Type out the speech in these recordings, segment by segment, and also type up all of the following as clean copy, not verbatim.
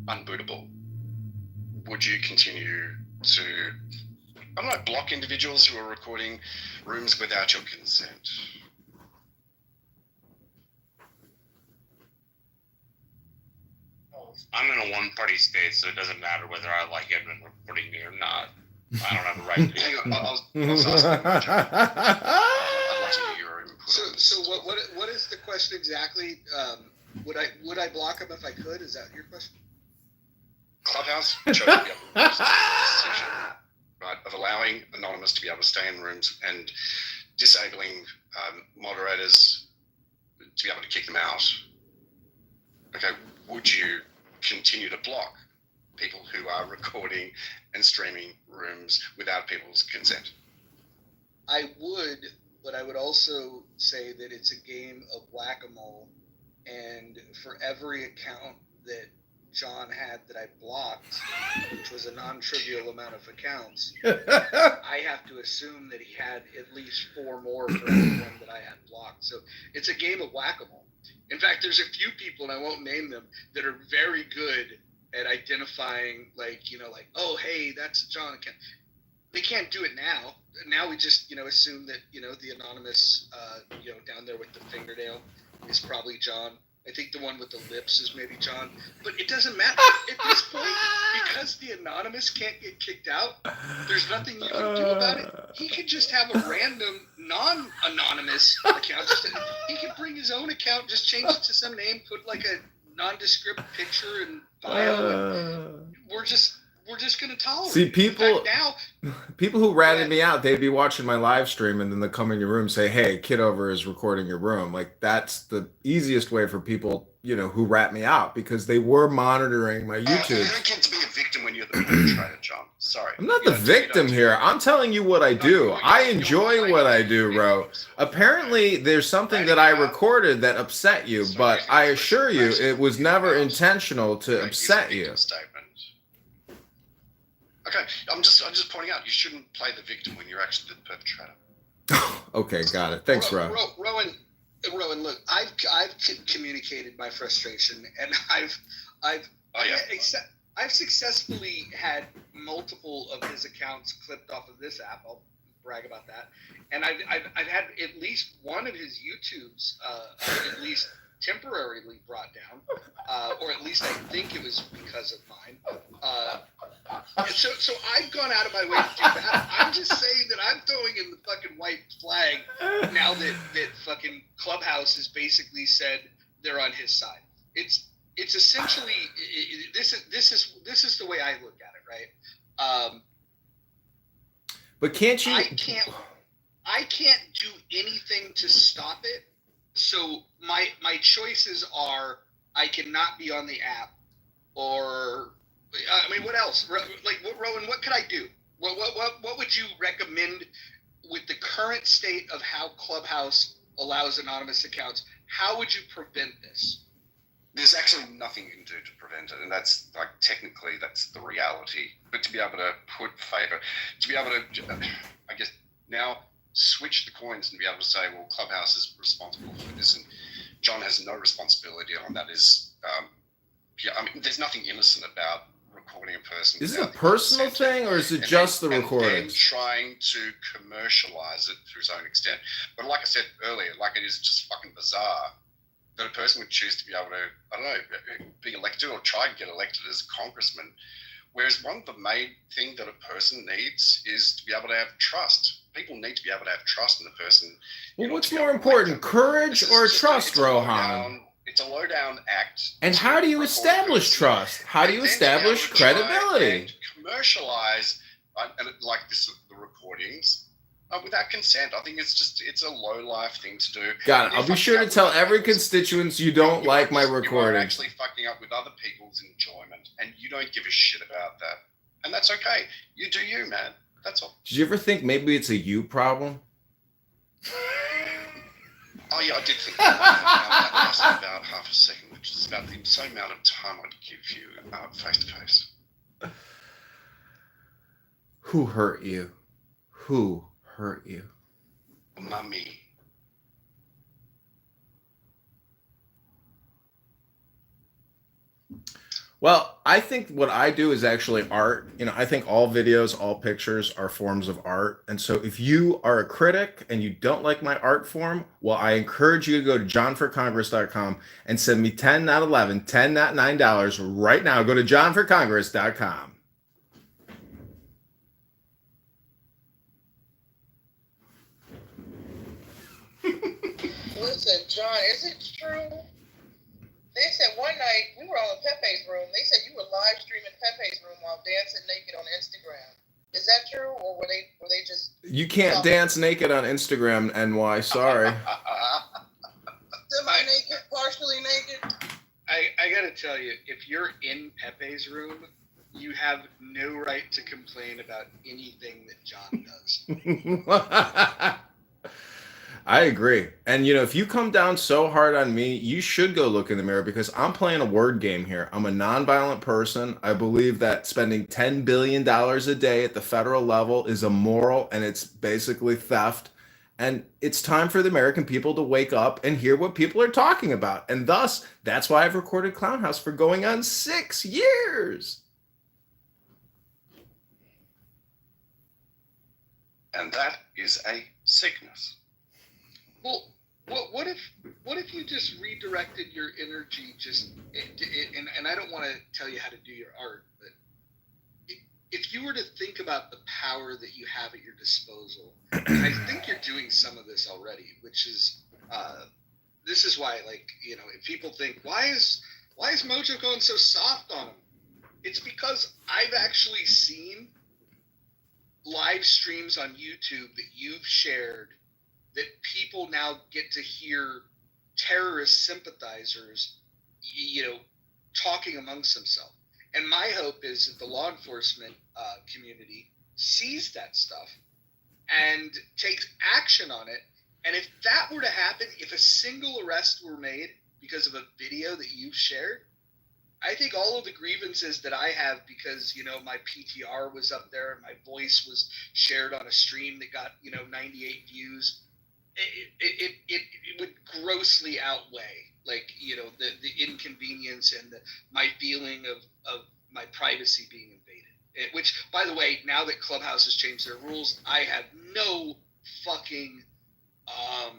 unbootable, would you continue to, I don't know, block individuals who are recording rooms without your consent? I'm in a one-party state, so it doesn't matter whether I like Edmund recording me or not. I don't have a right to. Hang on, I was asking. I'd like to hear your input. So what is the question exactly? Would I block him if I could? Is that your question? Clubhouse chose to be able to make this decision, right, of allowing anonymous to be able to stay in rooms and disabling moderators to be able to kick them out. Okay, would you continue to block people who are recording and streaming rooms without people's consent? I would, but I would also say that it's a game of whack-a-mole, and for every account that John had that I blocked, which was a non-trivial amount of accounts, I have to assume that he had at least 4 more for everyone that I had blocked. So it's a game of whack-a-mole. In fact, there's a few people, and I won't name them, that are very good at identifying, like, oh, hey, that's John account. They can't do it now. Now we just, assume that, the anonymous, down there with the fingernail is probably John. I think the one with the lips is maybe John. But it doesn't matter. At this point, because the anonymous can't get kicked out, there's nothing you can do about it. He could just have a random non-anonymous account. He could bring his own account, just change it to some name, put like a nondescript picture and bio. And we're just going to tolerate it. See, people who ratted Yeah. me out, they'd be watching my live stream and then they'll come in your room and say, hey, Kitover is recording your room. Like, that's the easiest way for people, who rat me out, because they were monitoring my YouTube. You don't get to be a victim when you're the perpetrator, John. Sorry. I'm not the victim here. I'm telling you what I do. I enjoy what I do, bro. Apparently, there's something that I recorded that upset you, but I assure you it was never intentional to upset you. Okay, I'm just pointing out you shouldn't play the victim when you're actually the perpetrator. Okay, got it. Thanks, Ro. Rowan, look, I've communicated my frustration, and I've successfully had multiple of his accounts clipped off of this app. I'll brag about that. And I've had at least one of his YouTubes at least temporarily brought down, or at least I think it was because of mine. So I've gone out of my way to do that. I'm just saying that I'm throwing in the fucking white flag now that fucking Clubhouse has basically said they're on his side. It's essentially this is the way I look at it, right? But can't you? I can't do anything to stop it. So my choices are I cannot be on the app, or what else? Like, Rowan, what could I do? What would you recommend with the current state of how Clubhouse allows anonymous accounts? How would you prevent this? There's actually nothing you can do to prevent it, and that's technically that's the reality. But to be able to to be able to, I guess now switch the coins and be able to say, well, Clubhouse is responsible for this, and John has no responsibility on that. There's nothing innocent about recording a person. Is it a personal thing, or is it just the recordings? And trying to commercialize it to its own extent. But like I said earlier, it is just fucking bizarre that a person would choose to be able to, be elected or try and get elected as a congressman. Whereas one of the main thing that a person needs is to be able to have trust. People need to be able to have trust in the person. Well, what's more important, courage or trust, Rohan? It's a low-down act. And how do you establish trust? How do you establish credibility? And commercialize like this, the recordings without consent. I think it's a low-life thing to do. Got it. I'll be sure to tell every constituent you don't like my recordings. You're actually fucking up with other people's enjoyment, and you don't give a shit about that. And that's okay. You do you, man. That's all. Did you ever think maybe it's a you problem? Oh yeah, I did think that lasted about half a second, which is about the same amount of time I'd give you face to face. Who hurt you? Who hurt you? Mummy. Well, I think what I do is actually art. I think all videos, all pictures are forms of art. And so if you are a critic and you don't like my art form, well, I encourage you to go to johnforcongress.com and send me 10, not 11, 10, not $9 right now. Go to johnforcongress.com. Listen, John, is it true? They said one night we were all in Pepe's room. They said you were live streaming Pepe's room while dancing naked on Instagram. Is that true, or were they just? You can't dance naked on Instagram, NY. Sorry. Semi-naked, partially naked. I gotta tell you, if you're in Pepe's room, you have no right to complain about anything that John does. I agree. And if you come down so hard on me, you should go look in the mirror because I'm playing a word game here. I'm a nonviolent person. I believe that spending $10 billion a day at the federal level is immoral and it's basically theft. And it's time for the American people to wake up and hear what people are talking about. And thus, that's why I've recorded Clown House for going on 6 years. And that is a sickness. Well, what if you just redirected your energy and I don't want to tell you how to do your art, but if you were to think about the power that you have at your disposal, and I think you're doing some of this already, which is this is why, if people think why is Mojo going so soft on him, it's because I've actually seen live streams on YouTube that you've shared that people now get to hear terrorist sympathizers, talking amongst themselves. And my hope is that the law enforcement community sees that stuff and takes action on it. And if that were to happen, if a single arrest were made because of a video that you've shared, I think all of the grievances that I have because, my PTR was up there and my voice was shared on a stream that got, 98 views, it would grossly outweigh, the inconvenience and my feeling of my privacy being invaded. Which, by the way, now that Clubhouse has changed their rules, I have no fucking I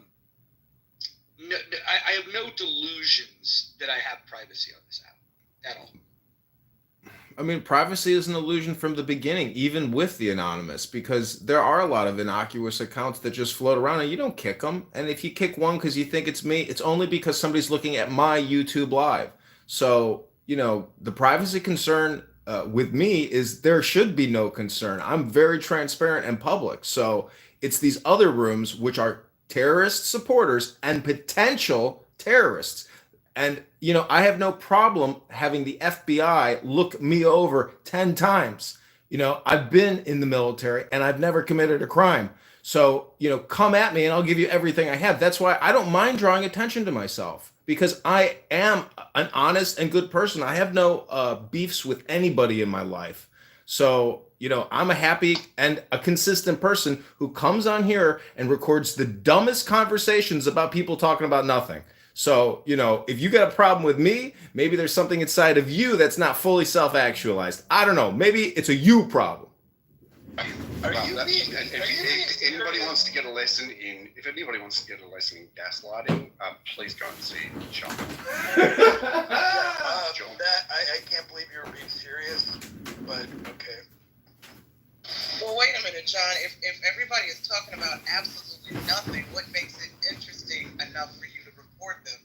have no delusions that I have privacy on this app at all. I mean, privacy is an illusion from the beginning, even with the anonymous, because there are a lot of innocuous accounts that just float around and you don't kick them. And if you kick one because you think it's me, it's only because somebody's looking at my YouTube live. So, the privacy concern with me is there should be no concern. I'm very transparent and public. So it's these other rooms, which are terrorist supporters and potential terrorists. And, I have no problem having the FBI look me over 10 times. I've been in the military and I've never committed a crime. So, come at me and I'll give you everything I have. That's why I don't mind drawing attention to myself because I am an honest and good person. I have no beefs with anybody in my life. So, I'm a happy and a consistent person who comes on here and records the dumbest conversations about people talking about nothing. So, if you got a problem with me, maybe there's something inside of you that's not fully self-actualized. I don't know. Maybe it's a you problem. If anybody wants to get a lesson in gaslighting, please go and see Sean. I can't believe you're being serious, but okay. Well, wait a minute, John. If everybody is talking about absolutely nothing, what makes it interesting enough for you to report them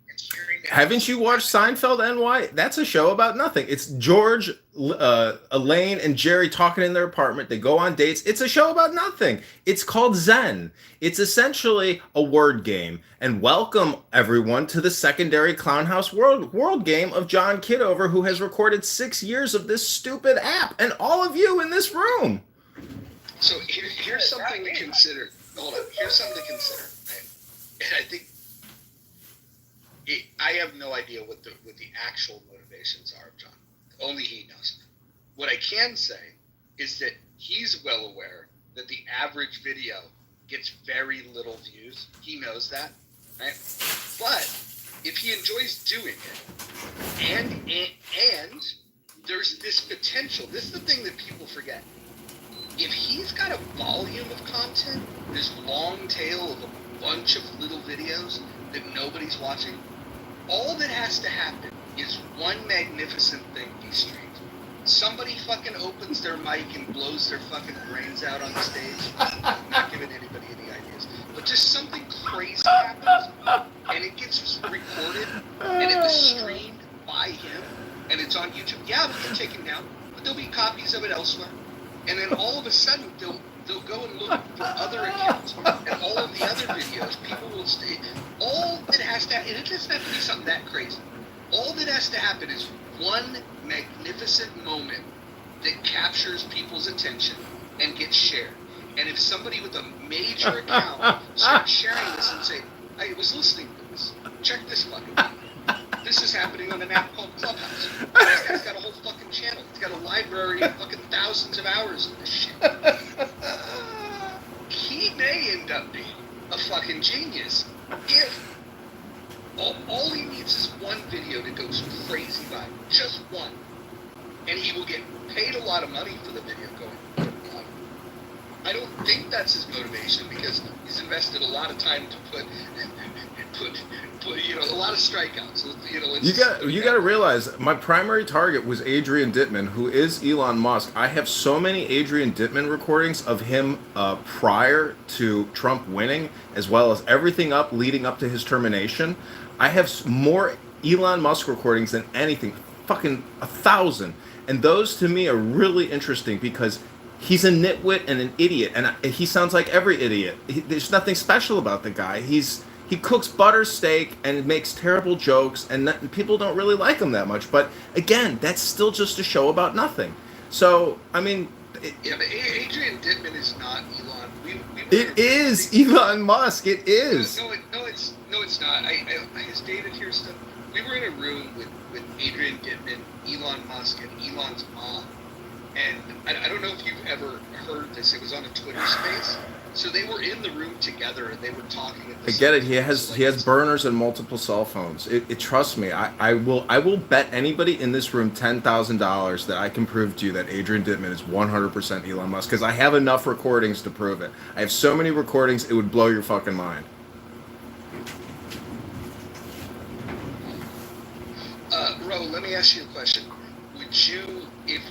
and sharing them? Haven't you watched Seinfeld, NY? That's a show about nothing. It's George, Elaine, and Jerry talking in their apartment. They go on dates. It's a show about nothing. It's called Zen. It's essentially a word game. And welcome, everyone, to the secondary Clown House world game of John Kitover, who has recorded 6 years of this stupid app, and all of you in this room. So here's something to consider. Hold on. Here's something to consider. Right? And I think I have no idea what the actual motivations are of John. Only he knows. What I can say is that he's well aware that the average video gets very little views. He knows that, right? But if he enjoys doing it, and there's this potential. This is the thing that people forget. If he's got a volume of content, this long tail of a bunch of little videos that nobody's watching, all that has to happen is one magnificent thing he streams. Somebody fucking opens their mic and blows their fucking brains out on the stage. I'm not giving anybody any ideas. But just something crazy happens, and it gets recorded, and it was streamed by him, and it's on YouTube. Yeah, we can take it down, but there'll be copies of it elsewhere. And then all of a sudden, they'll go and look for other accounts, and all of the other videos, people will stay. All that has to happen, and it doesn't have to be something that crazy. All that has to happen is one magnificent moment that captures people's attention and gets shared. And if somebody with a major account starts sharing this and say, I was listening to this, check this fucking thing. This is happening on an app called Clubhouse. This guy's got a whole fucking channel. He's got a library of fucking thousands of hours of this shit. He may end up being a fucking genius if all he needs is one video that goes crazy viral. Just one. And he will get paid a lot of money for the video going viral. I don't think that's his motivation because he's invested a lot of time to put a lot of strikeouts. You got to realize my primary target was Adrian Dittman, who is Elon Musk. I have so many Adrian Dittman recordings of him prior to Trump winning, as well as everything leading up to his termination. I have more Elon Musk recordings than anything, fucking 1,000. And those to me are really interesting because he's a nitwit and an idiot, and he sounds like every idiot. There's nothing special about the guy. He cooks butter steak and makes terrible jokes, and people don't really like him that much. But again, that's still just a show about nothing. So, I mean... Yeah, but Adrian Dittman is not Elon. It is Elon Musk. It is. No, it's not. I has David here stuff. We were in a room with Adrian Dittman, Elon Musk, and Elon's mom. And I don't know if you've ever heard this. It was on a Twitter space. So they were in the room together and they were talking. At the I get it. He has burners and multiple cell phones. Trust me. I will bet anybody in this room $10,000 that I can prove to you that Adrian Dittman is 100% Elon Musk because I have enough recordings to prove it. I have so many recordings it would blow your fucking mind. Ro, let me ask you a question. Would you, if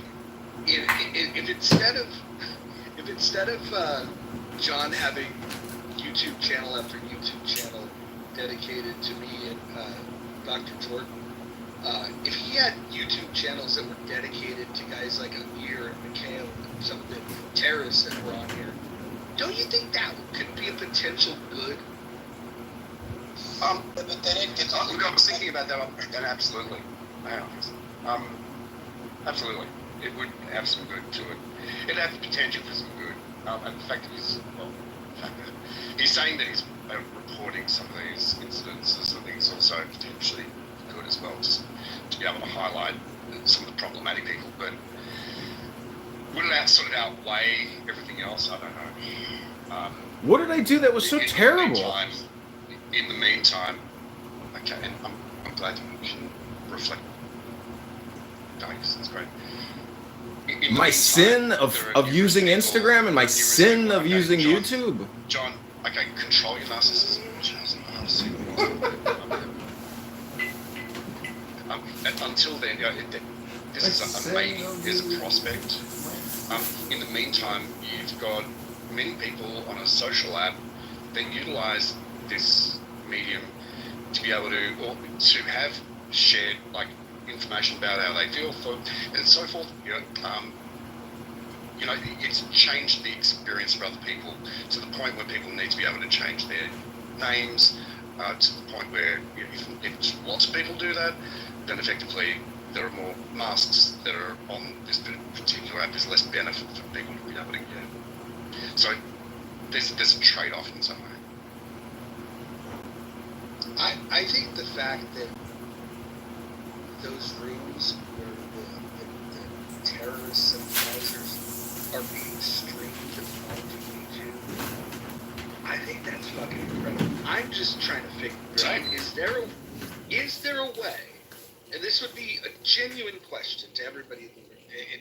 instead of John having YouTube channel after YouTube channel dedicated to me and Dr. Jordan, if he had YouTube channels that were dedicated to guys like Amir and Mikhail and some of the terrorists that were on here, don't you think that could be a potential good? But then it gets. Look, I was thinking about that, and absolutely. Absolutely. It would have some good to it. It has potential for some good. And the fact that he's saying that he's reporting some of these incidences, I think it's also potentially good as well, just to be able to highlight some of the problematic people. But would it sort of outweigh everything else? I don't know. What did I do that was so terrible? In the meantime, okay, and I'm glad you can reflect. Thanks, that's great. My sin of using Instagram and my sin of using YouTube. John, okay, control your narcissism. Until then, this is a maybe, there's a prospect. In the meantime, you've got many people on a social app that utilize this medium to be able to have shared information about how they feel and so forth. It's changed the experience for other people to the point where people need to be able to change their names to the point where if lots of people do that, then effectively there are more masks that are on this particular app. There's less benefit for people to be able to get. So there's a trade-off in some way. I think the fact that those rooms where the terrorist sympathizers are being streamed onto YouTube, I think that's fucking incredible. I'm just trying to figure out, is there a way, and this would be a genuine question to everybody in the room,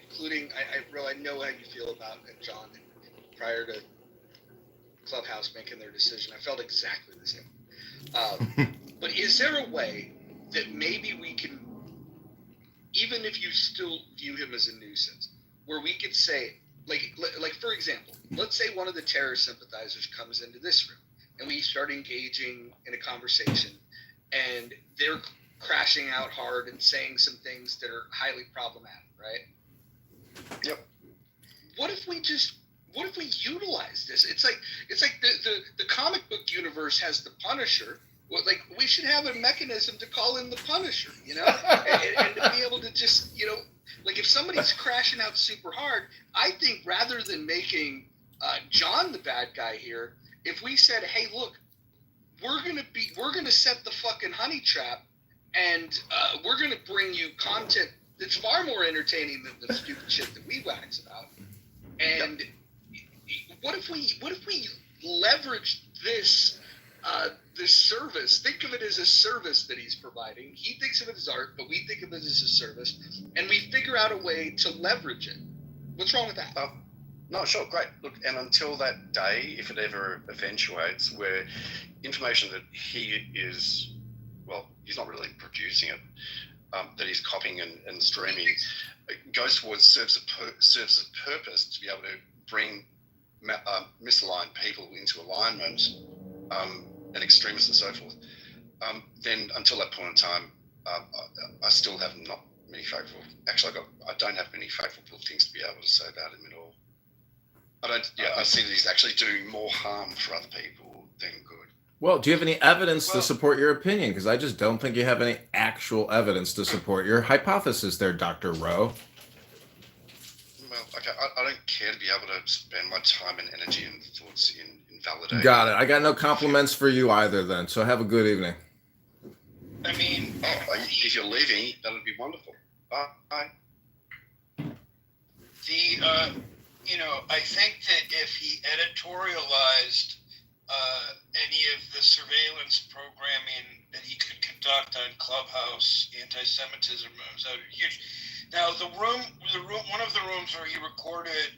including, I know how you feel about John prior to Clubhouse making their decision. I felt exactly the same. But is there a way that maybe we can, even if you still view him as a nuisance, where we could say, like for example, let's say one of the terror sympathizers comes into this room and we start engaging in a conversation and they're crashing out hard and saying some things that are highly problematic, right? Yep. What if we utilize this? It's like the comic book universe has the Punisher. Well, like, we should have a mechanism to call in the Punisher, and to be able to just, like, if somebody's crashing out super hard, I think rather than making John the bad guy here, if we said, hey, look, we're gonna set the fucking honey trap, and we're gonna bring you content that's far more entertaining than the stupid shit that we wax about. And what if we leverage this service? Think of it as a service that he's providing. He thinks of it as art, but we think of it as a service, and we figure out a way to leverage it. What's wrong with that? No, sure, great. Look, and until that day, if it ever eventuates, where information that he is, well, he's not really producing it, that he's copying and streaming, goes towards serves a purpose to be able to bring misaligned people into alignment, and extremists and so forth. Then until that point in time, I still have not many favorable. Actually, I don't have many favorable things to be able to say about him at all. I see that he's actually doing more harm for other people than good. Well, do you have any evidence to support your opinion? Because I just don't think you have any actual evidence to support your hypothesis there, Dr. Rowe. Well, okay, I don't care to be able to spend my time and energy and thoughts in validating. Got it. I got no compliments for you either then, so have a good evening. I mean, if you're leaving, that would be wonderful. Bye. I think that if he editorialized any of the surveillance programming that he could conduct on Clubhouse, anti-Semitism rooms, that would be huge. Now, one of the rooms where he recorded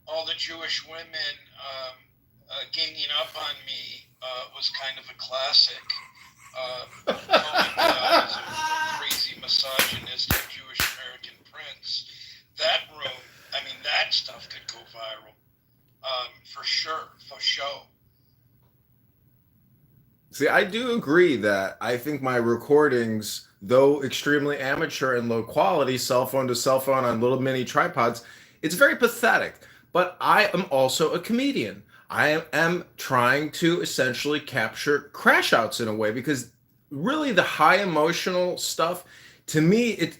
all the Jewish women ganging up on me was kind of a classic. Calling God as a crazy misogynistic Jewish American prince. That room, I mean, that stuff could go viral. For sure, for show. See, I do agree that I think my recordings, though extremely amateur and low quality, cell phone to cell phone on little mini tripods, it's very pathetic. But I am also a comedian. I am trying to essentially capture crash outs in a way, because really the high emotional stuff, to me,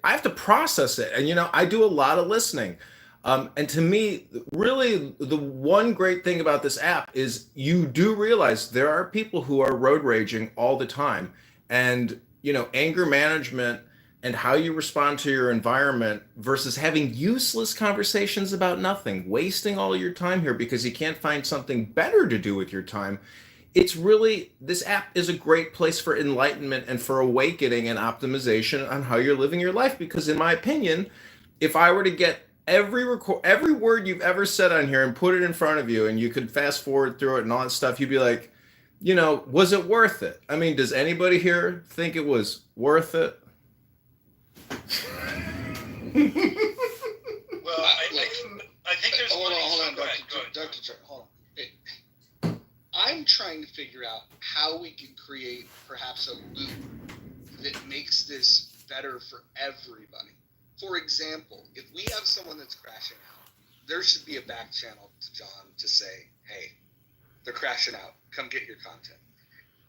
I have to process it. And, I do a lot of listening. And to me, really, the one great thing about this app is you do realize there are people who are road raging all the time. And, anger management and how you respond to your environment versus having useless conversations about nothing, wasting all your time here because you can't find something better to do with your time. It's really, this app is a great place for enlightenment and for awakening and optimization on how you're living your life. Because in my opinion, if I were to get every word you've ever said on here and put it in front of you and you could fast forward through it and all that stuff, you'd be like, was it worth it? I mean, does anybody here think it was worth it? Well, I think there's hold on, Go Dr. Charles, hold on. I'm trying to figure out how we can create perhaps a loop that makes this better for everybody. For example, if we have someone that's crashing out, there should be a back channel to John to say, hey, they're crashing out. Come get your content.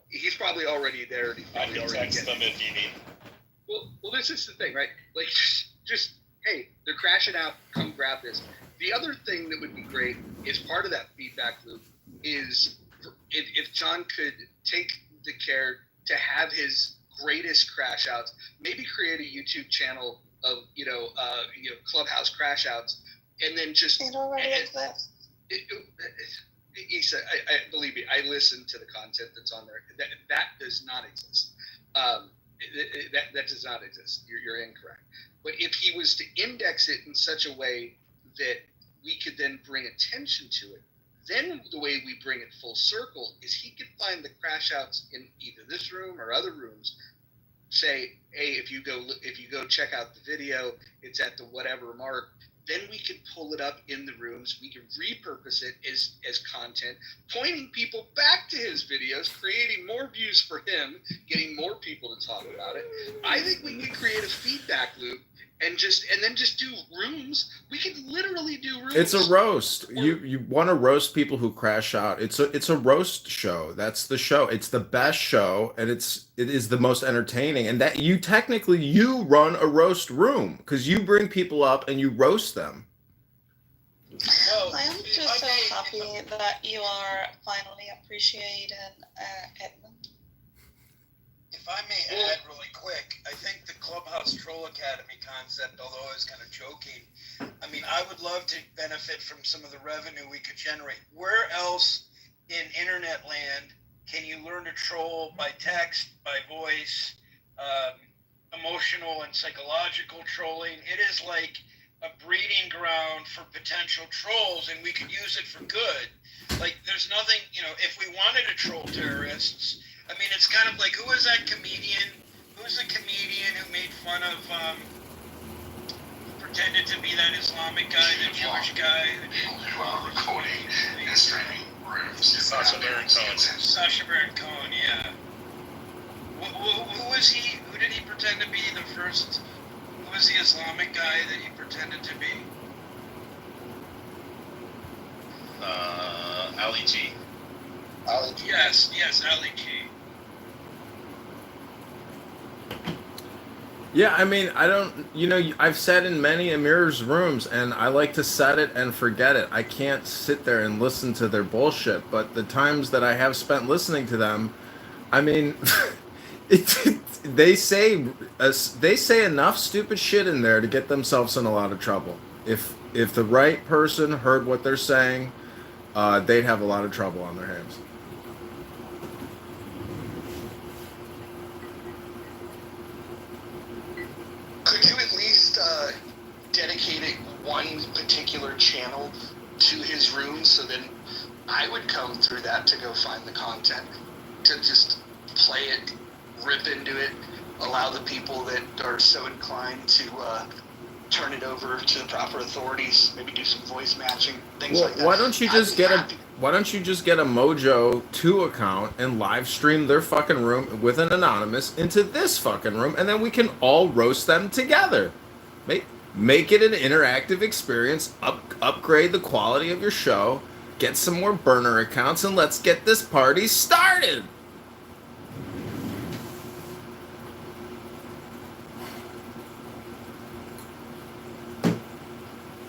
He's probably already there. And he's I probably can already text them if you need. Well, this is the thing, right? Like, just, hey, they're crashing out. Come grab this. The other thing that would be great is part of that feedback loop is if John could take the care to have his greatest crash outs, maybe create a YouTube channel of Clubhouse crash outs, and then just Issa, I believe me, I listen to the content that's on there. That does not exist. That does not exist. You're incorrect. But if he was to index it in such a way that we could then bring attention to it, then the way we bring it full circle is he could find the crash outs in either this room or other rooms. Say, hey, if you go check out the video, it's at the whatever mark. Then we can pull it up in the rooms. We can repurpose it as content, pointing people back to his videos, creating more views for him, getting more people to talk about it. I think we can create a feedback loop and then just do rooms. We could literally do rooms. It's a roast. You want to roast people who crash out. It's a roast show. That's the show. It's the best show, and it is the most entertaining. And that you run a roast room because you bring people up and you roast them. Well, I am just so happy that you are finally appreciating Edmund. If I may add really quick, I think the Clubhouse Troll Academy concept, although I was kind of joking, I mean, I would love to benefit from some of the revenue we could generate. Where else in internet land can you learn to troll by text, by voice, emotional and psychological trolling? It is like a breeding ground for potential trolls, and we could use it for good. Like, there's nothing, if we wanted to troll terrorists, I mean, it's kind of like, who was that comedian? Who's the comedian who made fun of, pretended to be that Islamic guy, the Jewish guy? Who are recording and streaming rooms. Sacha Baron Cohen. Sacha Baron Cohen, yeah. Who was he? Who did he pretend to be the first? Who was the Islamic guy that he pretended to be? Ali G. Ali G. Yes, Ali G. Yeah, I mean, I don't, I've said in many Amir's rooms, and I like to set it and forget it. I can't sit there and listen to their bullshit, but the times that I have spent listening to them, I mean, they say enough stupid shit in there to get themselves in a lot of trouble. If the right person heard what they're saying, they'd have a lot of trouble on their hands. Could you at least dedicate one particular channel to his room so then I would come through that to go find the content, to just play it, rip into it, allow the people that are so inclined to turn it over to the proper authorities, maybe do some voice matching, things like that. Why don't you just get a Mojo 2 account and live stream their fucking room with an anonymous into this fucking room, and then we can all roast them together. Make it an interactive experience, upgrade the quality of your show, get some more burner accounts, and let's get this party started.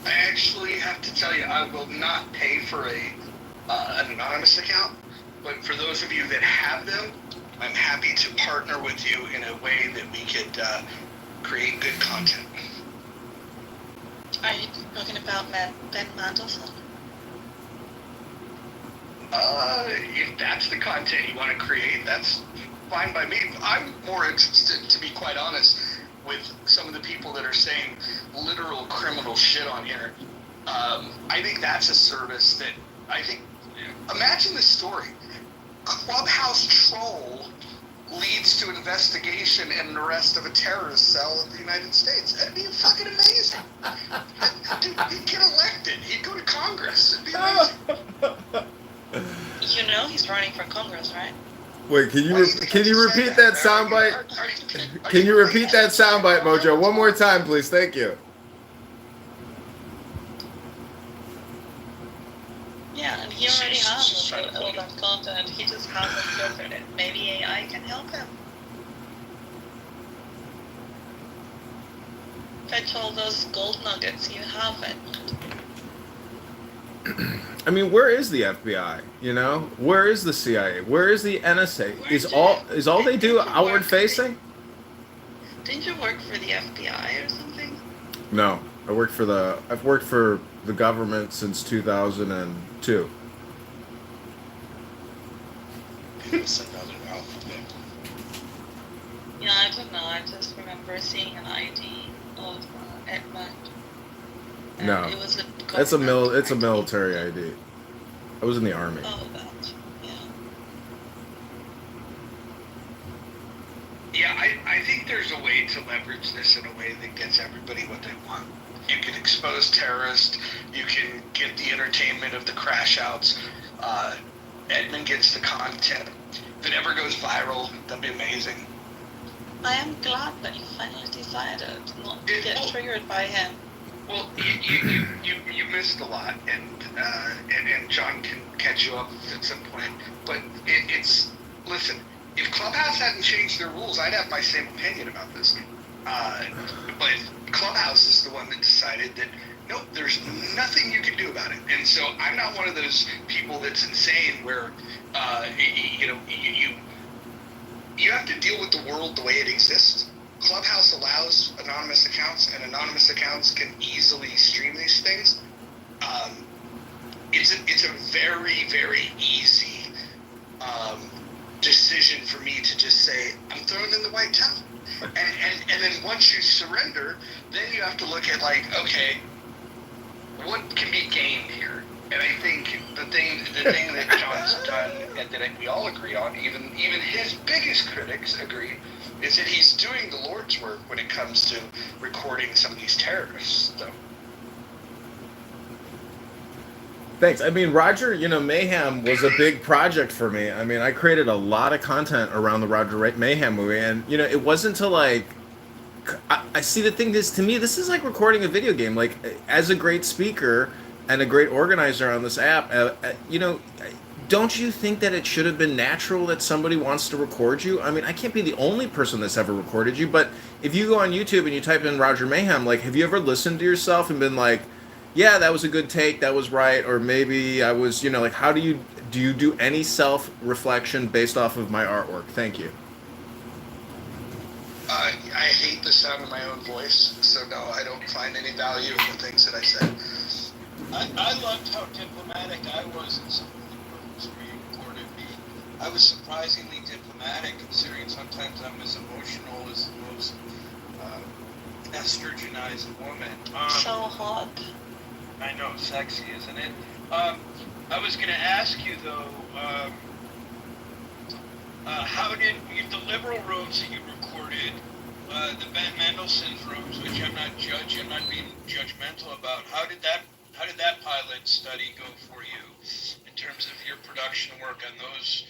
I actually have to tell you, I will not pay for an anonymous account, but for those of you that have them, I'm happy to partner with you in a way that we could create good content. Are you talking about Ben Mandelson? If that's the content you want to create, that's fine by me. I'm more interested, to be quite honest, with some of the people that are saying literal criminal shit on here. I think that's a service that imagine this story. Clubhouse troll leads to investigation and an arrest of a terrorist cell in the United States. That'd be fucking amazing. Dude, he'd get elected. He'd go to Congress. It'd be amazing. He's running for Congress, right? Wait, can you repeat that soundbite? Can you repeat that soundbite, Mojo, one more time, please? Thank you. Yeah, and he already has all that content. He just hasn't filtered it. Maybe AI can help him. Fetch all those gold nuggets you have it. I mean, where is the FBI? Where is the CIA? Where is the NSA? Is all they do outward facing? Didn't you work for the FBI or something? No, I've worked for the government since 2002. people send out an alphabet. Yeah, I don't know. I just remember seeing an ID of Edmund. And No. it was a It's a government It's a ID. military ID. I was in the army. Oh, that. Yeah. Yeah, I think there's a way to leverage this in a way that gets everybody what they want. You can expose terrorists. You can get the entertainment of the crash outs. Edmund gets the content. If it ever goes viral, that'd be amazing. I am glad that you finally decided not to get Well- triggered by him. Well, you missed a lot, and John can catch you up at some point. But it's listen. If Clubhouse hadn't changed their rules, I'd have my same opinion about this. But Clubhouse is the one that decided that nope, there's nothing you can do about it. And so I'm not one of those people that's insane where you have to deal with the world the way it exists. Clubhouse allows anonymous accounts, and anonymous accounts can easily stream these things. It's a very, very easy decision for me to just say, I'm throwing in the white towel. And then once you surrender, then you have to look at like, okay, what can be gained here? And I think the thing that John's done, and that we all agree on, even his biggest critics agree, is that he's doing the Lord's work when it comes to recording some of these terrorists. So. Thanks. I mean, Roger, Mayhem was a big project for me. I mean, I created a lot of content around the Roger Mayhem movie, and it wasn't until like I see the thing is, to me, this is like recording a video game. Like, as a great speaker and a great organizer on this app, don't you think that it should have been natural that somebody wants to record you? I mean, I can't be the only person that's ever recorded you, but if you go on YouTube and you type in Roger Mayhem, like, have you ever listened to yourself and been like, yeah, that was a good take, that was right, or maybe I was, like, how do you do any self-reflection based off of my artwork? Thank you. I hate the sound of my own voice, so no, I don't find any value in the things that I say. I loved how diplomatic I was in some of the rooms where you recorded me. I was surprisingly diplomatic, considering sometimes I'm as emotional as the most estrogenized woman. So hot. I know, sexy, isn't it? I was going to ask you, though, how did the liberal rooms that you recorded, the Ben Mendelsohn's rooms, which I'm not being judgmental about, how did that pilot study go for you in terms of your production work on those?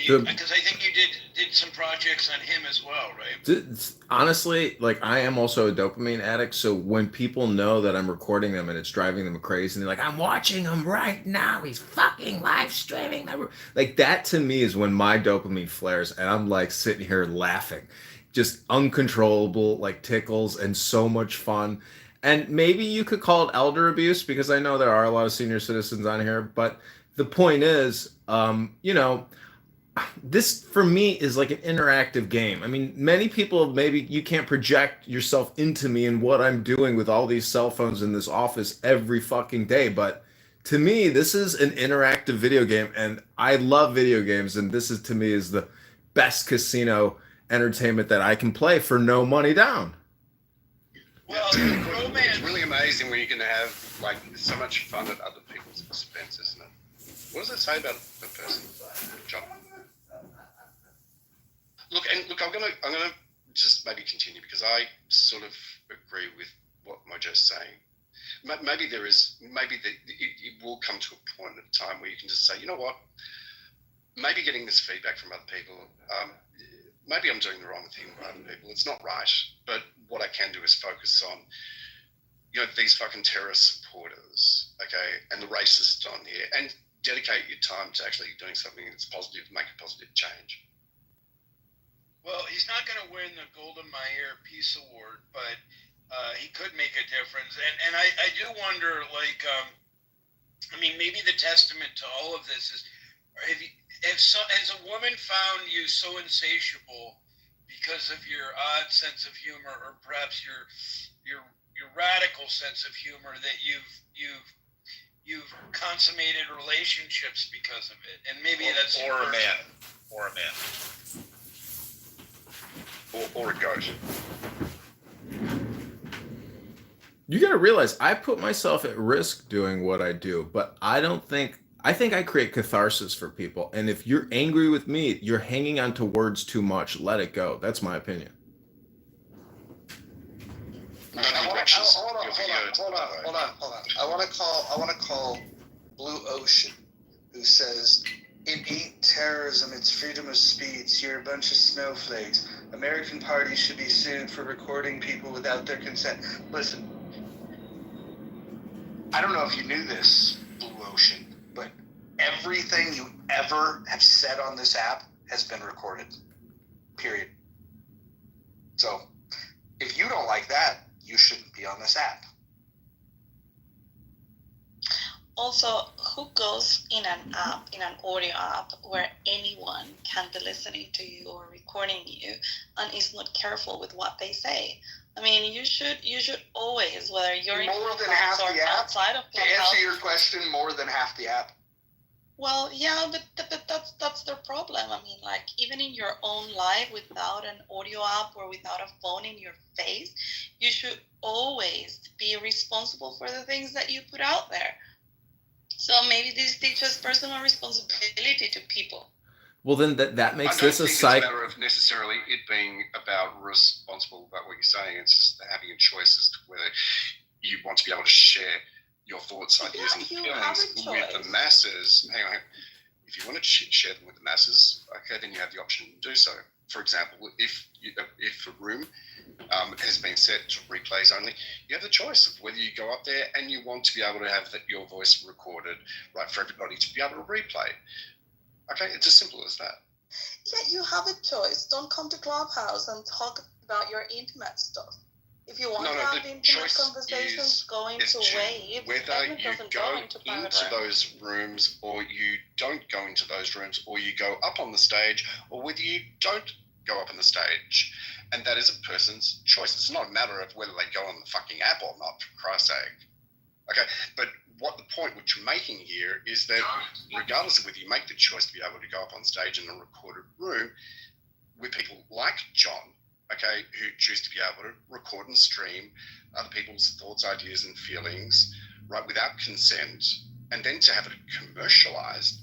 Because I think you did some projects on him as well, right? Honestly, like, I am also a dopamine addict, so when people know that I'm recording them and it's driving them crazy, and they're like, I'm watching him right now, he's fucking live streaming, like, that to me is when my dopamine flares, and I'm like sitting here laughing, just uncontrollable, like tickles, and so much fun. And maybe you could call it elder abuse, because I know there are a lot of senior citizens on here, but the point is, this for me is like an interactive game. I mean, many people, maybe you can't project yourself into me and what I'm doing with all these cell phones in this office every fucking day, but to me, this is an interactive video game, and I love video games, and this is, to me, is the best casino entertainment that I can play for no money down. Well, it's really amazing when you can have like so much fun at other people's expense, isn't it? What does it say about a person, John? Look, I'm gonna just maybe continue, because I sort of agree with what Mojo's saying. Maybe it will come to a point at a time where you can just say, you know what? Maybe getting this feedback from other people, maybe I'm doing the wrong thing by other people. It's not right, but what I can do is focus on, these fucking terrorist supporters, okay, and the racists on here, and dedicate your time to actually doing something that's positive, make a positive change. Well, he's not going to win the Golden Meyer Peace Award, but he could make a difference. And I do wonder, like, maybe the testament to all of this is, has a woman found you so insatiable because of your odd sense of humor, or perhaps your radical sense of humor, that you've you've consummated relationships because of it, and maybe that's or a man, or a goat. You got to realize I put myself at risk doing what I do, but I think I create catharsis for people. And if you're angry with me, you're hanging on to words too much. Let it go. That's my opinion. Hold on. I want to call Blue Ocean, who says, "It ain't terrorism, it's freedom of speech. You're a bunch of snowflakes. American parties should be sued for recording people without their consent." Listen, I don't know if you knew this, Blue Ocean, but everything you ever have said on this app has been recorded. Period. So, if you don't like that, you shouldn't be on this app. Also, who goes in an app, in an audio app, where anyone can be listening to you or recording you and is not careful with what they say? I mean, you should always, whether you're in More than half Clubhouse or the app. outside of To answer Clubhouse. your question, more than half the app. Well, yeah, but that's their problem. I mean, like, even in your own life, without an audio app or without a phone in your face, you should always be responsible for the things that you put out there. So maybe this teaches personal responsibility to people. Well, then that makes this a It's a matter of necessarily it being about responsible about what you're saying. It's just having a choice as to whether you want to be able to share your thoughts, ideas, and you have feelings a with the choice. masses. Hang on. If you want to share them with the masses, okay, then you have the option to do so. For example, if a room has been set to replays only, you have the choice of whether you go up there and you want to be able to have your voice recorded, right, for everybody to be able to replay. Okay, it's as simple as that. Yeah, you have a choice. Don't come to Clubhouse and talk about your intimate stuff. If you want to have the intimate choice conversations, go is into to waves. whether Edmund you doesn't go into private into rooms. those rooms or you don't go into those rooms, or you go up on the stage, or whether you don't go up on the stage. And that is a person's choice. It's not a matter of whether they go on the fucking app or not, for Christ's sake. Okay, but what the point which you're making here is that regardless of whether you make the choice to be able to go up on stage in a recorded room with people like John, okay, who choose to be able to record and stream other people's thoughts, ideas, and feelings, right, without consent, and then to have it commercialized,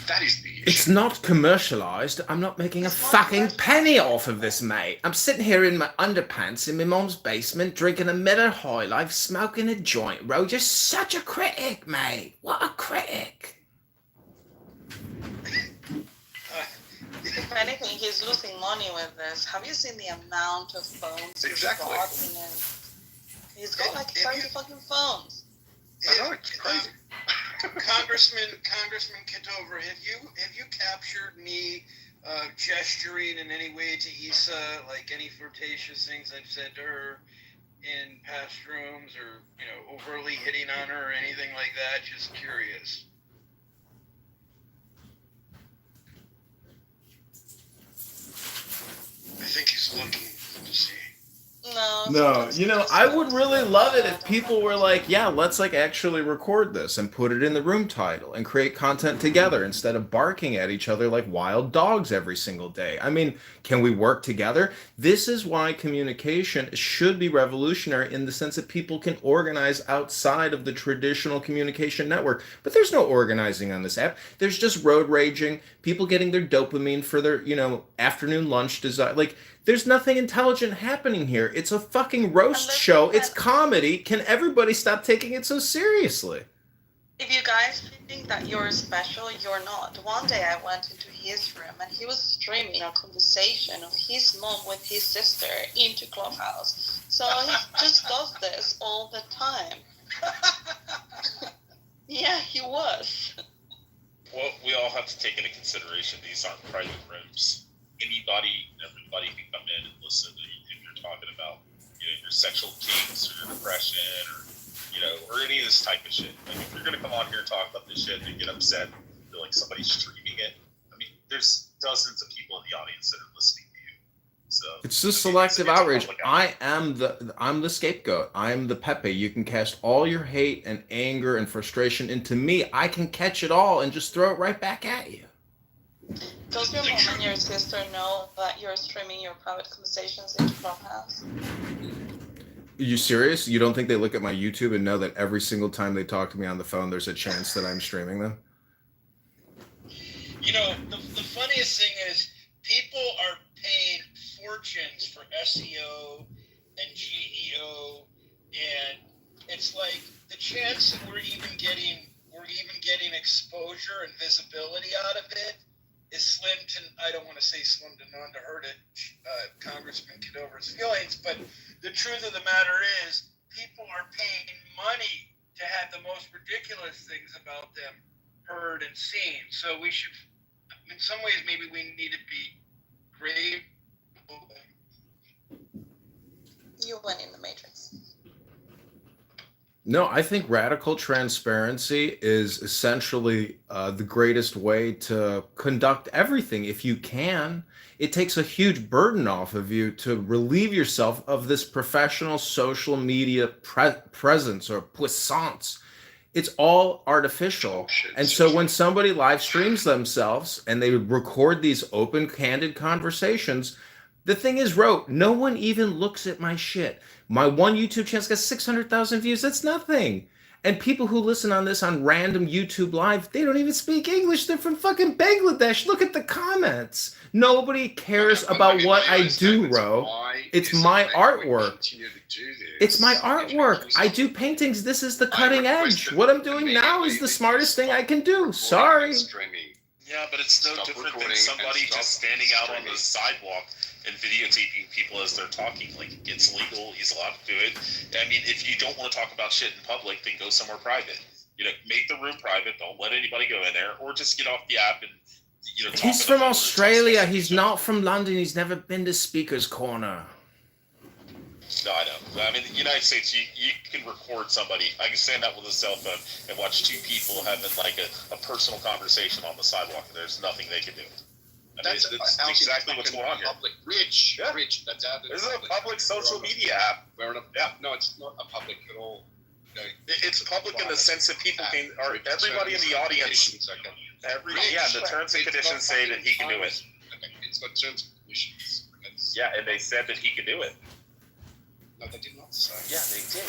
that is the issue. It's not commercialized. I'm not making a fucking penny off of this, mate. I'm sitting here in my underpants in my mom's basement, drinking a Miller High Life, smoking a joint, bro. You're such a critic, mate. What a critic. If anything, he's losing money with this. Have you seen the amount of phones Exactly. he's got in his... He's got like 30 fucking phones. I know, it's crazy. Congressman Kitover, have you captured me gesturing in any way to Issa, like any flirtatious things I've said to her in past rooms, or overtly hitting on her or anything like that? Just curious. I think he's looking to see. No, I would really love it if people were like, yeah, let's like actually record this and put it in the room title and create content together instead of barking at each other like wild dogs every single day. I mean, can we work together? This is why communication should be revolutionary in the sense that people can organize outside of the traditional communication network. But there's no organizing on this app. There's just road raging, people getting their dopamine for their, afternoon lunch desire. Like, there's nothing intelligent happening here. It's a fucking roast show. It's comedy. Can everybody stop taking it so seriously? If you guys think that you're special, you're not. One day I went into his room and he was streaming a conversation of his mom with his sister into Clubhouse. So he just does this all the time. Yeah, he was. Well, we all have to take into consideration these aren't private rooms. Everybody can come in and listen to you if you're talking about your sexual kinks or your depression or any of this type of shit. Like, if you're gonna come on here and talk about this shit and get upset and feel like somebody's streaming it, I mean, there's dozens of people in the audience that are listening to you. So It's just selective outrage. public outrage. I'm the scapegoat. I'm the Pepe. You can cast all your hate and anger and frustration into me. I can catch it all and just throw it right back at you. Does your mom and your sister know that you're streaming your private conversations into Clubhouse? Are you serious? You don't think they look at my YouTube and know that every single time they talk to me on the phone, there's a chance that I'm streaming them? You know, the funniest thing is people are paying fortunes for SEO and GEO, and it's like the chance that we're even getting exposure and visibility out of it is slim to, I don't want to say slim to none to hurt it, Congressman Kitover's feelings, but the truth of the matter is people are paying money to have the most ridiculous things about them heard and seen. So we should, in some ways, maybe we need to be grateful. You went in the Matrix. No, I think radical transparency is essentially the greatest way to conduct everything. If you can, it takes a huge burden off of you to relieve yourself of this professional social media presence or puissance. It's all artificial. And so when somebody live streams themselves and they record these open, candid conversations, the thing is, no one even looks at my shit. My one YouTube channel's got 600,000 views. That's nothing. And people who listen on this on random YouTube live, they don't even speak English. They're from fucking Bangladesh. Look at the comments. Nobody cares about what I do, Ro. It's my artwork. It's my artwork. I do paintings. This is the cutting edge. What I'm doing now is the smartest thing I can do. Sorry. Yeah, but it's no different than somebody just standing out on the sidewalk and videotaping people as they're talking. Like, it's legal. He's allowed to do it. I mean, if you don't want to talk about shit in public, then go somewhere private. You know, make the room private. Don't let anybody go in there, or just get off the app and, you know. He's from Australia. He's not from London. He's never been to Speaker's Corner. No, I know. I mean, in the United States, you can record somebody. I can stand up with a cell phone and watch two people having like a personal conversation on the sidewalk, and there's nothing they can do. I mean, that's exactly what's going on here. Rich, that's out there. This is a public social media app. No, it's not a public at all. No, it's public in the sense that people can, or everybody in the audience. The terms and conditions say that he can do it. Okay, it's got terms and conditions. Yeah, and they said that he could do it. No, they did not say. Yeah, they did.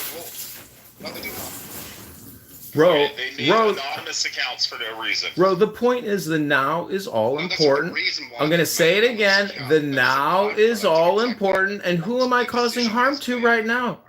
No, they did not. They made anonymous accounts for no reason. Bro, the point is the now is all important. I'm going to say it again. The now is all important. And who am I causing harm to right now?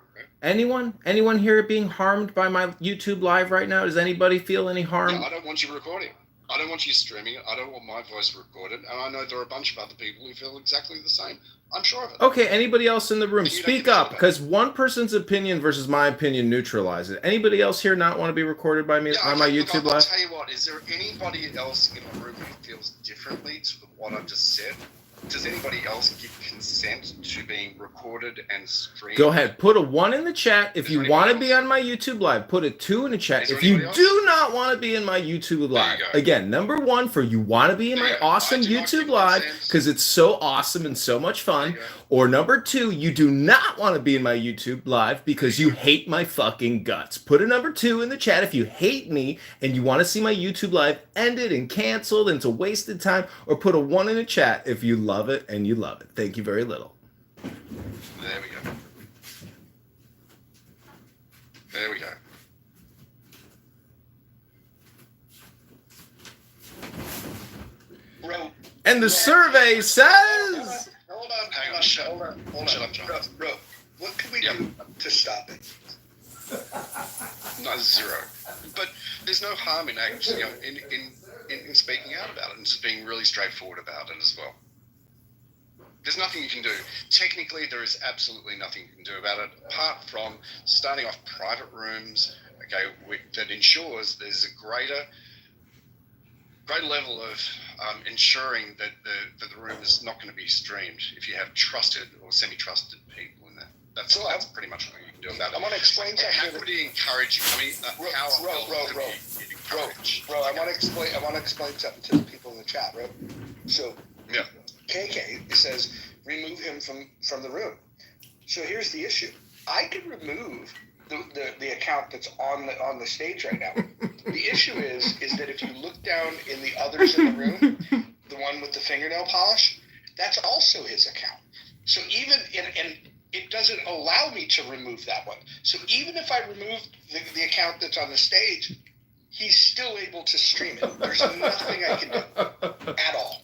Anyone? Anyone here being harmed by my YouTube live right now? Does anybody feel any harm? No, I don't want you recording. I don't want you streaming it. I don't want my voice recorded. And I know there are a bunch of other people who feel exactly the same. I'm sure of it. Okay, anybody else in the room, speak up, because one person's opinion versus my opinion neutralize it. Anybody else here not want to be recorded by me on my YouTube live? I'll tell you what, is there anybody else in the room who feels differently to what I've just said? Does anybody else give consent to being recorded and streamed? Go ahead. Put a 1 in the chat if you want to be on my YouTube live. Put a 2 in the chat if you do not want to be in my YouTube live. Again, number 1 for you want to be in my awesome YouTube live because it's so awesome and so much fun. Or number 2, you do not want to be in my YouTube live because you hate my fucking guts. Put a number 2 in the chat if you hate me and you want to see my YouTube live ended and canceled and it's a wasted time. Or put a 1 in the chat if you love it and you love it. Thank you very little. There we go. There we go. Bro, and the survey says... Hold on, Hang on, shut up, John. Bro, what can we do to stop it? No, 0. But there's no harm in actually, in speaking out about it and just being really straightforward about it as well. There's nothing you can do. Technically, there is absolutely nothing you can do about it, apart from starting off private rooms, that ensures there's a greater level of ensuring that the room is not going to be streamed if you have trusted or semi-trusted people in there. That's pretty much what you can do about it. I want to explain something. How would he encourage? I mean, Bro, I want to explain something to the people in the chat, bro. So, yeah. KK says remove him from the room. So here's the issue. I could remove the account that's on the stage right now. The issue is that if you look down in the others in the room, the one with the fingernail polish, that's also his account. So even and it doesn't allow me to remove that one. So even if I remove the account that's on the stage, he's still able to stream it. There's nothing I can do at all.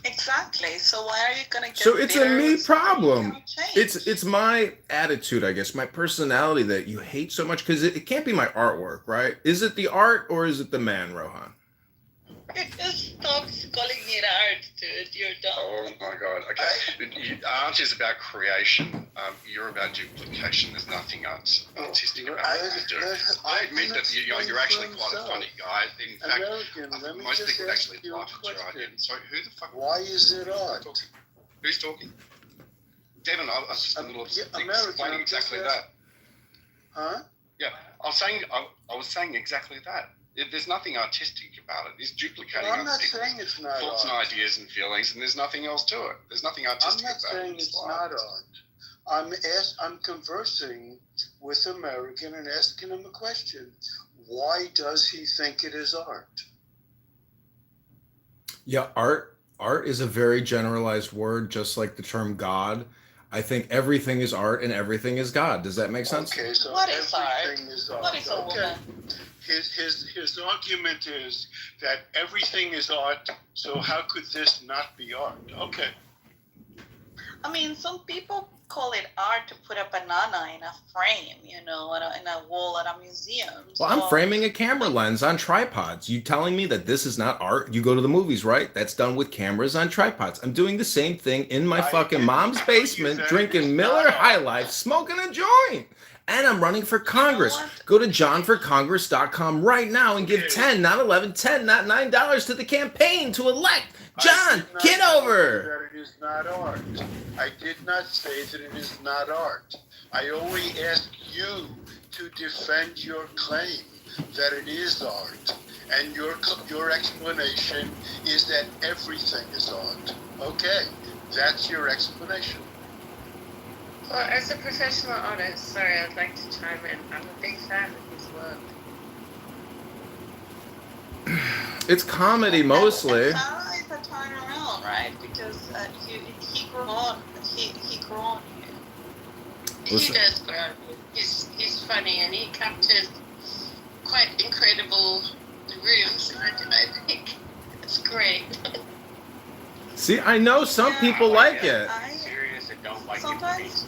Exactly. So why are you gonna get So it's a bitter me with something you problem. can't change? It's my attitude, I guess, my personality that you hate so much, because it can't be my artwork, right? Is it the art or is it the man, Rohan? Just stop calling it art, dude. You're dumb. Oh my God. Okay. Art is about creation. You're about duplication. There's nothing artistic about what you do. I admit that you're actually quite a funny guy. In fact, most people actually laugh at your idea. So who the fuck? Why is it art? Who's talking? Devin, I was just in the middle of American, explaining exactly that. Huh? Yeah, I was saying exactly that. There's nothing artistic about it. It's duplicating I'm not other people's saying it's not thoughts art. and ideas and feelings, and there's nothing else to it. There's nothing artistic I'm not about it. saying it's not art. I'm conversing with American and asking him a question. Why does he think it is art? Yeah, art is a very generalized word, just like the term God. I think everything is art and everything is God. Does that make sense? Okay, so What is everything art? is art. What is a woman? His argument is that everything is art, so how could this not be art? Okay. I mean, some people call it art to put a banana in a frame, in a wall at a museum. Well, I'm So- framing a camera lens on tripods. You telling me that this is not art? You go to the movies, right? That's done with cameras on tripods. I'm doing the same thing in my fucking mom's basement, drinking Miller High Life, smoking a joint. And I'm running for Congress. Go to johnforcongress.com right now and give 10, not 11, 10, not $9 to the campaign to elect John Kitover. That it is not art. I did not say that it is not art. I only asked you to defend your claim that it is art, and your explanation is that everything is art. Okay, that's your explanation. Well, as a professional artist, sorry, I'd like to chime in. I'm a big fan of his work. It's comedy mostly. And Sarah is a turnaround, right? Because he grew on. He grew on you. Listen. He does grow. He's funny, and he captures quite incredible rooms. I think it's great. See, I know some people like it. Serious and don't like Sometimes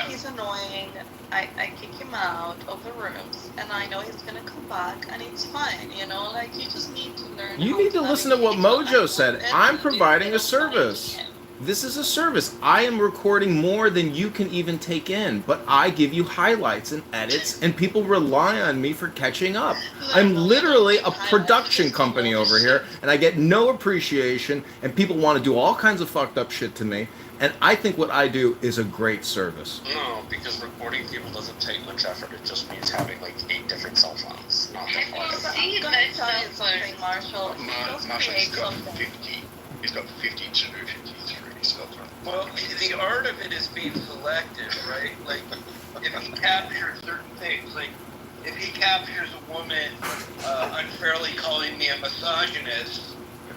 he's annoying. I kick him out of the rooms, and I know he's gonna come back, and it's fine. Like you just need to learn. You how need to listen to what navigate Mojo life said. and I'm do providing it a service. This is a service. I am recording more than you can even take in, but I give you highlights and edits, and people rely on me for catching up. I'm literally a production company over here, and I get no appreciation, and people want to do all kinds of fucked up shit to me, and I think what I do is a great service. No, because recording people doesn't take much effort. It just means having like 8 different cell phones. Not that hard. See, I'm gonna tell you something, Marshall. Just create Marshall's got something. 50. He's got 52, 53 cell phones. Well, the art of it is being selective, right? Like, if he captures certain things, like if he captures a woman unfairly calling me a misogynist,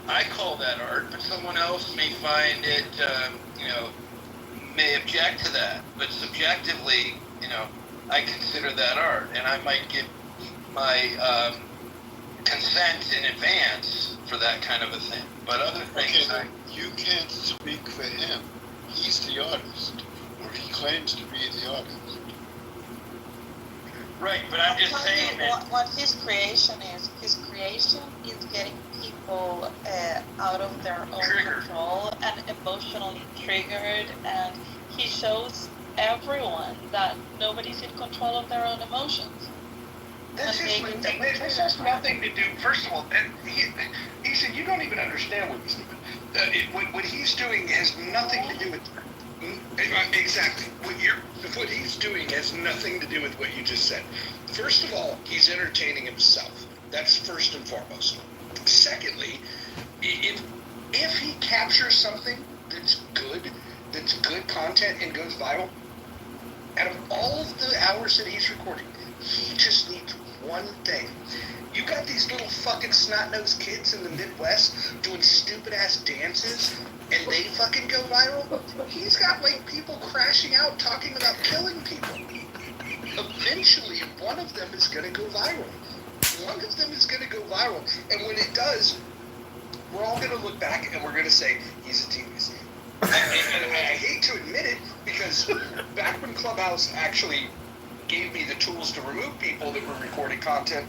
I call that art, but someone else may find it, may object to that. But subjectively, I consider that art, and I might give my consent in advance for that kind of a thing. But other things, You can't speak for him. He's the artist, or he claims to be the artist. right? But I'm just I'll tell you saying that. what his creation is. His creation is getting people out of their own Triggered. control and emotionally triggered, and he shows everyone that nobody's in control of their own emotions. This has nothing to do. First of all, he said you don't even understand what he's doing. What he's doing has nothing to do with exactly what he's doing has nothing to do with what you just said. First of all, he's entertaining himself. That's first and foremost. Secondly, if he captures something that's good content and goes viral, out of all of the hours that he's recording, he just needs one thing. You got these little fucking snot-nosed kids in the Midwest doing stupid-ass dances, and they fucking go viral. He's got, like, people crashing out talking about killing people. Eventually, one of them is going to go viral. One of them is going to go viral. And when it does, we're all going to look back and we're going to say, he's a genius. And I hate to admit it, because back when Clubhouse actually gave me the tools to remove people that were recording content,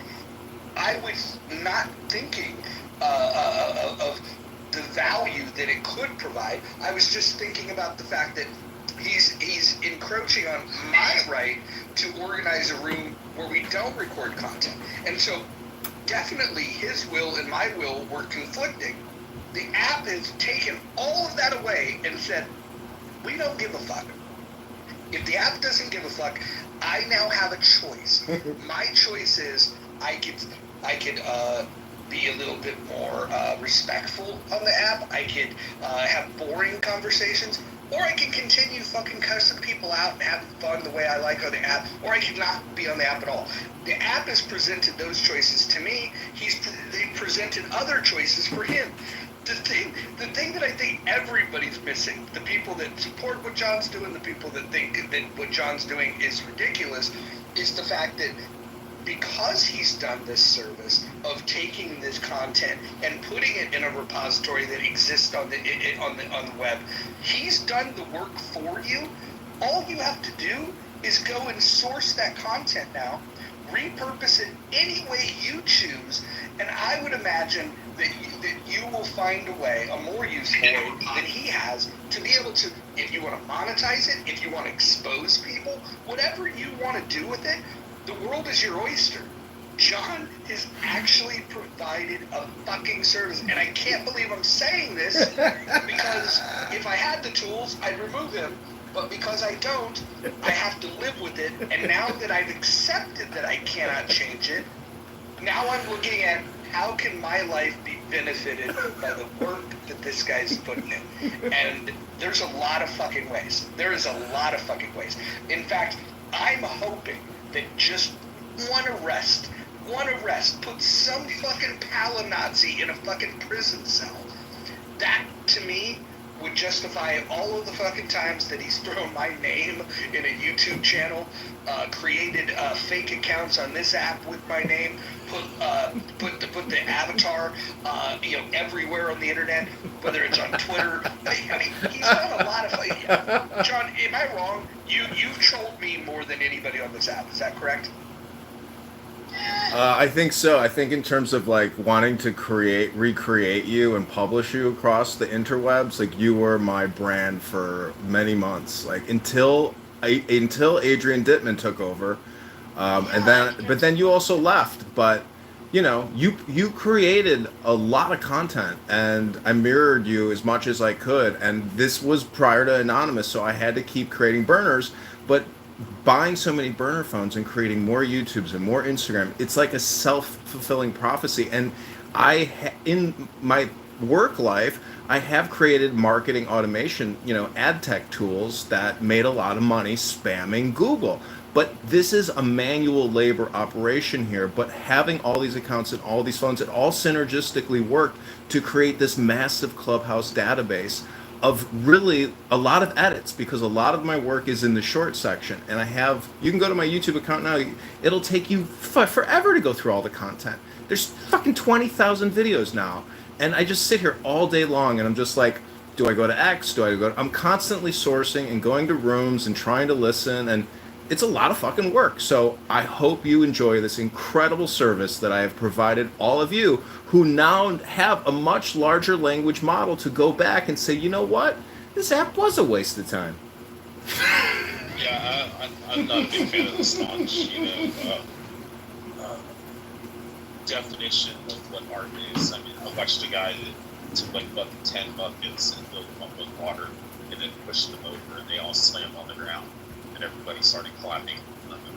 I was not thinking of the value that it could provide. I was just thinking about the fact that he's encroaching on my right to organize a room where we don't record content. And so definitely his will and my will were conflicting. The app has taken all of that away and said, we don't give a fuck. If the app doesn't give a fuck, I now have a choice. My choice is I could be a little bit more respectful on the app. I could have boring conversations, or I can continue fucking cussing people out and having fun the way I like on the app, or I could not be on the app at all. The app has presented those choices to me. They've presented other choices for him. The thing that I think everybody's missing, the people that support what John's doing, the people that think that what John's doing is ridiculous, is the fact that because he's done this service of taking this content and putting it in a repository that exists on the web, he's done the work for you. All you have to do is go and source that content now, repurpose it any way you choose, and I would imagine that you will find a way, a more useful way than he has, to be able to, if you want to monetize it, if you want to expose people, whatever you want to do with it, the world is your oyster. John has actually provided a fucking service, and I can't believe I'm saying this, because if I had the tools, I'd remove him, but because I don't, I have to live with it, and now that I've accepted that I cannot change it, now I'm looking at how can my life be benefited by the work that this guy's putting in. And there's a lot of fucking ways. There is a lot of fucking ways. In fact, I'm hoping that just one arrest, put some fucking palo-Nazi in a fucking prison cell. That, to me, would justify all of the fucking times that he's thrown my name in a YouTube channel, created fake accounts on this app with my name, put the avatar, everywhere on the internet, whether it's on Twitter. I mean, he's done a lot of. John, am I wrong? You've trolled me more than anybody on this app. Is that correct? I think so. I think in terms of like wanting to recreate you and publish you across the interwebs, like you were my brand for many months, like until Adrian Dittman took over, but then you also left. But you created a lot of content, and I mirrored you as much as I could. And this was prior to Anonymous, so I had to keep creating burners, but buying so many burner phones and creating more YouTubes and more Instagram, it's like a self-fulfilling prophecy. And in my work life, I have created marketing automation, ad tech tools that made a lot of money spamming Google. But this is a manual labor operation here. But having all these accounts and all these phones, it all synergistically worked to create this massive Clubhouse database of really a lot of edits, because a lot of my work is in the short section. And you can go to my YouTube account now, it'll take you forever to go through all the content. There's fucking 20,000 videos now. And I just sit here all day long and I'm just like, do I go to X? I'm constantly sourcing and going to rooms and trying to listen, and it's a lot of fucking work. So I hope you enjoy this incredible service that I have provided all of you, who now have a much larger language model to go back and say, you know what? This app was a waste of time. Yeah, I'm not a big fan of the staunch, definition of what art is. I mean, I watched a guy that took like 10 buckets and filled them up with water and then pushed them over, and they all slammed on the ground. And everybody started clapping.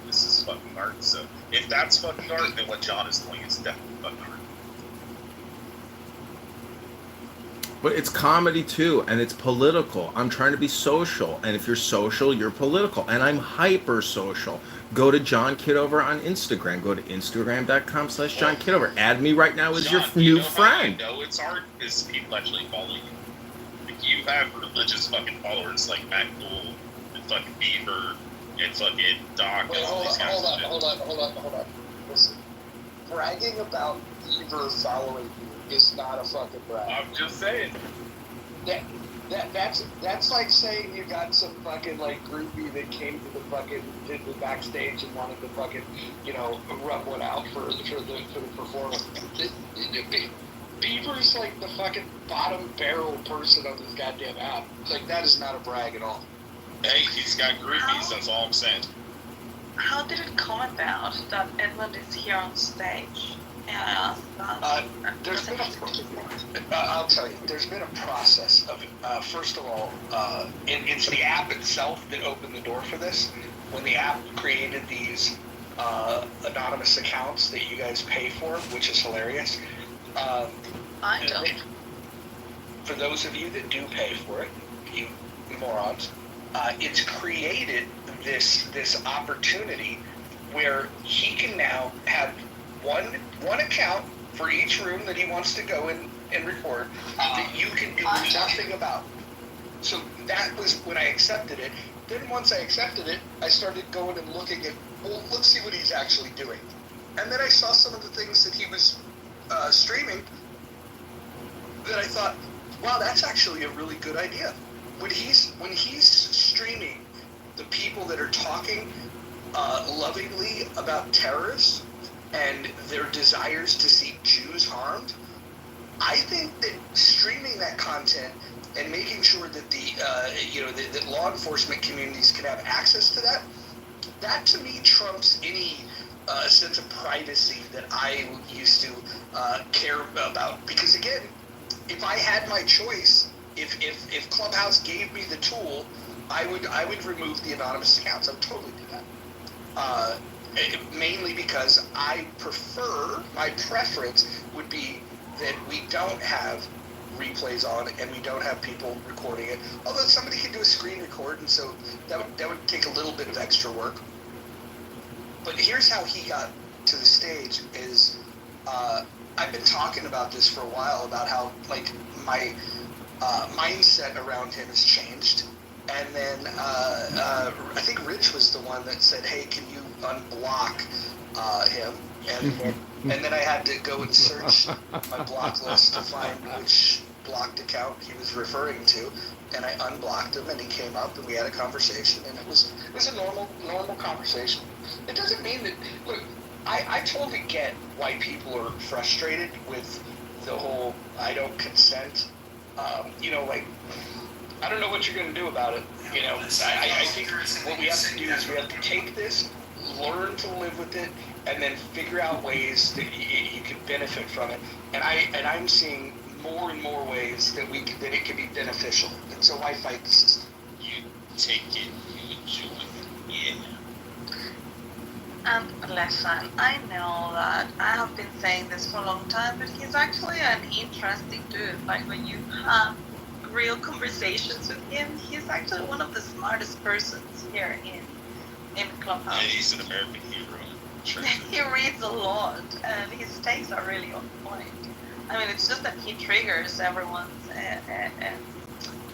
This is fucking art. So if that's fucking art, then what John is doing is definitely fucking art. But it's comedy too, and it's political. I'm trying to be social, and if you're social, you're political, and I'm hyper social. Go to John Kitover on Instagram. Go to Instagram.com/John Kitover. Add me right now as your John, new how friend. you know it's art? Because people actually follow you. Like, you have religious fucking followers like Matt Gould and fucking Beaver and fucking Doc Wait, and all these guys. hold on. Listen, bragging about Beaver following you is not a fucking brag. I'm just saying. That's like saying you got some fucking like groupie that came to the backstage and wanted to fucking, you know, rub one out for the performance. Beaver's like the fucking bottom barrel person on this goddamn app. Like, that is not a brag at all. Hey, he's got groupies, that's all I'm saying. How did it come about that Edmund is here on stage? Yeah, There's been I'll tell you, there's been a process of it. First of all, it's the app itself that opened the door for this. When the app created these anonymous accounts that you guys pay for, which is hilarious. I don't. For those of you that do pay for it, you morons, it's created this opportunity where he can now have one account for each room that he wants to go in and record that you can do nothing about. So that was when I accepted it. Then once I accepted it, I started going and looking at, well, let's see what he's actually doing. And then I saw some of the things that he was streaming that I thought, wow, that's actually a really good idea. When he's streaming the people that are talking lovingly about terrorists and their desires to see Jews harmed, I think that streaming that content and making sure that that law enforcement communities can have access to that to me trumps any sense of privacy that I used to care about. Because again, if I had my choice, if Clubhouse gave me the tool, I would remove the anonymous accounts. I would totally do that. Mainly because my preference would be that we don't have replays on and we don't have people recording it. Although somebody can do a screen record, and so that would take a little bit of extra work. But here's how he got to the stage is, I've been talking about this for a while, about how like my mindset around him has changed. And then I think Rich was the one that said, hey, can you unblock him? And then I had to go and search my block list to find which blocked account he was referring to. And I unblocked him, and he came up, and we had a conversation, and it was a normal conversation. It doesn't mean that, look, I totally get why people are frustrated with the whole I don't consent. Like, I don't know what you're going to do about it. I think what we have to do is we have to take this, learn to live with it, and then figure out ways that you can benefit from it. And I'm seeing more and more ways that it can be beneficial. And so why fight the system? You take it, you enjoy it. Yeah. And listen, I know that I have been saying this for a long time, but he's actually an interesting dude. Like, when you have real conversations with him, he's actually one of the smartest persons here in Clubhouse. Yeah, he's an American hero. Sure. He reads a lot, and his takes are really on point. I mean, it's just that he triggers everyone's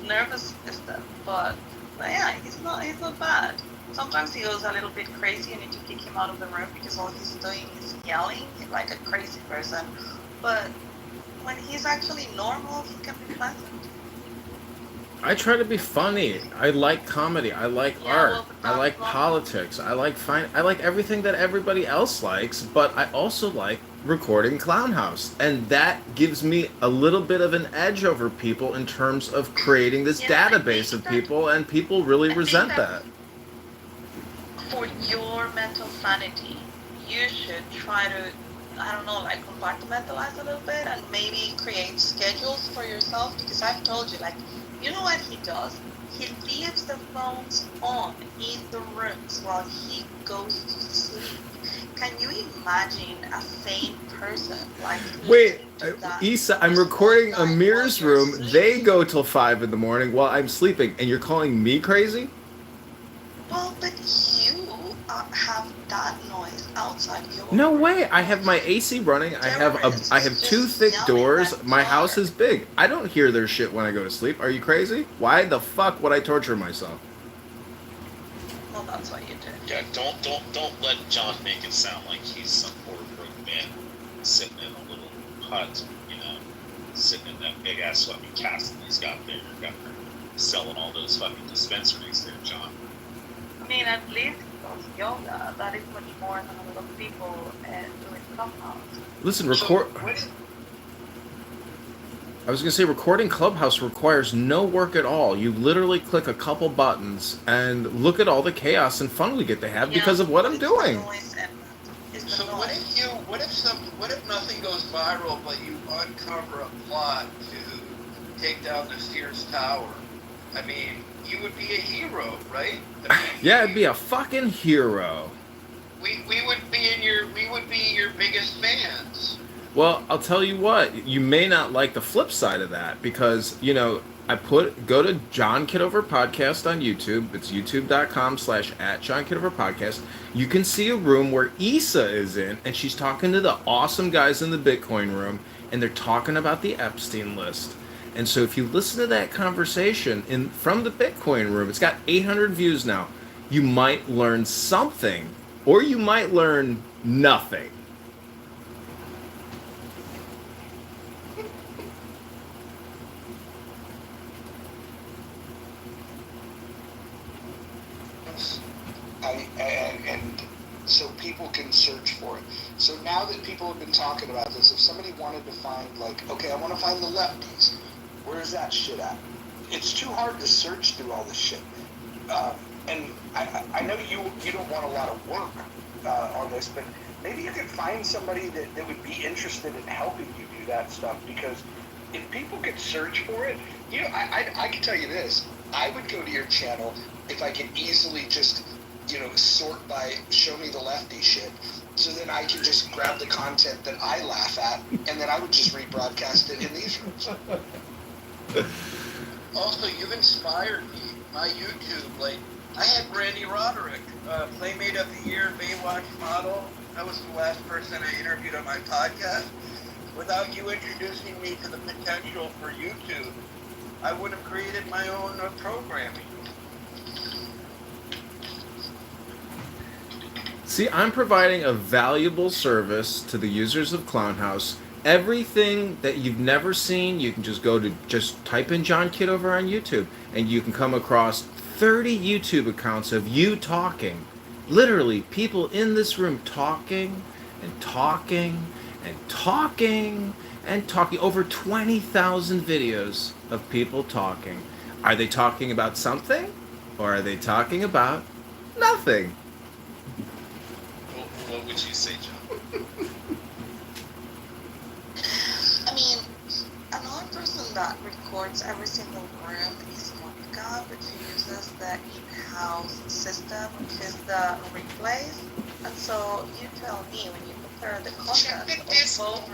nervous system, but yeah, he's not bad. Sometimes he goes a little bit crazy. You need to kick him out of the room because all he's doing is yelling like a crazy person. But when he's actually normal, he can be pleasant. I try to be funny. I like comedy. I like art. I like politics. I like everything that everybody else likes, but I also like recording Clown House. And that gives me a little bit of an edge over people in terms of creating this database of people, and people really resent that. For your mental sanity, you should try to, compartmentalize a little bit and maybe create schedules for yourself, because I've told you, you know what he does? he leaves the phones on in the rooms while he goes to sleep. Can you imagine a sane person like Wait, listening to that Issa, I'm noise recording all night Amir's while you're room. They sleeping? go till 5 in the morning while I'm sleeping, and you're calling me crazy? Well, but you have that noise outside your No room. way. I have my AC running. I have Terrorists two just thick yelling doors. that My house hard. is big. I don't hear their shit when I go to sleep. Are you crazy? Why the fuck would I torture myself? Well, that's what you do. Yeah, don't let John make it sound like he's some poor broke man sitting in a little hut, sitting in that big ass fucking castle he's got there, selling all those fucking dispensaries there, John. I mean, at least he does yoga. That is much more than a lot of people doing Clubhouse. Listen, I was gonna say recording Clubhouse requires no work at all. You literally click a couple buttons and look at all the chaos and fun we get to have because of what I'm doing. So what if nothing goes viral, but you uncover a plot to take down the Sears Tower? I mean, you would be a hero, right? I mean, Yeah, I'd be a fucking hero. We would be your biggest fans. Well, I'll tell you what, you may not like the flip side of that because, go to John Kitover Podcast on YouTube. It's youtube.com/@JohnKitoverPodcast. You can see a room where Issa is in, and she's talking to the awesome guys in the Bitcoin room, and they're talking about the Epstein list. And so if you listen to that conversation from the Bitcoin room, it's got 800 views now. You might learn something, or you might learn nothing. And so people can search for it. So now that people have been talking about this, if somebody wanted to find, okay, I want to find the lefties, where's that shit at? It's too hard to search through all this shit. And I know you don't want a lot of work on this, but maybe you could find somebody that would be interested in helping you do that stuff, because if people could search for it, I can tell you this, I would go to your channel if I could easily just sort by show me the lefty shit, so then I can just grab the content that I laugh at, and then I would just rebroadcast it in these rooms. Also, you've inspired me. My YouTube, I had Brandy Roderick, Playmate of the Year, Baywatch model. That was the last person I interviewed on my podcast. Without you introducing me to the potential for YouTube, I would have created my own programming. See, I'm providing a valuable service to the users of Clownhouse. Everything that you've never seen, you can just type in John Kitover on YouTube, and you can come across 30 YouTube accounts of you talking. Literally, people in this room talking and talking and talking and talking. Over 20,000 videos of people talking. Are they talking about something, or are they talking about nothing? What would you say, John? I mean, another person that records every single room is Monica, but she uses the in-house system, which is the replays. And so you tell me, when you compare the content of both,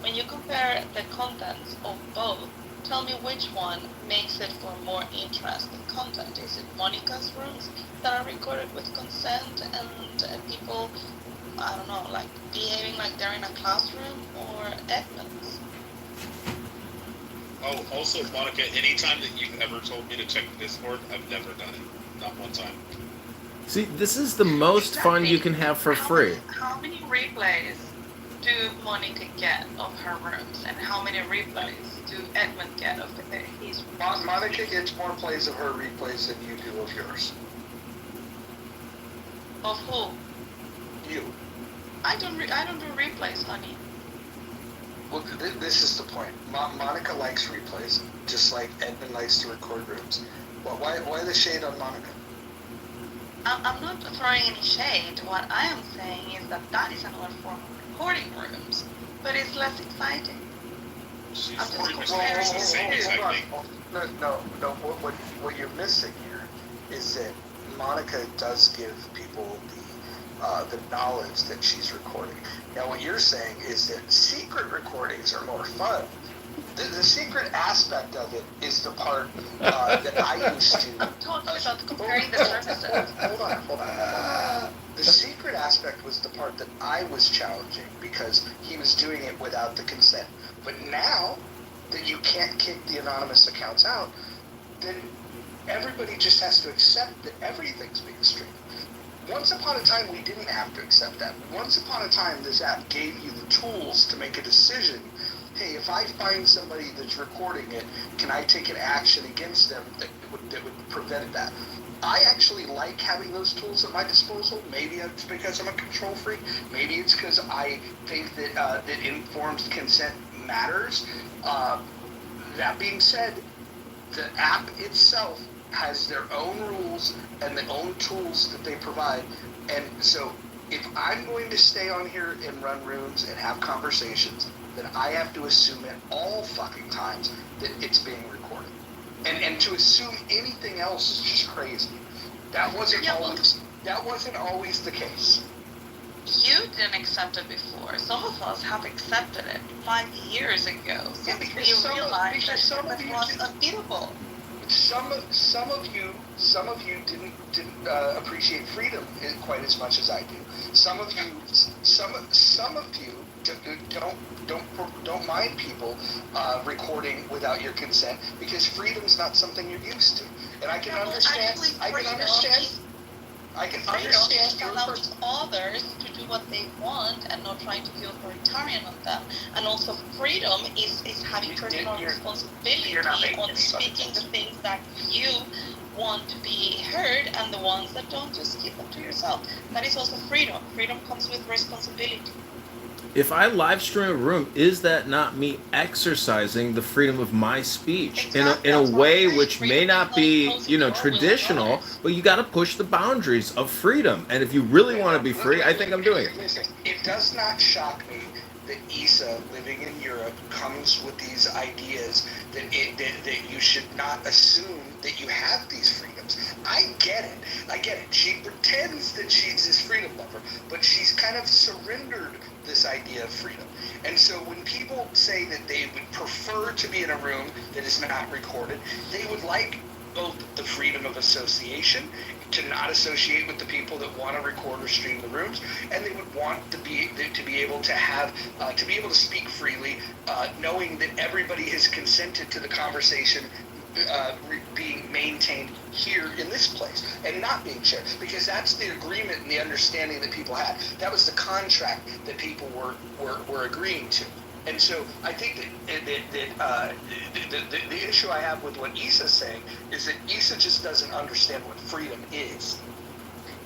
when you compare the contents of both, tell me which one makes it for more interesting content. Is it Monica's rooms that are recorded with consent and people, I don't know, behaving like they're in a classroom, or Edmund's? Oh, also, Monica, anytime that you've ever told me to check the Discord, I've never done it. Not one time. See, this is the most fun you can have for free. How many replays do Monica get of her rooms, and how many replays do Edmund get of his rooms? Monica gets more plays of her replays than you do of yours. Of who? You. I don't do replays, honey. Well, this is the point. Monica likes replays, just like Edmund likes to record rooms. Well, why the shade on Monica? I'm not throwing any shade. What I am saying is that is another form of recording rooms, but it's less exciting. She's I'm just pretty much comparing the same it. exact thing. No. What you're missing here is that Monica does give people the knowledge that she's recording. Now, what you're saying is that secret recordings are more fun. The secret aspect of it is the part that I used to. I'm talking about comparing the services. Hold on. The secret aspect was the part that I was challenging because he was doing it without the consent. But now that you can't kick the anonymous accounts out, then everybody just has to accept that everything's being streamed. Once upon a time, we didn't have to accept that. Once upon a time, this app gave you the tools to make a decision. Hey, if I find somebody that's recording it, can I take an action against them that would prevent that? I actually like having those tools at my disposal. Maybe it's because I'm a control freak. Maybe it's because I think that that informed consent matters. That being said, the app itself has their own rules and their own tools that they provide. And so if I'm going to stay on here and run rooms and have conversations, then I have to assume at all fucking times that it's being recorded. And to assume anything else is just crazy. That wasn't always the case. You didn't accept it before. Some of us have accepted it 5 years ago. So Yeah, we because realized that some of it you was did- unbeatable. Some of you didn't appreciate freedom quite as much as I do. Some of you don't mind people recording without your consent because freedom's not something you're used to. And I can understand. Freedom allows others to do what they want and not trying to be authoritarian on them. And also freedom is having personal responsibility on speaking the things that you want to be heard, and the ones that don't, just keep them to yourself. That is also freedom. Freedom comes with responsibility. If I live stream a room, is that not me exercising the freedom of my speech Exactly. in a That's what way I'm saying. which may Freedom not is be, like closing the door with traditional, others. but you got to push the boundaries of freedom. And if you really want to be free, I think I'm doing it. Listen, it does not shock me that Issa, living in Europe, comes with these ideas that you should not assume that you have these freedoms. I get it. She pretends that she's this freedom lover, but she's kind of surrendered this idea of freedom. And so when people say that they would prefer to be in a room that is not recorded, they would like both the freedom of association, to not associate with the people that want to record or stream the rooms, and they would want to be able to have to be able to speak freely, knowing that everybody has consented to the conversation being maintained here in this place and not being shared, because that's the agreement and the understanding that people had. That was the contract that people were agreeing to. And so I think that the issue I have with what Issa's saying is that Issa just doesn't understand what freedom is.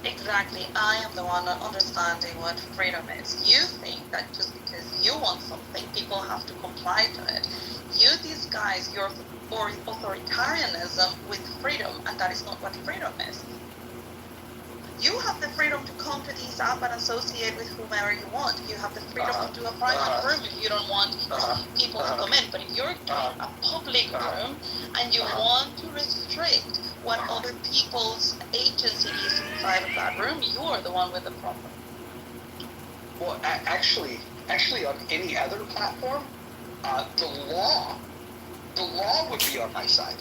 Exactly. I am the one understanding what freedom is. You think that just because you want something, people have to comply to it. You disguise your authoritarianism with freedom, and that is not what freedom is. You have the freedom to come to this app and associate with whomever you want. You have the freedom to do a private room if you don't want people to come in. But if you're doing a public room and you want to restrict what other people's agency is inside of that room, you're the one with the problem. Well, actually, on any other platform, the law would be on my side,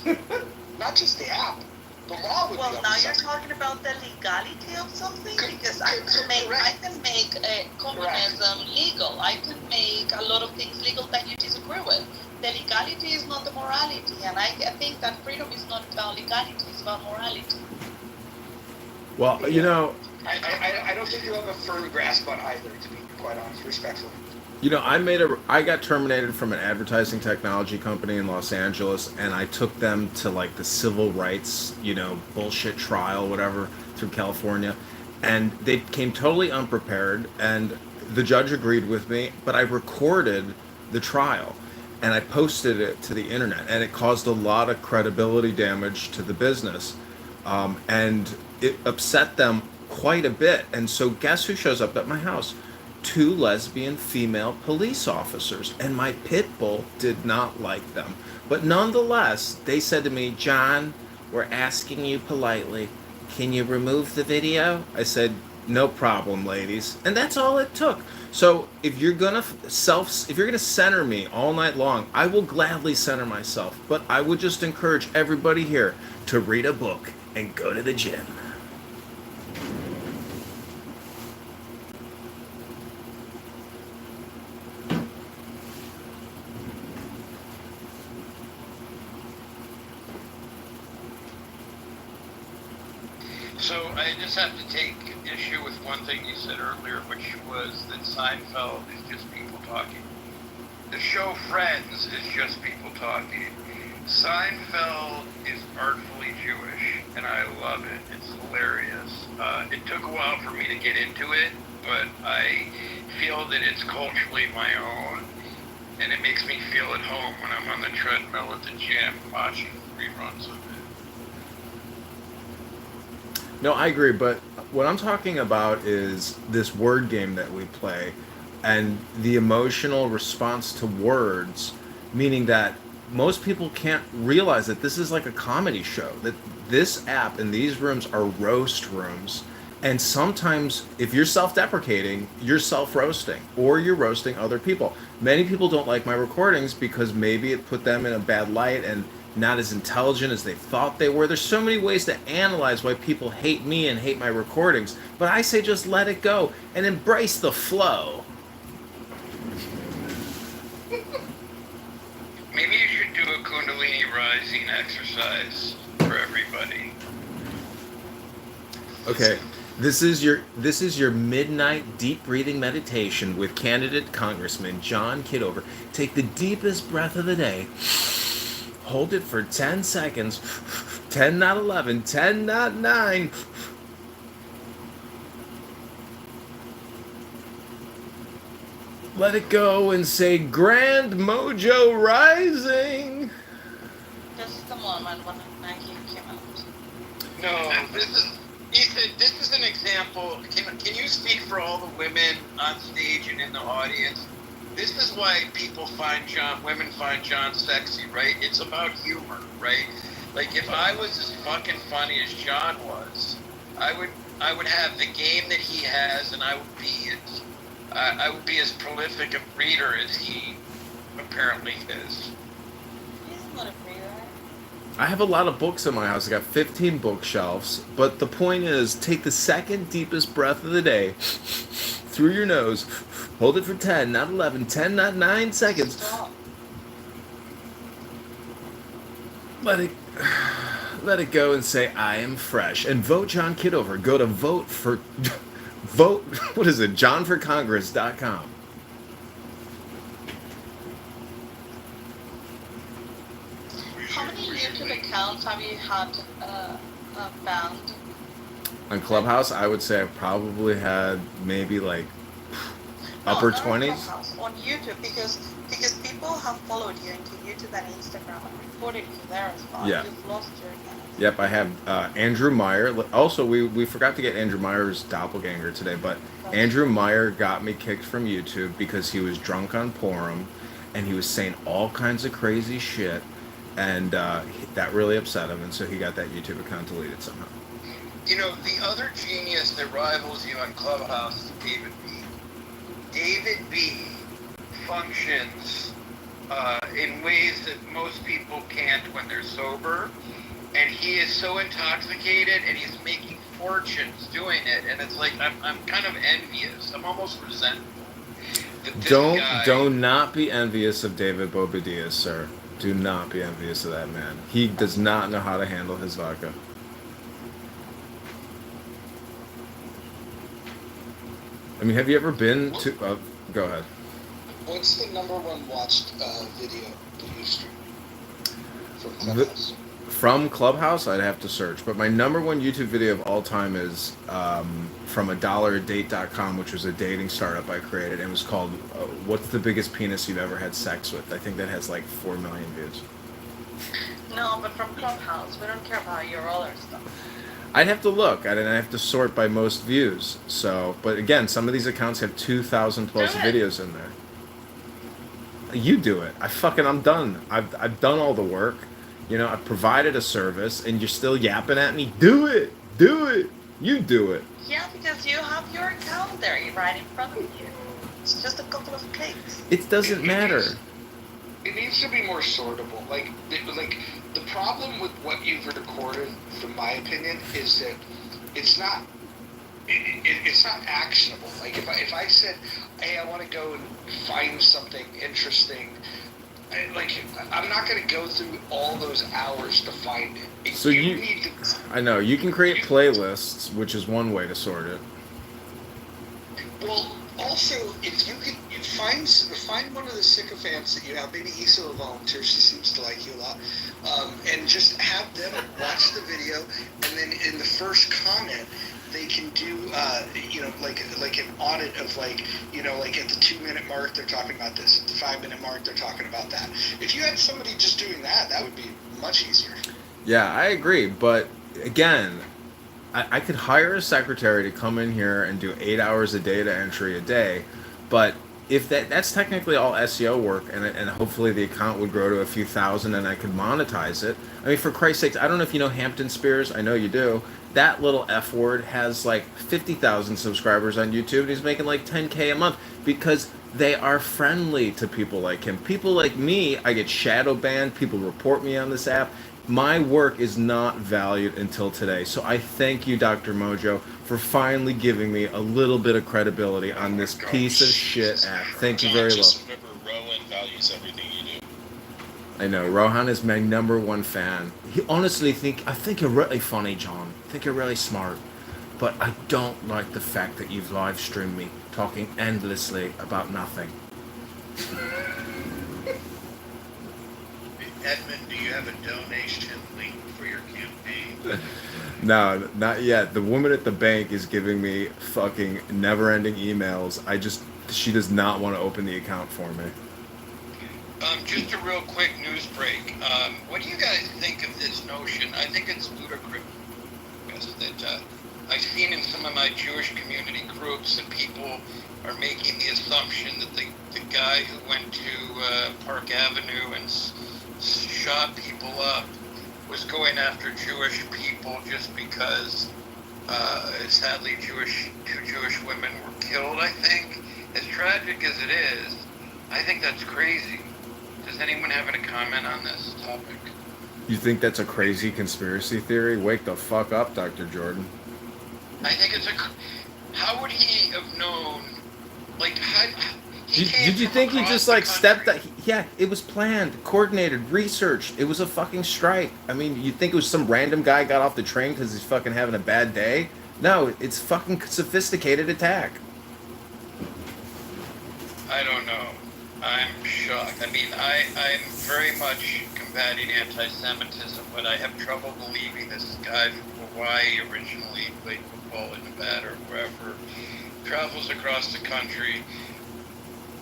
not just the app. The law would be on Well, my now side. you're talking about the legality of something, because I can make communism legal. I can make a lot of things legal that you disagree with. The legality is not the morality, and I think that freedom is not about legality; it's about morality. Well, I don't think you have a firm grasp on either, to be quite honest, respectfully. I got terminated from an advertising technology company in Los Angeles, and I took them to like the civil rights, bullshit trial, whatever, through California. And they came totally unprepared, and the judge agreed with me, but I recorded the trial and I posted it to the internet, and it caused a lot of credibility damage to the business. And it upset them quite a bit. And so guess who shows up at my house? 2 lesbian female police officers, and my pit bull did not like them. But nonetheless, they said to me, "John, we're asking you politely, can you remove the video?" I said, "No problem, ladies." And that's all it took. So if you're gonna center me all night long, I will gladly center myself. But I would just encourage everybody here to read a book and go to the gym. So I just have to take issue with one thing you said earlier, which was that Seinfeld is just people talking. The show Friends is just people talking. Seinfeld is artfully Jewish, and I love it. It's hilarious. It took a while for me to get into it, but I feel that it's culturally my own, and it makes me feel at home when I'm on the treadmill at the gym watching reruns of it. No, I agree, but what I'm talking about is this word game that we play and the emotional response to words, meaning that most people can't realize that this is like a comedy show, that this app and these rooms are roast rooms. And sometimes if you're self-deprecating, you're self-roasting or you're roasting other people. Many people don't like my recordings because maybe it put them in a bad light and not as intelligent as they thought they were. There's so many ways to analyze why people hate me and hate my recordings, but I say just let it go and embrace the flow. Maybe you should do a Kundalini rising exercise for everybody. Okay, this is your midnight deep breathing meditation with candidate Congressman John Kitover. Take the deepest breath of the day. Hold it for 10 seconds. 10, not 11. 10, not 9. Let it go and say, "Grand Mojo Rising." This is the moment when Nike came out. No, this is an example. Can you speak for all the women on stage and in the audience? This is why women find John sexy, right? It's about humor, right? Like if I was as fucking funny as John was, I would have the game that he has, and I would be as prolific a breeder as he apparently is. He's not a breeder. I have a lot of books in my house. I got 15 bookshelves. But the point is, take the second deepest breath of the day through your nose. Hold it for 10, not 11. 10, not 9 seconds. Stop. Let it go and say, "I am fresh." And vote John Kitover. Go to what is it? JohnForCongress.com. How many YouTube accounts have you had banned? On Clubhouse, I would say I probably had maybe like upper 20s. Clubhouse, on YouTube, because people have followed you into YouTube and Instagram and reported you there as well. Yeah. You've lost your account. Yep, I have Andrew Meyer. Also, we forgot to get Andrew Meyer's doppelganger today, but Andrew Meyer got me kicked from YouTube because he was drunk on Purim, and he was saying all kinds of crazy shit, and that really upset him, and so he got that YouTube account deleted somehow. You know, the other genius that rivals you on Clubhouse is David B. David B. functions in ways that most people can't when they're sober, and he is so intoxicated, and he's making fortunes doing it, and it's like I'm kind of envious. I'm almost resentful. Do not be envious of David Bobadilla, sir. Do not be envious of that man. He does not know how to handle his vodka. I mean, have you ever been to... go ahead. What's the #1 watched video that you stream from Clubhouse? From Clubhouse, I'd have to search. But my #1 YouTube video of all time is from $1date.com, which was a dating startup I created. And it was called, "What's the biggest penis you've ever had sex with?" I think that has like 4 million views. No, but from Clubhouse. We don't care about your other stuff. I'd have to look. I'd have to sort by most views. So, but again, some of these accounts have 2,000 plus Do it. videos in there. You do it. I'm done. I've done all the work. You know, I've provided a service, and you're still yapping at me. Do it. Do it. You do it. Yeah, because you have your account there right in front of you. It's just a couple of clicks. It doesn't matter. It needs to be more sortable. Like the problem with what you've recorded, from my opinion, is that it's not. It's not actionable. Like if I said, hey, I want to go and find something interesting, I'm not going to go through all those hours to find it. So you need to. I know you can create playlists, which is one way to sort it. Well, also, if you could find one of the sycophants that you have, maybe Issa will volunteer, she seems to like you a lot, and just have them watch the video, and then in the first comment, they can do, like an audit of like at the 2-minute mark, they're talking about this, at the 5-minute mark, they're talking about that. If you had somebody just doing that, that would be much easier. Yeah, I agree. But again, I could hire a secretary to come in here and do 8 hours of data entry a day, but if that's technically all SEO work, and hopefully the account would grow to a few thousand and I could monetize it. I mean, for Christ's sakes, I don't know if you know Hampton Spears. I know you do. That little F word has like 50,000 subscribers on YouTube, and he's making like 10K a month because they are friendly to people like him. People like me, I get shadow banned. People report me on this app. My work is not valued until today. So I thank you, Dr. Mojo, for finally giving me a little bit of credibility on this piece of shit app. Thank you very much. Just remember, Rowan values everything you do. I know, Rohan is my #1 fan. He honestly I think you're really funny, John. I think you're really smart. But I don't like the fact that you've live streamed me talking endlessly about nothing. Edmund, do you have a donation link for your campaign? No, not yet. The woman at the bank is giving me fucking never-ending emails. She does not want to open the account for me. Just a real quick news break. What do you guys think of this notion? I think it's ludicrous that I've seen in some of my Jewish community groups that people are making the assumption that the guy who went to Park Avenue and shot people up was going after Jewish people just because sadly two Jewish women were killed, I think. As tragic as it is, I think that's crazy. Does anyone have any comment on this topic? You think that's a crazy conspiracy theory? Wake the fuck up, Dr. Jordan. I think it's how would he have known? Like, Did you think he just like stepped out? Yeah, it was planned, coordinated, researched. It was a fucking strike. I mean, you think it was some random guy got off the train because he's fucking having a bad day? No, it's fucking sophisticated attack. I don't know. I'm shocked. I mean, I'm very much combating anti-Semitism, but I have trouble believing this guy from Hawaii originally played football in Nevada or wherever, travels across the country,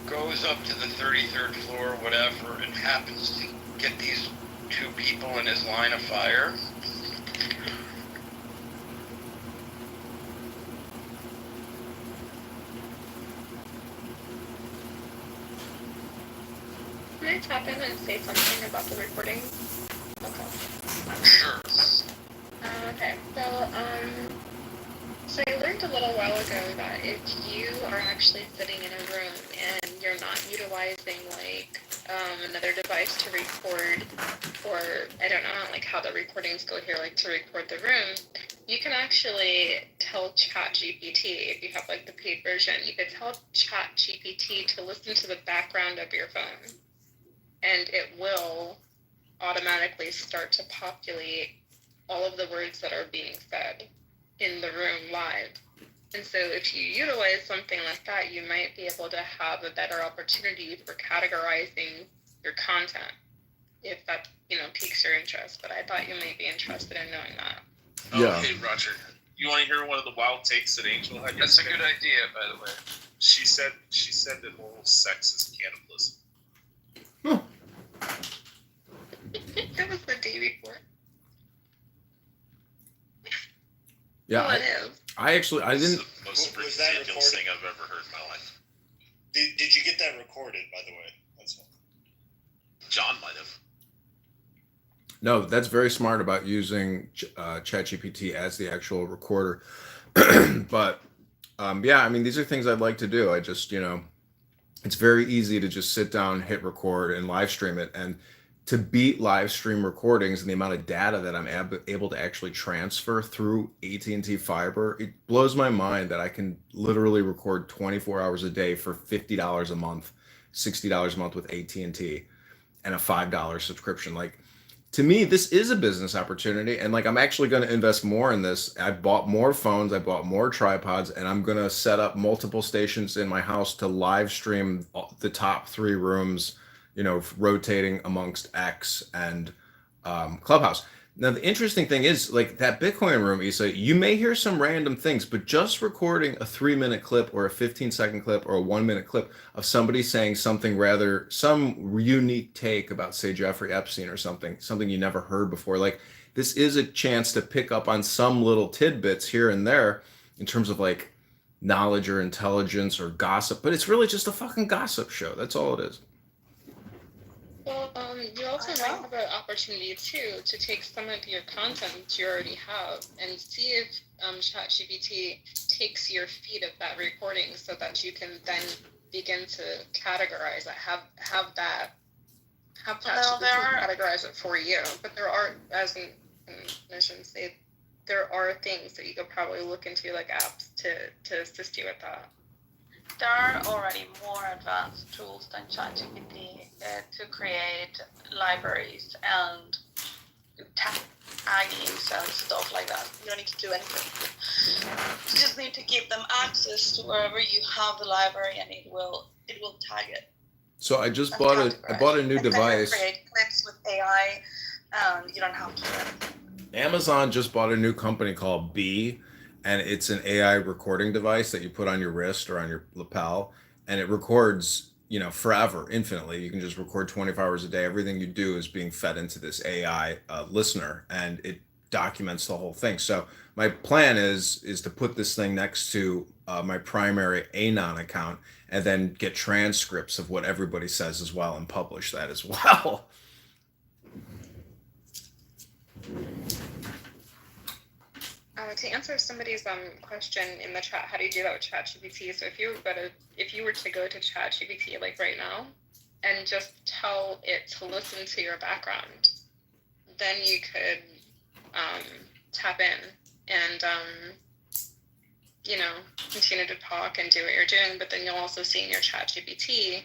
goes up to the 33rd floor or whatever, and happens to get these two people in his line of fire. Can I tap in and say something about the recording? Okay. Sure. Okay. So I learned a little while ago that if you are actually sitting in a room and you're not utilizing another device to record, or I don't know how the recordings go here, to record the room, you can actually tell ChatGPT, if you have the paid version, you could tell ChatGPT to listen to the background of your phone, and it will automatically start to populate all of the words that are being said in the room live. And so if you utilize something like that, you might be able to have a better opportunity for categorizing your content, if that, piques your interest. But I thought you might be interested in knowing that. Yeah. Okay, Roger. You want to hear one of the wild takes that Angel had? That's a good idea, by the way. She said that oral sex is cannibalism. That was the day before. Yeah, Well, it is. I It's didn't. the most Was that ridiculous recorded? thing I've ever heard in my life. Did you get that recorded, by the way? That's all. John might have. No, that's very smart about using ChatGPT as the actual recorder. But yeah, I mean, these are things I'd like to do. I just, it's very easy to just sit down, hit record, and live stream it. And to beat live stream recordings and the amount of data that I'm able to actually transfer through AT&T fiber, it blows my mind that I can literally record 24 hours a day for $50 a month, $60 a month with AT&T, and a $5 subscription. Like, to me, this is a business opportunity, and like, I'm actually going to invest more in this. I bought more phones, I bought more tripods, and I'm going to set up multiple stations in my house to live stream the top 3 rooms, rotating amongst X and Clubhouse. Now, the interesting thing is, like, that Bitcoin room, Issa, you may hear some random things, but just recording a 3-minute clip or a 15-second clip or a 1-minute clip of somebody saying some unique take about, say, Jeffrey Epstein or something you never heard before. Like, this is a chance to pick up on some little tidbits here and there in terms of, like, knowledge or intelligence or gossip, but it's really just a fucking gossip show. That's all it is. Well, you also might have an opportunity too to take some of your content you already have and see if ChatGPT takes your feed of that recording, so that you can then begin to categorize it. Have ChatGPT categorize it for you. But there are, as I shouldn't say, there are things that you could probably look into, like apps to assist you with that. There are already more advanced tools than ChatGPT to create libraries and taggings and stuff like that. You don't need to do anything. You just need to give them access to wherever you have the library, and it will tag it. So I bought a new device. Then create clips with AI, and you don't have to do anything. Amazon just bought a new company called Bee, and it's an AI recording device that you put on your wrist or on your lapel, and it records, forever, infinitely. You can just record 24 hours a day. Everything you do is being fed into this AI listener, and it documents the whole thing. So my plan is to put this thing next to my primary Anon account, and then get transcripts of what everybody says as well and publish that as well. To answer somebody's question in the chat, how do you do that with ChatGPT? So if you were to go to ChatGPT like right now and just tell it to listen to your background, then you could tap in and continue to talk and do what you're doing. But then you'll also see in your ChatGPT,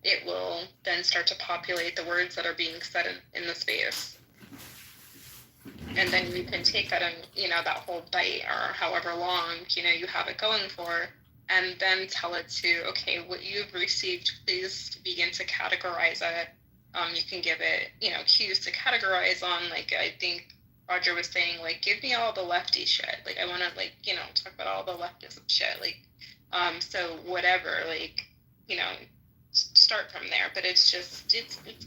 it will then start to populate the words that are being said in the space. And then you can take that and, that whole bite or however long, you have it going for, and then tell it to, okay, what you've received, please begin to categorize it. You can give it, cues to categorize on, like, I think Roger was saying, like, give me all the lefty shit. Like, I want to, talk about all the leftism shit. Like, so whatever, like, start from there. But it's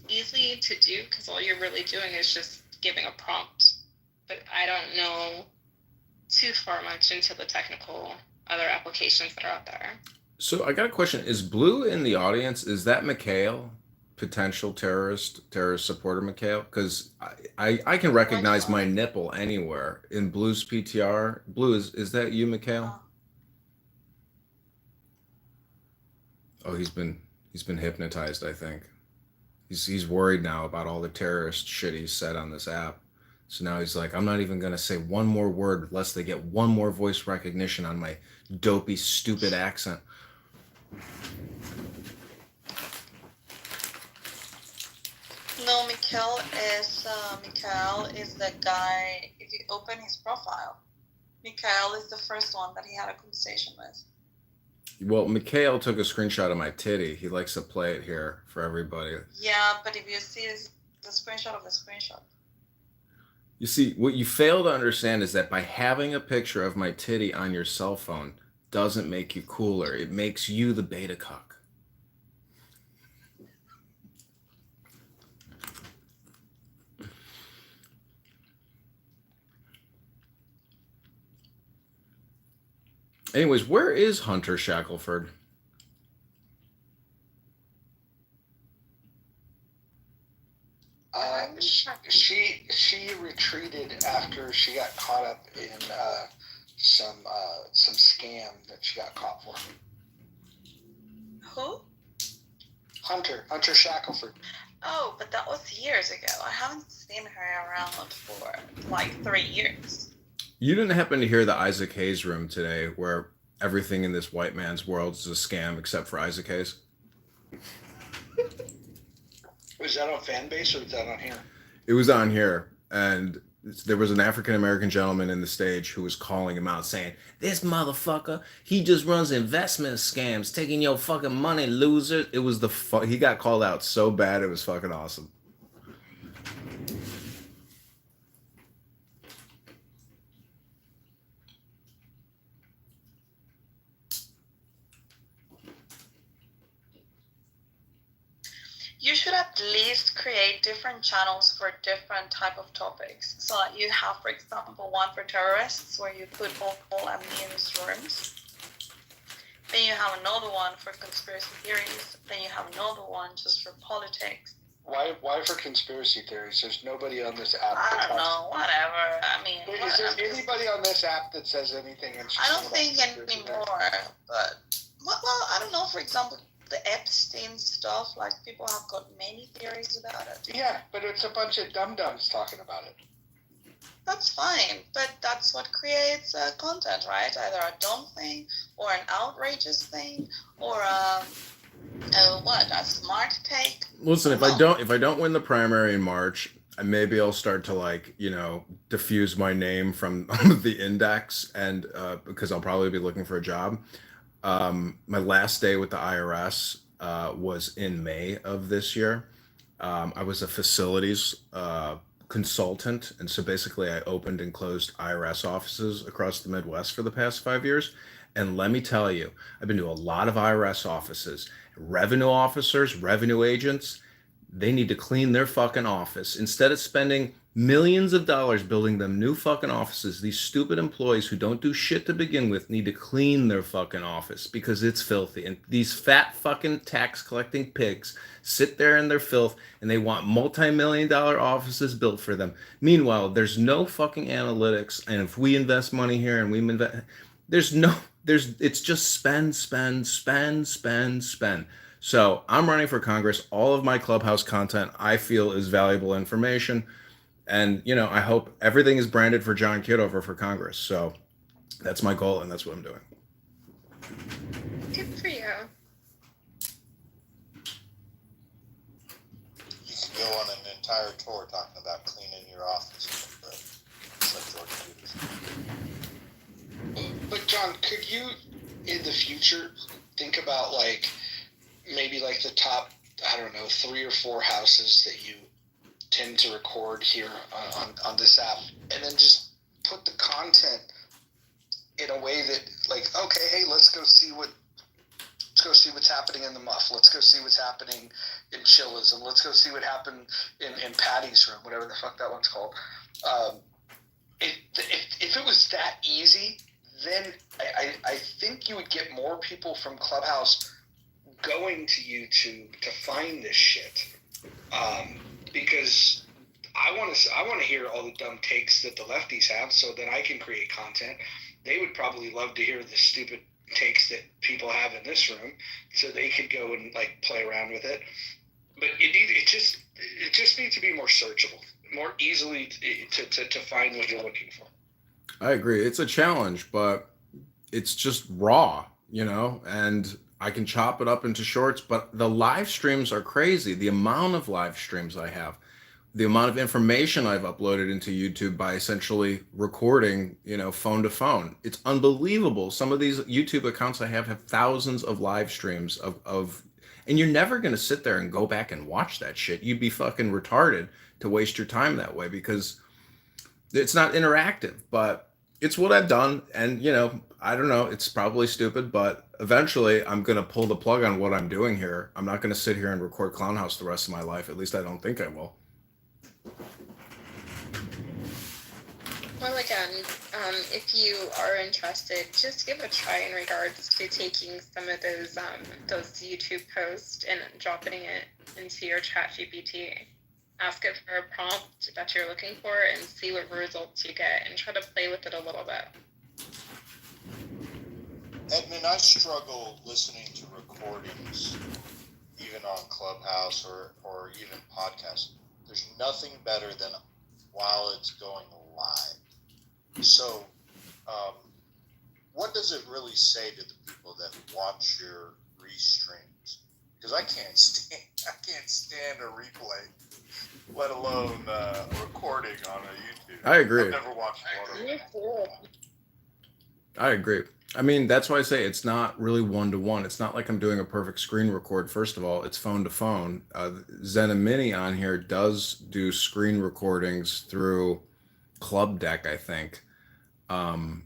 easy to do because all you're really doing is just giving a prompt. But I don't know too far much into the technical other applications that are out there. So I got a question. Is Blue in the audience? Is that Mikhail, potential terrorist supporter Mikhail? Because I can recognize my nipple anywhere in Blue's PTR. Blue, is that you, Mikhail? Oh, he's been hypnotized, I think. He's worried now about all the terrorist shit he's said on this app. So now he's like, I'm not even going to say one more word lest they get one more voice recognition on my dopey, stupid accent. No, Mikhail is the guy. If you open his profile, Mikhail is the first one that he had a conversation with. Well, Mikhail took a screenshot of my titty. He likes to play it here for everybody. Yeah, but if you see the screenshot of the screenshot. You see, what you fail to understand is that by having a picture of my titty on your cell phone doesn't make you cooler. It makes you the beta cock. Anyways, where is Hunter Shackelford? She retreated after she got caught up in some scam that she got caught for. Who? Hunter Shackelford. Oh, but that was years ago. I haven't seen her around for like 3 years. You didn't happen to hear the Isaac Hayes room today where everything in this white man's world is a scam except for Isaac Hayes? Was that on Fanbase or was that on here? It was on here, and there was an African-American gentleman in the stage who was calling him out saying, "This motherfucker, he just runs investment scams, taking your fucking money, loser." It was he got called out so bad, it was fucking awesome. You should at least create different channels for different type of topics. So you have, for example, one for terrorists where you put all news rooms. Then you have another one for conspiracy theories. Then you have another one just for politics. Why for conspiracy theories? There's nobody on this app. I don't know, whatever. I mean, is there anybody on this app that says anything interesting? I don't think anymore, but well, I don't know. For example, the Epstein stuff, like people have got many theories about it. Yeah, but it's a bunch of dum-dums talking about it. That's fine, but that's what creates content, right? Either a dumb thing, or an outrageous thing, or a smart take. Listen, if I don't win the primary in March, maybe I'll start to diffuse my name from the index, and because I'll probably be looking for a job. My last day with the IRS was in May of this year. I was a facilities consultant, and so basically I opened and closed IRS offices across the Midwest for the past 5 years. And let me tell you, I've been to a lot of IRS offices. Revenue officers, revenue agents, they need to clean their fucking office. Instead of spending millions of dollars building them new fucking offices, these stupid employees who don't do shit to begin with need to clean their fucking office because it's filthy. And these fat fucking tax collecting pigs sit there in their filth and they want multi-million-dollar offices built for them. Meanwhile, there's no fucking analytics. And if we invest money here and we invest, it's just spend. So I'm running for Congress. All of my Clubhouse content I feel is valuable information. And, I hope everything is branded for John Kitover for Congress. So that's my goal, and that's what I'm doing. Good for you. You can go on an entire tour talking about cleaning your office. But John, could you, in the future, think about maybe the top, 3 or 4 houses that you tend to record here on this app, and then just put the content in a way that okay, hey, let's go see what's happening in the Muff. Let's go see what's happening in Chillism. Let's go see what happened in Patty's room, whatever the fuck that one's called. If it was that easy, then I think you would get more people from Clubhouse going to YouTube to find this shit. Because I want to hear all the dumb takes that the lefties have, so that I can create content. They would probably love to hear the stupid takes that people have in this room, so they could go and play around with it. But it just needs to be more searchable, more easily to find what you're looking for. I agree. It's a challenge, but it's just raw, and I can chop it up into shorts, but the live streams are crazy. The amount of live streams I have, the amount of information I've uploaded into YouTube by essentially recording, phone to phone. It's unbelievable. Some of these YouTube accounts I have thousands of live streams of, and you're never going to sit there and go back and watch that shit. You'd be fucking retarded to waste your time that way because it's not interactive, but it's what I've done. And, I don't know, it's probably stupid, but eventually I'm going to pull the plug on what I'm doing here. I'm not going to sit here and record Clown House the rest of my life. At least I don't think I will. Well, again, if you are interested, just give a try in regards to taking some of those YouTube posts and dropping it into your ChatGPT. Ask it for a prompt that you're looking for and see what results you get, and try to play with it a little bit. Edmund, I struggle listening to recordings, even on Clubhouse or even podcasts. There's nothing better than while it's going live. So, what does it really say to the people that watch your restreams? Because I can't stand a replay, let alone a recording on a YouTube. I agree. I've never watched one of them. I agree. I mean, that's why I say it's not really one-to-one. It's not like I'm doing a perfect screen record. First of all, it's phone to phone. Zen and Mini on here does do screen recordings through Club Deck, I think. And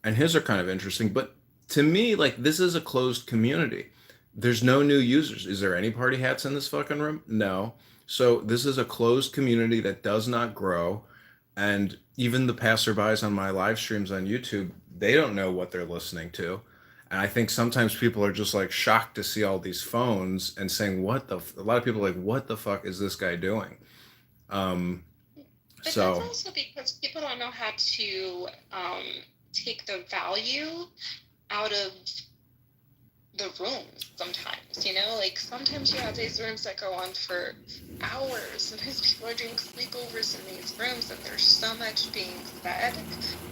his are kind of interesting. But to me, like, this is a closed community. There's no new users. Is there any party hats in this fucking room? No. So this is a closed community that does not grow. And even the passerbys on my live streams on YouTube, they don't know what they're listening to. And I think sometimes people are just like shocked to see all these phones and saying, a lot of people are like, what the fuck is this guy doing? But that's also because people don't know how to take the value out of the rooms sometimes, you know? Like, sometimes you have these rooms that go on for hours. Sometimes people are doing sleepovers in these rooms, and there's so much being said.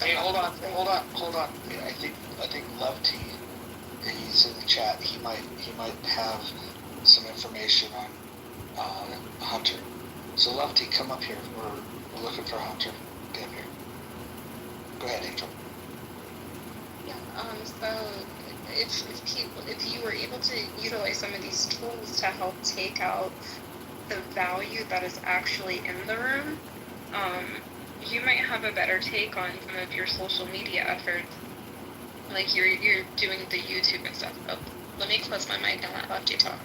Hey, hold on. I think Love T, he's in the chat. He might have some information on Hunter. So Love T, come up here. We're looking for Hunter. Get up here. Go ahead, Angel. Yeah. So if you were able to utilize some of these tools to help take out the value that is actually in the room, you might have a better take on some of your social media efforts. Like you're doing the YouTube and stuff. Oh, let me close my mic and let you talk.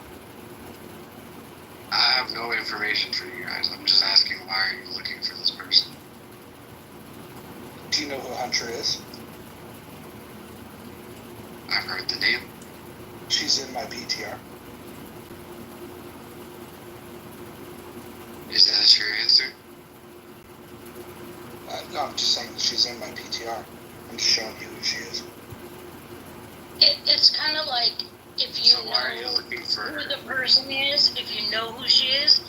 I have no information for you guys. I'm just asking, why are you looking for this person? Do you know who Hunter is? I've heard the name. She's in my PTR. Is that your answer? No, I'm just saying that she's in my PTR. I'm just showing you who she is. It's kind of like if you So why are you looking for her? who the person is, if you know who she is,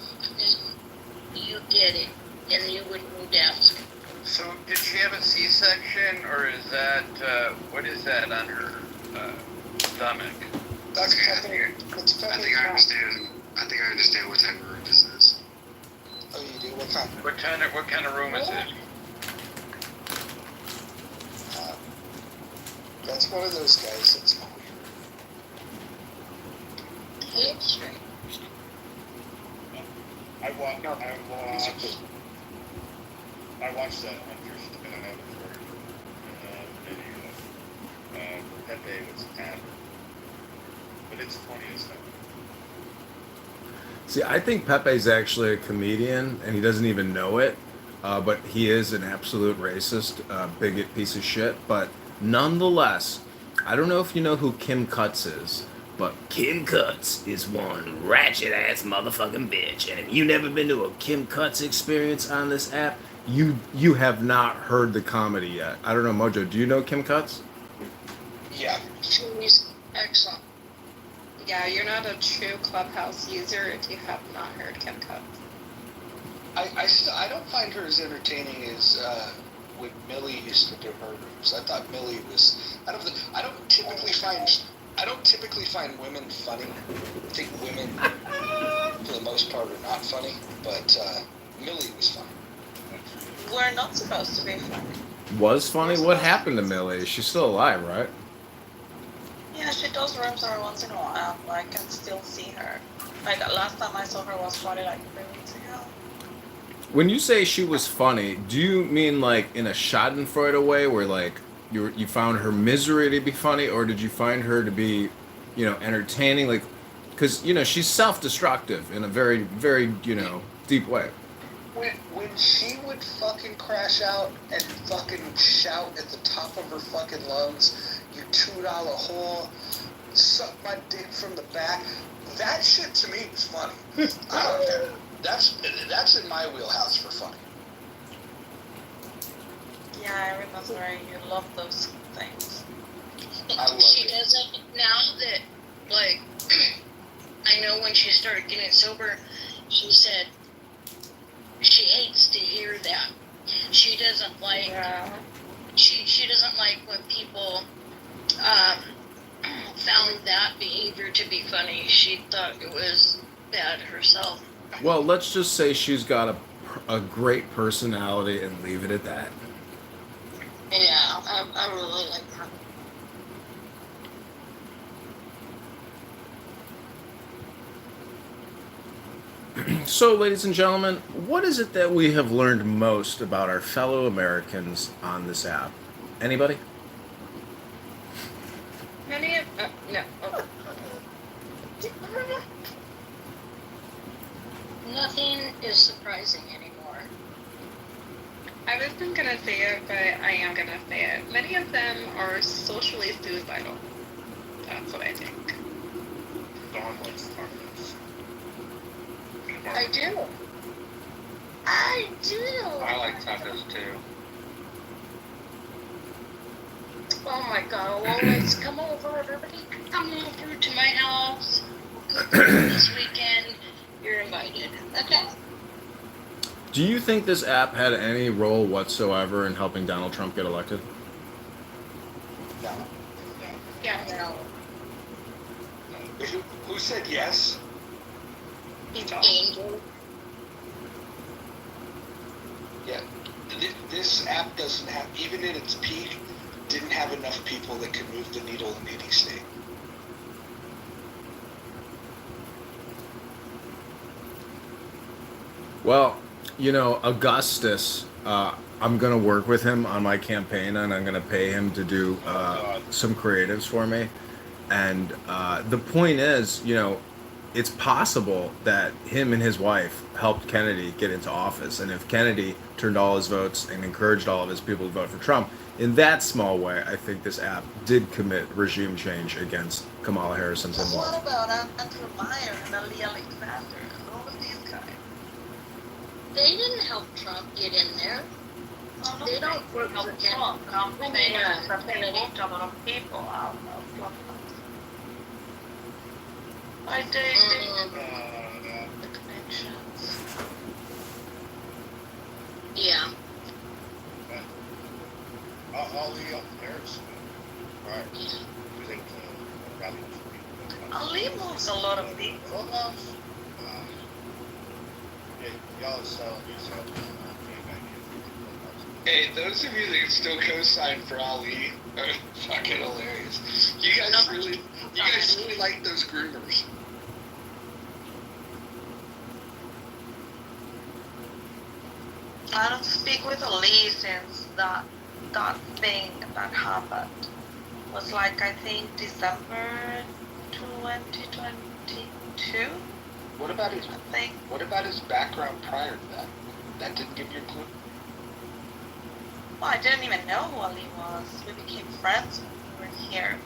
then you get it, and you wouldn't need to ask. So, did she have a C-section, or is that, what is that on her stomach? That's Okay, Pepe. That's Pepe. I think I understand what type of room this is. Oh, you do? What kind? What kind of room is it? That's one of those guys that's queer. It's right. I watched that Hunter's video. Pepe was at, but it's funny as hell. See, I think Pepe's actually a comedian, and he doesn't even know it. But he is an absolute racist, bigot piece of shit. But nonetheless, I don't know if you know who Kim Cutts is, but Kim Cutts is one ratchet ass motherfucking bitch. And if you never been to a Kim Cutts experience on this app, you have not heard the comedy yet. I don't know, Mojo, do you know Kim Cutts? Yeah. She's excellent. Yeah, you're not a true Clubhouse user if you have not heard Kim Cutts. I don't find her as entertaining as when Millie used to do her rooms. I thought Millie was. I don't typically find women funny. I think women, for the most part, are not funny. But Millie was funny. We're not supposed to be funny. Was funny? What happened to Millie? She's still alive, right? Yeah, she does rooms every once in a while. I can still see her. Like, last time I saw her was probably like 3 weeks ago. When you say she was funny, do you mean like in a Schadenfreude way, where like you found her misery to be funny, or did you find her to be, entertaining? Like, because she's self-destructive in a very, very deep way. when she would fucking crash out and fucking shout at the top of her fucking lungs, "You $2 whore, suck my dick from the back," that shit to me was funny. I don't care. That's in my wheelhouse for funny. Yeah, I remember you love those things. I love She it. doesn't, now that, like, I know when she started getting sober, she said she hates to hear that. She doesn't like, she doesn't like when people found that behavior to be funny. She thought it was bad herself. Well, let's just say she's got a great personality and leave it at that. Yeah, I really like her. So, ladies and gentlemen, what is it that we have learned most about our fellow Americans on this app? Anybody? Many of no. Oh. Nothing is surprising anymore. I wasn't gonna say it, but I am gonna say it. Many of them are socially suicidal. That's what I think. Dawn likes tacos. I do. I do. I like tacos too. Oh my God, I'll always come over. Everybody come over to my house this weekend. You're invited. Okay. Do you think this app had any role whatsoever in helping Donald Trump get elected? No. Yeah. No. Who said yes? Angel. Yeah. This app doesn't have, even at its peak, didn't have enough people that could move the needle in any state. Well, you know, Augustus, I'm going to work with him on my campaign, and I'm going to pay him to do some creatives for me. And the point is, you know, it's possible that him and his wife helped Kennedy get into office. And if Kennedy turned all his votes and encouraged all of his people to vote for Trump, in that small way, I think this app did commit regime change against Kamala Harris and Tim What Walz. about Andrew Meyer and Ali Alexander and all of these guys? They didn't help Trump get in there. Oh, They don't work help with Trump. Trump. They have moved a lot of people out of Clubhouse. I did the connections. Yeah. Ali Harris, right? We think rally people. Ali moves a lot of people. Clubhouse. Yeah, y'all are selling yourself. Hey, those of you that still co-sign for Ali are fucking hilarious. You guys really like those groomers. I don't speak with Ali since that thing that happened was like, I think, December 2022. What about his I think. What about his background prior to that? That didn't give you a clue. Well, I didn't even know who Ali was. We became friends when we were here,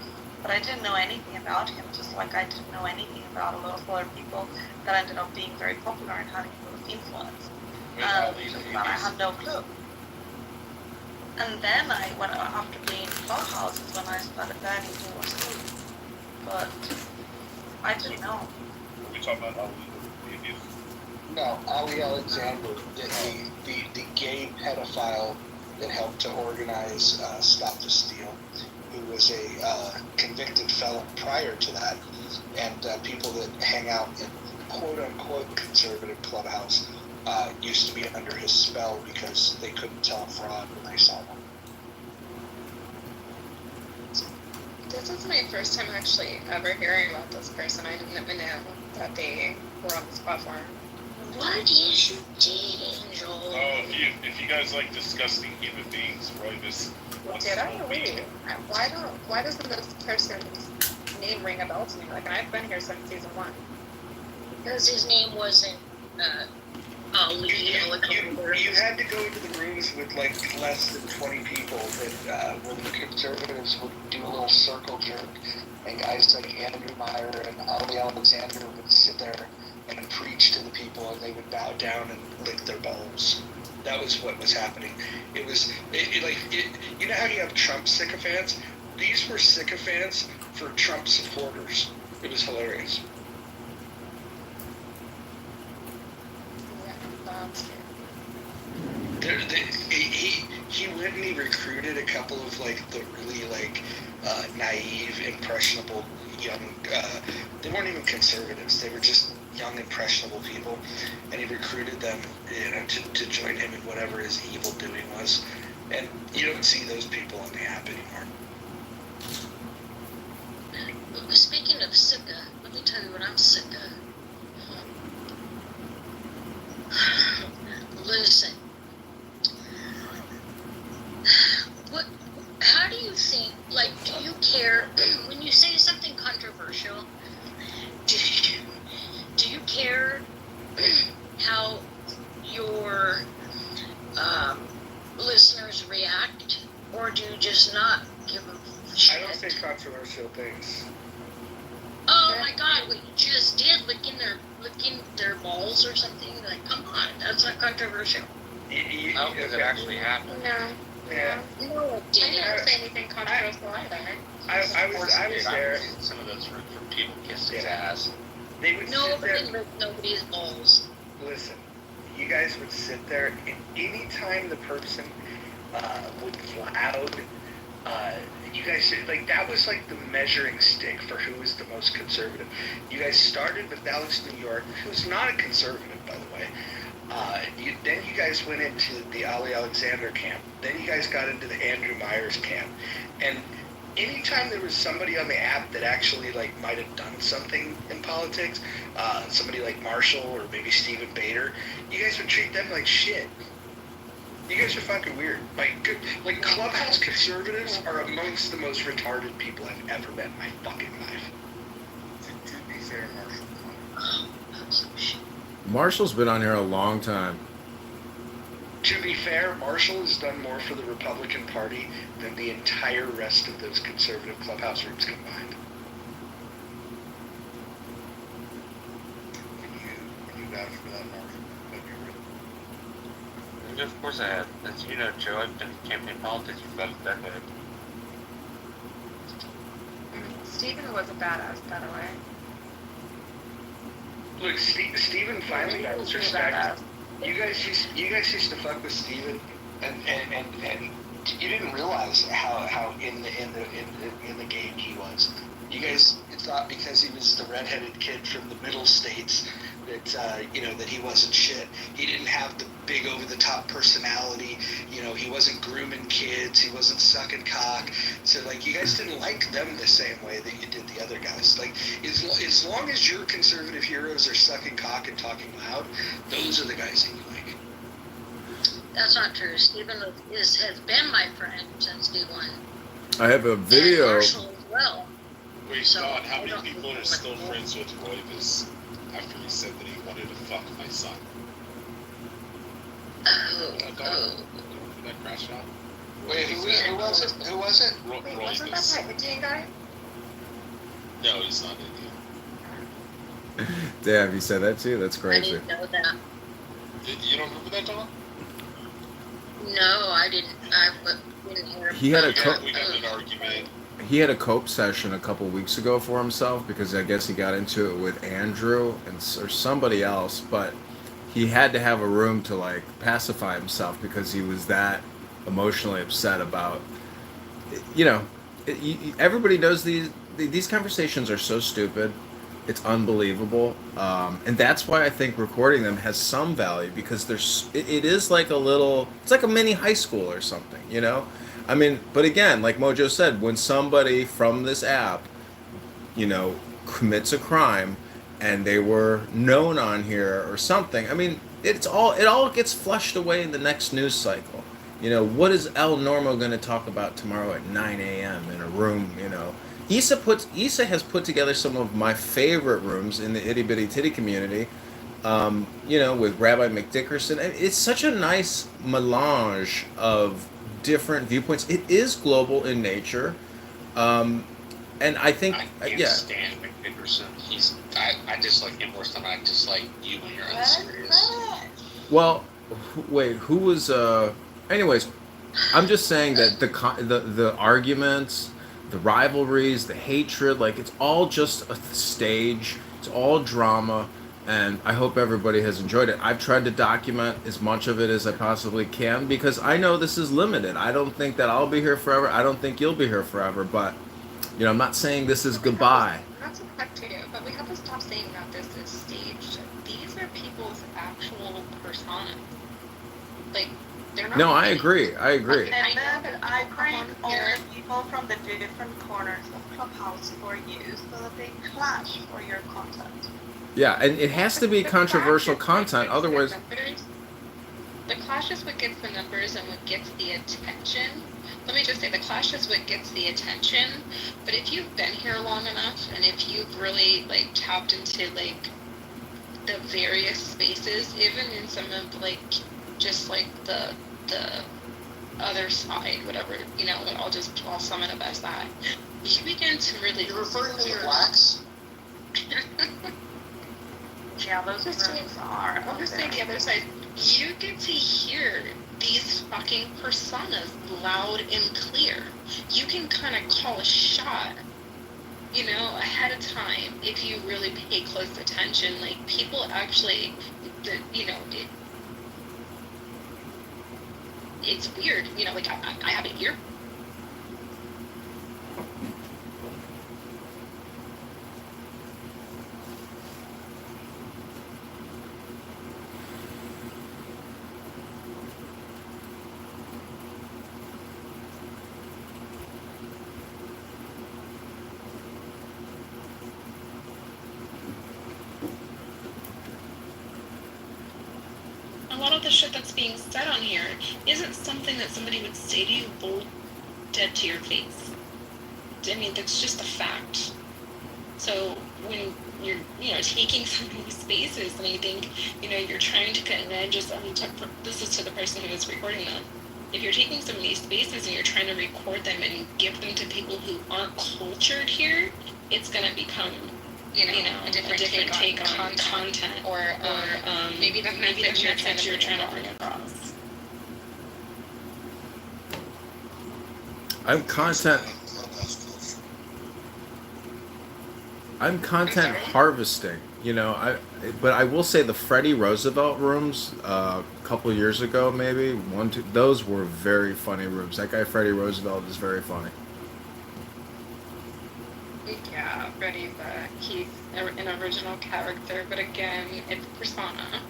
but I didn't know anything about him. Just like I didn't know anything about a lot of other people that ended up being very popular and having a lot of influence. But I had no clue. And then after being in Clubhouse is when I started learning who was who. But I didn't know. We talking about Ali? No, Ali Alexander, the gay pedophile that helped to organize Stop the Steal, who was a convicted felon prior to that, and people that hang out in quote-unquote conservative Clubhouse used to be under his spell because they couldn't tell a fraud when they saw one. This is my first time actually ever hearing about this person. I didn't even know that they were on this platform. What is you did, Angel? Oh, if you guys like disgusting human beings, Roy, this once Did I a week. really? Why doesn't this person's name ring a bell to me? Like, I've been here since season 1. Because his name wasn't You had to go into the rooms with like less than 20 people that where the conservatives would do a little circle jerk, and guys like Andrew Meyer and Ali Alexander would sit there and preach to the people, and they would bow down and lick their balls. That was what was happening. It was you know how you have Trump sycophants? These were sycophants for Trump supporters. It was hilarious. He went and he recruited a couple of like the really like naive, impressionable young. They weren't even conservatives. They were just young, impressionable people, and he recruited them, to join him in whatever his evil doing was. And you don't see those people on the app anymore. Speaking of sicka, let me tell you what I'm sick of. Listen. How do you think, like, do you care, when you say something controversial, do you care how your listeners react, or do you just not give a shit? I don't say controversial things. Oh my God! What you just did, licking their balls or something? Like, come on, that's not controversial. I don't think it actually happened. No. Yeah. No, it I didn't. didn't say anything controversial either. I was there. Some of those were from people kissing his ass. They would sit Nobody there. licked nobody's balls. Listen, you guys would sit there, and anytime the person was loud, you guys, like, that was like the measuring stick for who was the most conservative. You guys started with Alex New York, who's not a conservative, by the way. Then you guys went into the Ali Alexander camp. Then you guys got into the Andrew Myers camp. And anytime there was somebody on the app that actually like might have done something in politics, somebody like Marshall or maybe Stephen Bader, you guys would treat them like shit. You guys are fucking weird. Like Clubhouse conservatives are amongst the most retarded people I've ever met in my fucking life. To be fair, Marshall. Marshall's been on here a long time. To be fair, Marshall has done more for the Republican Party than the entire rest of those conservative Clubhouse rooms combined. Can you vouch for that, Marshall? That'd be really. And of course I have. As you know, Joe, I've been in campaign politics for about a decade. Stephen was a badass, by the way. Look, Stephen finally got his respect. You guys used to fuck with Stephen, and you didn't realize how in the game he was. You guys thought because he was the redheaded kid from the middle states that that he wasn't shit. He didn't have the big over the top personality. He wasn't grooming kids. He wasn't sucking cock. So like you guys didn't like them the same way that you did the other guys. Like as long as your conservative heroes are sucking cock and talking loud, those are the guys that you like. That's not true. Stephen has been my friend since day one. I have a And video. Marshall as well. Wait, So, Don, how I many don't people think are it still was- friends with Roivas after he said that he wanted to fuck my son? Oh, Don, oh. did that crash out? Wait, who was it? Who was it? Wait, wasn't that Roivas. that Indian guy? No, he's not Indian. Damn, you said that too? That's I crazy. didn't know that. You don't remember that, Don? No, I didn't. I didn't hear. He had a about co- We got in an that. argument. He had a cope session a couple weeks ago for himself because I guess he got into it with Andrew or somebody else, but he had to have a room to like pacify himself because he was that emotionally upset about everybody knows these conversations are so stupid. It's unbelievable, and that's why I think recording them has some value because it is like it's like a mini high school or something, I mean, but again, like Mojo said, when somebody from this app, commits a crime and they were known on here or something, I mean, it all gets flushed away in the next news cycle. What is El Normo going to talk about tomorrow at 9 a.m. in a room, Issa has put together some of my favorite rooms in the itty bitty titty community with Rabbi McDickerson. It's such a nice melange of different viewpoints. It is global in nature. And I think, I can't stand McDickerson. I dislike him worse than I dislike you when you're unserious. Well, wait, who was? Anyways, I'm just saying that the arguments, the rivalries, the hatred, like it's all just a stage. It's all drama, and I hope everybody has enjoyed it. I've tried to document as much of it as I possibly can because I know this is limited. I don't think that I'll be here forever. I don't think you'll be here forever. But I'm not saying this is goodbye. Not to cut to you, but we have to stop saying that this is staged. These are people's actual personas. Like, they're not. No, I agree. And then I bring all the people from the different corners of Clubhouse for you so that they clash for your content. Yeah, and it has to be controversial content, otherwise. The clash is what gets the numbers and what gets the attention. Let me just say, the clash is what gets the attention. But if you've been here long enough, and if you've really tapped into the various spaces, even in some of just the other side, whatever, I'll sum it up as that. You begin to really. You're referring to the blacks? Yeah, those rooms are. I'll just say the other side. You get to hear these fucking personas loud and clear. You can kind of call a shot, ahead of time if you really pay close attention. People actually, it's weird. I have it here. A lot of the shit that's being said on here isn't something that somebody would say to you bold dead to your face. I mean, that's just a fact. So when you're, taking some of these spaces and you think, you're trying to get an edge, this is to the person who is recording them. If you're taking some of these spaces and you're trying to record them and give them to people who aren't cultured here, it's going to become a different take on content or maybe the message you're trying to bring across. I'm content harvesting, but I will say the Freddie Roosevelt rooms a couple years ago, maybe those were very funny rooms. That guy Freddie Roosevelt is very funny. Yeah, Freddie's he's an original character, but again, it's persona,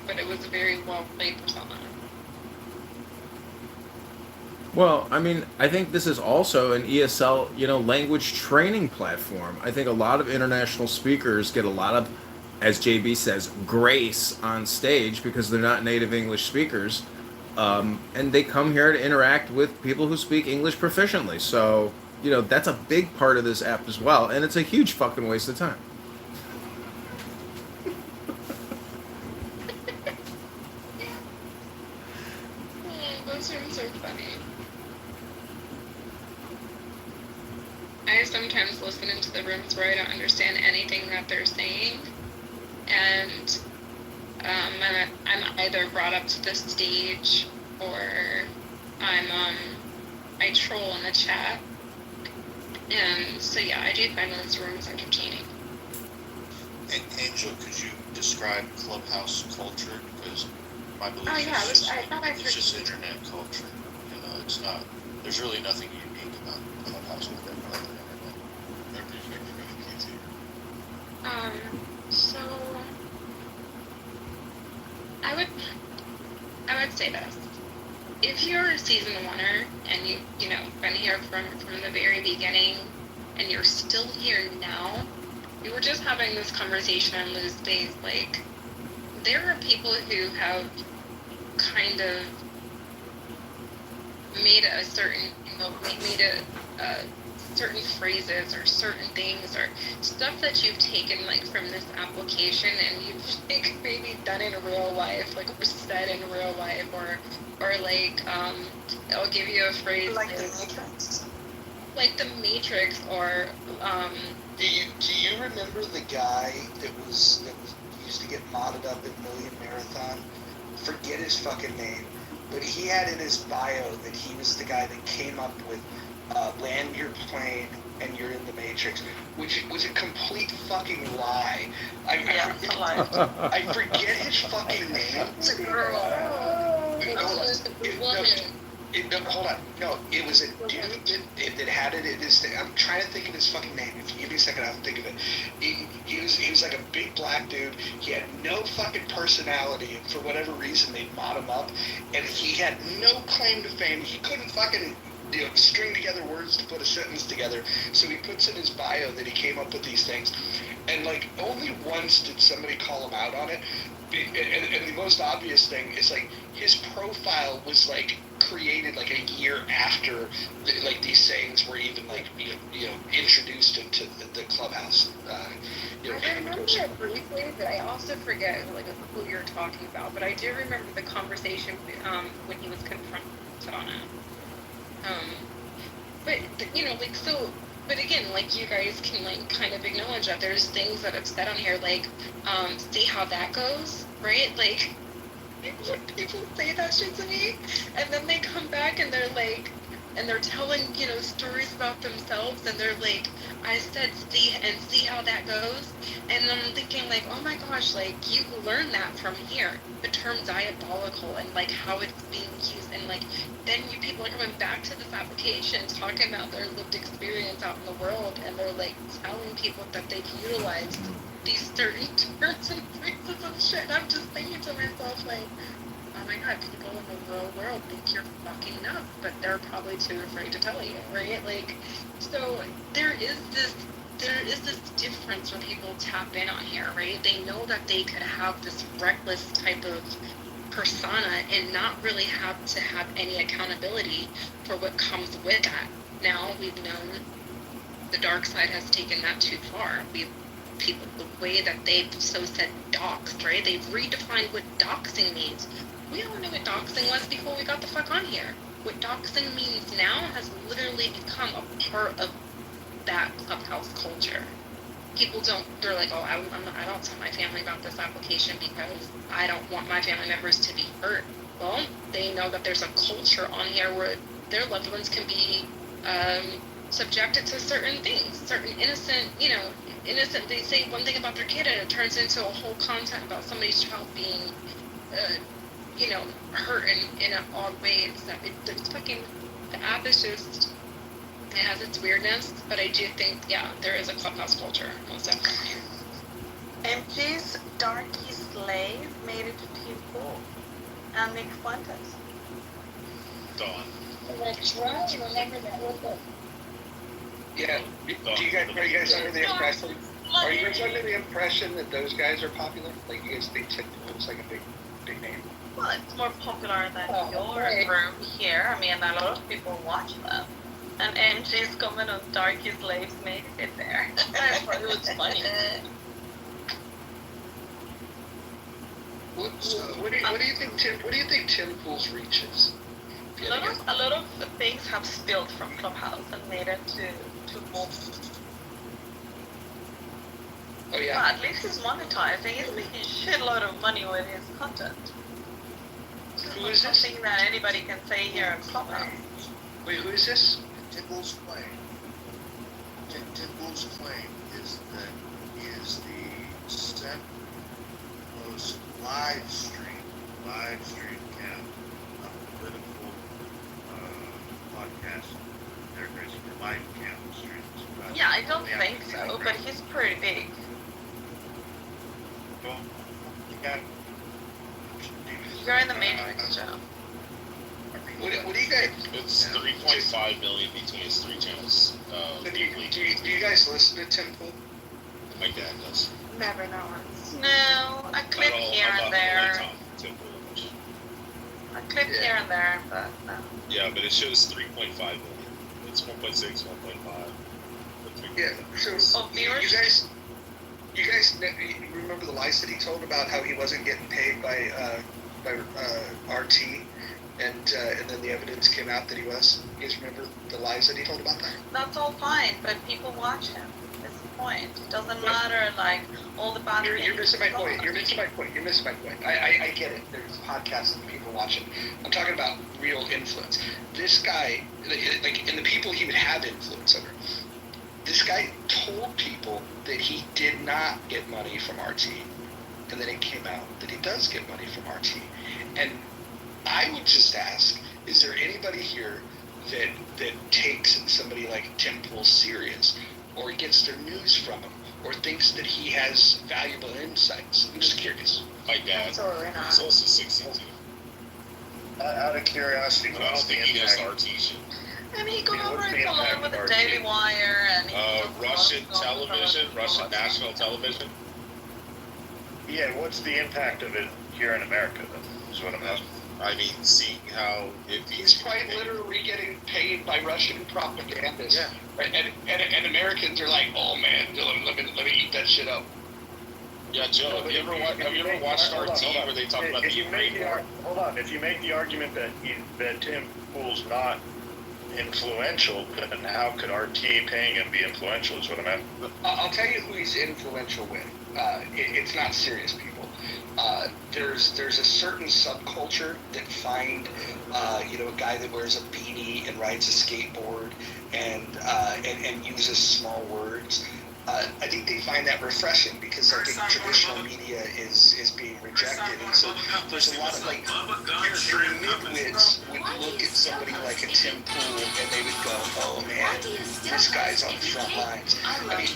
but it was a very well played persona. Well, I mean, I think this is also an ESL, language training platform. I think a lot of international speakers get a lot of, as JB says, grace on stage because they're not native English speakers, and they come here to interact with people who speak English proficiently. So, that's a big part of this app as well, and it's a huge fucking waste of time. Those rooms are funny. I sometimes listen into the rooms where I don't understand anything that they're saying, and I'm either brought up to the stage or I troll in the chat. And so yeah, I do find those rooms entertaining. And Angel, could you describe Clubhouse culture? Because my belief it's just internet culture. It's not. There's really nothing unique about Clubhouse with it other than internet. So I would say this. If you're a season oneer and you've been here from the very beginning and you're still here now, we were just having this conversation on Lose Days, there are people who have kind of made a certain, made a certain phrases or certain things or stuff that you've taken like from this application and you've like maybe done in real life, like or said in real life, or like I'll give you a phrase like the Matrix. Like the Matrix, or Do you remember the guy that used to get modded up in Million Marathon? Forget his fucking name, but he had in his bio that he was the guy that came up with land your plane and you're in the Matrix, which was a complete fucking lie. I forget his fucking name. It's a girl. Hold on. No, it was a dude that had it in his. I'm trying to think of his fucking name. If you give me a second, I'll think of it. He was like a big black dude. He had no fucking personality, and for whatever reason, they mod him up, and he had no claim to fame. He couldn't fucking string together words to put a sentence together. So he puts in his bio that he came up with these things, and like only once did somebody call him out on it. And the most obvious thing is like his profile was like created like a year after like these sayings were even like introduced into the clubhouse. I remember it briefly, but I also forget like who you're talking about. But I do remember the conversation when he was confronted on it. But like so. But again, like you guys can like kind of acknowledge that there's things that I've said on here, like see how that goes, right? Like people say that shit to me, and then they come back and they're like, and they're telling stories about themselves, and they're like, I said see how that goes, and I'm thinking like, oh my gosh, like you learned that from here, the term diabolical and like how it's being used, and like then you people are coming back to this application talking about their lived experience out in the world, and they're like telling people that they've utilized these certain terms and phrases and shit. I'm just thinking to myself like, oh my god, people in the real world think you're fucking nuts, but they're probably too afraid to tell you, right? Like, so there is this difference when people tap in on here, right? They know that they could have this reckless type of persona and not really have to have any accountability for what comes with that. Now we've known the dark side has taken that too far. People, the way that they've so said doxed, right? They've redefined what doxing means. We all knew what doxing was before we got the fuck on here. What doxing means now has literally become a part of that clubhouse culture. People they're like, oh, I don't tell my family about this application because I don't want my family members to be hurt. Well, they know that there's a culture on here where their loved ones can be subjected to certain things, certain innocent, they say one thing about their kid and it turns into a whole content about somebody's child being, hurt in an odd way. It's fucking, the app is just, it has its weirdness, but I do think, there is a clubhouse culture, most definitely. MG's Darky Slave made it to Team 4, and Nick Fuentes. Gone. That's right, remember that was it. Yeah. Are you guys under the impression? Are you guys under the impression that those guys are popular? Like you guys think it looks like a big name? Well, it's more popular than your room here. I mean, a lot of people watch them. And MG's comment on Darky Slaves made it there. I thought it was funny. What do you think Tim Pool's reach is? A lot of things have spilled from Clubhouse and made it to more. Oh yeah. Well, at least he's monetizing. He's making a shitload of money with his content. Who is this? Something that anybody can say here at Clubhouse. Wait, who is this? Tim Pool's claim. Tim Pool's claim is that he is the second most live stream count of political podcasts. They're live count streams. Yeah, I don't think so, but he's pretty big. Well, you got. You're in the Matrix, Joe. What do you guys? It's 3.5 million between his 3 channels. Do you guys listen to Tim Pool? My dad does. Never know. No, I clip here and there. I clip here and there, but no. Yeah, but it shows 3.5 million. It's 1.6, 1.5. Yeah. So you guys remember the lies that he told about how he wasn't getting paid by RT, and then the evidence came out that he was. You guys remember the lies that he told about that? That's all fine, but people watch him. That's the point. It doesn't matter, like, all the bad things. You're missing my point. You're missing my point. I get it. There's podcasts and people watching. I'm talking about real influence. This guy, like, and the people he would have influence over. This guy told people that he did not get money from RT, and then it came out that he does get money from RT. And I would just ask, is there anybody here that takes somebody like Tim Pool serious, or gets their news from him, or thinks that he has valuable insights? I'm just curious. My dad. He's also 62. Out of curiosity, I don't think he does RT shit. And he goes over it along with the Daily Wire and Russian television, Russian national television. Yeah, what's the impact of it here in America, though, is what I'm asking. I mean, seeing how he's quite literally getting paid by Russian propagandists. Yeah. Right? And Americans are like, oh man, Dylan, let me eat that shit up. Yeah, Joe, have you ever watched RT where they talk about the Ukraine war? Hold on, if you make the argument that Tim Pool's not influential, then how could RT paying him be influential is what I'm asking. I'll tell you who he's influential with. It's not serious people. There's a certain subculture that find a guy that wears a beanie and rides a skateboard and uses small words. I think they find that refreshing because I think traditional media is being rejected, and so there's a lot of like your nitwits would look at somebody like a Tim Pool and they would go, oh man, this guy's on the front lines. I mean,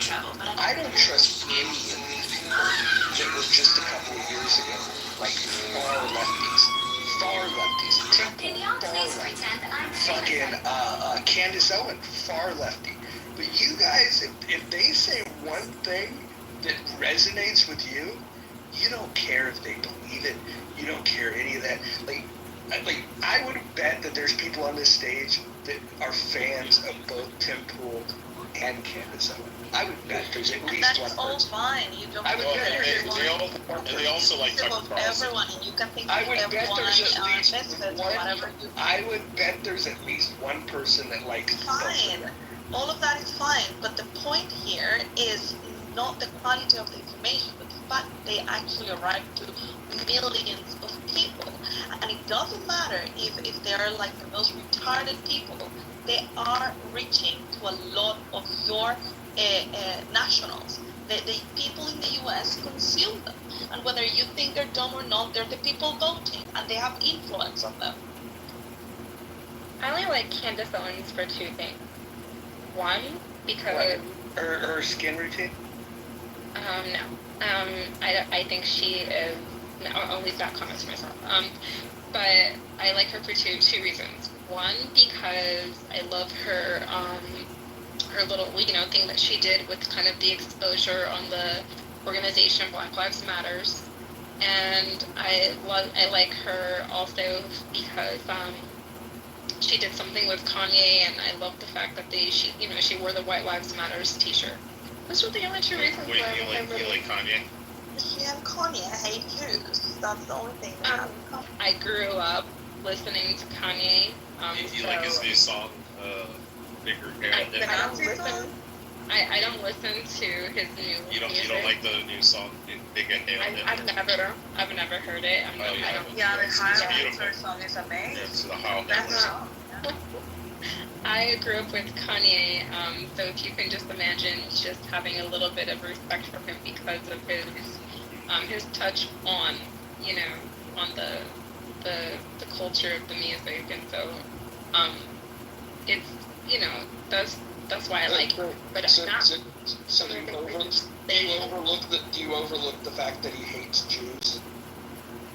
I don't trust any of these people that were just a couple of years ago like far lefties. Tim Pool, far lefty. Fucking Candace Owen, far lefty. But you guys, if they say one thing that resonates with you, you don't care if they believe it. You don't care any of that. Like I would bet that there's people on this stage that are fans of both Tim Pool and Candace Owen. I would bet there's at least one person. That's all fine. You don't. I would bet they also like Tucker Carlson. Everyone, and you can think I would of bet everyone there's at least whatever you. I would bet there's at least one person that likes. Fine. All of that is fine, but the point here is not the quality of the information, but the fact they actually arrive to millions of people. And it doesn't matter if they're like the most retarded people, they are reaching to a lot of your nationals. The people in the US consume them. And whether you think they're dumb or not, they're the people voting, and they have influence on them. I only like Candace Owens for two things. One, because her skin routine. No. I think she is. No, at least that comments for myself. But I like her for two reasons. One, because I love her her little thing that she did with kind of the exposure on the organization Black Lives Matters, and I like her also because she did something with Kanye, and I love the fact that she wore the White Lives Matters T-shirt. Those were the only two reasons why you like Kanye? She and Kanye hate Jews. That's the only thing they have in common. I grew up listening to Kanye. You like his new song, Bigger Hair? I don't listen to his new You don't music. like the new song, Bigger Hair? I've never heard it. Her song is amazing. I grew up with Kanye, so if you can just imagine just having a little bit of respect for him because of his touch on, on the culture of the music, and so it's that's why I like him. But so do you overlook the fact that he hates Jews?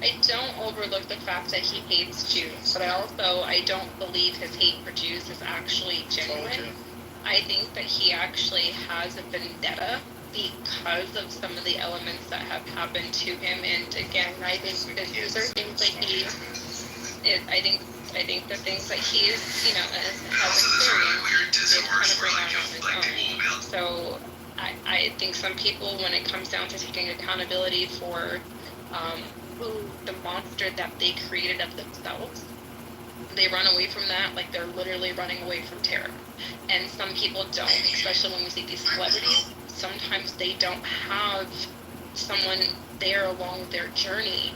I don't overlook the fact that he hates Jews, but I don't believe his hate for Jews is actually genuine. I think that he actually has a vendetta because of some of the elements that have happened to him. And again, I think that these are things like I think I think the things that he is, has experienced, did kind of bring on his own. So I think some people, when it comes down to taking accountability for the monster that they created of themselves, they run away from that like they're literally running away from terror. And some people don't, especially when we see these celebrities. Sometimes they don't have someone there along their journey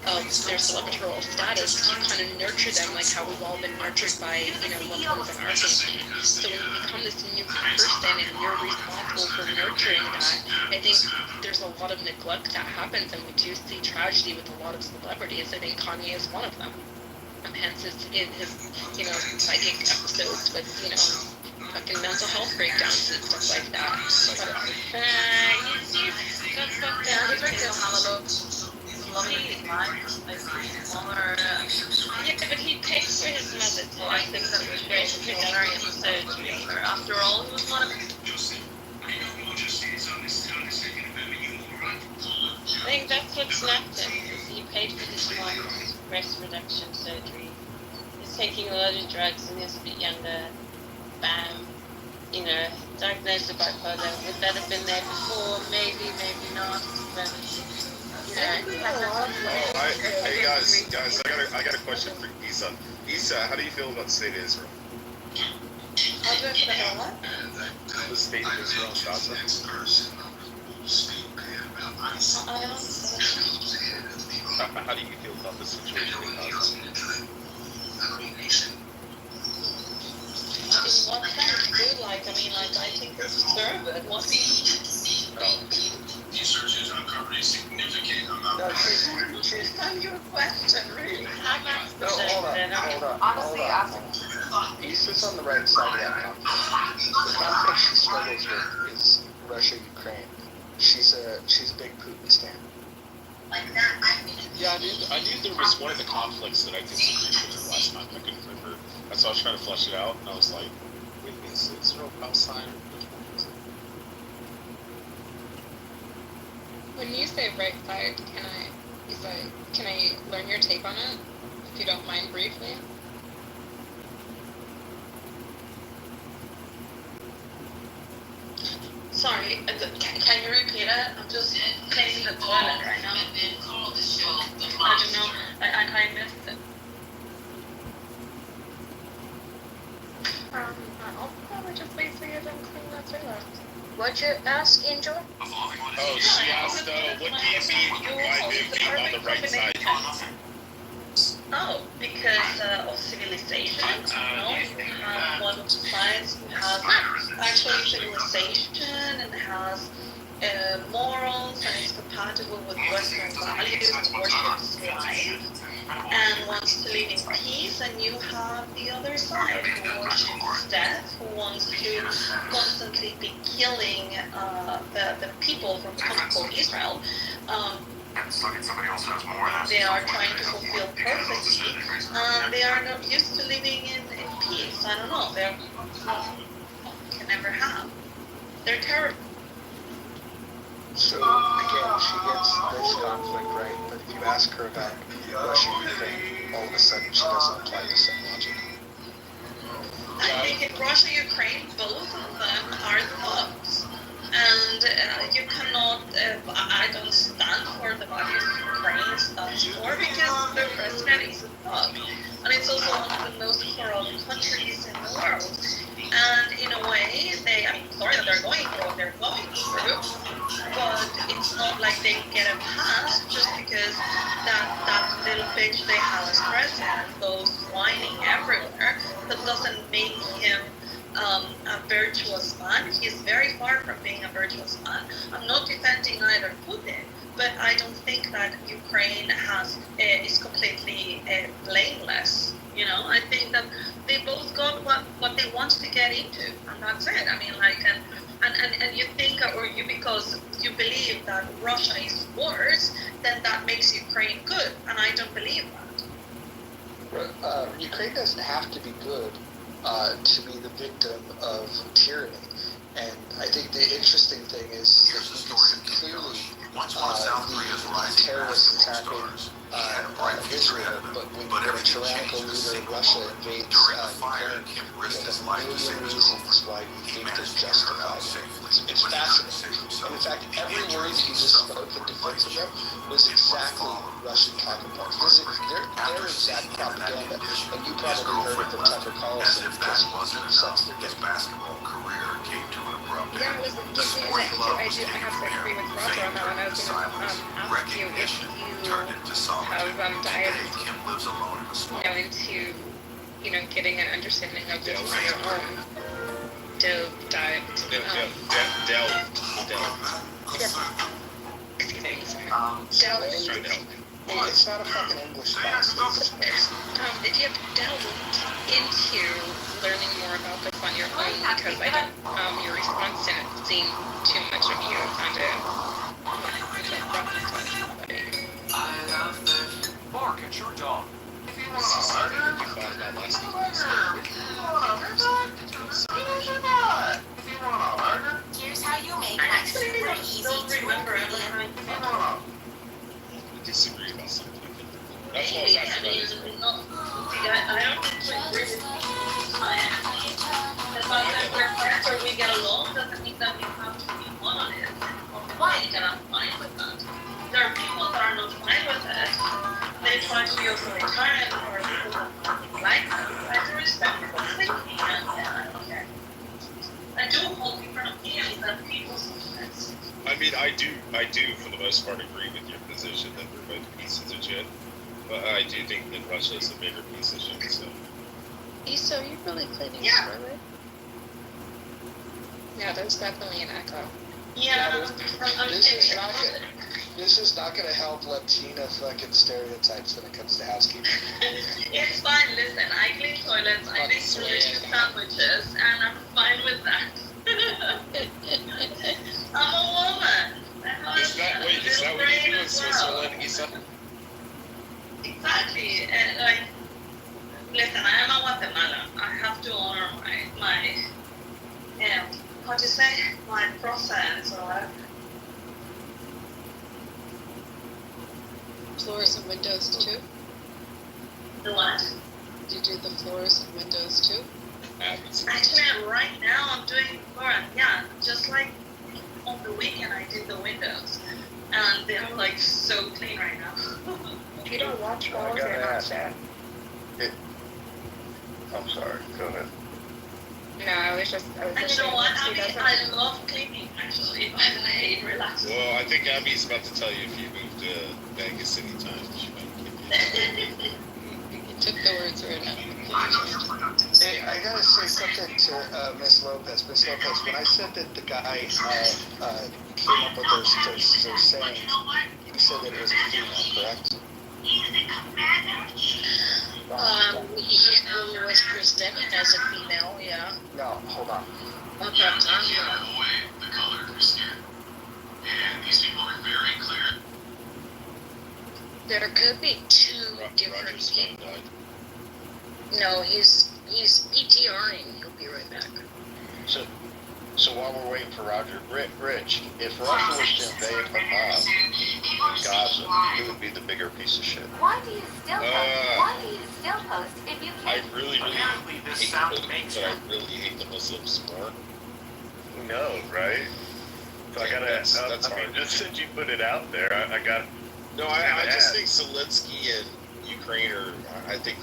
of their celebritorial status to kind of nurture them like how we've all been nurtured by, loved ones in our family. So when you become this new person and you're responsible for nurturing that, I think there's a lot of neglect that happens, and we do see tragedy with a lot of celebrities. I think Kanye is one of them. Hence his psychic episodes with, fucking mental health breakdowns and stuff like that. Yeah, but he pays for his mother to I think that was very surgery. After all, he was one of I think that's what snapped him. He paid for his mom's breast reduction surgery. He's taking a lot of drugs and he's a bit younger. Bam. Diagnosed with bipolar. Would that have been there before? Maybe, maybe not. But hey guys, I got a question for Isa. Isa, how do you feel about the state of Israel? How do I feel about what? The state of Israel and Gaza. How do you feel about the situation in Gaza? In what sense? Good, I think this is disturbing. What do you Researchers uncovered a significant amount No, she's done your question, really. No, hold on. Issa's on the right side of that conflict. The conflict she struggles with is Russia-Ukraine. She's a big Putin stan. Yeah, I knew there was one of the conflicts that I disagreed with her last time. I couldn't remember. That's why I was trying to flesh it out, and I was like, wait, is Israel Palestine, or which one is it? when you say right side, can I learn your take on it, if you don't mind briefly? Sorry, can you repeat it? I'm just cleaning the toilet right now. I don't know. I missed it. I'll probably just wait for you to clean that toilet. What'd you ask, Angel? Oh, she asked, what do you mean by being on the right side? Oh, because of civilization, you have one of the sides who has actually civilization and has morals and is compatible with Western values, worships life, and wants to live in peace, and you have the other side who worships death, who wants to constantly be killing the people from the country called Israel. They are trying to fulfill prophecy, and they are not used to living in peace. I don't know. They're can never have. They're terrible. So again, she gets this conflict right, but if you ask her about Russia and Ukraine, all of a sudden she doesn't apply the same logic. I think in Russia, Ukraine, both of them are thugs. And you cannot, I don't stand for the values Ukraine stands for, because the president is a thug. And it's also one of the most corrupt countries in the world. And in a way, sorry that they're going through what they're going through, but it's not like they get a pass just because that little bitch they have as president goes whining everywhere. That doesn't make him a virtuous man. He's very far from being a virtuous man. I'm not defending either Putin, but I don't think that Ukraine is completely blameless. I think that they both got what they wanted to get into, and that's it. I mean, and you think, because you believe that Russia is worse, then that makes Ukraine good, and I don't believe that. Ukraine doesn't have to be good to be the victim of tyranny. And I think the interesting thing is that you can see clearly the terrorist attacking Israel, but when a tyrannical leader in Russia invades Ukraine, you have a million reasons why you think they're justified. It's fascinating. And in fact, every word that you just spoke in defense of them was exactly Russian counterparts. Their exact propaganda, and you probably heard it from Tucker Carlson because he sets their game. Yeah, I have to agree with Roger on that one. I was going to ask you if you have dived into, getting an understanding of this on your own. Delved. Excuse me. Delved. It's not a fucking English class. If you have delved into learning more about this on your own, because I don't, your response didn't seem too much of you. It sounded I love fish. Bark at your dog. If you want a burger, if you want a burger, Here's how you make it super easy to ingredient. Disagree about something. That's what I was asking about Israel. I don't agree with you. The fact that we're friends or we get along doesn't mean that we have to be one on it. Why? And I'm fine with that. There are people that are not fine with it. They try to be authoritarian or people that don't like that. I do respect people's thinking and I don't care. I do hold different opinions that people sometimes. I mean, I do, for the most part, agree with your position that we're both pieces of shit. But I do think that Russia is a bigger piece of shit, so. So you're really claiming Scarlet? Yeah, there's definitely an echo. Yeah, This is not going to help Latina fucking stereotypes when it comes to housekeeping. It's fine, listen, I clean toilets, I make delicious sandwiches, and I'm fine with that. I'm a woman. Is that what you do in Switzerland, Isa? Exactly, and listen, I am a Guatemala. I have to honor my how to say, my process or whatever. Floors and windows too? The what? Do you do the floors and windows too? Actually, right now I'm doing floor, yeah, just like on the weekend I did the windows, and they're like so clean right now. If you don't watch walls, you're not sad. I'm sorry, go ahead. No, I was And you know what, Abby, I love cleaning actually, by the way, it relaxes. Well, I think Abby's about to tell you if you move to Vegas anytime, she might give you. You took the words right out. Hey, I gotta say something to Miss Lopez. Miss Lopez, when I said that the guy came up with those sayings, you said that it was a female, correct? He was presented as a female, yeah. No, hold on. At that time, the color of your skin. And these people are very clear. there could be two different people. No, he's PTRing. He'll be right back. So while we're waiting for Roger, Rich, if Russia was to invade Hamas, Gaza, who would be the bigger piece of shit? Why do you still post? Why do you still post if you I can't? really hate the Muslims, but I really hate the Muslims more. Who knows, right? So I gotta, That's I mean, hard. just since you put it out there, I got. No, I just think Zelensky and Ukraine are. I think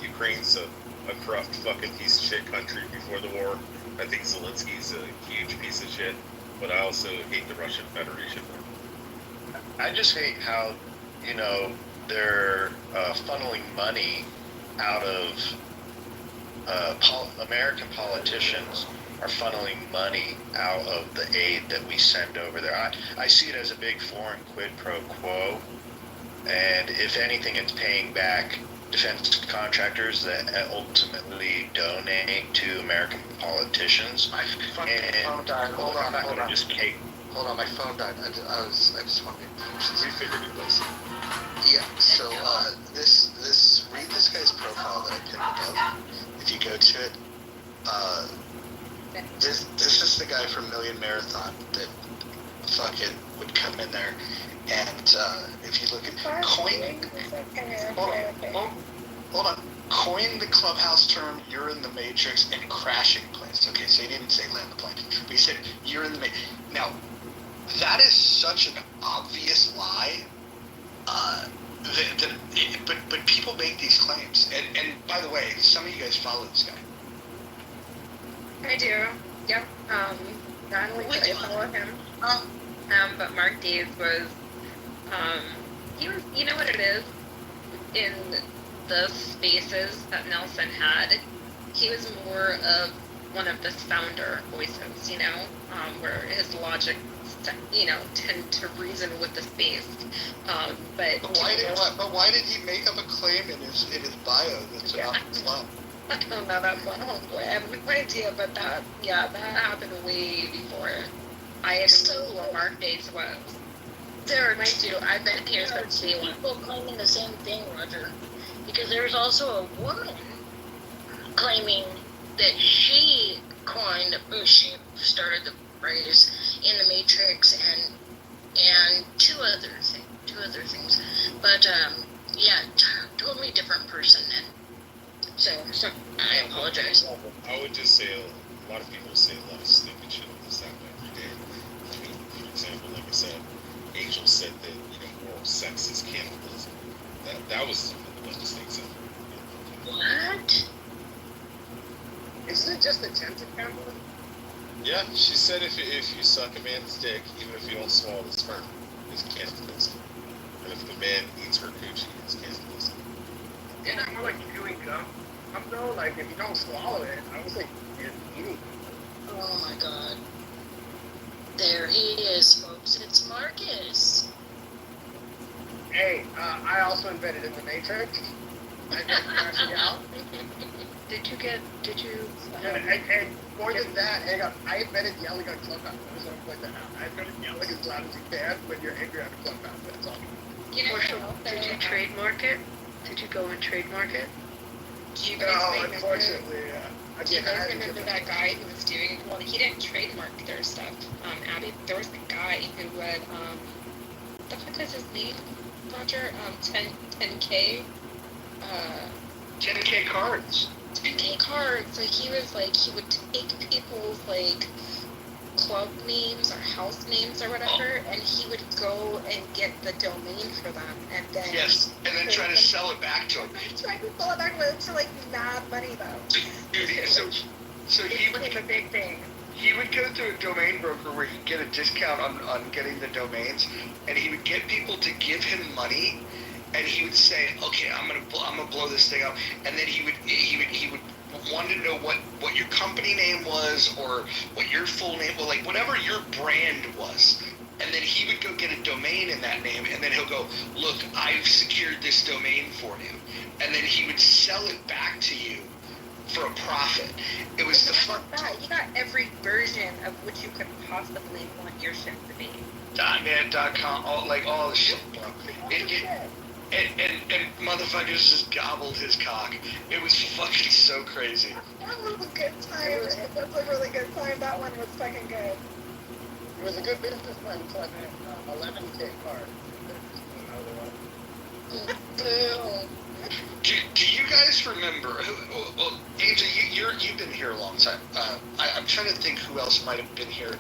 Ukraine's a corrupt fucking piece of shit country before the war. I think Zelensky's a huge piece of shit, but I also hate the Russian Federation more. I just hate how, they're funneling money out of American politicians are funneling money out of the aid that we send over there. I see it as a big foreign quid pro quo, and if anything, it's paying back defense contractors that ultimately donate to American politicians. My phone died. Hold on. Hold on, my phone died. I just wanted to finish this. We figured it was. Yeah, so read this guy's profile that I pinned above. If you go to it, this is the guy from Million Marathon that fucking would come in there, and if you look at coin, hold on, coin the Clubhouse term "you're in the Matrix" and crashing planes. Okay, so he didn't say land the plane, but he said you're in the Matrix. Now, that is such an obvious lie. But people make these claims, and by the way, some of you guys follow this guy. I do. Yep. Not only do I follow him, but Mark Dees was, he was, you know what it is? In the spaces that Nelson had, he was more of one of the founder voices, you know, where his logic, you know, tend to reason with the space. But why did he make up a claim in his bio that's about Islam? I don't know, that's one homeboy. I have no idea, but that happened way before I even knew what Mark Days was. There are I've been here since day one. People claiming the same thing, Roger, because there's also a woman claiming that she started the phrase in the Matrix and two other things, but yeah, totally different person then. So I apologize. I would just say a lot of people say a lot of stupid shit on this app every day. I mean, for example, like I said, Angel said that, you know, oral sex is cannibalism. That was one of the things ever. What? Isn't it just attempted cannibalism? Yeah, she said if you suck a man's dick, even if you don't swallow the sperm, it's cannibalism. And if the man eats her coochie, it's cannibalism. Isn't that more like chewing gum? Though, like if you don't swallow it, I was like, you're eating. Oh my god. There he is, folks. It's Marcus. Hey, I also invented in the Matrix. I got crashing out. And more than that, hang on, I invented yelling on Clubhouse. I was like that now. I invented yelling as loud as you can when you're angry on a Clubhouse. That's all. You know, did you trademark it? Did you go and trademark it? Unfortunately, do you guys remember that guy who was doing, well, he didn't trademark their stuff, Abby, there was a guy who would, what the fuck is his name, Roger, 10K, 10K cards. 10K cards, like, he would take people's, like, club names or house names or whatever, and he would go and get the domain for them, and then try to sell it back to him. Try to sell it back to him for like mad money though. Dude, so he would a big thing. He would go to a domain broker where he'd get a discount on getting the domains, and he would get people to give him money, and he would say, okay, I'm gonna blow this thing up, and then he would want to know what your company name was, or what your full name was, like whatever your brand was. And then he would go get a domain in that name, and then he'll go, look, I've secured this domain for you. And then he would sell it back to you for a profit. It was the fun. You got every version of what you could possibly want your shit to be. .net.com, all the shit, bro. And motherfuckers just gobbled his cock. It was fucking so crazy. That was a good time. That's a really good time. That one was fucking good. It was a good business plan until I made 11K card. Do you guys remember? Angel, you've been here a long time. I'm trying to think who else might have been here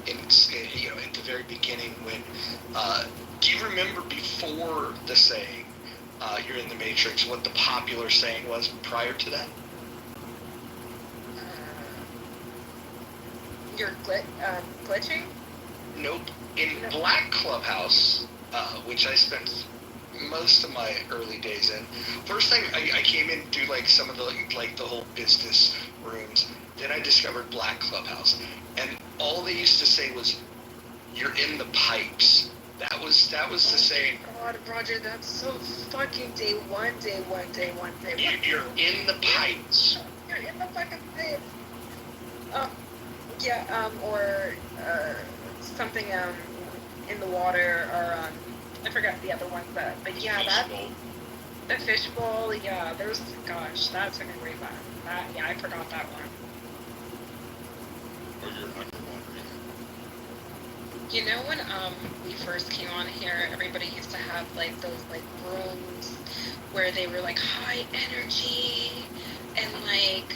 at the very beginning when. Do you remember before the saying, "You're in the Matrix"? What the popular saying was prior to that? You're glitching? Nope. In Black Clubhouse, which I spent most of my early days in. First time I came in to do like some of the the whole business rooms. Then I discovered Black Clubhouse, and all they used to say was, "You're in the pipes." That was the saying. God, Roger, that's so fucking day one. You're in the pipes. You're in the fucking pipes. Or something in the water, or I forgot the other one, but yeah, that the fishbowl, yeah, there's, gosh, that took me way back. I forgot that one. Or you're underwater. You know when we first came on here, everybody used to have like those like rooms where they were like high energy and like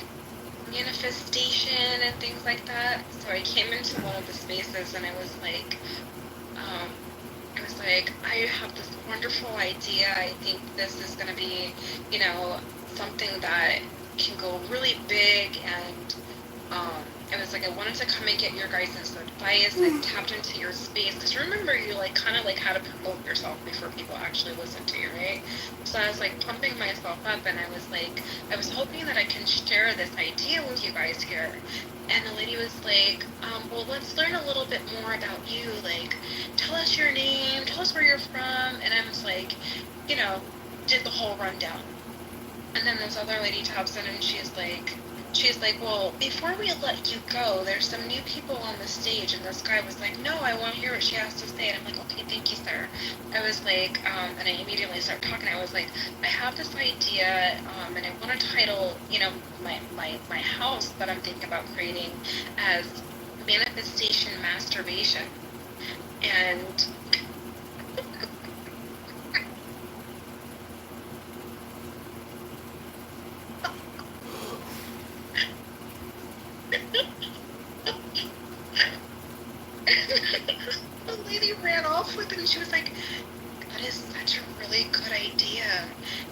manifestation and things like that. So I came into one of the spaces and I was like, I have this wonderful idea. I think this is going to be, you know, something that can go really big. And it was like I wanted to come and get your guys' advice. I tapped into your space because remember you like kind of like how to promote yourself before people actually listen to you, right? So I was like pumping myself up, and I was hoping that I can share this idea with you guys here. And the lady was like, well, let's learn a little bit more about you. Like, tell us your name, tell us where you're from. And I was like, you know, did the whole rundown. And then this other lady taps in and she's like, well, before we let you go, there's some new people on the stage. And this guy was like, no, I want to hear what she has to say. And I'm like, okay, thank you, sir. I was like, and I immediately started talking. I was like, I have this idea, and I want to title, you know, my house that I'm thinking about creating as Manifestation Masturbation. And the lady ran off with it, and she was like, that is such a really good idea.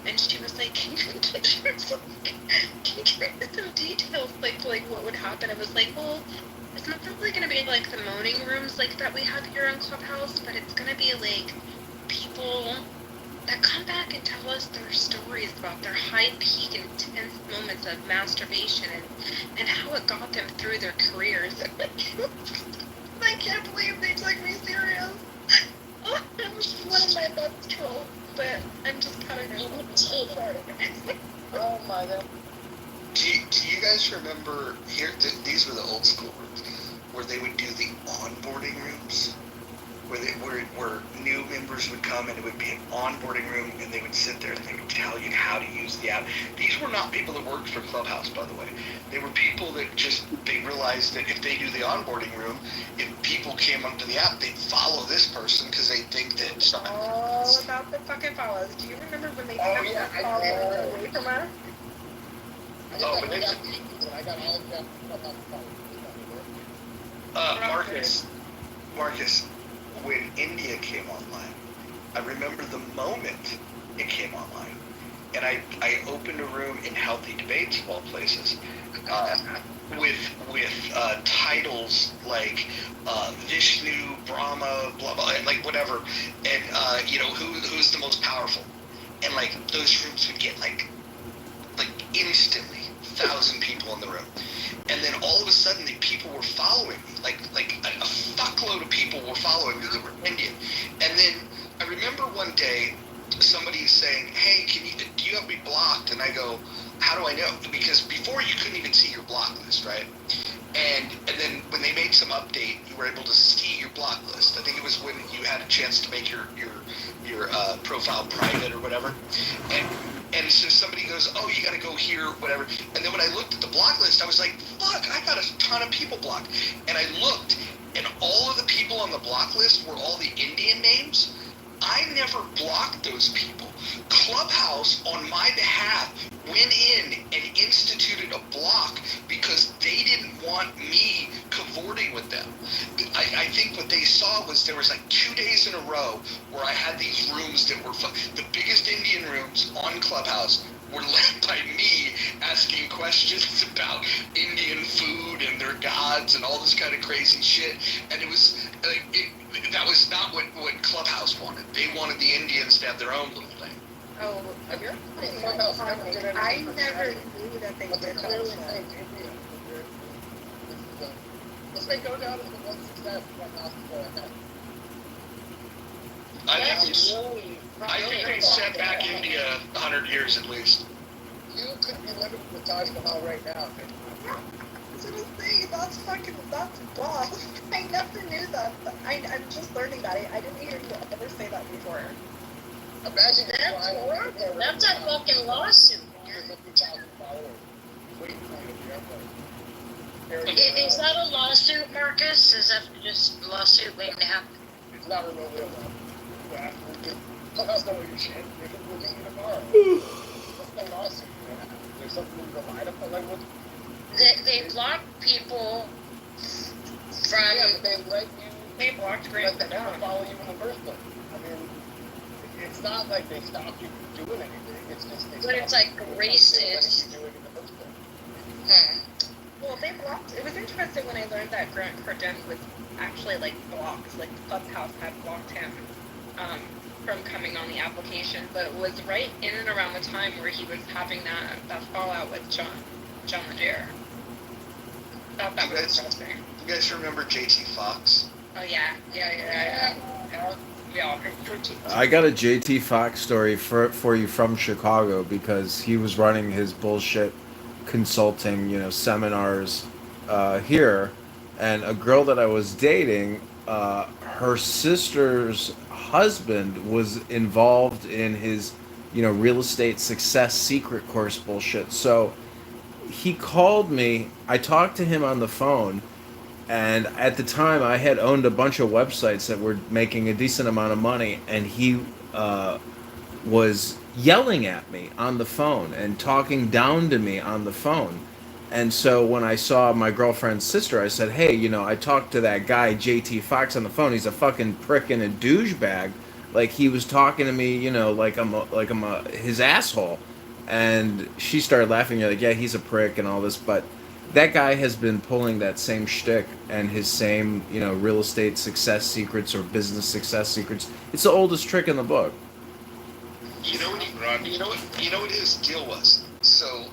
And she was like, can you give me some details, like what would happen? I was like, well, it's not really going to be like the moaning rooms like that we have here in Clubhouse, but it's going to be like people that come back and tell us their stories about their high peak intense moments of masturbation and how it got them through their careers. I can't believe they took me serious. I'm just one of my best trolls, but I'm just kind of sorry. Oh my god. Do you guys remember here? These were the old school rooms where they would do the onboarding rooms, where new members would come and it would be an onboarding room and they would sit there and they would tell you how to use the app. These were not people that worked for Clubhouse, by the way. They were people that they realized that if they do the onboarding room, if people came onto the app, they'd follow this person because they think that. All about the fucking follows. Do you remember when they Oh yeah, I away from us? I got all of them. Marcus, when India came online, I remember the moment it came online, and I opened a room in Healthy Debates of all places, with titles like Vishnu, Brahma, blah blah, like whatever, and you know who's the most powerful, and like those rooms would get like instantly 1,000 people in the room. And then all of a sudden, the people were following me. Like a fuckload of people were following me that were Indian. And then I remember one day somebody saying, "Hey, do you have me blocked?" And I go, "How do I know?" Because before you couldn't even see your block list, right? And then when they made some update, you were able to see your block list. I think it was when you had a chance to make your profile private or whatever. And so somebody goes, "Oh, you got to go here, whatever." And then when I looked at the block list, I was like, "Fuck, I got a ton of people blocked." And I looked, and all of the people on the block list were all the Indian names. I never blocked those people. Clubhouse, on my behalf, went in and instituted a block because they didn't want me cavorting with them. I think what they saw was there was like 2 days in a row where I had these rooms that were the biggest Indian rooms on Clubhouse were led by me asking questions about Indian food and their gods and all this kind of crazy shit. And it was that was not what Clubhouse wanted. They wanted the Indians to have their own little thing. Oh, I never knew that they did that. This may go down as the one success Clubhouse is going ahead. I think they set back India 100 years at least. You could be living with Taj Mahal right now. That's what I'm saying. That's boss. I never knew that. I'm just learning that. I didn't hear you ever say that before. Imagine that's horrible. That's a fucking lawsuit, man. Is that a lawsuit, Marcus? Is that just a lawsuit waiting to happen. It's not remotely allowed. You have to get Clubhouse know your shit. They can release you tomorrow. What's the lawsuit? There's something to rely upon. Like what? They block people from. Yeah, but they let you. They blocked Grant Let them follow you in the first place. I mean, it's not like they stopped you from doing anything. It's just they. But it's like racist. You doing in the first place. Well, they blocked. It was interesting when I learned that Grant Cardone was actually like blocked. Like Clubhouse had blocked him from coming on the application, but it was right in and around the time where he was having that fallout with John Legere. Thought that was interesting. You guys remember JT Fox? Oh yeah. I got a JT Fox story for you from Chicago because he was running his bullshit consulting, seminars here, and a girl that I was dating, her sister's husband was involved in his, real estate success secret course bullshit. So he called me. I talked to him on the phone. And at the time, I had owned a bunch of websites that were making a decent amount of money, and he was yelling at me on the phone and talking down to me on the phone. And so when I saw my girlfriend's sister, I said, hey, I talked to that guy, JT Fox, on the phone. He's a fucking prick and a douchebag. Like, he was talking to me, like I'm his asshole. And she started laughing. Like, yeah, he's a prick and all this, but that guy has been pulling that same shtick and his same, real estate success secrets or business success secrets. It's the oldest trick in the book. You know what his deal was? So,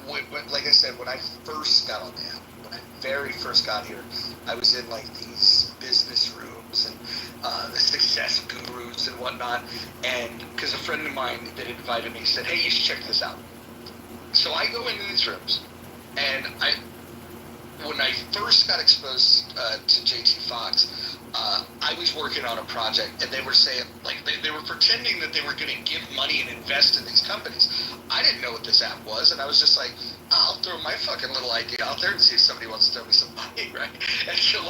like I said, when I first got on the app, when I very first got here, I was in like these business rooms and the success gurus and whatnot. And because a friend of mine that invited me said, hey, you should check this out. So I go into these rooms, and when I first got exposed to JT Fox, I was working on a project, and they were saying, like, they were pretending that they were going to give money and invest in these companies. I didn't know what this app was, and I was just like, I'll throw my fucking little idea out there and see if somebody wants to throw me some money, right? And so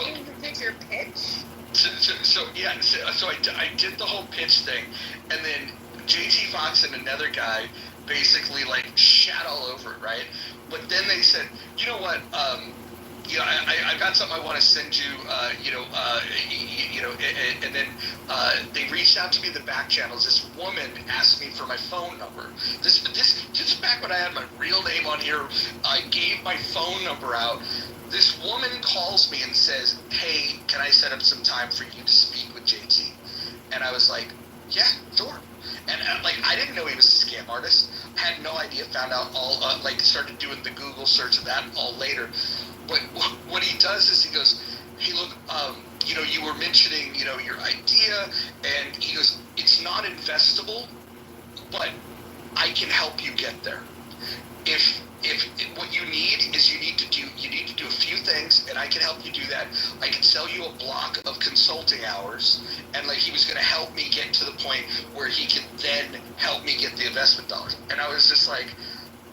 you did your pitch? So I did the whole pitch thing, and then JT Fox and another guy basically like shat all over it, right? But then they said, you know what, I got something I want to send you, and then they reached out to me in the back channels. This woman asked me for my phone number. This just back when I had my real name on here, I gave my phone number out. This woman calls me and says, hey, can I set up some time for you to speak with JT? And I was like, yeah, sure. And I didn't know he was a scam artist. I had no idea. Found out all started doing the Google search of that all later. But what he does is he goes, hey, look, you were mentioning, your idea, and he goes, it's not investable, but I can help you get there. If what you need is you need to do a few things, and I can help you do that. I can sell you a block of consulting hours, and he was going to help me get to the point where he could then help me get the investment dollars. And I was just like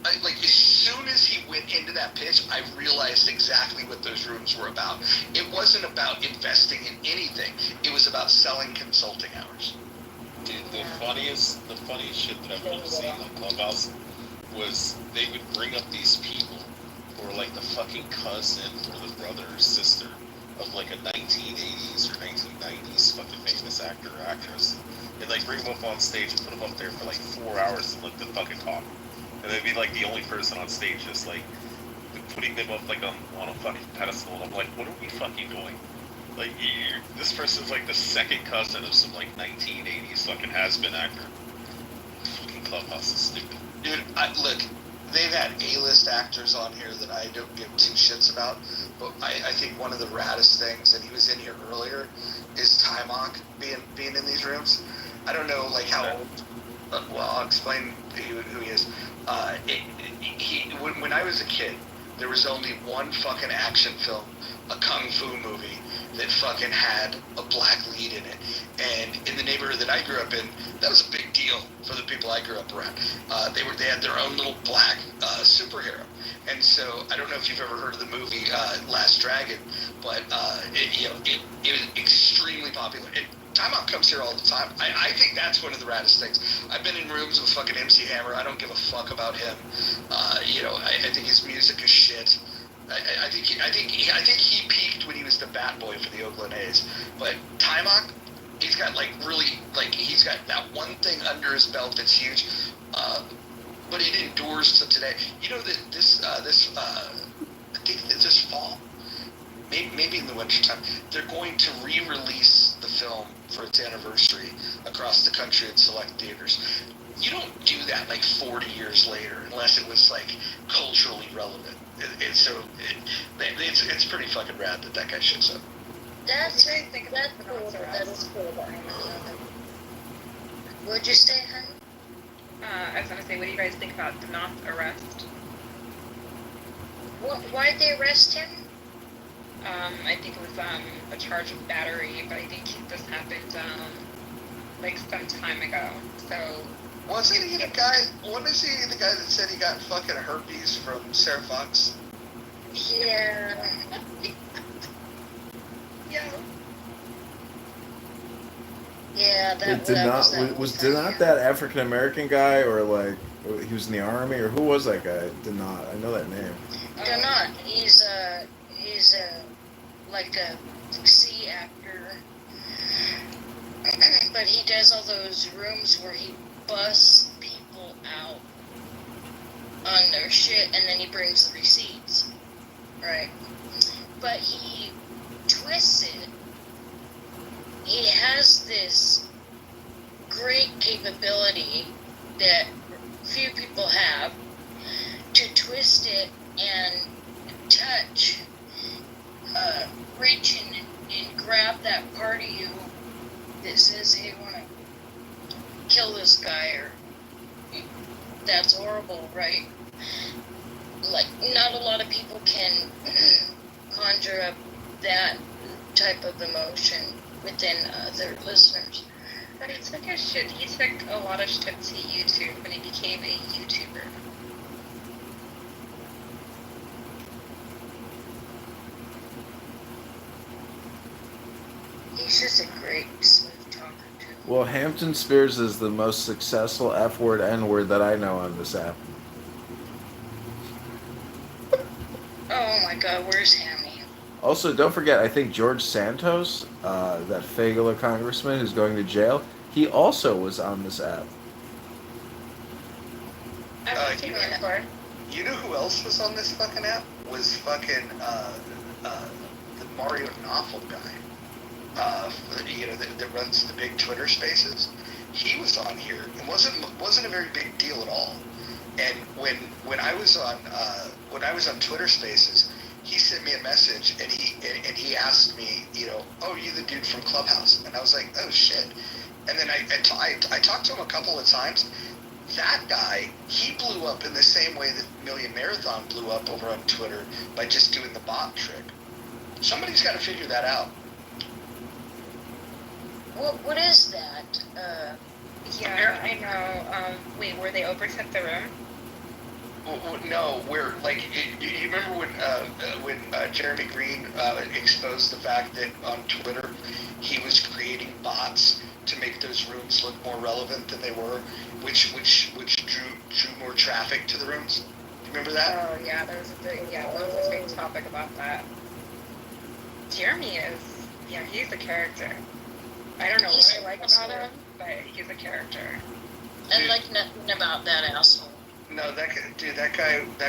as soon as he went into that pitch, I realized exactly what those rooms were about. It wasn't about investing in anything. It was about selling consulting hours. Dude, the funniest shit that I've ever seen on Clubhouse was they would bring up these people who were like the fucking cousin or the brother or sister of like a 1980s or 1990s fucking famous actor or actress, and bring them up on stage and put them up there for 4 hours and let them fucking talk. And they'd be the only person on stage just putting them up on a fucking pedestal. And I'm like, what are we fucking doing? This person's the second cousin of some 1980s fucking has-been actor. Fucking Clubhouse is stupid. Dude, look, they've had A-list actors on here that I don't give two shits about, but I think one of the raddest things, and he was in here earlier, is Timok being in these rooms. I don't know how old. Well, I'll explain who he is. When I was a kid, there was only one fucking action film, a kung fu movie, that fucking had a black lead in it. And in the neighborhood that I grew up in, that was a big deal for the people I grew up around. They had their own little black superhero. And so I don't know if you've ever heard of the movie Last Dragon, but it was extremely popular. And Time Out comes here all the time. I think that's one of the raddest things. I've been in rooms with fucking MC Hammer. I don't give a fuck about him. I think his music is shit. I think he peaked when he was the bat boy for the Oakland A's. But Timok, he's got he's got that one thing under his belt that's huge. But it endures to today. You know that I think that this fall, maybe in the wintertime, they're going to re-release the film for its anniversary across the country in select theaters. You don't do that 40 years later unless it was culturally relevant. It's pretty fucking rad that guy shows up. That's cool. That is cool about him. What'd you say, honey? I was gonna say, what do you guys think about the Knopf arrest? Why'd they arrest him? I think it was a charge of battery, but I think this happened some time ago. So wasn't he the guy that said he got fucking herpes from Sarah Fox? Yeah. Yeah, did not that African American guy, or he was in the army, or who was that guy? Did not. I know that name. Did not. He's a sea actor, but he does all those rooms where he busts people out on their shit, and then he brings the receipts, right? But he twists it. He has this great capability that few people have to twist it and touch, reach in and grab that part of you that says, hey, I want to kill this guy, or that's horrible, right? Not a lot of people can conjure up that type of emotion within their listeners. But he took a lot of shit to YouTube when he became a YouTuber. He's just a great smooth talker too. Well, Hampton Spears is the most successful F-word, N-word that I know on this app. Oh my God, where's Hammy? Also, don't forget, I think George Santos, that Fagula congressman who's going to jail, he also was on this app. You know who else was on this fucking app? Was fucking the Mario Knopfel guy. That runs the big Twitter Spaces. He was on here. It wasn't a very big deal at all. And when I was on Twitter Spaces, he sent me a message and he asked me, oh, you the dude from Clubhouse? And I was like, oh shit. And then I talked to him a couple of times. That guy, he blew up in the same way that Million Marathon blew up over on Twitter by just doing the bot trick. Somebody's got to figure that out. What is that? Yeah, I know. Wait, where they overtook the room? No, where do you remember when Jeremy Green exposed the fact that on Twitter he was creating bots to make those rooms look more relevant than they were, which drew more traffic to the rooms? Do you remember that? Oh yeah, there was a big topic about that. Jeremy he's a character. I don't know what I like about him, but he's a character. And nothing about that asshole. No, that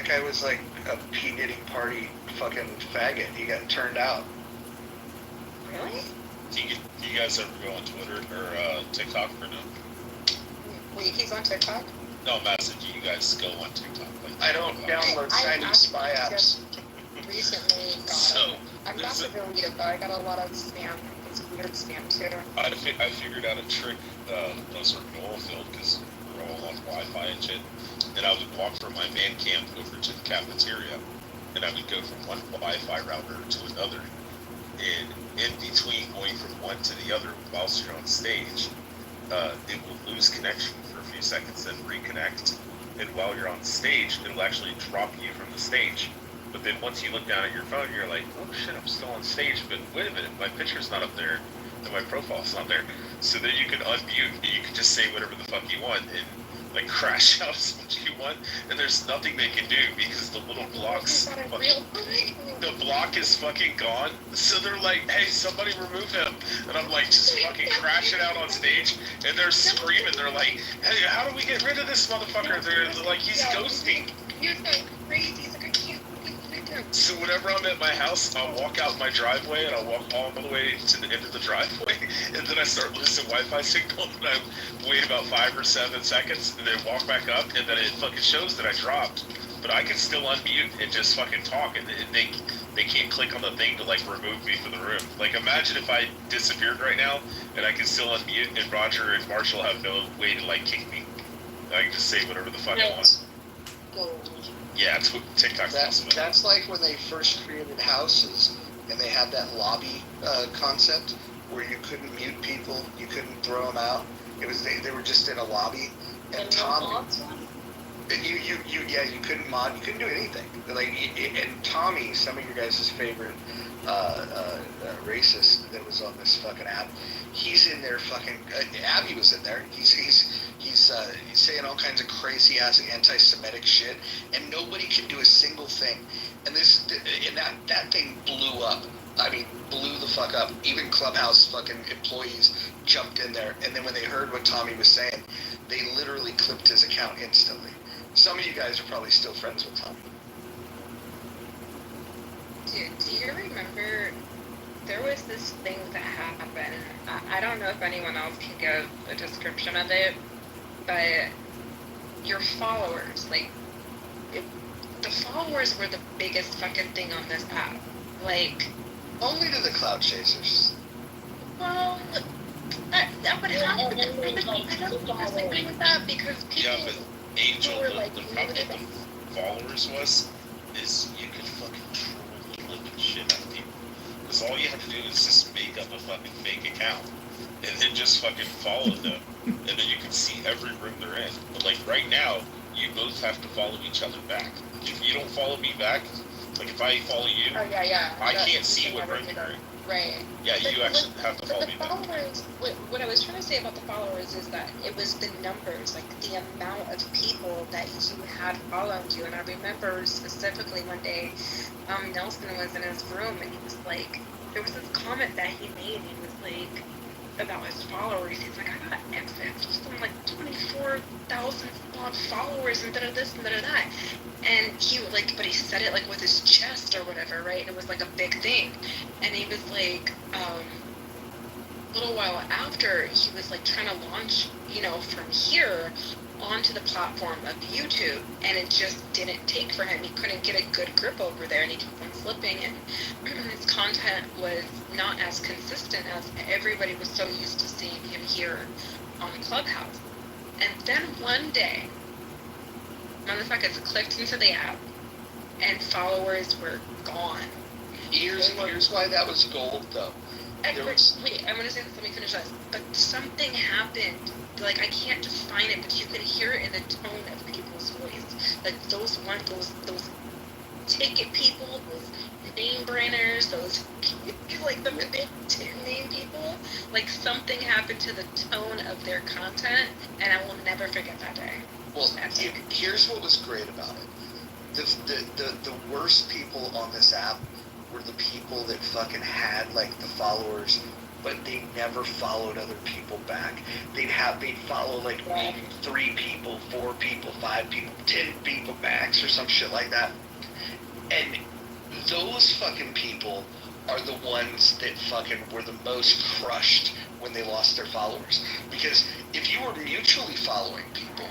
guy was like a pea knitting party fucking faggot. He got turned out. Really? Do you guys ever go on Twitter or TikTok or no? Wait, he's on TikTok? No, message. You guys go on TikTok. I don't download Chinese spy apps. Recently I'm not affiliated, but I got a lot of spam. It's weird spam too. I figured out a trick. Those are in the oil field because we're all on Wi-Fi and shit. And I would walk from my man camp over to the cafeteria, and I would go from one Wi-Fi router to another. and in between going from one to the other whilst you're on stage, it will lose connection for a few seconds and reconnect. And while you're on stage, it'll actually drop you from the stage. But then once you look down at your phone, you're like, oh shit, I'm still on stage, but wait a minute, my picture's not up there, and my profile's not there. So then you can unmute, and you can just say whatever the fuck you want, and like crash out as much as you want, and there's nothing they can do because the little blocks, the block is fucking gone. So they're like, hey, somebody remove him. And I'm like, just fucking crashing out on stage, and they're screaming. They're like, hey, how do we get rid of this motherfucker? They're like, he's ghosting. You're so crazy. He's like, I can't believe him. So whenever I'm at my house, I'll walk out my driveway, and I'll walk all the way to the end of the driveway, and then I start losing Wi-Fi signal, and I wait about 5 or 7 seconds, and then walk back up, and then it fucking shows that I dropped. But I can still unmute and just fucking talk, and they can't click on the thing to like remove me from the room. Like imagine if I disappeared right now, and I can still unmute, and Roger and Marshall have no way to like kick me. I can just say whatever the fuck I want. Yeah, TikTok's awesome. That's like when they first created houses and they had that lobby concept where you couldn't mute people, you couldn't throw them out. It was they were just in a lobby, and Tommy, you couldn't mod, you couldn't do anything. Like and Tommy, some of your guys' favorite racist that was on this fucking app, he's in there fucking. Abby was in there. He's saying all kinds of crazy ass anti-Semitic shit, and nobody can do a single thing. And that thing blew up. I mean, blew the fuck up. Even Clubhouse fucking employees jumped in there, and then when they heard what Tommy was saying, they literally clipped his account instantly. Some of you guys are probably still friends with Tommy. Do you remember there was this thing that happened? I don't know if anyone else can give a description of it, but your followers, the followers were the biggest fucking thing on this app. Like, only to the cloud chasers. Well, that would happen. I don't disagree with that because people. Yeah, but Angel, were the like, problem with the followers is you could fucking troll the living shit out of people. Because all you have to do is just make up a fucking fake account and then just fucking follow them, and then you can see every room they're in. But like right now, you both have to follow each other back. If you don't follow me back, like if I follow you, I can't see what room you're in. Right. Yeah, you actually have to follow me back. Followers, what I was trying to say about the followers is that it was the numbers, like the amount of people that you had followed you. And I remember specifically one day, Nelson was in his room and he was like, there was this comment that he made. He was like, about his followers. He's like, I got access to like 24,000 odd followers and this and that. And he like, but he said it like with his chest or whatever, right? And it was like a big thing. And he was like, a little while after, he was like trying to launch, from here onto the platform of YouTube, and it just didn't take for him. He couldn't get a good grip over there, and he kept on slipping, and his content was not as consistent as everybody was so used to seeing him here on Clubhouse. And then one day, motherfuckers clicked into the app, and followers were gone. Here's why that was gold, though. Wait, I'm gonna say this, let me finish this. But something happened. Like, I can't define it, but you can hear it in the tone of people's voice. Like, those ticket people, those name brainers, those, like, the big name people, like, something happened to the tone of their content, and I will never forget that day. Well, here's what was great about it. The worst people on this app were the people that fucking had, like, the followers, but they never followed other people back. They'd follow like maybe 3 people, 4 people, 5 people, 10 people max or some shit like that. And those fucking people are the ones that fucking were the most crushed when they lost their followers. Because if you were mutually following people,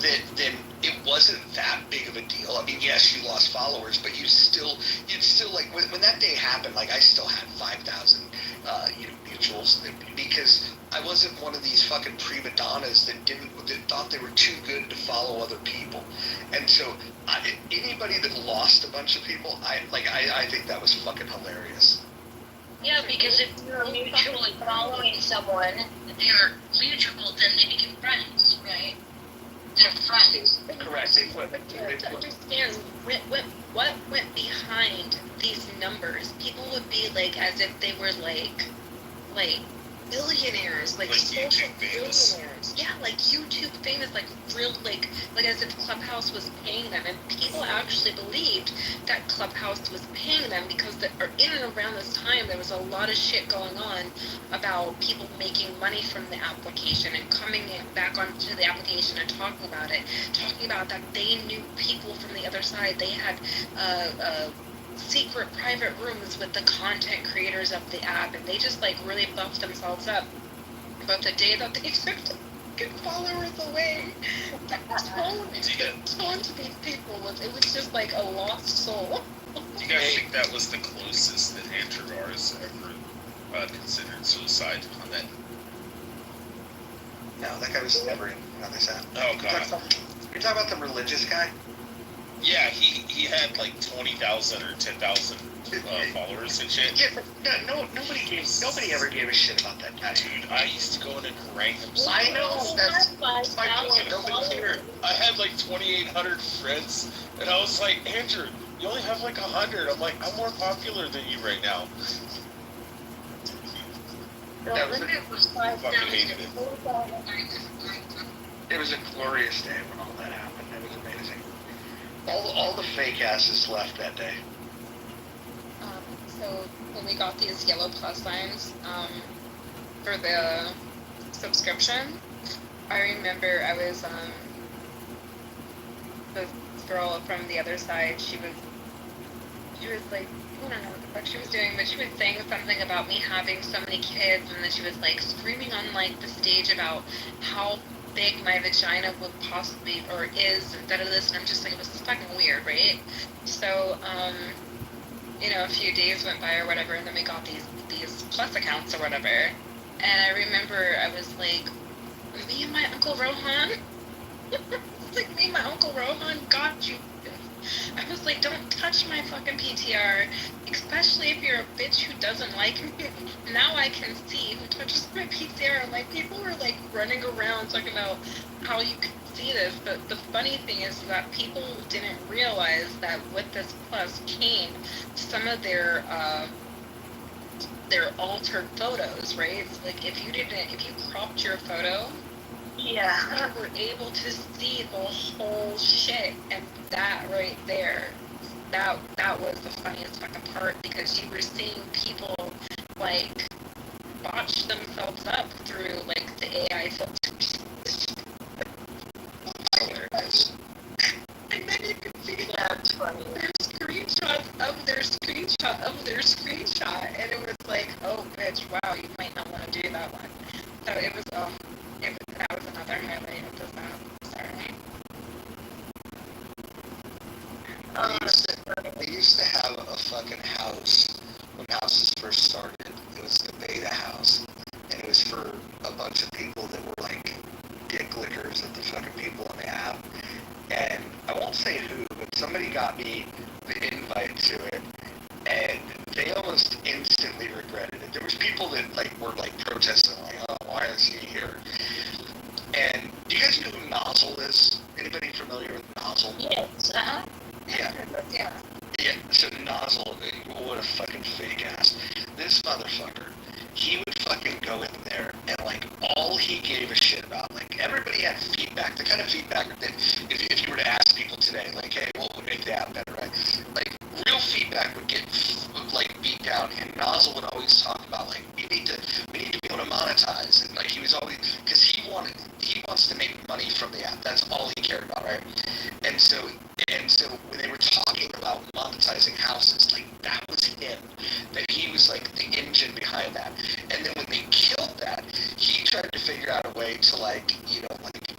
then it wasn't that big of a deal. I mean, yes, you lost followers, but you'd still like when that day happened, like I still had 5,000 mutuals because I wasn't one of these fucking prima donnas that thought they were too good to follow other people. And so anybody that lost a bunch of people, I think that was fucking hilarious. Yeah, because if you're mutually following someone, they're mutual, then they become friends, right? They're friends. Correct. They flip it. To understand what went behind these numbers, people would be like as if they were like billionaires, like social billionaires. Yeah, like YouTube famous, like real, like as if Clubhouse was paying them, and people actually believed that Clubhouse was paying them because in and around this time there was a lot of shit going on about people making money from the application and coming back onto the application and talking about that they knew people from the other side. They had secret private rooms with the content creators of the app, and they just like really buffed themselves up. But the day that they took good followers away, the tone to these people was just like a lost soul. Do you guys think that was the closest that Andrew R's ever considered suicide on that? No, that guy was never on this app. Oh god. You're talking about the religious guy? Yeah, he had like 20,000 or 10,000 followers and shit. Yeah, but nobody ever gave a shit about that guy. Dude, I used to go in and rank him. I know, that's my point. Nobody cared. I had like 2,800 friends, and I was like, Andrew, you only have like 100. I'm like, I'm more popular than you right now. That was fucking hated it. It was a glorious day when all that happened. It was amazing. All the fake asses left that day. So when we got these yellow plus signs for the subscription, I remember I was the girl from the other side. She was like, I don't know what the fuck she was doing, but she was saying something about me having so many kids, and then she was like screaming on like the stage about how big my vagina would possibly or is instead of this, and I'm just like, it was fucking weird, right? So a few days went by or whatever, and then we got these plus accounts or whatever, and I remember I was like, me and my Uncle Rohan like, me and my Uncle Rohan got you. I was like, don't touch my fucking PTR, especially if you're a bitch who doesn't like me. Now I can see who touches my PTR. And like, people were like running around talking about how you could see this. But the funny thing is that people didn't realize that with this plus came some of their altered photos, right? So like, if you cropped your photo, yeah, we were able to see the whole shit, and that right there, that was the funniest fucking part, because you were seeing people like botch themselves up through like the AI filters. And then you can see their screenshot of their screenshot, and it was like, oh bitch, wow, you might not want to do that one. So it was that was another highlight of this app. Sorry. They used to have a fucking house when houses first started. It was the beta house, and it was for a bunch of people that were like dick lickers of the fucking people on the app. And I won't say who, but somebody got me the invite to it, and they almost instantly regretted it. There was people that like were like protesting, like, oh, why is he here? And do you guys know who Nozzle is? Anybody familiar with Nozzle? Yes. Yeah. Yeah, so Nozzle, what a fucking fake ass. This motherfucker, he would fucking go in there and like all he gave a shit about, like everybody had feedback, the kind of feedback that if you were to ask people today, like, hey, what would make the app better, right? Like real feedback would get like beat down, and Nozzle would always talk about like, we need to be able to monetize, and like he was always, because he wants to make money from the app. That's all he cared about, right? And so when they were talking about monetizing houses, like that was him. That he was like the engine behind that. And then when they killed that, he tried to figure out a way to like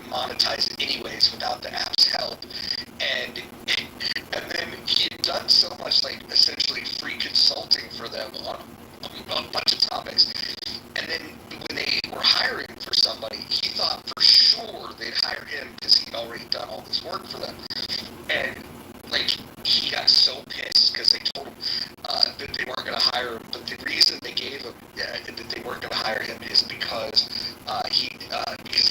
monetize it anyways without the app's help. And then he had done so much like essentially free consulting for them on a bunch of topics. And then when they were hiring for somebody, he thought for sure they'd hire him because he'd already done all this work for them. And like he got so pissed because they told him that they weren't going to hire him. But the reason they hire him is because he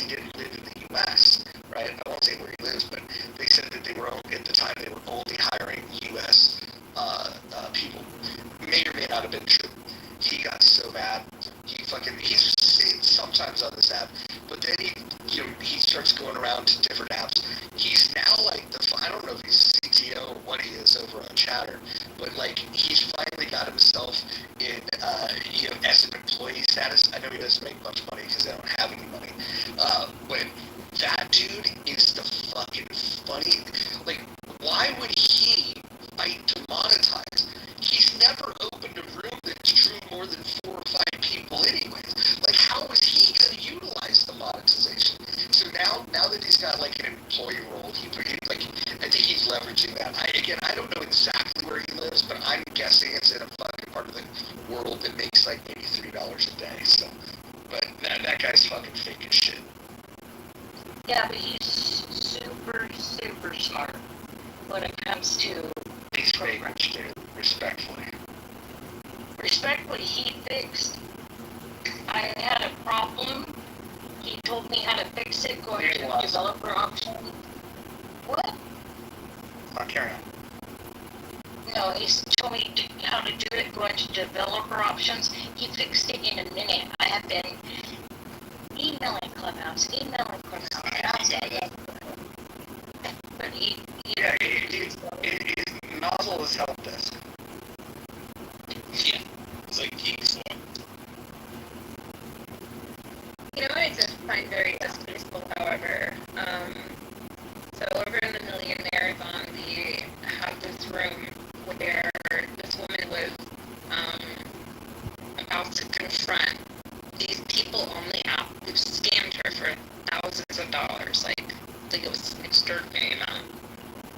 didn't live in the U.S. Right? I won't say where he lives, but they said that at the time they were only hiring U.S. People. May or may not have been true. He got so mad. He's seen sometimes on this app, but then he starts going around to different apps. He's now like I don't know if he's CTO or what he is over on Chatter, but like he's finally got himself in as an employee status. I know he doesn't make much money because they don't have any money, but that dude is the fucking funny. Like, why would he fight to monetize? He's never opened a room that's drew more than 4 or 5 people anyways. Like, how is he going to utilize the monetization? So now that he's got like an employee role, I think he's leveraging that. I don't know exactly where he lives, but I'm guessing it's in a fucking part of the world that makes like maybe $3 a day. So, but that guy's fucking fake as shit. Yeah, but he's super, super smart when it comes to He's fake, respectfully. Respectfully, he fixed. I had a problem. He told me how to fix it, going to developer options. What? Carry on. No, he told me how to do it, going to developer options. He fixed it in a minute. I have been emailing Clubhouse. But he Nozzle has helped us. Yeah, it's like geeks one. You know what I just find very distasteful, however? So over in the Million Marathon, we have this room where this woman was about to confront these people on the app who scammed her for thousands of dollars. Like it was an extraordinary amount.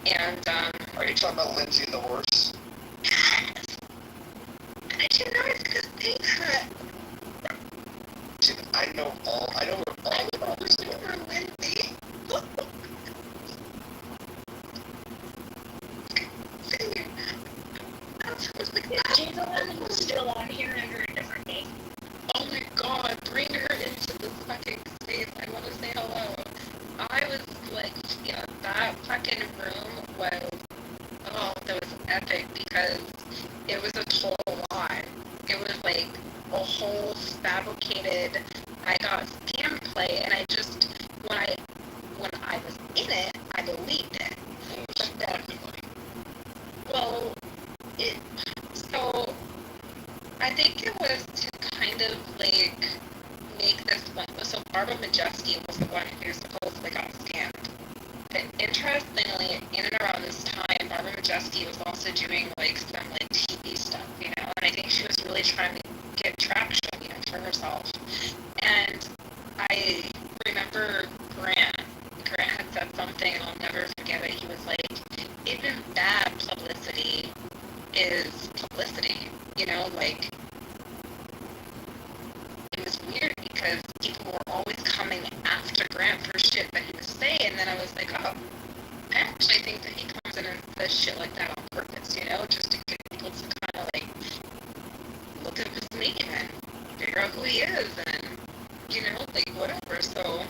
And are you talking about Lindsay the horse? I didn't know it's because they cut. Dude, I know where all the numbers go. Lindsay. she's the one who's still on here under a different name. Oh my god, bring her into this fucking space. I want to say hello. I was like, yeah, that fucking room was, that was epic because it was a total lie. It was like a whole fabricated, I got scam play, and I just, when I was in it, I believed it. But then, well, so I think it was to kind of like make this one. So Barbara Majeski was the one who supposedly got scammed. But interestingly, in and around this time, Barbara Majeski was also doing like some like TV stuff, and I think she was really trying to get traction, for herself. And I remember Grant had said something, I'll never forget it. He was like, even bad publicity is publicity, like, it was weird because people were always coming after Grant for shit that he was saying, and then I was like, oh, I actually think that he comes in and says shit like that on purpose, just to get people to kind of like look at his name and figure out who he is, and like whatever. So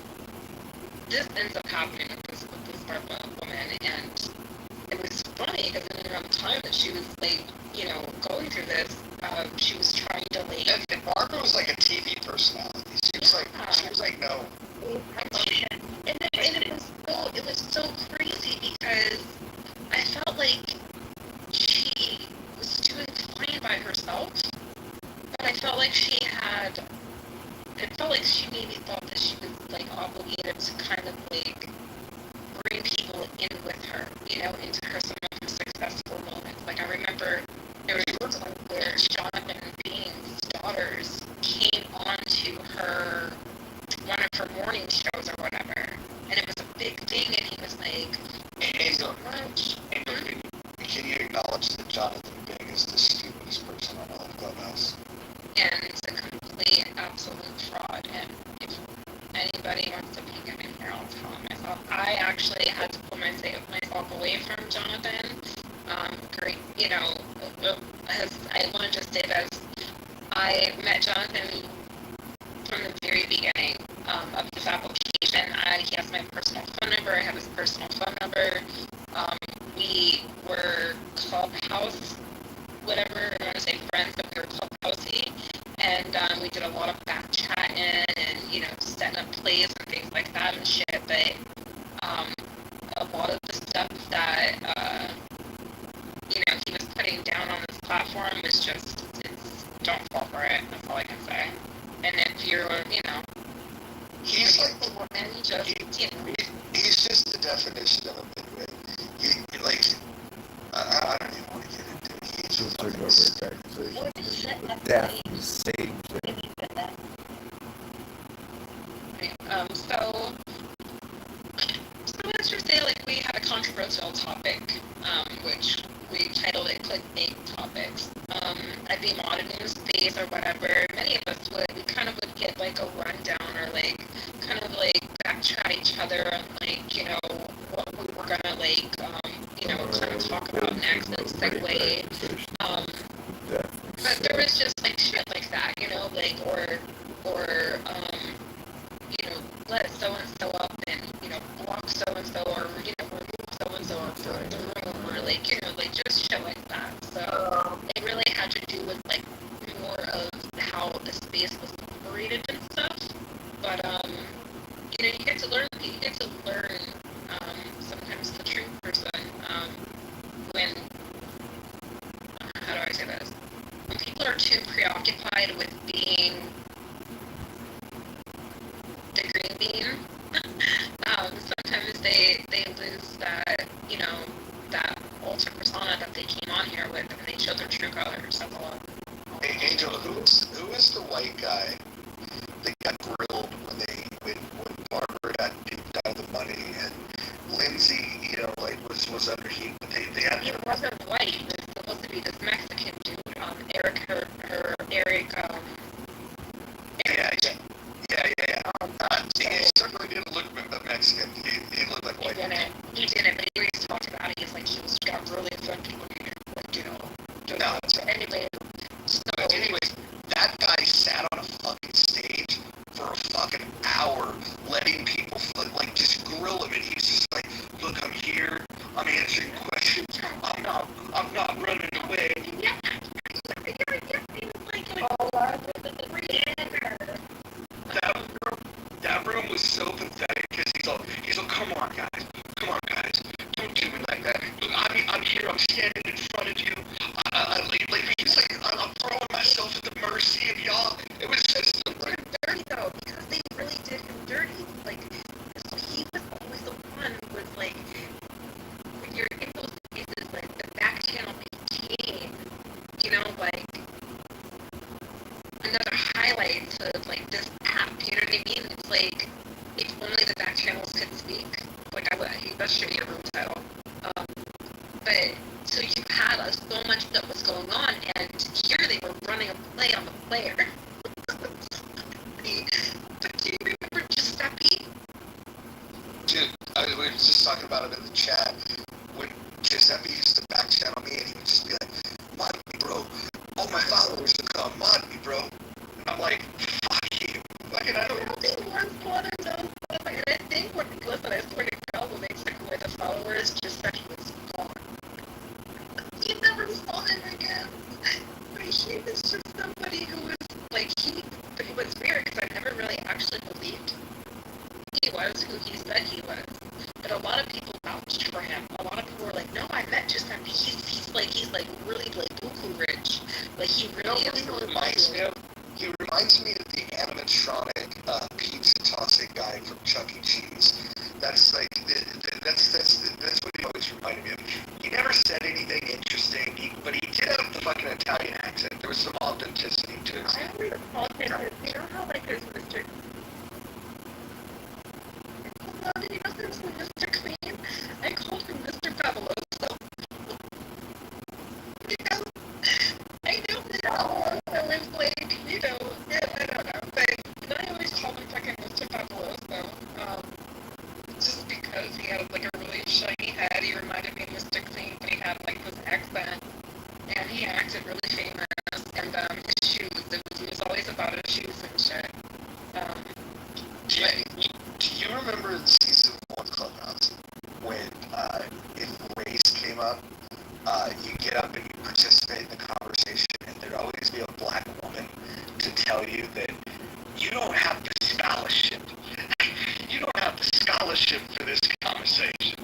this ends up happening with this Barbara woman, and it was funny because around the time that she was like, going through this, she was trying to like. And Barbara was like a TV personality. She was like no. And it was so crazy because I felt like she was doing fine by herself, but I felt like she maybe thought that she was like obligated to kind of like bring people in with her, into some of her successful moments. Like I remember there was one where Jonathan Bean's daughters came onto one of her morning shows or whatever, and it was a big thing, and he was like, Angel, can you acknowledge that Jonathan Bing is the stupidest person on all of Clubhouse? And it's a complete, absolute fraud, and if anybody wants to peek him in here, I'll tell him myself. I actually had to pull myself away from Jonathan. Great, as I want to just say this, I met Jonathan this application. He has my personal phone number. I have his personal phone number. We were Clubhouse, whatever, I want to say friends, but we were Clubhousey. And we did a lot of back chatting and, you know, setting up plays and things like that and shit. But a lot of the stuff that, you know, he was putting down on this platform is just, don't fall for it. That's all I can say. And if you're, you know, He's like a woman, just, you know. He's just the definition of a midway. I don't even want to get into it. He's just so let's just say, like, we had a controversial topic, which we titled it clickbait topics. I'd be modded in space or whatever. Many of us we kind of would get like a rundown or like kind of like backchat each other on like, you know, what we were gonna like, you know, kind of talk about next and segue. But there was just like shit like that, you know, like or you know, let so and so up and, you know, block so and so or, you know, remove so and so or the room or like, you know, like just shit like that. So it really had to do with like more of how the space was operated and stuff. But you know, you get to learn sometimes the true person when how do I say this? When people are too preoccupied with being the green bean, sometimes they lose that, you know, that alter persona that they came on here with, and they show their true colors. That's all. Hey, Angel, who is the white guy that got grilled when Barbara got duped out of the money and Lindsay, you know, like was under heat, but they had. It wasn't white. It was supposed to be this Mexican dude, Eric. He certainly didn't look Mexican. He looked like white. He didn't, but he always talked about it. He's like, he got really offended when he, like, you know. No. So anyways, that guy sat on a fucking stage for a fucking hour, letting people like just grill him, and he's just like, "Look, I'm here. I'm answering questions. I'm not running away." Yeah. That room was so pathetic because he's all, come on guys, don't do it like that. Look, I'm here, I'm standing in front of you. He's like, I'm throwing myself at the mercy of y'all. It was just dirty though, because they really did him dirty. Like, so he was always the one who was like, when you're in those spaces, like the back channel became, you know, like another highlight to like this app. You know what I mean? It's like if only the back channels could speak. Like that should be a room title. But so you had so much that was going on, and here they were running a play on the player. But do you remember Giuseppe? Dude, we were just talking about it in the chat. When Giuseppe used to back channel me, and he would just be like, "Mod me, bro. All my followers will come. Mod me, bro." And I'm like, "Fuck you." Fucking, I don't know. And I think when, listen, I swear to God, when they took away the followers, Giuseppe was gone. He never saw him again. But he was just somebody who was like, but it was weird because I never really actually believed he was who he said he was. But a lot of people vouched for him. A lot of people were like, no, I met Giuseppe. He's like really like buku rich. Like he really is. He reminds me of the animatronic pizza tossing guy from Chuck E. Cheese. That's like that's what he always reminded me of. He never said anything interesting, but he did have the fucking Italian accent. There was some authenticity to it. I always called him, you know how like there's Mr. Did you know there's Mr. Clean? I called him Mr. Fabuloso. Because I know that Fabuloso was like, you know, I don't know, but I always called him fucking Mr. Fabuloso. Just because he had like a really shiny head, he reminded me of Mr. Clean, but he had like this accent, and he acted really famous, and his scholarship for this conversation.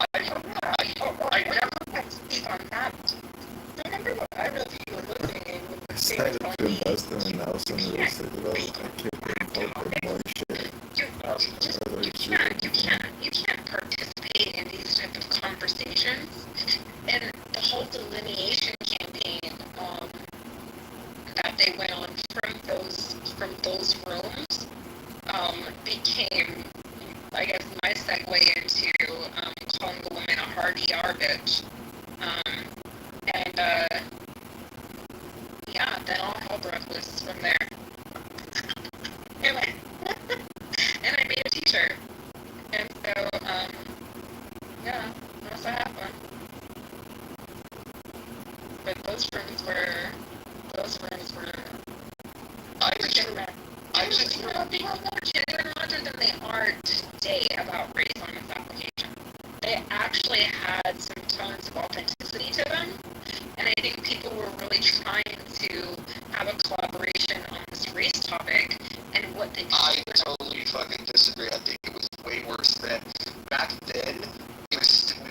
I never speak on that. Remember what I wrote to you were listening when I decided to invest in an Nelson real estate development kid and corporate more shit. You can't participate in these type of conversations. And the whole delineation campaign that they went on from those rooms became, I guess, my segue into calling the woman a hard ER bitch. Yeah, then all hell broke loose from there. Anyway, and I made a t-shirt. And so, yeah, that's what happened. But those rooms were being more genuine, Roger, than they are today about race on this application. They actually had some tones of authenticity to them, and I think people were really trying to have a collaboration on this race topic, and what they I totally fucking disagree. I think it was way worse than back then. We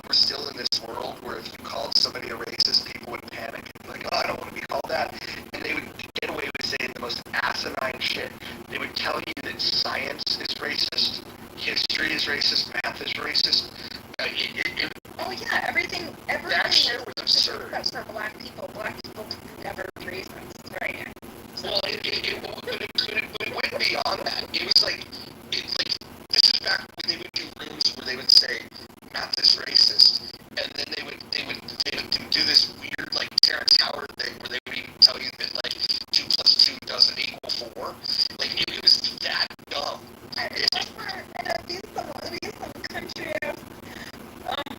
were still in this world where if you called somebody a racist, people would panic and be like, oh, I don't want to be called that. And they would get away with saying the most asinine shit. They would tell you that science is racist, history is racist, math is racist. Oh yeah, everything that shit was absurd. That's for black people. Black people can never be racist, right? Well, it went beyond that. It was like, this is back when they would do rooms where they would say math is racist, and then they would do this weird like Terrence Howard thing where they would even tell you that like 2 + 2 doesn't equal 4. Like it was that dumb. I remember some country ass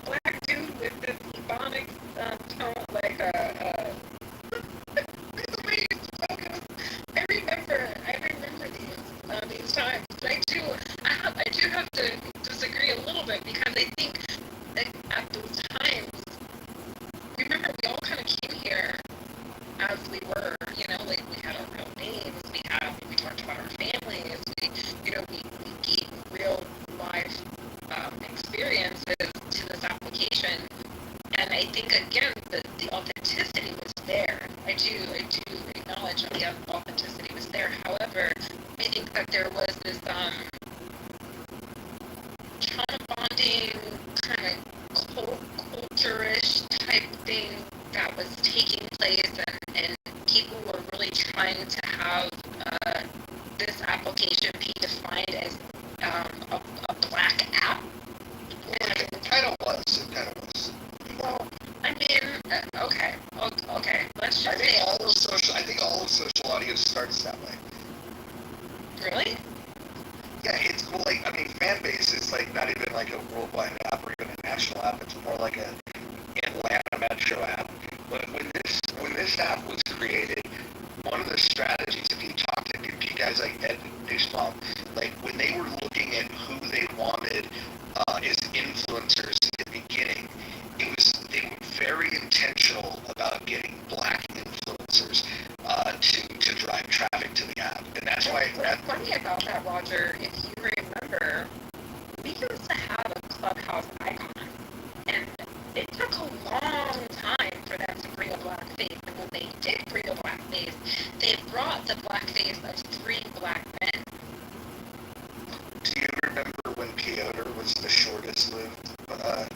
black dude with this ebonics tone, like the way he spoke. I remember these times. But I do have to disagree a little bit, because I think that at those times, remember, we all kind of came here as we were, like we had our real names, we talked about our families, we gave real life experiences to this application, and I think again the authenticity was there. I do acknowledge that the authenticity was there. However, I think that there was this trauma bonding kind of culture-ish type thing that was taking place, and people were really trying to have this application be defined as a black app. It kind of was. Well, I mean, okay. Let's just say I think all of social audio starts that way. Really? Yeah, it's cool. Like, I mean, fan base is like not even like a worldwide app or even a national app. It's more like a Atlanta metro app. But when this app was created, one of the strategies, if you talk to guys like Ed Newsbaum, like when they were looking at who they wanted as influencers in the beginning, they were very intentional about getting black influencers to drive traffic to the app, and that's why. What's funny about that, Roger, if you remember, we used to have a Clubhouse icon, and it took a long time for them to bring a black face, and when they did bring a black face, they brought the black face of 3 black men. Do you remember when Kitover was the shortest lived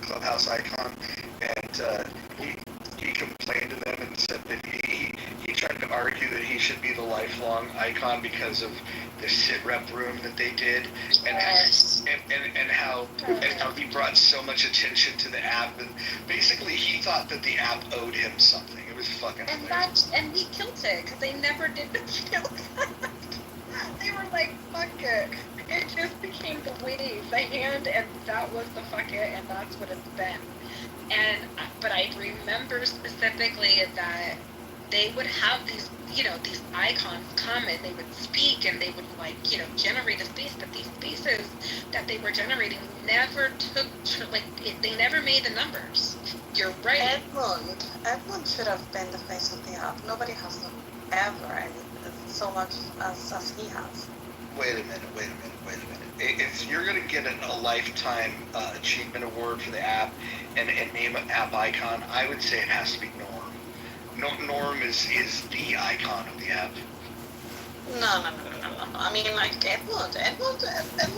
Clubhouse icon, and he complained to them and said that he tried to argue that he should be the lifelong icon because of the sit rep room that they did, and how he brought so much attention to the app, and basically he thought that the app owed him something. It was fucking hilarious. And we killed it, because they never did the kill. They were like, fuck it. It just became the wave, the hand, and that was the fuck it, and that's what it's been. But I remember specifically that they would have these icons come, and they would speak, and they would generate a space, but these spaces that they were generating never they never made the numbers. You're right. Edmund should have been the face of the app. Nobody has them. ever, and so much as he has. Wait a minute. If you're going to get a lifetime achievement award for the app and name an app icon, I would say it has to be Norm. Norm is the icon of the app. No. I mean, like Edmund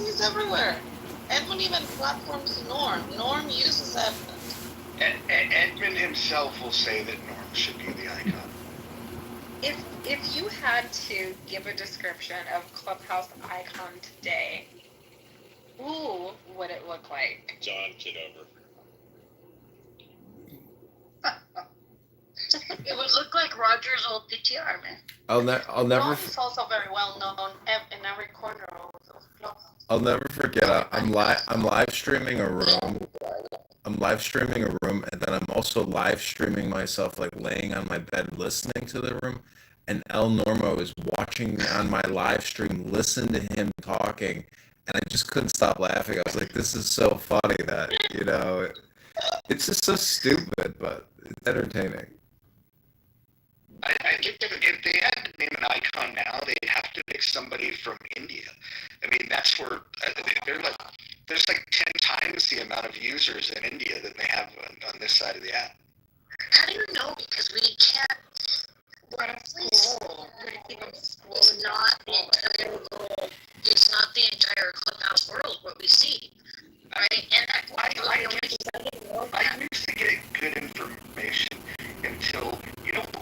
is everywhere. Edmund even platforms Norm. Norm uses Edmund. Edmund himself will say that Norm should be the icon. If you had to give a description of Clubhouse icon today, who would it look like? John Kitover. It would look like Roger's old PTR, man. I'll never. Norm is also very well known in every corner of Clubhouse. I'll never forget. I'm live streaming a room. I'm live streaming a room, and then I'm also live streaming myself, like laying on my bed, listening to the room. And El Normo is watching me on my live stream, listen to him talking, and I just couldn't stop laughing. I was like, "This is so funny that it's just so stupid, but it's entertaining." I think if they had to name an icon now, they'd have to pick somebody from India. I mean, that's where there's like 10 times the amount of users in India that they have on this side of the app. How do you know? Because we can't. Honestly, it's not the entire world. It's not the entire Clubhouse world what we see, right? And I used to get good information until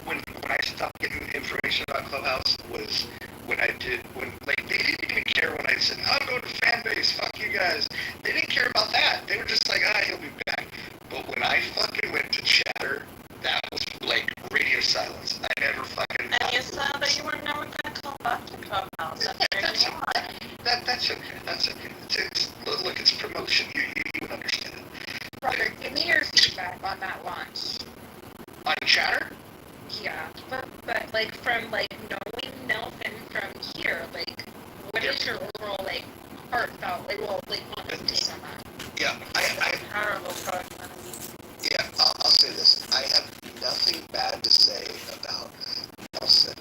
when I stopped getting information about Clubhouse was when they didn't even care when I said I'm going to Fanbase, fuck you guys. They didn't care about that. They were just like, he'll be back. But when I fucking went to Chatter, that was like radio silence. I never fucking. And you said that you were never gonna come back to Clubhouse. That's okay. Look, it's promotion. You would understand. Roger, give me your feedback on that launch. On Chatter? Yeah, but like from knowing Nelson from here, like what is your overall heartfelt honest take on that? Yeah, I terrible person. Yeah, I'll say this. I have nothing bad to say about Nelson,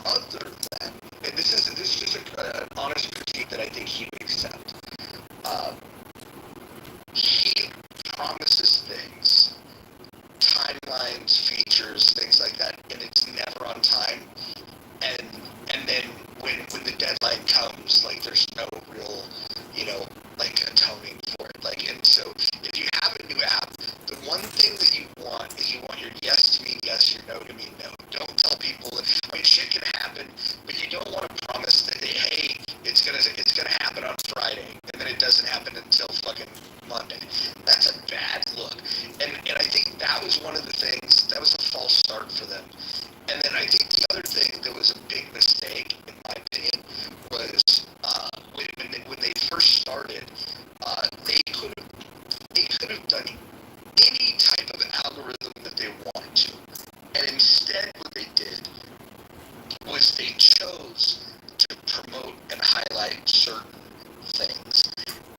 other than, and this is just an honest critique that I think he would accept. He promises things, timelines, features, things like that, and it's never on time. And then when the deadline comes, there's no real, atoning for it. And so if you have a new app, the one thing that you want is you want your yes to mean yes, your no to mean no. Don't tell people that, shit can happen, but you don't want to promise that, hey, it's gonna happen on Friday, and then it doesn't happen until fucking Monday. That's a bad look. And I think that was one of the things, that was a false start for them. And then I think the other thing that was a big mistake, in my opinion, was when they first started, they could have done any type of algorithm that they wanted to. And instead what they did was they chose to promote and highlight certain things.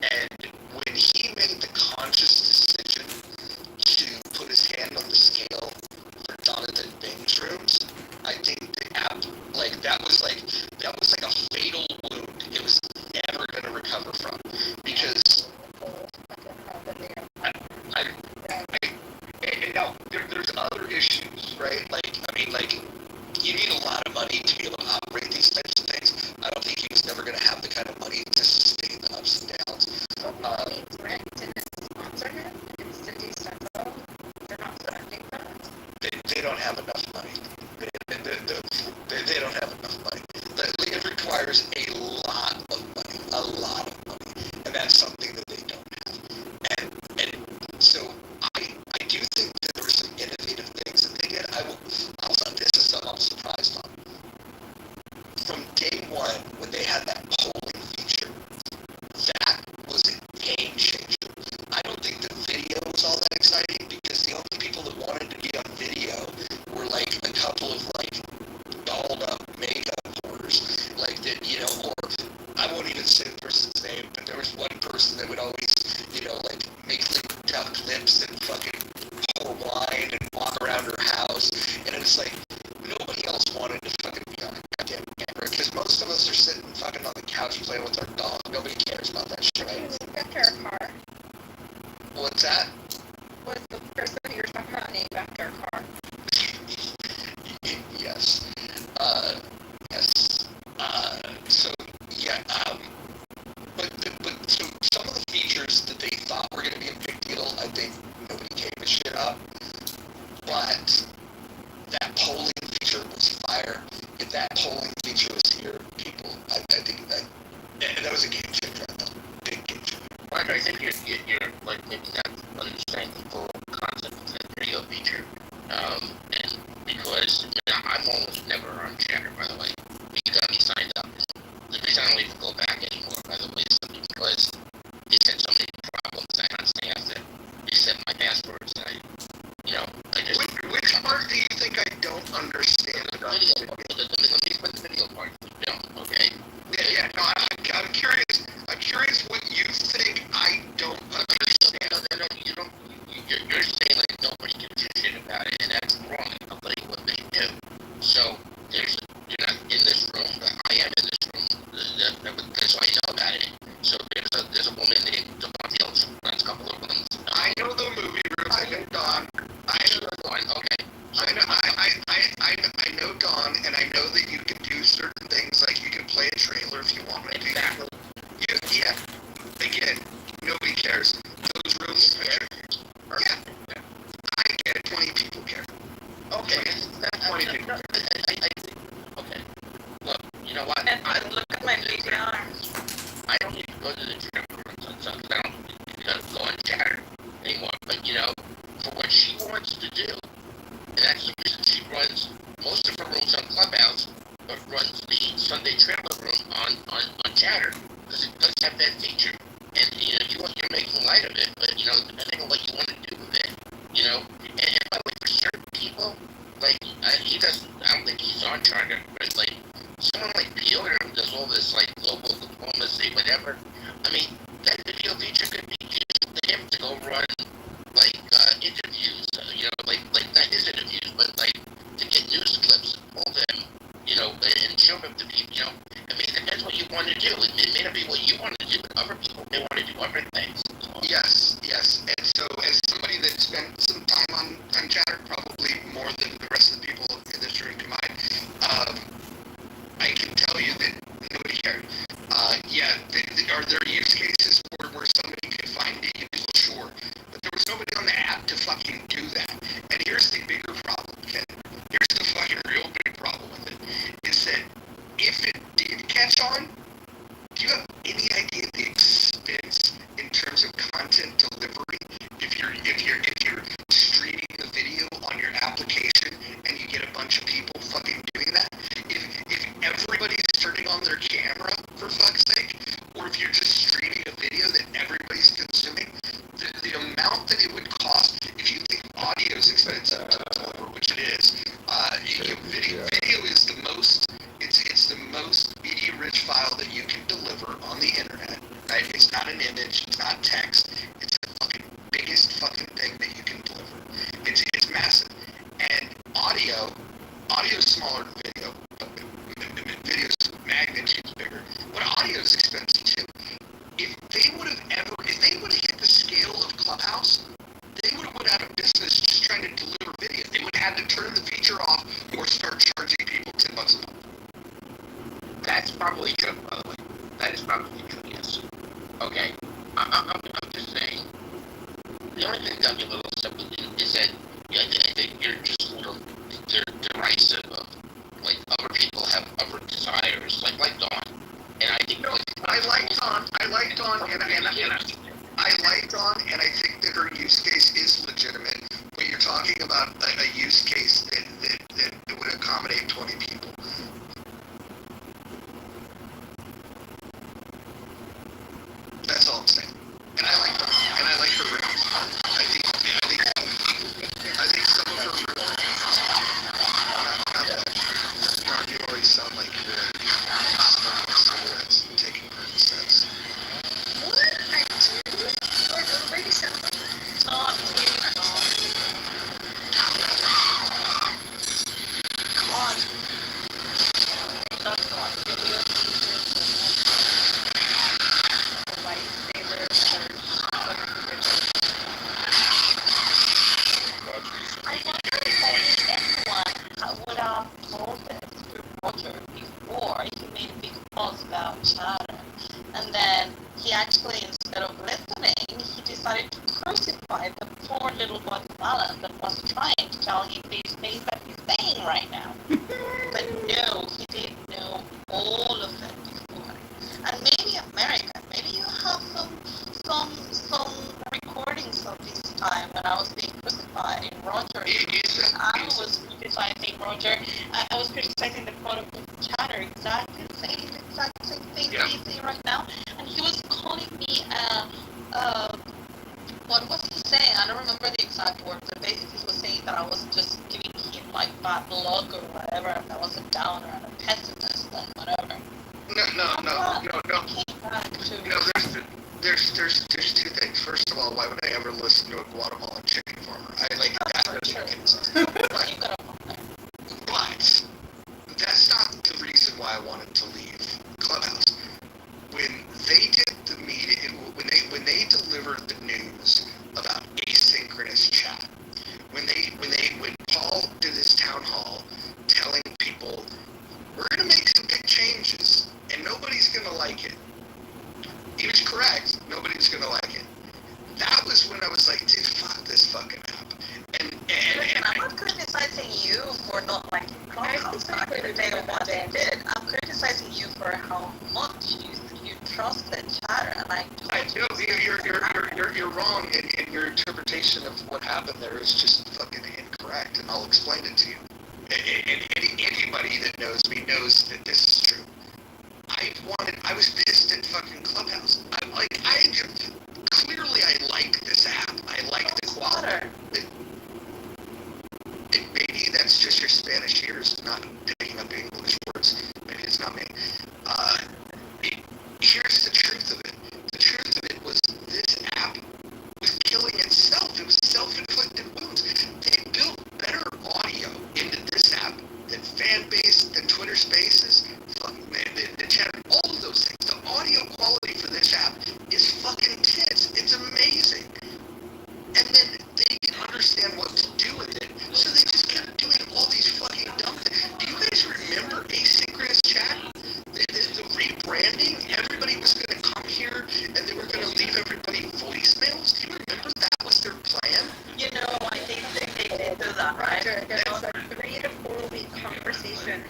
And when he made the conscious decision to put his hand on the scale for Jonathan Bing's rooms, I think the app, that was like a fatal wound. It was never going to recover from, because there's other issues, right? You need a lot of money to be able to operate these types of things. I don't think he was never going to have the kind of money to sustain the ups and downs. They don't have enough money. They don't have enough money. It requires a lot of money, and that's something that they don't have. And so I do think that there were some innovative things that they did. This is something I'm surprised on. From day one, when they had that polling feature, that was a game changer. I don't think the video was all that exciting, because the only people that wanted to be on video were a couple of dolled up makeup whores, or I won't even say the person's name, but there was one person that would always, make duck lips and fucking pour wine and walk around her house, and it was nobody else wanted to fucking couch playing with our dog. Nobody cares about that shit. Right? After a car. What's that? Was the person you were talking about named after a car? Yes. Yes. So yeah. But so some of the features that they thought were going to be a big deal, I think nobody gave a shit up. But that polling feature was fire. If that polling feature was here, people, I think that was a game changer. I thought, big game changer. Like I think you're like maybe not understanding the full concept of that video feature. And because I'm almost never on Chatter, by the way. You got me signed up. The reason I don't even go back anymore, by the way, is simply because they said so many problems. I understand that they set my passwords, and I just. Which part do you think I don't understand about the video? Let me explain the video part. Okay. Yeah. No, I'm curious. I'm curious what you think I don't understand. No, you don't. You're saying like nobody gives a shit about it, and that's wrong. I'll tell you what they do. So you're not in this room, but I am in this room. That's why I know about it. So there's a woman named Dawn Fields who runs a couple of rooms. I know the movie rooms. I know Dawn. Okay. I know Dawn, and I know that you can do certain things, like you can play a trailer if you want to. Exactly. Yeah. Again, nobody cares. Those rooms care. Yeah. I get it. 20 people care. Okay. 20 people. Okay. Look, you know what? I look at my VCR. I don't need to go to the gym rooms on Sundays. I don't go on Chatter anymore. But for what she wants to do, and that's the reason she runs most of her rooms on Clubhouse, but runs the Sunday trailer room on Chatter, because it does have that feature. And you're making light of it, but depending on what you want to do with it, and by the way, for certain people, like I don't think he's on Charter, but like someone like Piotr who does all this like global diplomacy, whatever. I mean, that video feature could be used for him to go run like interviews, like not his interviews, but like to get news clips and pull them, and show them to people. I mean, it depends what you want to do. It may not be what you want to do, but other people may want to do other things. Yes. And so, as somebody that spent some time on Chatter, probably more than the rest of the people in this room combined, I can tell you that nobody cared. Are there use cases where somebody could find it? Sure. But there was nobody on the app to fucking do that. And here's the bigger problem, Ken. Here's the fucking real big problem with it. Is that if it did catch on, do you have any idea the expense in terms of content delivery? If you're streaming the video on your application and you get a bunch of people fucking doing that, if everybody's turning on their camera, for fuck's sake, or if you're just streaming a video that everybody's consuming, the amount that it would cost, if you think audio is expensive to deliver, which it is, video is the most, it's the most media-rich file that you can deliver on the internet, right? It's not an image, it's not text, it's the fucking biggest fucking thing that you can deliver. It's massive. And audio's smaller than video. Video's magnitude's bigger. But audio's expensive too. If they would have hit the scale of Clubhouse, they would have went out of business just trying to deliver video. They would have had to turn the feature off or start charging people $10 a month. That's probably true, by the way. That is probably true, yes. Okay. I'm just saying. The only thing that got me a little upset with you is that I think you're just a little derisive of, like, other people have other desires, like Dawn. And I think I like Dawn, and I think that her use case is legitimate. But you're talking about a use case that would accommodate 20 people. That's all I'm saying. And I like Dawn, and I like her rooms. I think some of her rooms. You always sound like you're smoking cigarettes and taking Percocets. What? I do? Or the lady sound like Come on. he actually, instead of listening, he decided to crucify the poor little Guatemalan that was trying to tell him these things that he's saying right now. But no, he didn't know all of it before. And maybe America, maybe you have some recordings of this time when I was being crucified in Roger. I was criticizing Roger. I was criticizing the protocol chatter, exactly the same thing he's saying right now. And he was calling me what was he saying? I don't remember the exact words, but basically he was saying that I was just giving him like bad luck or whatever, and I was a downer and a pessimist and whatever. No. There's two things. First of all, why would I ever listen to a Guatemalan chicken farmer? I like that doesn't make any sense. But that's not the reason why I wanted to leave Clubhouse. When they did the meeting, when they delivered the news about asynchronous chat, when Paul did his town hall telling people we're gonna make some big changes and nobody's gonna like it. He was correct. Nobody's gonna like it. That was when I was like, dude, fuck this fucking app. And I'm not criticizing you for not liking Clubhouse. I'm criticizing what they did. I'm criticizing you for how much you trusted chatter, and I know you're wrong, and your interpretation of what happened there is just fucking incorrect, and I'll explain it to you. And anybody that knows me knows that this is true. I was pissed at fucking Clubhouse. Clearly I like this app. I like the quality. Maybe that's just your Spanish ears not picking up English words. Maybe it's not me. Here's the truth of it. The truth of it was this app was killing itself. It was self-inflicted wounds. They built better audio into this app than Fanbase, than Twitter Spaces, the chatter, all of those things. The audio quality for this app is fucking tits. It's amazing. And then they didn't understand what to do with it, so they just kept doing all these fucking dumb things. Do you guys remember asynchronous chat? The rebranding? Everybody was going to come here and they were going to leave everybody voicemails? Do you remember that was their plan? You know, I think they did do that, right? There was a 3 to 4 week conversation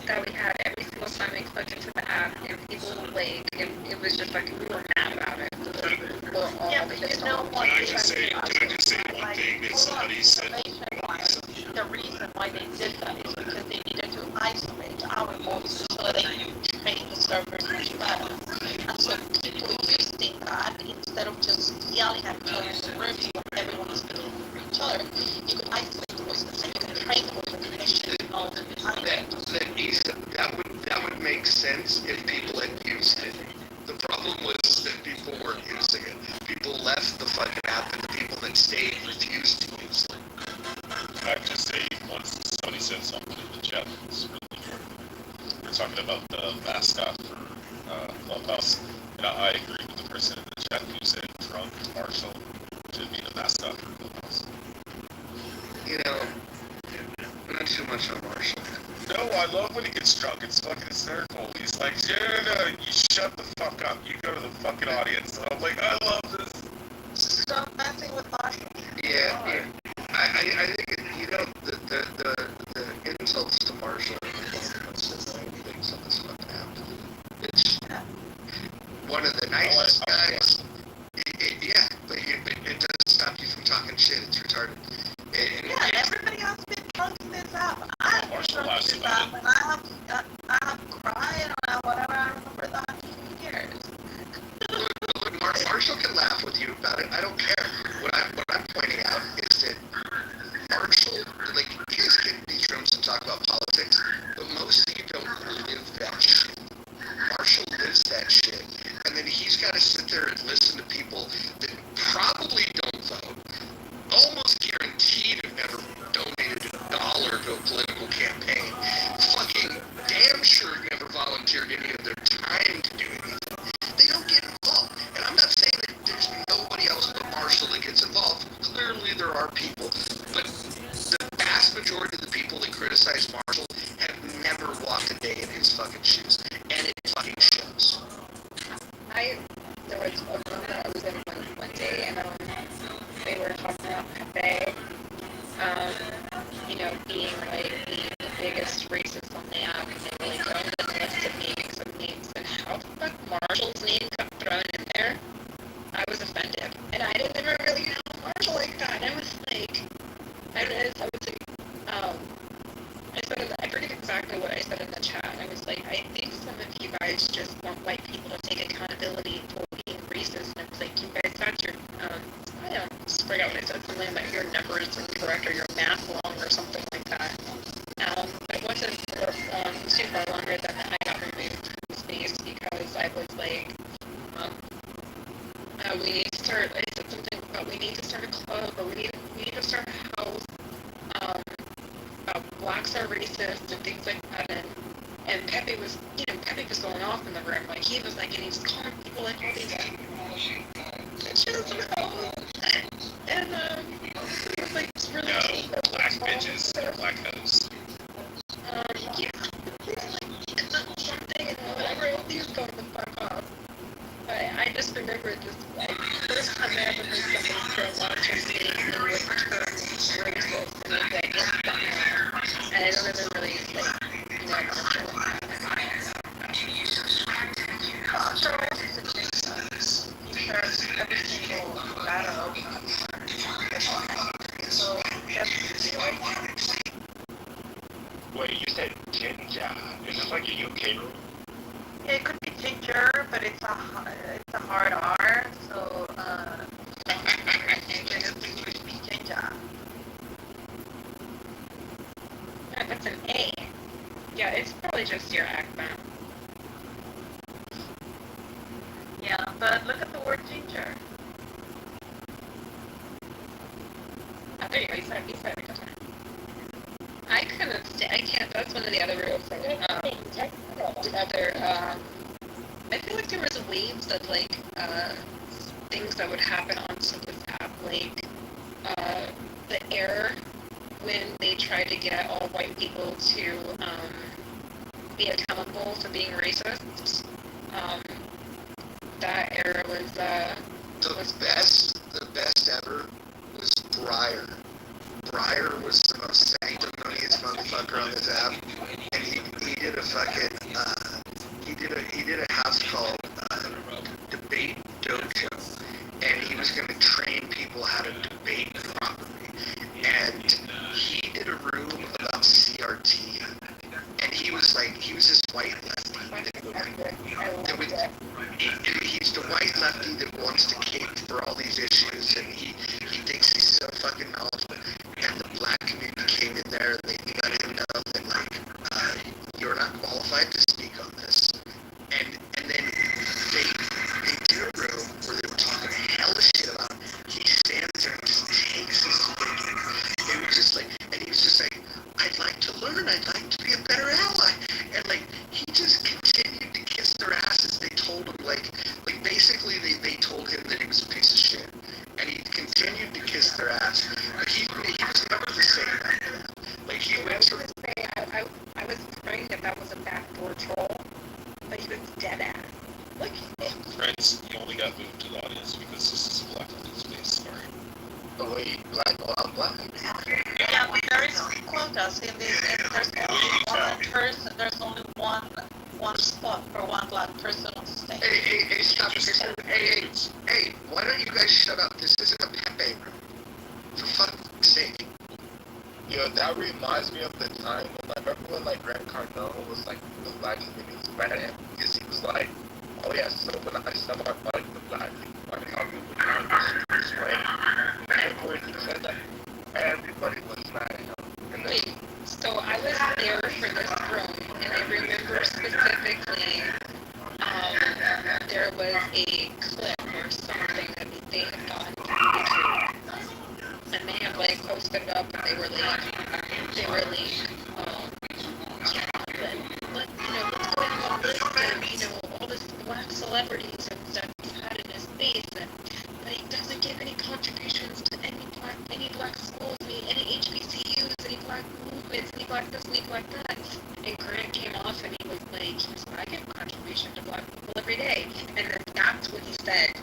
that we had every single time we clicked into the app, and people like, it was just like we were mad about it. We're all pissed off. Can I just say one thing that somebody said? The reason why they did that is because they needed to isolate our voices so they could train the servers much better. And so people using that, instead of just yelling at each other in the room when everyone is speaking for each other, you could isolate the voices and you could train the voices and they should know behind it. That would make sense if people had used it. The problem was that people weren't using it. People left the fucking app, and the people that stayed refused to use it. I have to say, once somebody said something in the chat that was really important. We're talking about the mascot for Clubhouse, and I agree with the person in the chat who said drunk Marshall should be the mascot for Clubhouse. You know, not too much on Marshall. No, I love when he gets drunk. It's fucking hysterical. He's like, no, you shut the fuck up. You go to the fucking audience. And I'm like, I love this. Stop messing with Marshall. Yeah. I think, the insults to Marshall are one of the most annoying things on this fucking app. It's one of the nicest guys. But it doesn't stop you from talking shit. It's retarded. And everybody has been drunk in this app. I have been drunk in this app, and I have cried or whatever. I remember that. Who cares? Look, Marshall can laugh with you about it. I don't care. What I'm pointing out is that Marshall, like, you guys get in these rooms and talk about politics, but most of you don't live that shit. Marshall lives that shit. And then he's got to sit there and listen to people that probably don't vote, almost guaranteed have never donated $1 to a political campaign, fucking damn sure never volunteered any of their time to do anything. They don't get involved. And I'm not saying that there's nobody else but Marshall that gets involved. Clearly there are people, but the vast majority of the people that criticize Marshall have never walked a day in his fucking shoes. And it fucking shows. I don't Marshall's name got thrown in there, I was offended. And I didn't ever really know Marshall like that. And I was like, I said, I forget exactly what I said in the chat. I was like, I think some of you guys just want white people to take accountability for being racist. And it's like, you guys got your, I don't forget what I said, something about your numbers incorrect or your math wrong or something like that. It wasn't too far longer than I got removed from space because I was like, we need to start, I said something about we need to start a club or we need to start a house, about blacks are racist and things like that, and Pepe was going off in the room, like he was like, and he was calling people like all these bitches and hoes, and he was like, it's really black bitches, black hoes. Yeah, it's like, something and whatever, please go the fuck off. But I just remember this, like, first time I ever heard somebody say watch and see and would turn racist, and it was like, what the hell? And I don't ever really, like, Marshall. Every single battle. So that's Wait, you said ginger. Is this like a UK rule? It could be ginger, but it's a hard R, so it could be ginger. Yeah, that's an A. Yeah, it's probably just your accent. Yeah, but look at the word ginger. There you go, you said it a good time. I couldn't stay, I can't, that's one of the other rules. I feel like there was waves of like, things that would happen on this app, like, the error when they try to get all white people to, be accountable for being racist. That era was, The best ever was Breyer. Breyer was the most sanctimonious motherfucker on this app, and he did a fucking he did a house called Debate Dojo, and he was going to train people how to debate properly, and he did a room about CRT, and he was this white lefty he's the white lefty that wants to cape for all these issues, and he thinks he's so fucking knowledgeable. And the black community came in there and they let him know that you're not qualified to speak on this. And then they did a room where they were talking hella shit about him. He stands there and just takes his stick. It was just like, and he was just like, I'd like to learn, I'd like to be a better ally. And he just continued to kiss their asses. They told him basically they told him that he was a piece of shit. And he continued to kiss their ass. But he was never the same after that. He went to I was afraid that was a backdoor troll, but he was dead ass. Friends, you only got moved to the audience because this is a black audience space, sorry. Oh wait, black. Yeah, but there is quotas in this, and there's only one person, there's only one spot for one black person on stage. Hey, stop. Hey, why don't you guys shut up? This isn't a Pepe room. For fuck's sake. Yo, that reminds me of the time when I remember when Grant Cardone was the black community's president, because he was like, oh yeah, so when I saw my body with black people, I thought we would this way. And when he said that, everybody was mad at him. And then, Wait, so I was there for this room, and I remember specifically, there was a clip or something that they had gotten to YouTube, and they had posted it up, and they were like, what's going on with this, all this black celebrities and stuff he's had in his face, and but he doesn't give any contributions to any black schools, any HBCUs, any black movements, any black this, any black that. And Grant came off and he was like, I give a contribution to black people every day. And then that's what he said.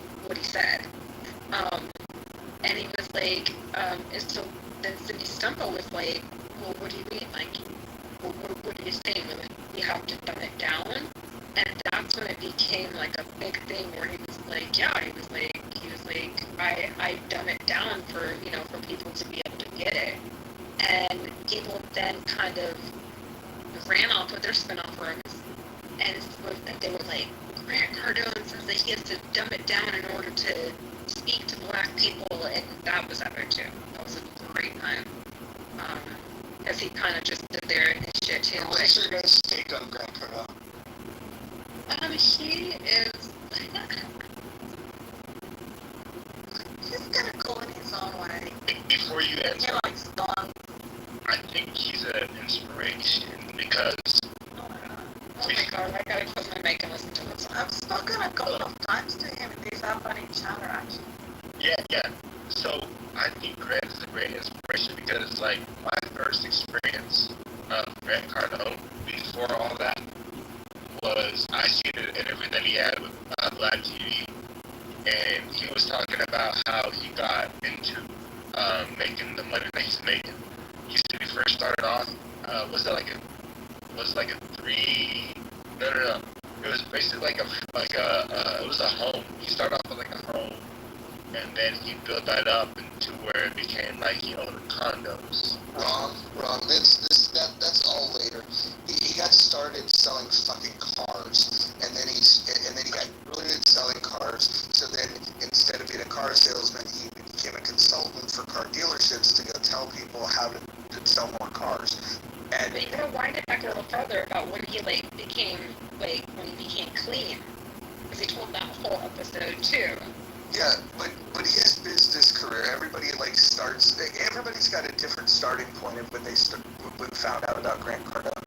And he was like, and so then Cindy Stumpo was like, well, what do you mean? What are you saying? You have to dumb it down? And that's when it became like a big thing where he was like, I dumb it down for, for people to be able to get it. And people then kind of ran off with their spin-off rooms, and they were like, Grant Cardone says that he has to dumb it down in order to speak to black people, and that was epic too. That was a great time. As he kind of just stood there and his shit too. What's your guys' take on Grant Cardone? He is. He's gonna go in his own way. Before you answer, He likes songs. I think he's an inspiration because. Oh my god, I gotta close my mic and listen to this. I've spoken a couple of times to him and these up on each other actually. Yeah. So I think Grant is a great inspiration because, like, my first experience of Grant Cardone before all that was I seen an interview that he had with Black TV, and he was talking about how he got into making the money that he's making. He said he first started off, was it like a three? No. It was basically like a it was a home. He started off with like a home, and then he built that up into where it became like he owned condos. Wrong. That's all later. He got started selling fucking cars, and then he got brilliant at selling cars. So then, instead of being a car salesman, he became a consultant for car dealerships to go tell people how to sell more cars. And but you gotta wind it back a little further about when he became clean, because he told that whole episode too. Yeah, but his business career, everybody's got a different starting point of when they found out about Grant Cardone.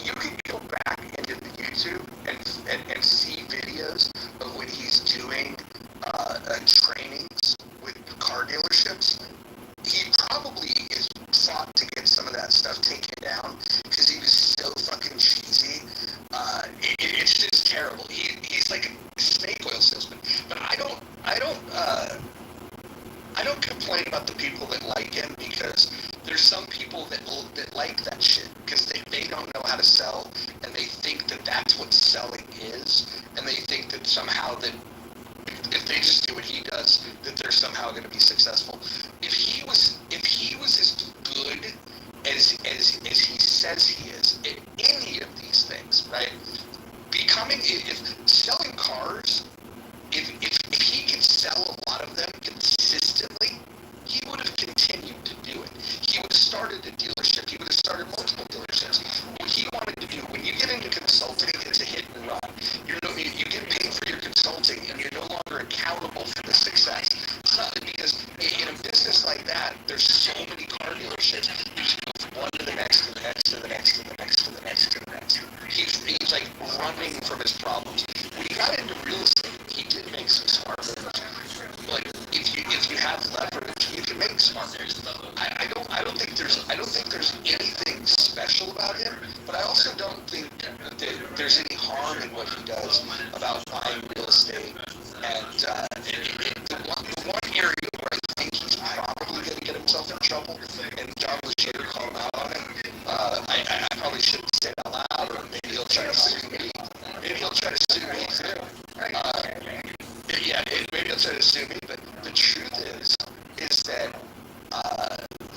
You can go back into the YouTube and see videos of when he's doing trainings with car dealerships. He probably is fought to get some of that stuff taken down because he was so fucking cheesy. It's just terrible. He's like a snake oil salesman. But I don't complain about the people that like him, because there's some people that like that shit because they don't know how to sell, and they think that that's what selling is, and they think that somehow that if they just do what he does, that they're somehow going to be successful. If he was as good as he says he is at any of these things, right? If selling cars, if he could sell a lot of them consistently, he would have continued to do it. He would have started a dealership. He would have started multiple dealerships. What he wanted to do, when you get into consulting, it's a hit and run. You get paid for your consulting, and you're no longer accountable for the success. Because in a business like that, there's so many car dealerships. You just go from one to the next, to the next, to the next, to the next, to the next, to the next. He's like running from his problems. When he got into real estate, he did make some smart moves. Like if you have leverage, you can make smart moves. I don't think there's anything special about him, but I also don't think that there's any harm in what he does about buying real estate. And the one area where I think he's probably going to get himself in trouble, and John Legere called out on it. I probably shouldn't say it out loud, or maybe he'll try to sue me. Maybe he'll try to sue me too. Maybe he'll try to sue me. But the truth is that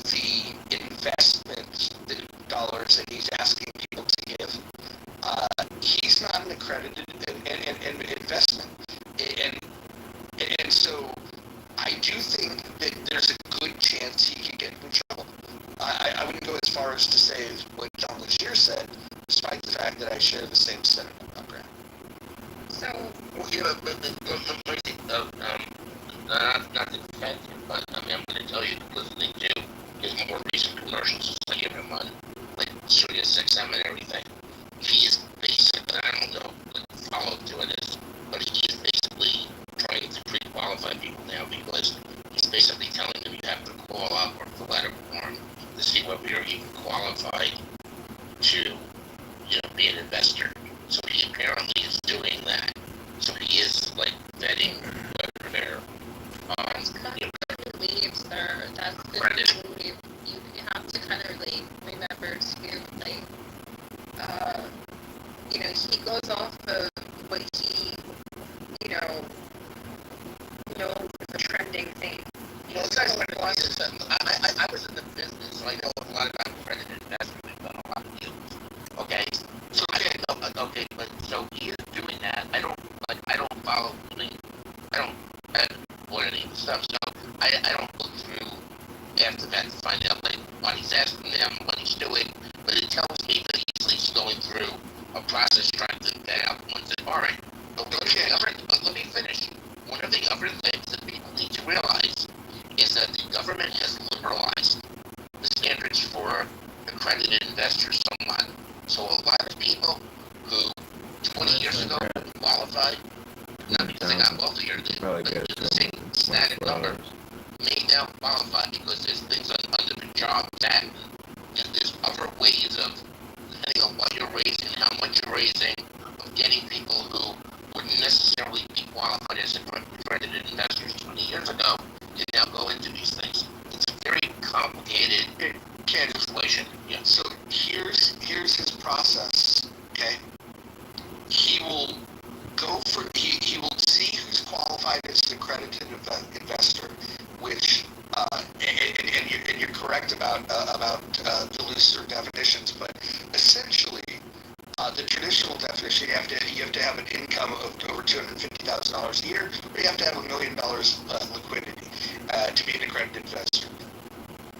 the investment dollars that he's asking people to give, he's not an accredited investment, and so I do think that there's a good chance he can get in trouble. I wouldn't go as far as to say what John Legere said, despite the fact that I share the same sentiment about Grant. So, not to defend him, but I mean, I'm going to tell you, listening to his more recent commercials, like him on like Sirius XM and everything, he's basically, I don't know, follow doing this, but he's basically trying to pre-qualify people now, because he's basically telling them you have to call up or fill out a form to see whether you're even qualified to, be an investor. So he apparently is doing that. So he is like vetting whether they're leaves there. That's the leave. You have to kind of remember to he goes off was in the business, so I know a lot about accredited investment. We've done a lot of deals. Okay, so I don't know. Okay, but so he is doing that. I don't follow. I don't or any of the stuff. So I don't look through after that to find out like what he's asking them, what he's doing. But it tells me that he's at least going through a process trying to get out one thing. All right, but let me finish. One of the other things that people need to realize is that the government has liberalized the standards for accredited investors somewhat. So a lot of people who 20 years ago qualified, not because they got wealthier, but the same static number, may now qualify because there's things under the Jobs Act, and there's other ways of, depending on what you're raising, how much you're raising, of getting people who wouldn't necessarily be qualified as accredited investors 20 years ago to now go into these things. It's a very complicated situation. Yeah. So here's his process. Okay, he will go for he will see who's qualified as an accredited investor, which and you're correct about the looser definitions, but essentially. The traditional definition, you have to have an income of over $250,000 a year, or you have to have $1 million liquidity to be an accredited investor.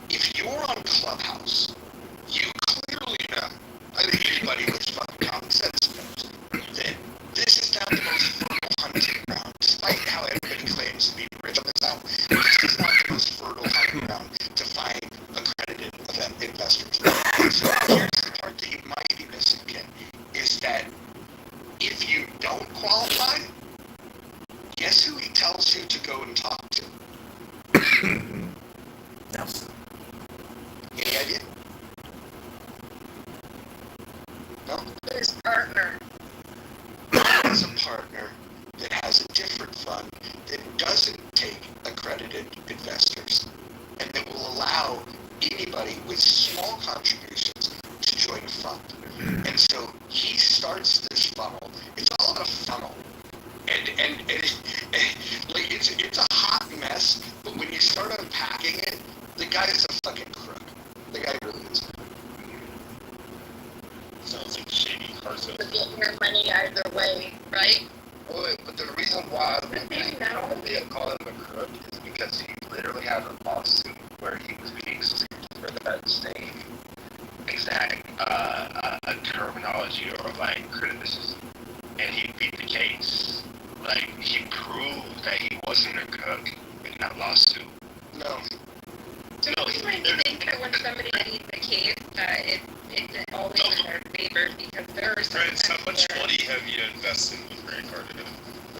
If you're on Clubhouse, you clearly know, I think anybody with fucking common sense knows, that this is not the most fertile hunting ground, despite how everybody claims to be rich on this out. This is not the most fertile hunting ground to find accredited investors. So here's the part that you might be missing, Ken. Is that if you don't qualify, guess who he tells you to go and talk to? Nelson. Any idea? No? His partner. It's a partner that has a different fund that doesn't take accredited investors and that will allow anybody with small contributions to join a fund. And so he starts this funnel. It's all about a funnel. And like it's a hot mess, but when you start unpacking it, the guy is a fucking crook. The guy really is. Sounds like shady cartel. To get your money either way, right? Wait, but the reason why they call him a crook is because he literally had a lawsuit where he was being sued for that same exact terminology or like criticism, and he beat the case. Like he proved that he wasn't a crook in that lawsuit. No. So we might think that when somebody beats the case, that it's always in their favor because there are some. Friends, how much money have you invested with Grant Cardone?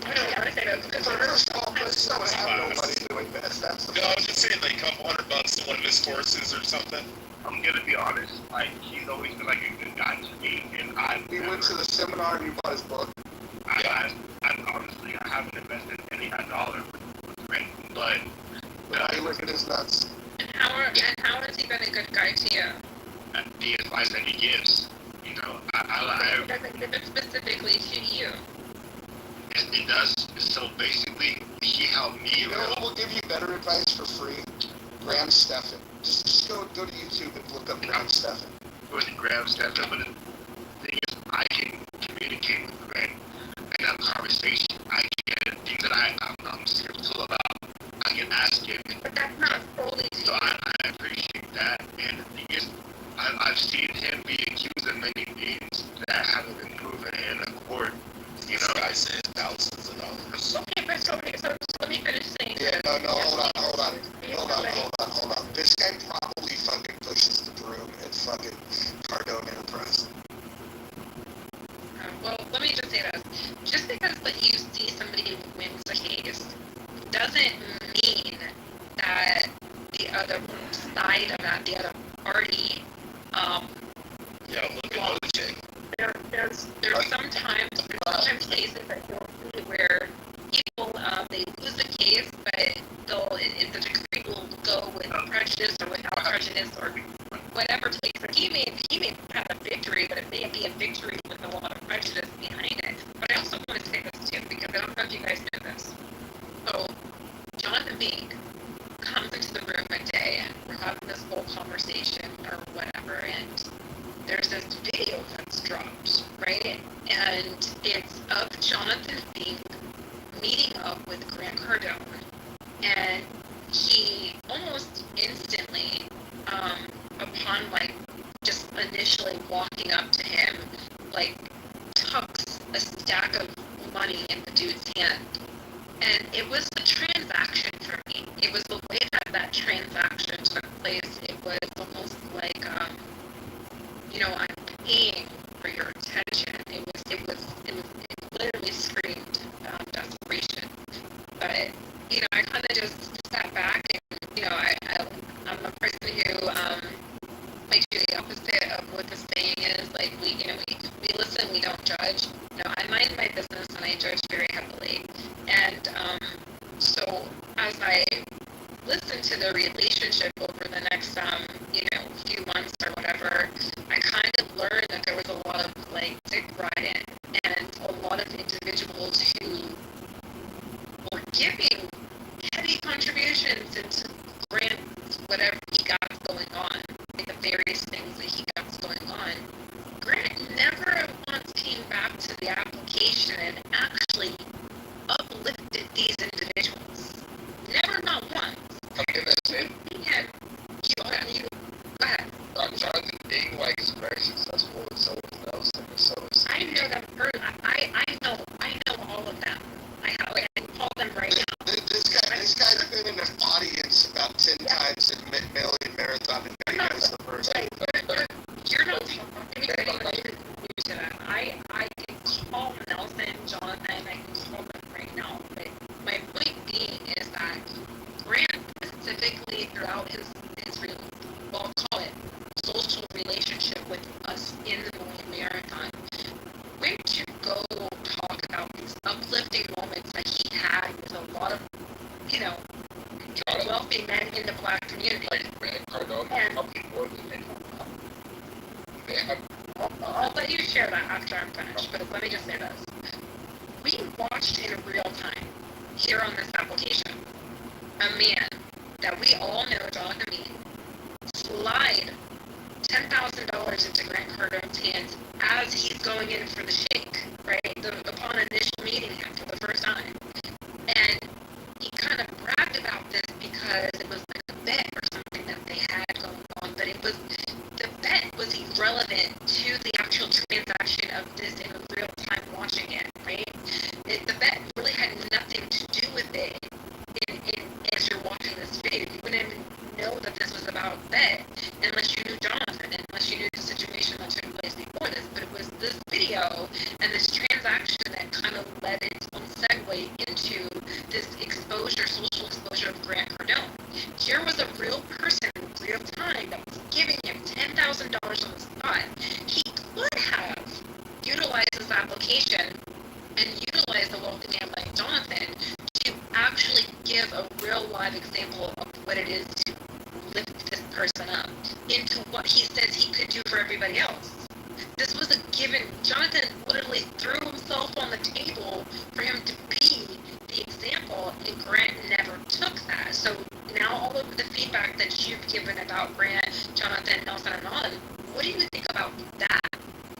I don't want to say that because first of all, let's not have no money to invest. That's the no, I'm just saying like a couple $100 to one of his courses or something. I'm gonna be honest, like he's always been like a good guy to me, and we went to the seminar and you bought his book. I honestly I haven't invested any dollar with Grant, but I look at his nuts. And how has he been a good guy to you? The advice that he gives, you know, He doesn't give it specifically to you. It does. So basically, he helped me. You know, we'll give you better advice for free. Graham Stephan. Just go to YouTube and look up Graham Stephan. Go to Graham Stephan, but the thing is, I can communicate with Graham and have a conversation. I can get things that I'm skeptical about. I can ask him. But that's not solely to so I appreciate that. And the thing is, I've seen him be accused of many things that haven't been proven in a court. You know, I said thousands of dollars. Okay, but so let me finish saying. Yeah, no, hold on. This guy probably fucking pushes the broom at fucking Cardone Enterprise. Well, let me just say this. Just because you see somebody wins a case doesn't mean that the other side of that, the other party, yeah, look at OJ. There's sometimes cases that you'll see where people they lose the case, but the decree will go with prejudice or without prejudice or whatever takes. Like he may have a victory, but it may be a victory with a lot of prejudice behind it. But I also want to say this too because I don't know if you guys know this. So Jonathan Bing comes into the room one day and we're having this meeting up with Grant Cardone, and he almost instantly, upon like just initially walking up to him, like tucks a stack of money in the dude's hand. And it was a transaction for me. It was the way that that transaction took place. It was almost like, I'm paying for your attention. It literally screamed desperation. But, I kind of just sat back and, I'm a person who, like do the opposite of what the saying is. Like we listen, we don't judge. I mind my business and I judge very heavily. And so as I listened to the relationship over the next few months or whatever, I kind of learned that there was a lot of like dick riding and a lot of individuals who were giving heavy contributions into Grant's whatever he got going on, like the various things that he got going on. Grant never once came back to the application and actually uplifted these individuals. Never, not once. I'm gonna say, go ahead. Jonathan Ding, like, is very successful, and so is Nelson, and so is... I know them. I know all of them. I can call them right now. This guy's been in an audience about 10 times in Million Marathon, and now you guys the first. You're not talking to anybody who's to that. I can call Nelson, Jonathan, I can call them right now. But my point being is that Grant specifically throughout his well, I'll call it social relationship with us in the Million Marathon, when to go talk about these uplifting moments that he had with a lot of, wealthy men in the Black community. I'll let you share that after I'm finished, but let me just say this. We watched in real time, here on this application, a man that we all know, Jonathan Meade, slide $10,000 into Grant Cardone's hands as he's going in for the shake, right? Upon initial meeting him for the first time. And he kind of bragged about this because it was like a bet or something that they had going on, but the bet was irrelevant to the actual transaction of this in real time watching it, right? The bet really had nothing to do with it as you're watching this video. You wouldn't even know that this was about bet unless you knew Jonathan, unless you knew the situation that took place before this. But it was this video and this transaction that kind of led its own segue into this social exposure of Grant Cardone. Here was a real person in real time that was giving him $10,000 on the spot. He could have utilized this application and utilized the wealthy man like Jonathan to actually give a real live example of what it is to lift this person up into what he says he could do for everybody else. This was a given. Jonathan literally threw himself on the table for him to be the example, and Grant never took that. So now all of the feedback that you've given about Grant, Jonathan, Nelson, and on, what do you think about that?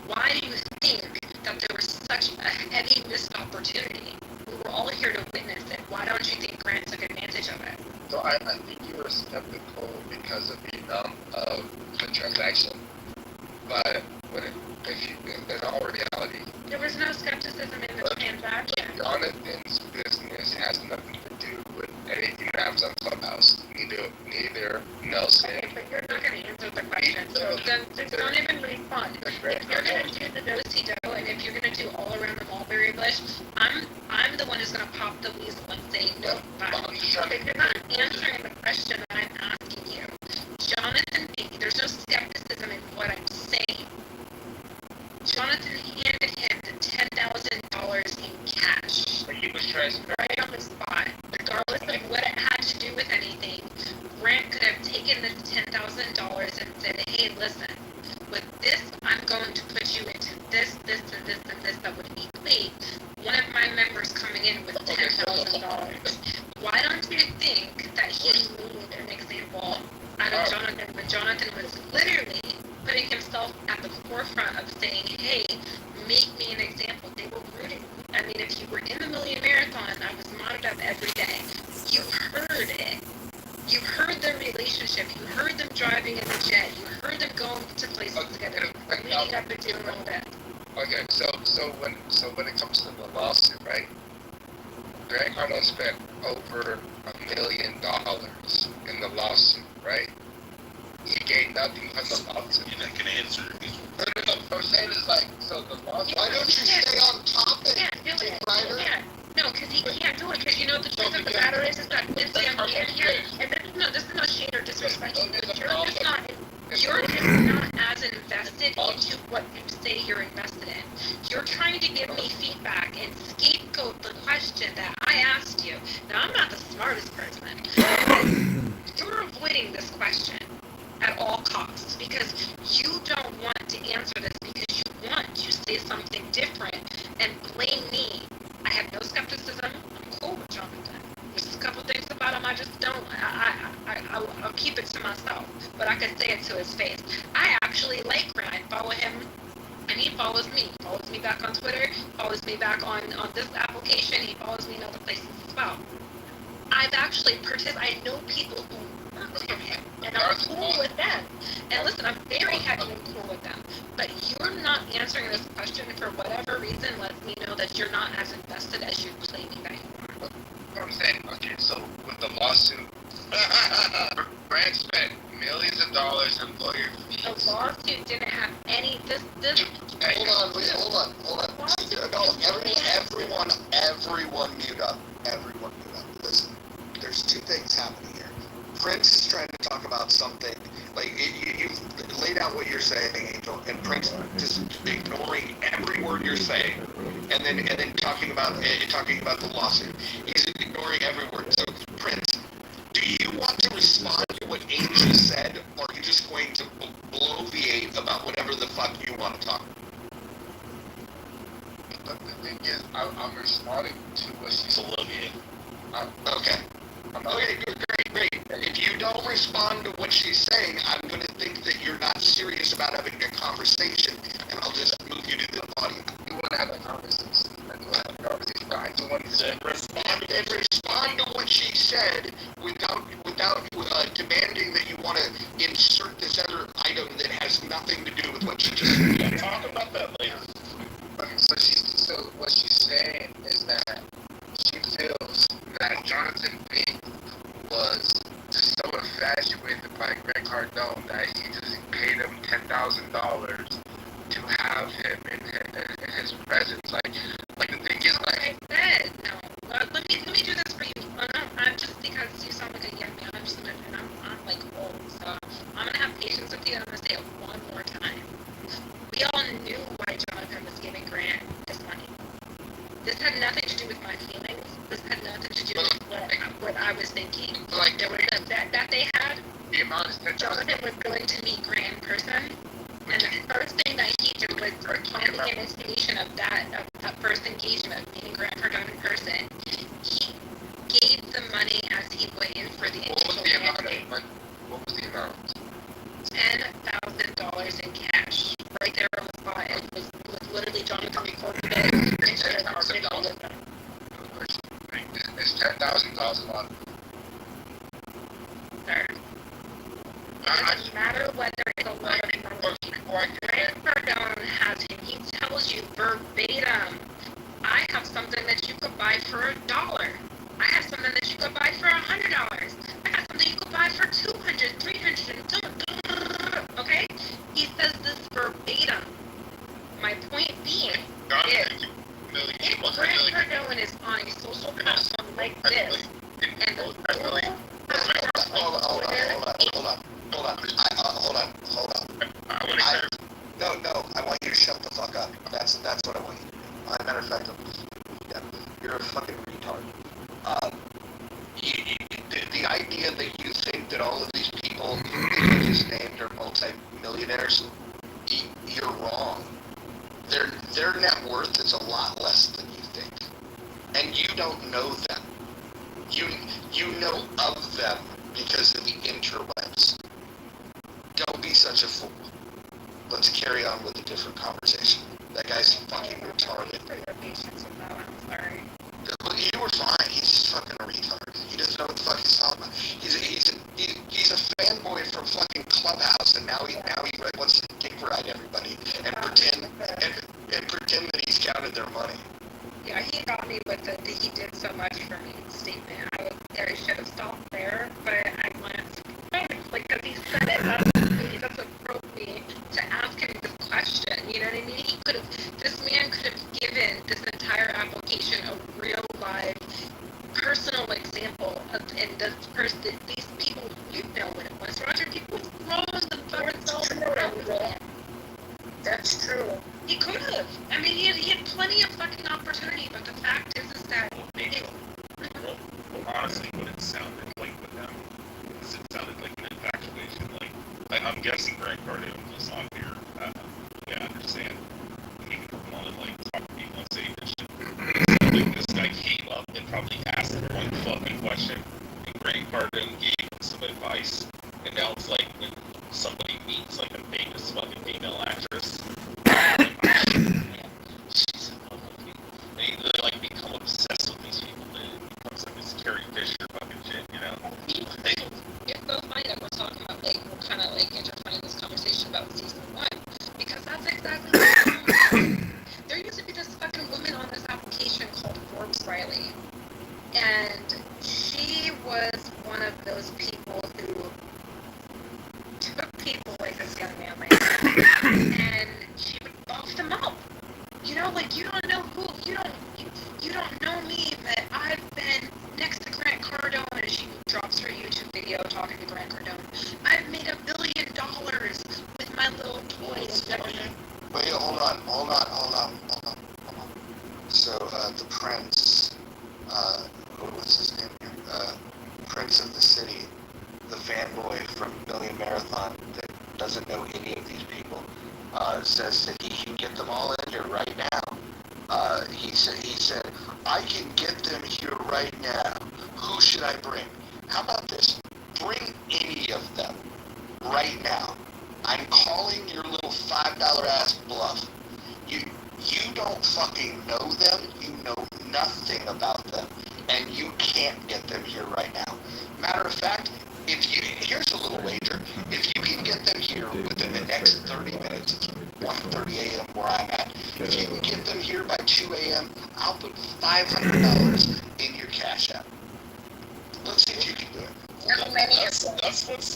Why do you think that there was such a heavy missed opportunity? We were all here to witness it. Why don't you think Grant took advantage of it? So I think you were skeptical because of the amount of the transaction. But in all reality, there was no skepticism in the transaction. Jonathan's business has nothing to do with anything that happens on Clubhouse. Neither Nelson. Okay, but you're not going to answer the question, so don't even respond. If you're going to do the do-si-do, and if you're going to do all around the mulberry bush, I'm the one who's going to pop the weasel and say no. If you're not answering the question that I'm asking you, Jonathan, there's no skepticism in what I'm saying. Jonathan handed him the $10,000 in cash. But he was transparent. Right on the spot. Regardless of what it had to do with anything, Grant could have taken this $10,000 and said, hey, listen, with this, I'm going to put you into this, and this that would equate one of my members coming in with $10,000. Why don't you think that he made an example out of Jonathan when Jonathan was literally putting himself at the forefront of saying, hey, make me an example. They were rooting I mean, if you were in the Million Marathon, I was modded up every day. You heard it. You heard their relationship. You heard them driving in the jet. You heard them going to places together, meeting up and doing all that. Okay, so when it comes to the lawsuit, right? Grant Cardone spent over $1 million in the lawsuit, right? He gained nothing from the lawsuit. You're not gonna answer. What I'm saying is like, so the lawsuit. Why don't you stay on topic, Dick Ryder? No, because he can't do it. Because you know the truth of the matter is that Quincy, I'm here, and this is no shade or disrespect. You're just not as invested into what you say you're invested in. You're trying to give me feedback and scapegoat the question that I asked you. Now, I'm not the smartest person, but you're avoiding this question at all costs because you don't want to answer this because you want to say something different and blame me. I have no skepticism. I'm cool with Jonathan. There's a couple things about him I just don't. I'll keep it to myself, but I can say it to his face. I actually like Grant. I follow him, and he follows me. He follows me back on Twitter. Follows me back on this application. He follows me in other places as well. I've actually I know people who work for him, and I'm cool with them. And listen, I'm very happy and cool with them. But you're not answering this question for whatever reason lets me know that you're not as invested as you're claiming that you are. What I'm saying, okay, so with the lawsuit, Grant spent millions of dollars in lawyer fees. The lawsuit didn't have any. This. Hold on. No, everyone mute up. Everyone mute up. Listen, there's two things happening here. Prince is trying to talk about something like you've laid out what you're saying, Angel, and Prince just ignoring every word you're saying, and then talking about the lawsuit. He's ignoring every word. So, Prince, do you want to respond to what Angel said, or are you just going to bloviate about whatever the fuck you want to talk about? But the thing is, I'm responding to what she's bloviating. Okay. Okay, great. If you don't respond to what she's saying, I'm going to think that you're not serious about having a conversation, and I'll just move you to the audience. You want to have a conversation. I do want to respond to what she said without demanding that you want to insert this other item that has nothing to do with what she just said. Yeah, talk about that later. Okay, so what she's saying is that she feels that Jonathan Bing was just so infatuated by Grant Cardone that he just paid him $10,000 to have him in his presence. Like the thing is, like I said, no. Let me do this for you. I'm just because you sound like a young man. I'm like old, so I'm gonna have patience with you. I'm gonna say it one more time. We all knew why Jonathan was giving Grant this money. This had nothing to do with my feelings. This had nothing to do with what I was thinking. Like there was a bet that they had. The amount is Jonathan was going to meet Grant in person, and the first thing that he did was planning an initiation of that first engagement of meeting Grant Cardone in person. He gave the money as he went in for the initial handshake. What was the amount? $10,000 in cash, right there on the spot. It was literally Jonathan recorded it. $10,000. It's $10,000 on. Sir. It doesn't matter whether it's a lot of money. Grant Cardone has him. He tells you verbatim, I have something that you could buy for $1. I have something that you could buy for $100. I have something you could buy for $200, $300, okay? He says this verbatim. My point being is, if Grant Cardone is on a social platform like this, and the Hold on. No, I want you to shut the fuck up. That's what I want you to do. As a matter of fact, you're a fucking retard. The idea that you think that all of these people that you just named are multi-millionaires, you're wrong. Their net worth is a lot less than you think. And you don't know them. You know of them because of the interwebs. Don't be such a fool. Let's carry on with a different conversation. That guy's fucking retarded. fine. He's just fucking a retard. He doesn't know what the fuck he's talking about. He's a fanboy from fucking Clubhouse, and now he wants to dick ride everybody and pretend that he's counted their money. Yeah, he got me with the "he did so much for me" statement. I should have stopped there, but I went like, because he said it. That's appropriate to ask him this question. You know what I mean? This man could have given this entire application a real live personal example of, and these people, you know what it was, Roger. People throw themselves around. That's true. He could have. I mean, he had plenty of fucking opportunity, but the fact is that honestly, what it sounded like with them is it sounded like an infatuation. Like I'm guessing Grant Cardone was on here. Yeah, I understand. He could come on and talk to people and say this shit. Like this guy came up and probably asked one fucking question, and Grant Cardone gave him some advice, and now it's like when somebody meets a famous fucking female actress. She's in love with you. They become obsessed with these people. It becomes like this Carrie Fisher fucking shit, you know? It's so funny that we're talking about, we're kind of intertwining this conversation about season 1, because that's exactly what there used to be this fucking woman on this application called Forbes Riley, and she was one of those people who took people like this young man like that, and she would buff them up. You know, you don't know who, you don't know me, but I've been next to Grant Cardone, and she drops her YouTube video talking to Grant Cardone. I've made $1 billion with my little toys. Wait, hold on. So, the Prince, what was his name here? Prince of the City, the fanboy from Million Marathon that doesn't know any of these people, says that he can get them all in here right now. He said, I can get them here right now. Who should I bring? How about this? Bring any of them right now. I'm calling your little $5 ass bluff. You don't fucking know them. You know nothing about them. And you can't get them here right now. Matter of fact, here's a little wager. If you can get them here within the next 30 minutes, it's 1:30 a.m. where I'm at. If you can get them here by 2 a.m., I'll put $500 in your Cash App. Let's see if you can do it. That's what's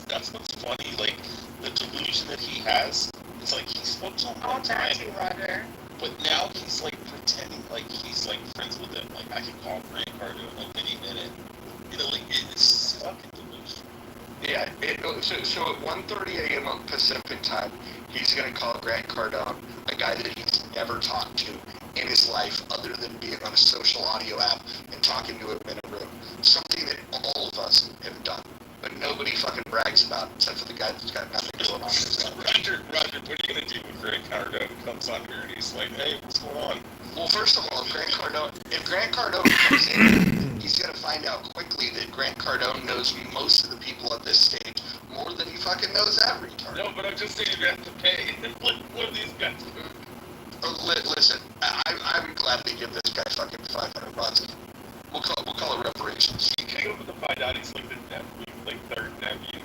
funny. The delusion that he has. It's he spoke to him one time, Roger. but now he's pretending he's friends with him. I can call Grant Cardone any minute. You know, it's fucking delusion. Yeah, so at 1:30 a.m. Pacific time, he's going to call Grant Cardone, a guy that he's never talked to in his life other than being on a social audio app and talking to him in a room. Something that all of us have done, but nobody fucking brags about except for the guy that's got nothing going on in his life. Roger, what are you going to do when Grant Cardone comes on here and he's like, hey, what's going on? Well, first of all, if Grant Cardone comes in, he's going to find out quickly that Grant Cardone knows most of the people at this stage more than he fucking knows that retard. No, but I'm just saying you have to pay. What are these guys doing? Listen, I would gladly give this guy fucking $500. We'll call it reparations. You can go to find out he's the nephew, third nephew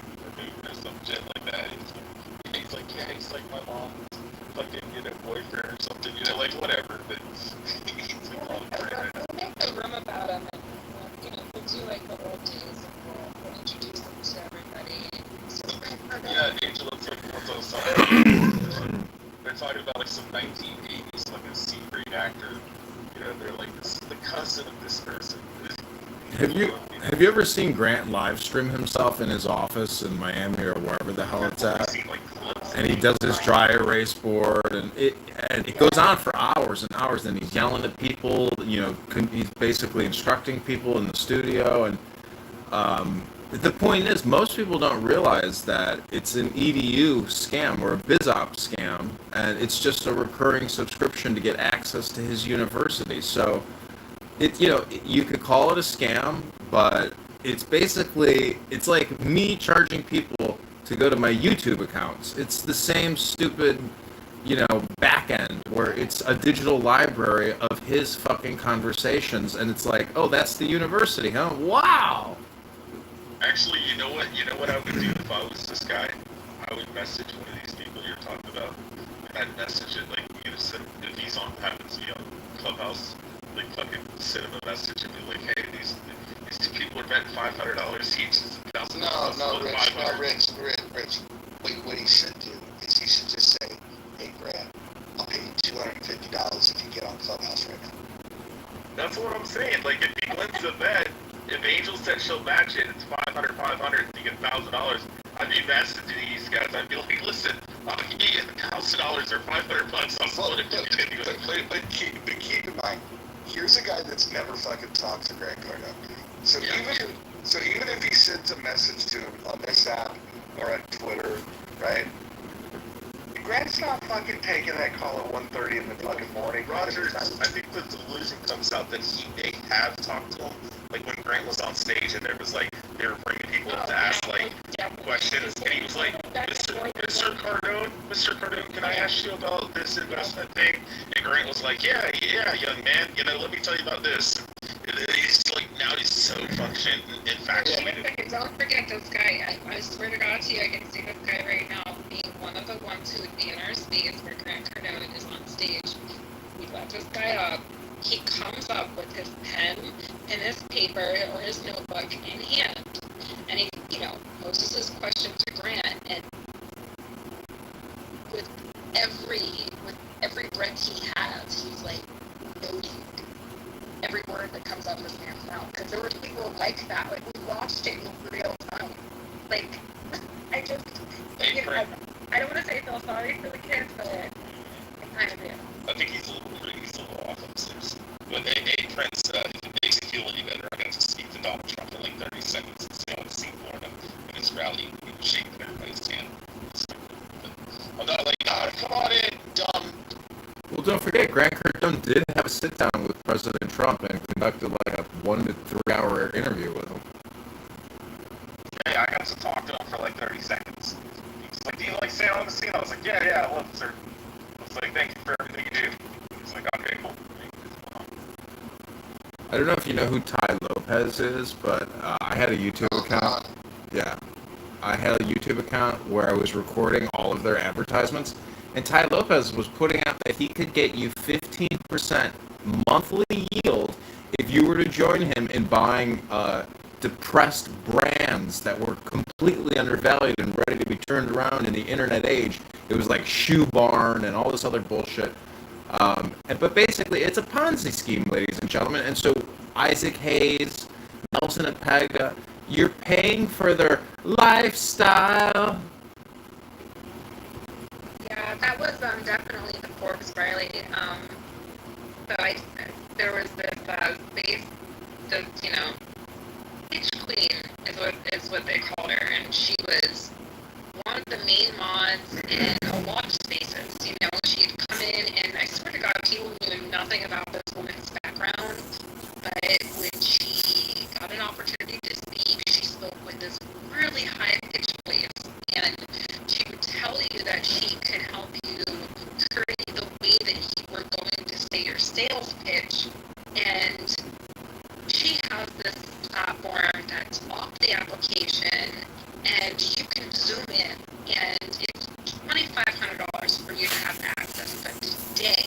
or some shit like that. He's yeah, he's my mom's fucking boyfriend or something, whatever. But he's We'll make the room about him, and we'll do the old days, and we'll introduce them to everybody. Yeah, Angela's what's those songs? They're talking about some 1980s, a C-grade actor. They're this is the cousin of this person. Have you ever seen Grant live stream himself in his office in Miami or wherever the hell it's at? And he does his dry erase board, and it goes on for hours and hours. And he's yelling at people. He's basically instructing people in the studio. And the point is, most people don't realize that it's an EDU scam or a BizOp scam, and it's just a recurring subscription to get access to his university. So, you could call it a scam, but it's like me charging people to go to my YouTube accounts. It's the same stupid, back end where it's a digital library of his fucking conversations, and it's like, oh, that's the university, huh? Wow. Actually, you know what? You know what I would do if I was this guy? I would message one of these people you're talking about, and I'd message it like, you know, if he's on, happens to be on Clubhouse, like fucking send him a message and be like, hey, these two people are betting $500 each. $1,000. No, Rich. What he should do is he should just say, hey, Grant, I'll pay you $250 if you get on Clubhouse right now. That's what I'm saying. Like, if he wins the bet, if Angel said she'll match it, it's $500, you get $1,000. I'd be messaging these guys. I'd be like, listen, I'll give you $1,000 or $500. I'll sell it. But keep in mind, here's a guy that's never fucking talked to Grant Cardone. So even if he sends a message to him on this app or on Twitter, right? Grant's not fucking taking that call at 1:30 in the fucking morning. Rogers, I think the delusion comes out that he may have talked to him. Like when Grant was on stage and there was like, they were bringing people up to ask like questions, and he was like, Mr. Cardone, can I ask you about this investment thing? And Grant was like, yeah, young man, you know, let me tell you about this. And he's like, now he's so fucking infatuated. Don't forget this guy. I swear to God to you, I can see this guy right now being one of the ones who would be in our space where Grant Cardone is on stage. We let this guy up. He comes up with his pen and his paper or his notebook in hand, and he, you know, poses his question to Grant, and with every breath he has, he's like noting every word that comes out of his man's mouth. Because there were people like that. Like, we watched it in real time. Like, I just, you know, I don't want to say feel sorry for the kids, but I kind of do. I think he's a little off upstairs. But hey, Prince, if it makes you feel any better, I got to speak to Donald Trump in like 30 seconds and say I want to see Florida in his rally. He was shaking everybody's hand. I'm not like, come on in, dumb. Well, don't forget, Grant Cardone did have a sit-down with President Trump and conducted like a 1 to 3 hour interview with him. Hey, I got to talk to him for like 30 seconds. He's like, do you like sailing on the sea? I was like, yeah, I love it, sir. I was like, thank you for everything you do. He's like, okay, cool. I don't know if you know who Ty Lopez is, but I had a YouTube account. Yeah. I had a YouTube account where I was recording all of their advertisements. And Ty Lopez was putting out that he could get you 15% monthly yield if you were to join him in buying depressed brands that were completely undervalued and ready to be turned around in the internet age. It was like Shoe Barn and all this other bullshit. But basically, it's a Ponzi scheme, ladies and gentlemen. And so Isaac Hayes, Nelson Apega, you're paying for their lifestyle. Yeah, that was definitely the Forbes Riley. So there was this space, you know, beach queen is what they called her, and she was one of the main mods in a lot of spaces. You know, she'd come in, and I swear to God, people knew nothing about this woman's background, but when she got an opportunity to speak, she spoke with this really high-pitched voice, and she would tell you that she could help you create the way that you were going to say your sales pitch, and she has this platform that's off the application, and you can zoom in, and it's $2,500 for you to have access, but today,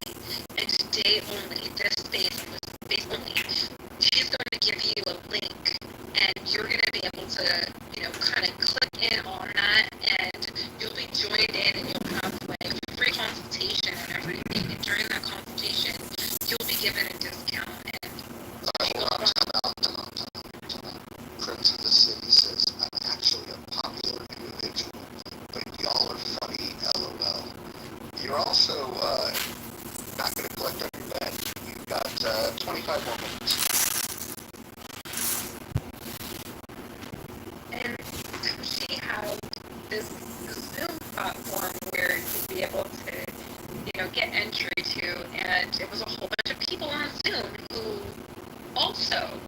and today only, this space and this space only, she's going to give you a link, and you're going to be able to, you know, kind of click in on that, and you'll be joined in, and you'll have like a free consultation and everything, and during that consultation, you'll be given a discount. And Prince of the City says, I'm actually a popular individual, but y'all are funny, LOL. You're also not going to collect on your bet. You've got 25 more minutes. And so she has this Zoom platform where you'd be able to, you know, get entry to, and it was a whole bunch of people on Zoom who also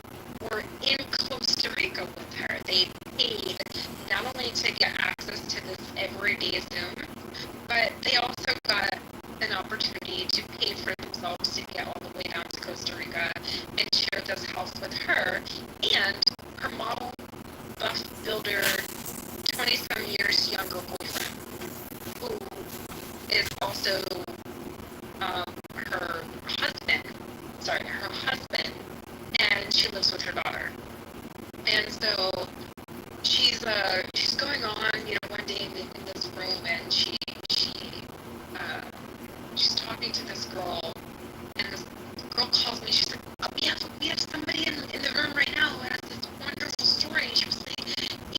were in Costa Rica with her. They paid not only to get access to this everyday Zoom, but they also got an opportunity her and her model, buff builder, 20-some years younger boyfriend, who is also her husband, and she lives with her daughter. And so she's going on, one day in this room, and she's talking to this girl, and this girl calls me. She's like, oh, we have somebody in the room right now who has this wonderful story. And she was like,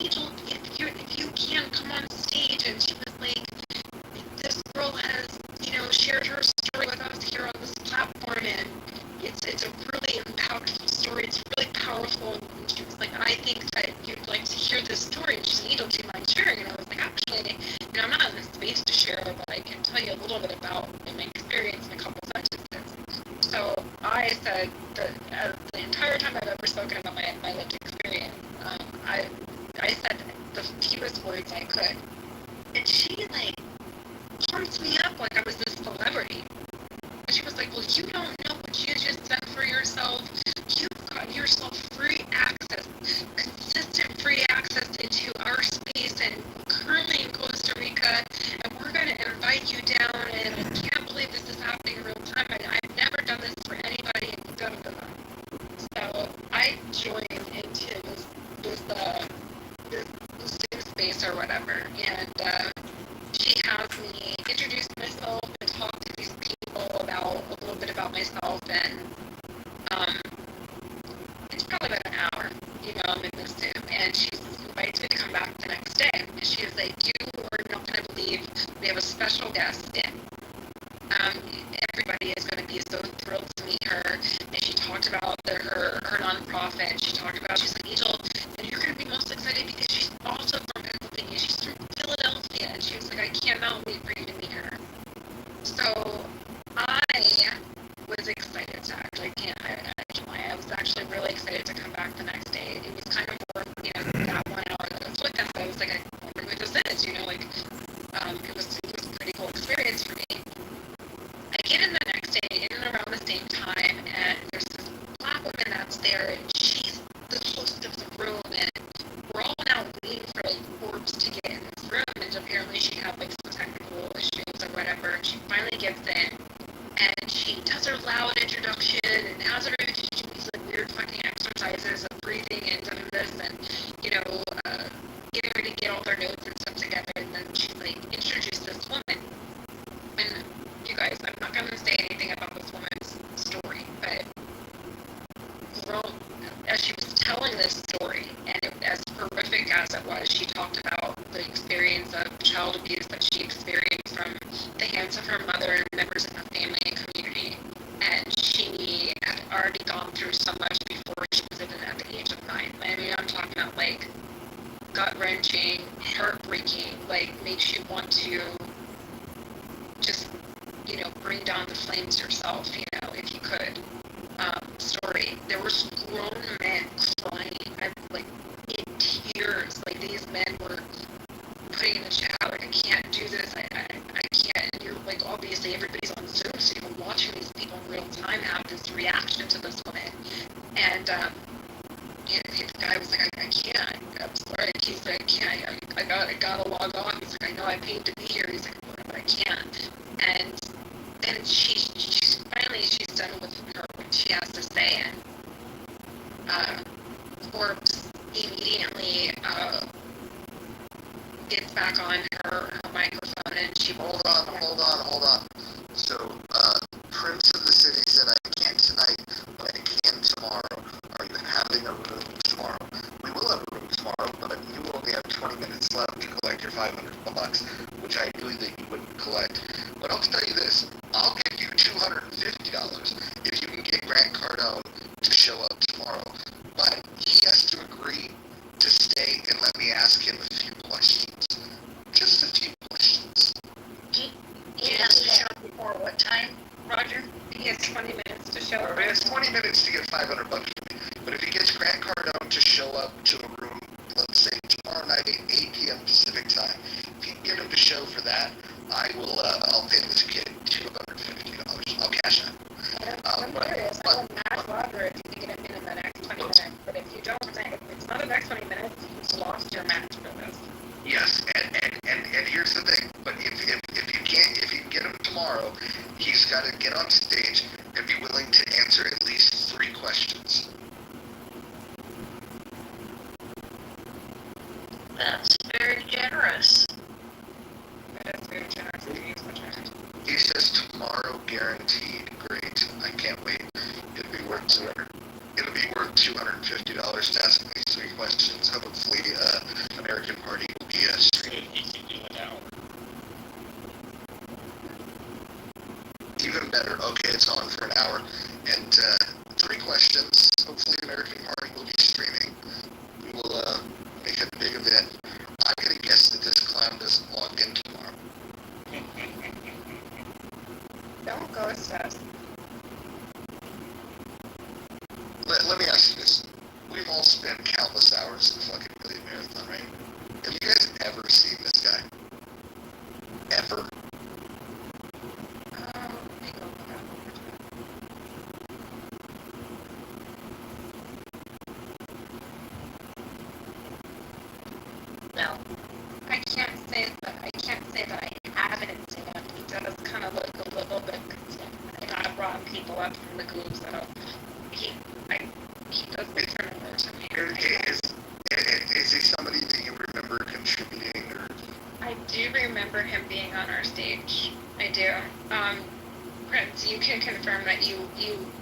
Angel, if you can come on stage. And she was like, this girl has shared her story with us here on this platform, and it's a really impactful story. It's really powerful. And she was like, I think that you'd like to hear this story. And she's like, Angel, do you mind sharing? And I was like, actually, I'm not in the space to share, but I can tell you a little bit about my experience in a couple sentences. So I said that the entire time I've ever spoken about my lived experience, I said the fewest words I could. And she pumped me up like I was this celebrity. And she was like, well, you don't know what you just said for yourself. You've got yourself free access, consistent free access into our space, and currently in Costa Rica, and we're going to invite you down, and I can't believe this is happening in real time, and I've never done this for anybody, and da da da. So I joined into this Zoom space or whatever, and she has me introduce myself and talk to these people about a little bit about myself, and it's probably about an hour, I'm in this Zoom, and she invites me to come back the next day, and she was like, you are not going to believe we have a special guest in. Everybody is going to be so thrilled to meet her, and she talked about her nonprofit, and she's like, Angel, and you're going to be most excited because she's also from Pennsylvania, she's from Philadelphia, and she was like, I cannot wait for you to meet her. So I was excited to actually, I was actually really excited to come back the next day. It was kind of more, that 1 hour that I was with them, but I was like, I wonder who this is, it was a pretty cool experience for me. I get in the next day, in and around the same time, and there's this black woman that's there, and she's the host of the room, and we're all now waiting for Forbes to get in this room, and apparently she had some technical issues or whatever, and she finally gets in, and she does her loud introduction, and has her do these weird fucking exercises of breathing and doing this, and getting her to get all their notes and stuff together, and then she's introduce this woman. And you guys, I'm not gonna say anything about this woman's story, but as she was telling this story, and as horrific as it was, she talked about the experience of child abuse that she experienced from the hands of her mother and members of her family and community. And she had already gone through so much before she was even at the age of 9. I mean, I'm talking about gut-wrenching, heartbreaking, makes you want to just, bring down the flames yourself, if you could. Story. There were some grown men crying, in tears. These men were putting in the chat, I can't do this, I can't. And you're obviously everybody's on Zoom, so you're watching these people in real time have this reaction to this woman. And the guy was like, I can't. I'm sorry. He's like, I can't. I gotta log on. He's like, I know I paid to be here. He's like, but I can't. And then she's done with what she has to say, and Forbes immediately gets back on her microphone, and she hold on. So, Prince of the City said, I can't tonight, but I can tomorrow. Are you having a room tomorrow? We will have a room tomorrow, but you only have 20 minutes left to collect your $500, which I knew that you wouldn't collect. But I'll tell you this, I'll give you $250 if you can get Grant Cardone to show up tomorrow. But he has to agree to stay and let me ask him a few questions. Just a few questions. He has to show up before what time, Roger? He has 20 minutes to show up. He has 20 minutes to get $500 from me. But if he gets Grant Cardone to show up to a room, let's say tomorrow night at 8 p.m. Pacific time, if you can get him to show for that, I will. I'll pay this kid $250. I'll cash that. I'm curious. I would not Roger if you can get him in the next 20 minutes. next 20 minutes, you've lost your match for this. Yes, and here's the thing. But if you can get him tomorrow, he's got to get on stage and be willing to answer at least 3 questions. That's very generous. That is very generous to use the term. He says tomorrow guaranteed. Great. I can't wait. It'll be worth $250 to ask these 3 questions. Hopefully, American Party will be streaming. He can do an hour. Even better. Okay, it's on for an hour. And 3 questions. Hopefully, American Party will be streaming. We will make a big event. I'm going to guess that this clown doesn't log in tomorrow. Don't go assess. Let me ask you this. We've all spent countless hours in the fucking Million Marathon, right? Have you guys ever seen this guy? Ever? No. I can't say that I haven't seen him. He does kind of look a little bit concerned. I've brought people up from the group, so he does look familiar to me. Is he somebody that you remember contributing? Or? I do remember him being on our stage. I do. Prince, you can confirm that you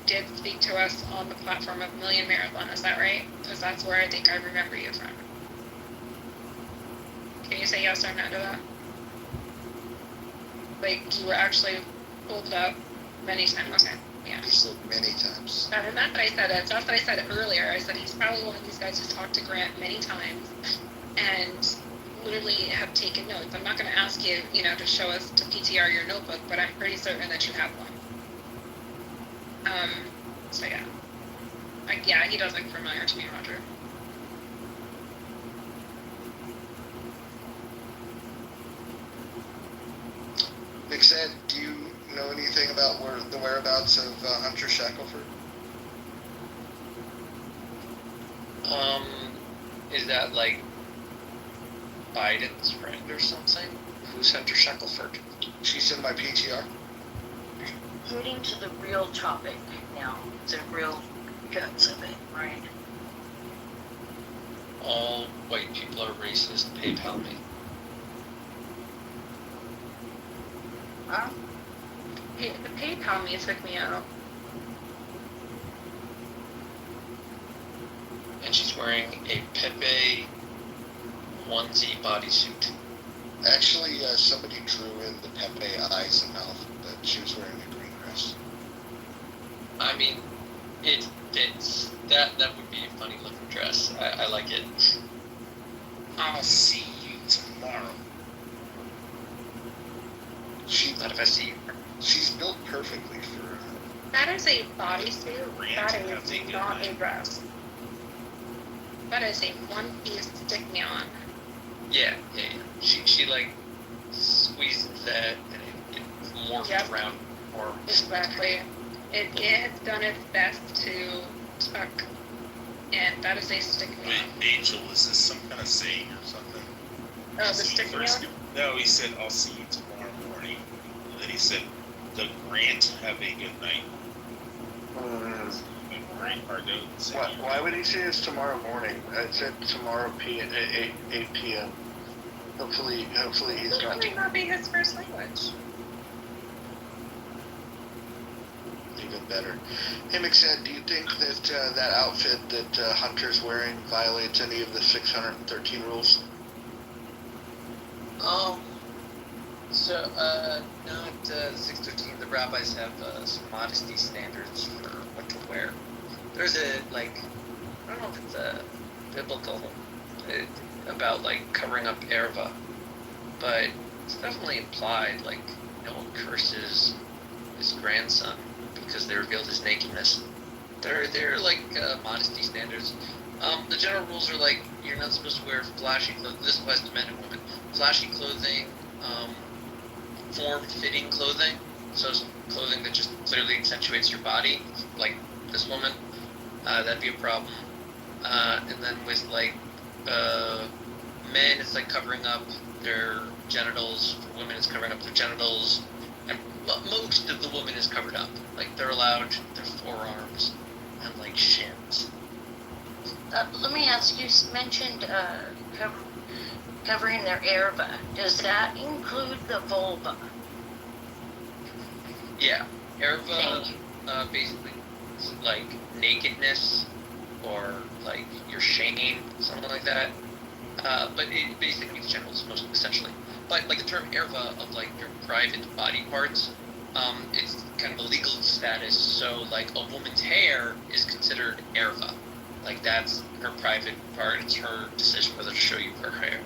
did speak to us on the platform of Million Marathon, is that right? Because that's where I think I remember you from. Can you say yes or no to that? Like, you were actually pulled up many times. Okay, yeah. He said many times. And that's what I said. That's what I said earlier. I said he's probably one of these guys who's talked to Grant many times and literally have taken notes. I'm not going to ask you, to show us, to PTR your notebook, but I'm pretty certain that you have one. So yeah. Yeah, he does look familiar to me, Roger. Nick said, do you know anything about the whereabouts of Hunter Shackelford? Is that like Biden's friend or something? Who's Hunter Shackelford? She's in my PTR. Getting to the real topic now, the real guts of it, right? All white people are racist. PayPal me. Huh? The PayPal me took me out. And she's wearing a Pepe onesie bodysuit. Actually, somebody drew in the Pepe eyes and mouth, but she was wearing a green dress. I mean, it fits. That would be a funny looking dress. I like it. I'll see you tomorrow. Not if I see you. She's built perfectly for. That is a bodysuit. That is not a dress. That is a one-piece stick-me-on. Yeah. She like squeezes that and it morphs around. Or exactly. It has done its best to tuck, and that is a stick-me-on. Wait, Angel, is this some kind of saying or something? Oh, the stick-me-on? No, he said, I'll see you tomorrow morning. And then he said, the Grant, have a good night. Why would he say it's tomorrow morning? I said tomorrow at 8 p.m. Hopefully he's It not. might not be his first language. Even better. Himmick said, do you think that that outfit that Hunter's wearing violates any of the 613 rules? So, not 613. The rabbis have some modesty standards for what to wear. There's I don't know if it's a biblical about covering up erva, but it's definitely implied. No one curses his grandson because they revealed his nakedness. They're modesty standards. The general rules are you're not supposed to wear flashy clothing. This applies to men and women. Flashy clothing, form-fitting clothing, so clothing that just clearly accentuates your body, like this woman, that'd be a problem. and then with like men, it's like covering up their genitals. For women, it's covering up their genitals, and most of the woman is covered up. Like they're allowed their forearms and like shins. Let me ask you. Mentioned covering their erva. Does that include the vulva? Yeah, erva, basically like nakedness or like your shame, something like that. But it basically means genitals, most essentially. But like the term erva of like your private body parts, it's kind of a legal status. So like a woman's hair is considered erva. Like that's her private part. It's her decision whether to show you her hair.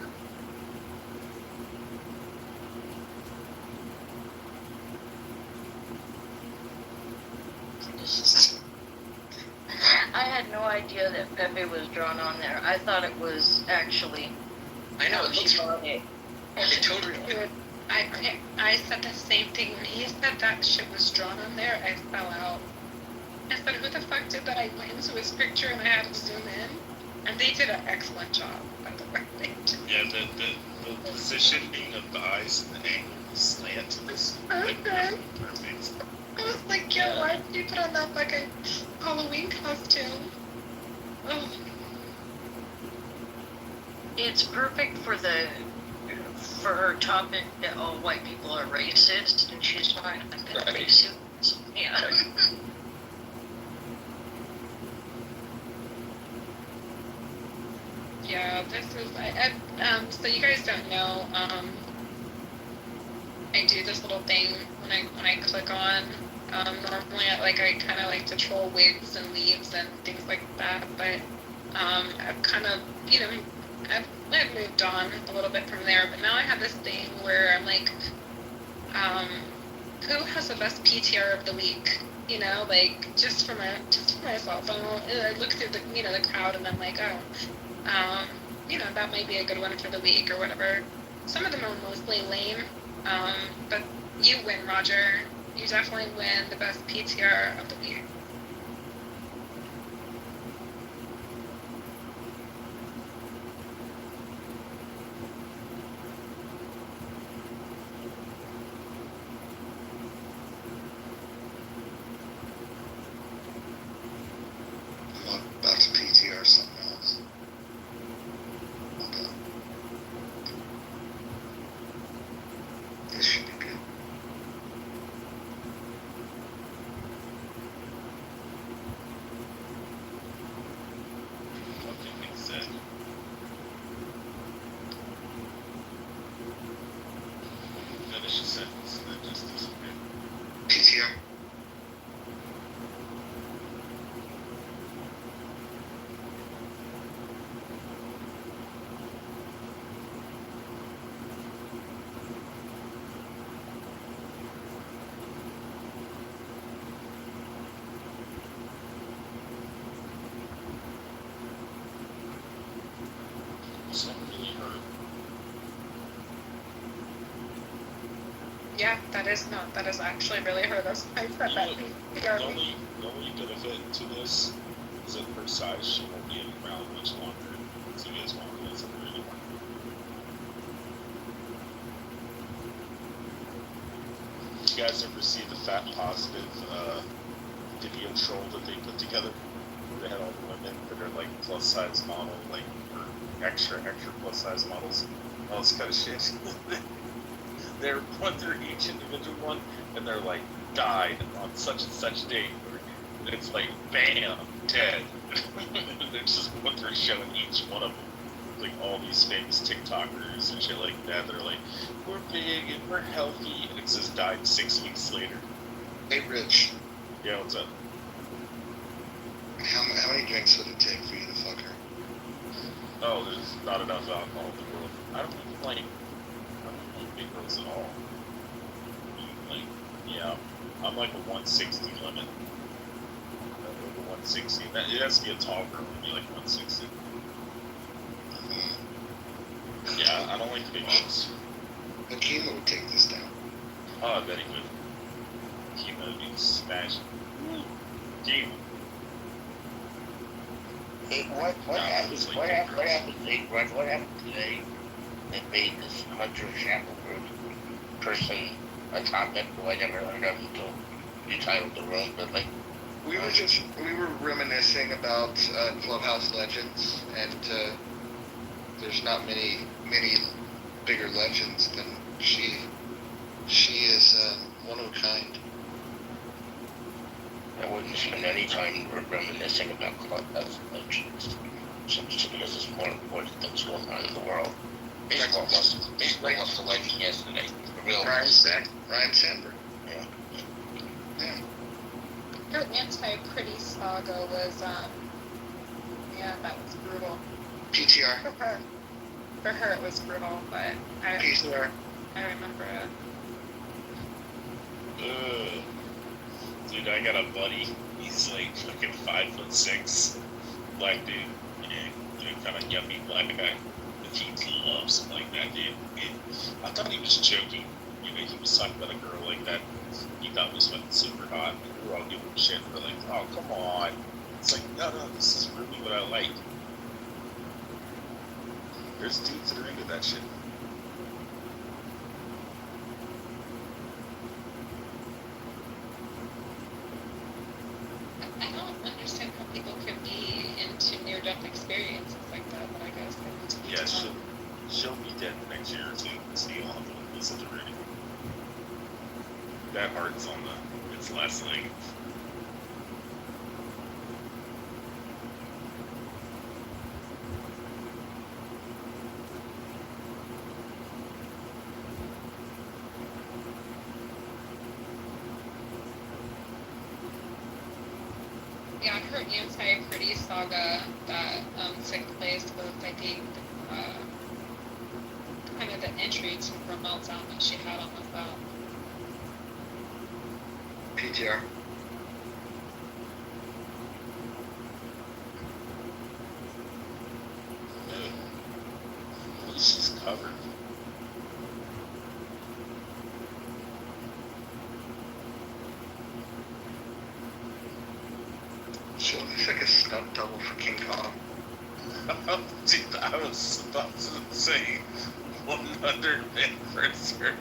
I had no idea that Pepe was drawn on there. I thought it was actually. I know it looks. It totally. I said the same thing when he said that shit was drawn on there. I fell out. I said, "Who the fuck did that?" I went into his picture and I had to zoom in, and they did an excellent job. By the way, Yeah, the positioning of the eyes and the angle of the slant of this. Okay. I was like, yo, why did you put on that fucking Halloween costume? Oh. It's perfect for her topic that all white people are racist, and she's fine. I'm gonna racist. Yeah. Yeah, this is so you guys don't know, I do this little thing when I click on, normally I kind of like to troll wigs and weaves and things like that, but I've kind of, I've moved on a little bit from there, but now I have this thing where I'm like, who has the best PTR of the week? Like just for myself. I look through the crowd and I'm like, that might be a good one for the week or whatever. Some of them are mostly lame, but you win, Roger. You definitely win the best PTR of the week. I'm about to PTR something else. Okay. This should be good. Nothing makes sense. Finish a sentence and then just disappear. PTR. Something really hurt. Yeah, that is actually really her. That's I said that. The only benefit to this is that her size, she won't be around much longer. So you guys won't realize it really. You guys ever see the Fat Positive video troll that they put together? They had all the women that are like plus size model, like or extra plus size models, all this kind of shit. They're going through each individual one, and they're like died on such and such date. And it's like bam, dead. They're just going through showing each one of them, like all these famous TikTokers and shit like that. They're like, we're big and we're healthy, and it says died 6 weeks later. Hey, Rich. Yeah, what's up? How many drinks would it take for you to fuck her? Oh, there's not enough alcohol in the world. I don't like big girls at all. Like, yeah, I'm like a 160 limit. Like a 160. It has to be a tall girl to be like 160. Yeah, I don't like big girls. But Kima would take this down. Oh, I bet he would. Kima would be smashing. Kima. What happened today that made this Hunter Shackelford person a topic who I never heard of until you titled the room, but like we were reminiscing about Clubhouse legends, and there's not many bigger legends than she. She is one of a kind. I wouldn't spend any time reminiscing about Clubhouse legends, simply because there's more important things going on in the world. Baseball lost the legend yesterday. The real Ryan Sandberg. Yeah. Her anti-pretty saga was, yeah, that was brutal. PTR. For her it was brutal, but PTR. I remember it. Dude, I got a buddy. He's like fucking 5'6", black dude. Yeah, kind of yuppie black guy. But he loves him like that, dude. I thought he was joking. You know, he was talking about a girl like that he thought was fucking super hot. And we were all giving him shit. We're like, oh, come on. It's like, no, this is really what I like. There's dudes that are into that shit. I don't understand how people could be into near-death experiences like that, but I guess they need to be Yeah, she'll be dead next year or two, so you'll have to listen to her. That heart's on its last leg. Yeah, her anti-pretty saga that took place was, I think, kind of the entry to her meltdown that she had on the phone. PTR. At least she's covered. She looks like a stunt double for King Kong. Dude, I was about to say 100 anniversary.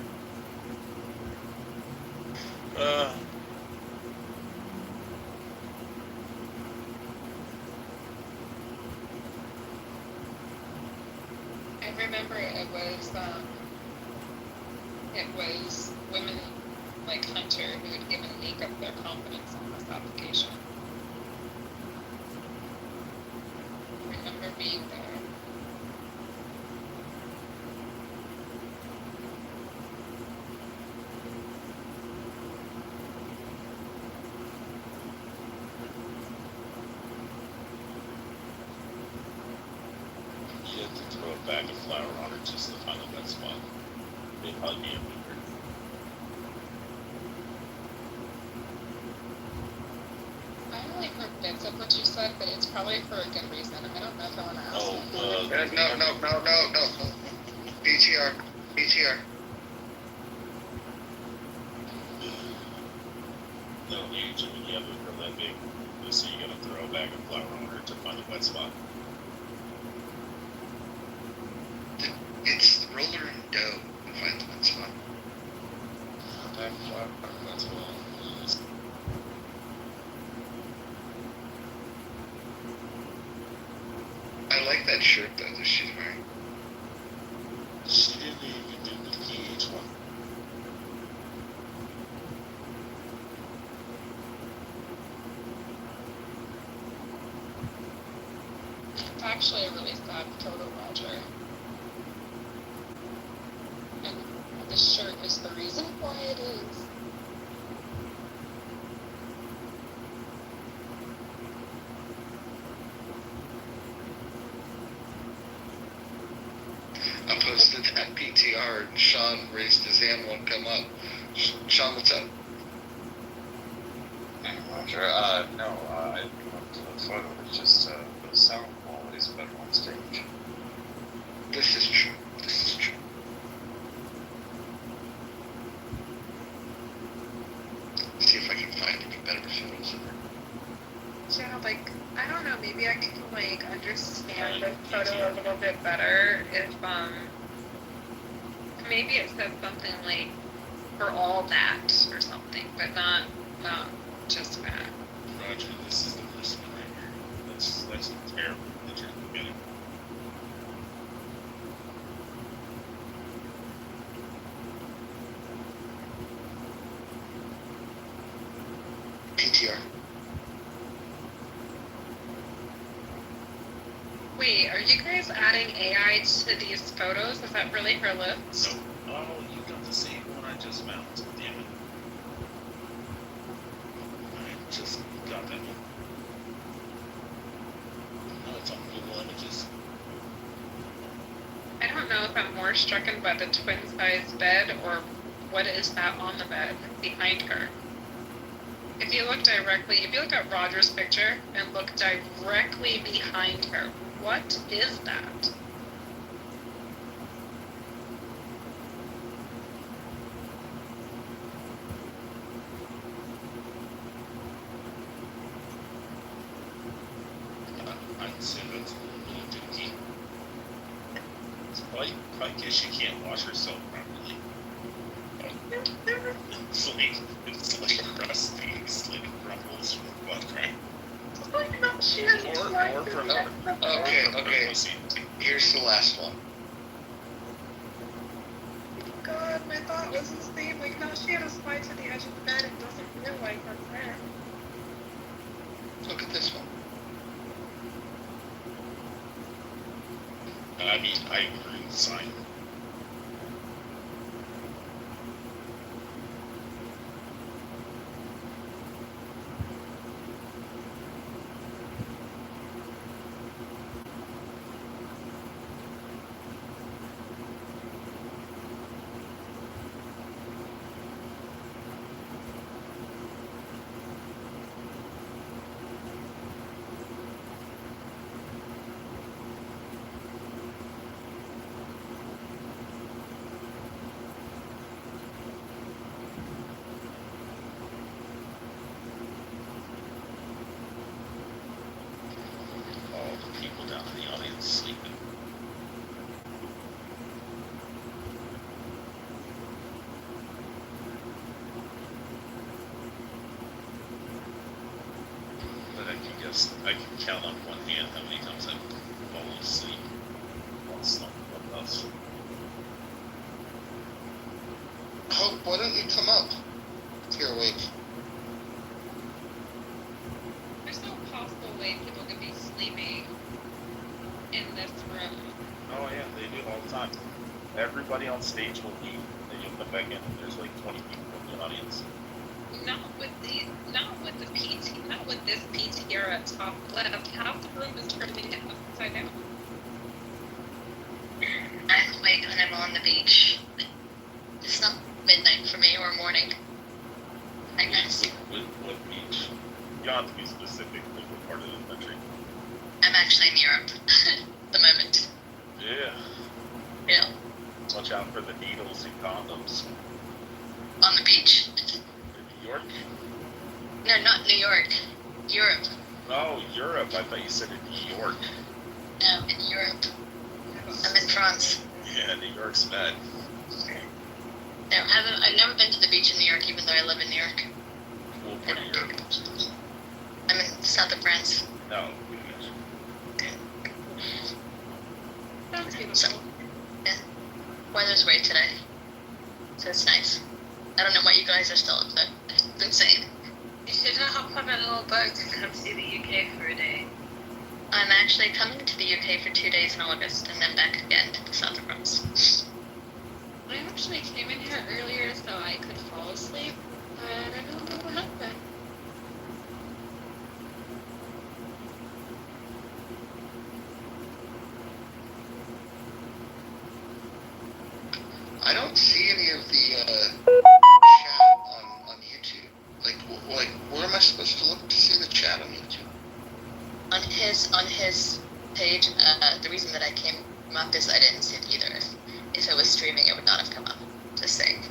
I remember it was women like Hunter who had given leak up their confidence on this application. I remember being there. You have to throw a bag of flour on it just to find the best spot. It'd probably be everywhere. I only heard bits of what you said, but it's probably for a good reason. I don't know if I want to ask. Oh, No. PTR. No, usually when you have a girl that big, so you gotta throw a bag of flour on her to find a wet spot. It's roller and dough to find the one spot. Bag of flour, that's what it is. I like that shirt though that she's wearing. She didn't even do the PH one. It's actually a really sad photo, Roger. And this shirt is the reason why it is. I posted that PTR and Sean raised his hand, won't come up. Sean, what's up? Hey, Roger. No, I didn't come up to the photo. It's just the sound quality is better on stage. This is true. See if I can find any better photos of her. Yeah, like, I don't know, maybe I can, like, understand this photo a little bit better if maybe it said something like for all that or something, but not just that. Roger, this is the first one right here. That's a terrible picture. Look at it. PTR. Wait, are you guys adding AI to these photos? Is that really her lips? No. Oh, you got the same one I just mounted. Damn it. I just got that one. No, it's on Google Images. I don't know if I'm more stricken by the twin-size bed or what is that on the bed behind her. If you look at Roger's picture and look directly behind her, what is that? I'd say that's a little dookie. It's probably because she can't wash herself properly. It's like crusty, it's like crumbles from the butt crack. Or from Okay. Here's the last one. God, my thought was the same. Like, no, she had a spy to the edge of the bed and doesn't realize that's there. Look at this one. I mean, I agree with Simon. All the people down in the audience sleeping. But I can count on one hand how many times I've fallen asleep on something else. Hope, why don't you come up if you're awake? There's no possible way people could be sleeping in this room. Oh yeah, they do it all the time. Everybody on stage will leave, and you'll come back in, and there's like 20 people in the audience. Not with this PT here at top left. Half the room is turning upside down. I'm awake when I'm on the beach. It's not midnight for me or morning. I guess. What beach? You don't have to be specific, like what part of the country. I'm actually in Europe at the moment. Yeah. Yeah. Watch out for the needles and condoms. On the beach. In New York? No, not New York. Europe. Oh, Europe. I thought you said in New York. No, in Europe. I'm in France. Yeah, New York's bad. No, I've never been to the beach in New York, even though I live in New York. What part of Europe? I'm in south of France. No. Sounds beautiful. So, yeah. Weather's great today. So it's nice. I don't know why you guys are still up there. It's insane. You should hop on a little boat and come see the UK for a day. I'm actually coming to the UK for 2 days in August and then back again to the south of France. I actually came in here earlier so I could fall asleep, but I don't know what happened. I don't see any of the chat on YouTube. Like, where am I supposed to look to see the chat on YouTube? On his page, the reason that I came up is I didn't see it either. If it was streaming, it would not have come up. Just saying.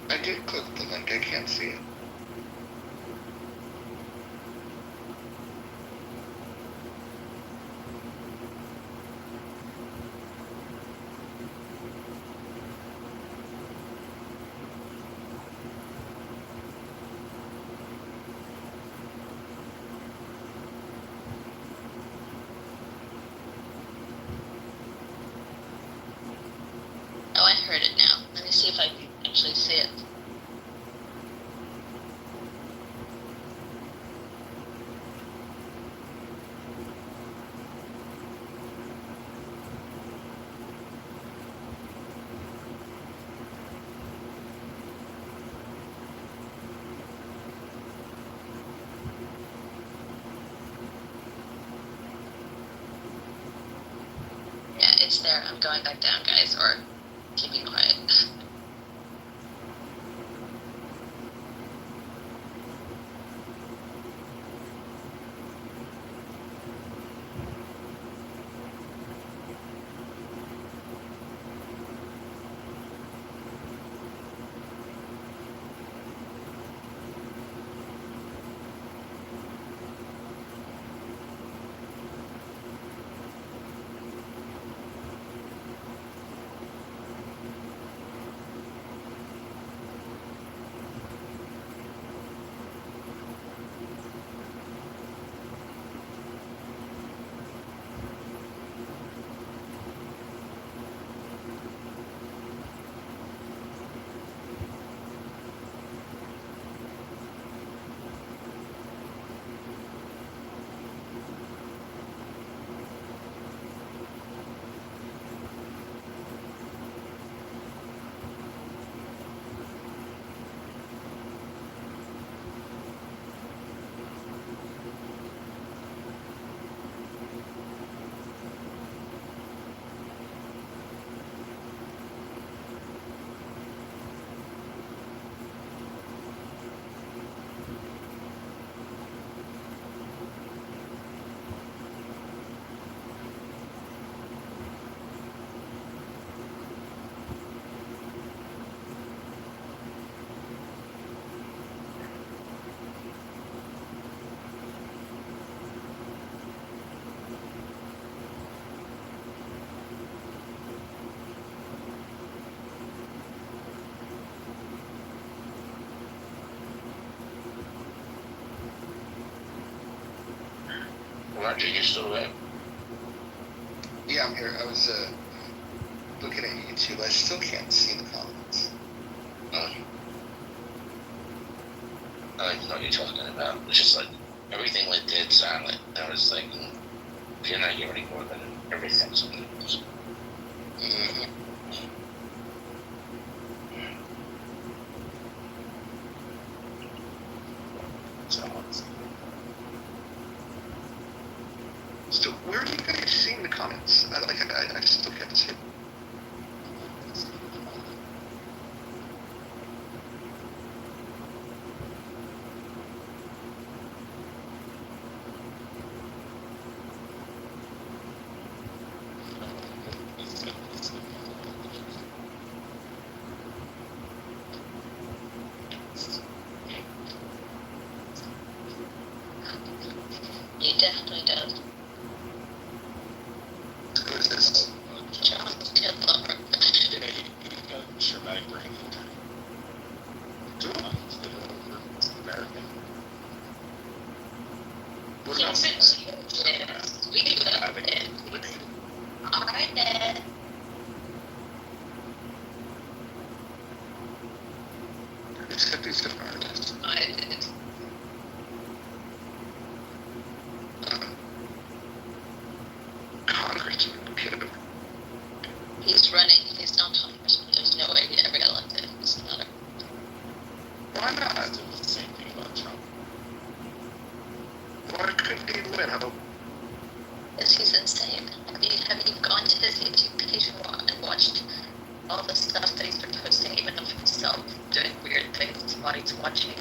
I did click the link. I can't see it. it's there. I'm going back down, guys, or keeping quiet. Roger, you still there? Yeah, I'm here. I was looking at YouTube. I still can't see the comments. I don't know what you're talking about. It's just like everything went dead silent. I was like, you're not here anymore, then everything's on news. Mm-hmm. So where are you guys seeing the comments? I still can't see it. He definitely does. Who is this? John Kitover. Yeah, you got a traumatic brain injury. It's American. What about Yes, we love it. Alright then. Who's got these different artists? I did. Congressman Kitover. He's running. He's not Congressman. There's no way he ever got elected. He's not a... Why not? It was the same thing about Trump. Why couldn't he win? Because he's insane. Have you gone to his YouTube page and watched all the stuff that he's been posting, even of himself doing weird things while he's watching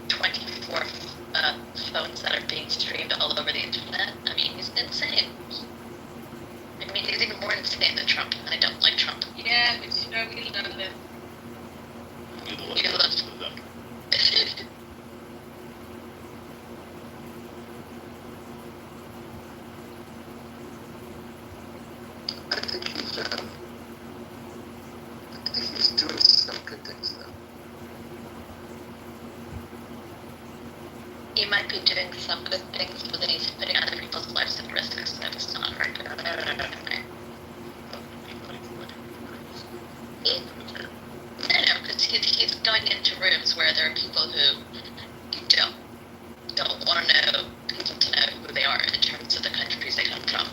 24 phones that are being streamed all over the internet? I mean, he's insane. I mean, he's even more insane than Trump, and I don't like Trump. Yeah, but you know, we love him. You love him. I think he's doing some good things though. He might be doing some good things, but then he's putting other people's lives at risk, so it's not right. No, because he's going into rooms where there are people who don't want to know people to know who they are in terms of the countries they come from.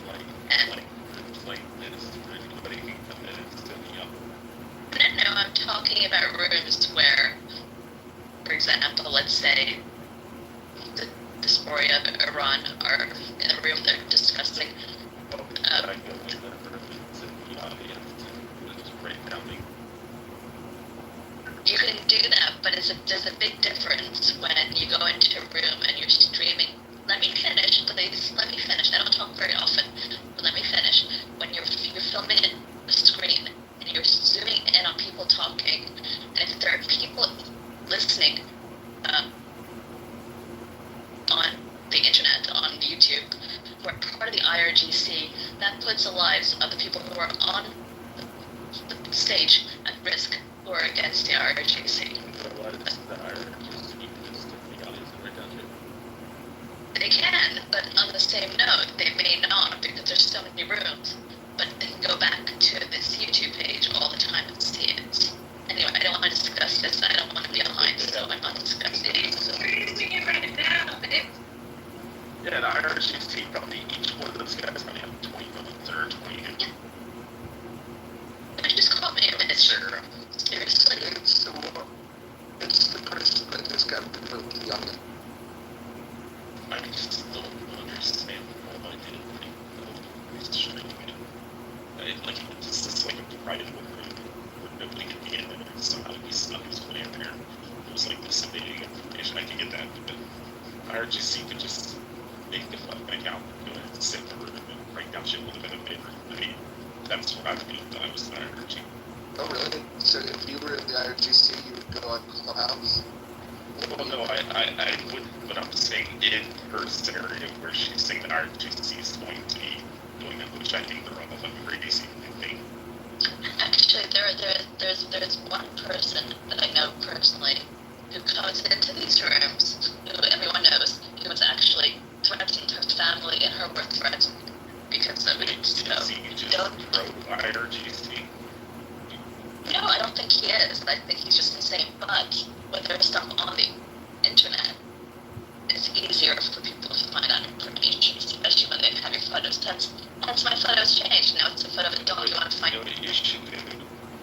And no, I'm talking about rooms where, for example, let's say the dysphoria of Iran are in the room they're discussing But there's a big difference when you go into a room and you're streaming. Let me finish, please. Let me finish. I don't talk very often, but let me finish. When you're filming a screen and you're zooming in on people talking, and if there are people listening on the internet, on YouTube, who are part of the IRGC, that puts the lives of the people who are on the stage at risk, who are against the IRGC. They can, but on the same note, they may not because there's so many rooms. But they can go back to this YouTube page all the time and see it. Anyway, I don't want to discuss this. I don't want to be online, so I'm not discussing it. So. Yeah, the IRGC probably each one of those guys probably have 20 votes or 20. Yeah. Just call me a minister. Seriously. It's the person that just got removed young. I just don't understand why I didn't think it's streaming it. Like, it's just like a private room where nobody can be in there. Somehow he's not his way in there. It was like disseminating information. I can get that, but IRGC could just make the fun account, go ahead and sit in the room and write down shit with a bit of paper. I mean, that's what I would do if I was an IRG. Oh, really? So if you were in the IRGC, you would go on Clubhouse? Well, no, I wouldn't, but I'm saying in her scenario where she's saying the IRGC is going to be doing it, which I think they're all fucking crazy thing. Actually, there's one person that I know personally who comes into these rooms, who everyone knows, who has actually threatened her family and her work friends because of it. So, don't IRGC. No, I don't think he is. I think he's just insane. But when there's stuff on the internet, it's easier for people to find out information, especially when they have your photos. That's my photos changed. Now it's a photo of a dog. You want to find You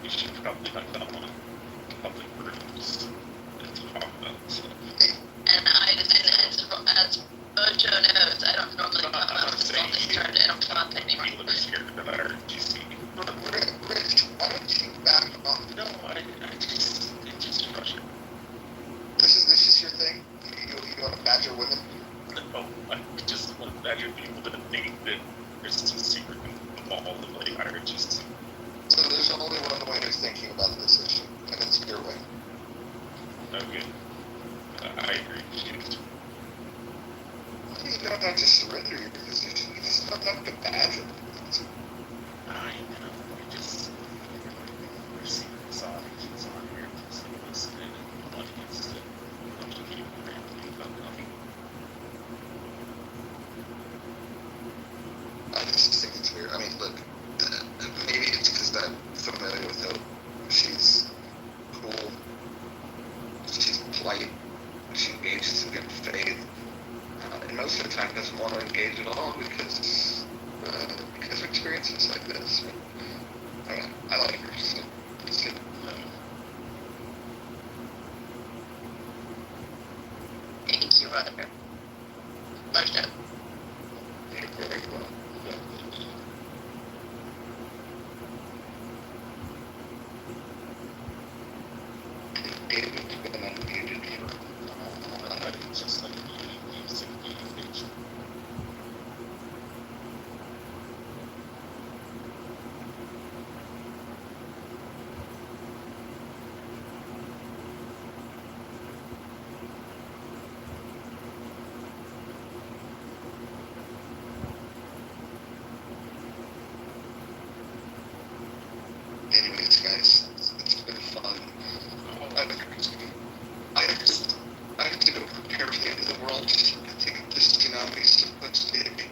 should probably have that on public rooms to talk about stuff. And as Bojo knows, I don't normally come up with all this turned. I don't come up anymore. People are scared of IRGC. Rich, why don't you back off? No, I just crush it. This is your thing? You want to badger women? No, I just want to badger people that think that there's some secret involved in like IRGC. So there's only one way of thinking about this issue, and it's your way. Okay. I agree. You don't have to surrender your position. You just don't have to badger. I know. I just see this audience on here. Just listening and audience that a bunch of people randomly about nothing. I just think it's weird. I mean, look, maybe it's because I'm familiar with her. She's cool. She's polite. She engages in good faith. And most of the time doesn't want to engage at all because of experiences like this. I don't know. I like her. So it's good. Thank you, brother. Like that. You're very well. David's been unmuted for just like music page. Anyways, guys, it's been fun. I have to go prepare for the end of the world. I think this tsunami is supposed to hit me.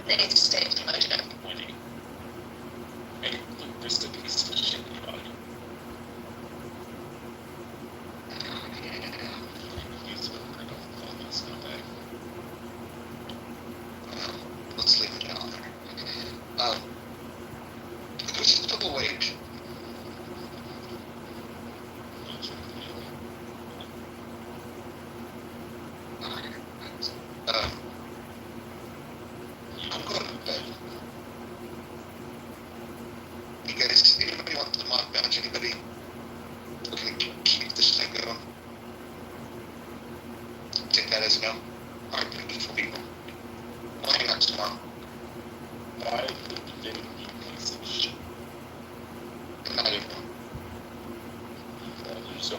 Thanks, Dave. Pleasure. Hey, look, there's a piece of shit in your body. Use it, I don't know, it's not bad. Let's leave it down there. We're still awake. I'm going to bed. you know, aren't beautiful people. Well, hang on tomorrow. Why did you piece of shit? Not everyone. So,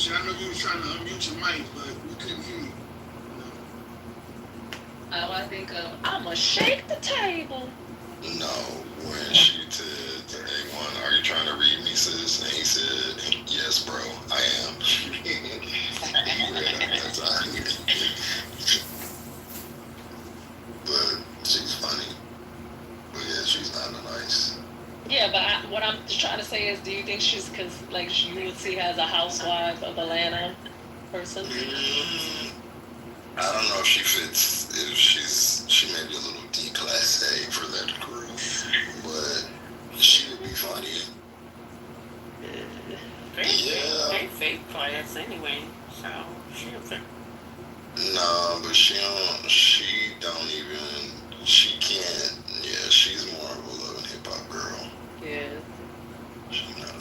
See, I know you was trying to unmute your mic, but we couldn't hear you. Oh, I think I'ma shake the table. No, when she said to A1, are you trying to read me, sis? And he said, yes, bro, I am. He read out that time. But she's funny. But yeah, she's not nice. Yeah, but what I'm trying to say is, do you think she's, cause like you would see her as a housewife of Atlanta person? I don't know if she fits, if she may be a little declassé for that crew, but she would be funny. They fake class anyway, so she'll fit. No, but she can't, yeah, she's more of a love and hip hop girl. Yeah. She's not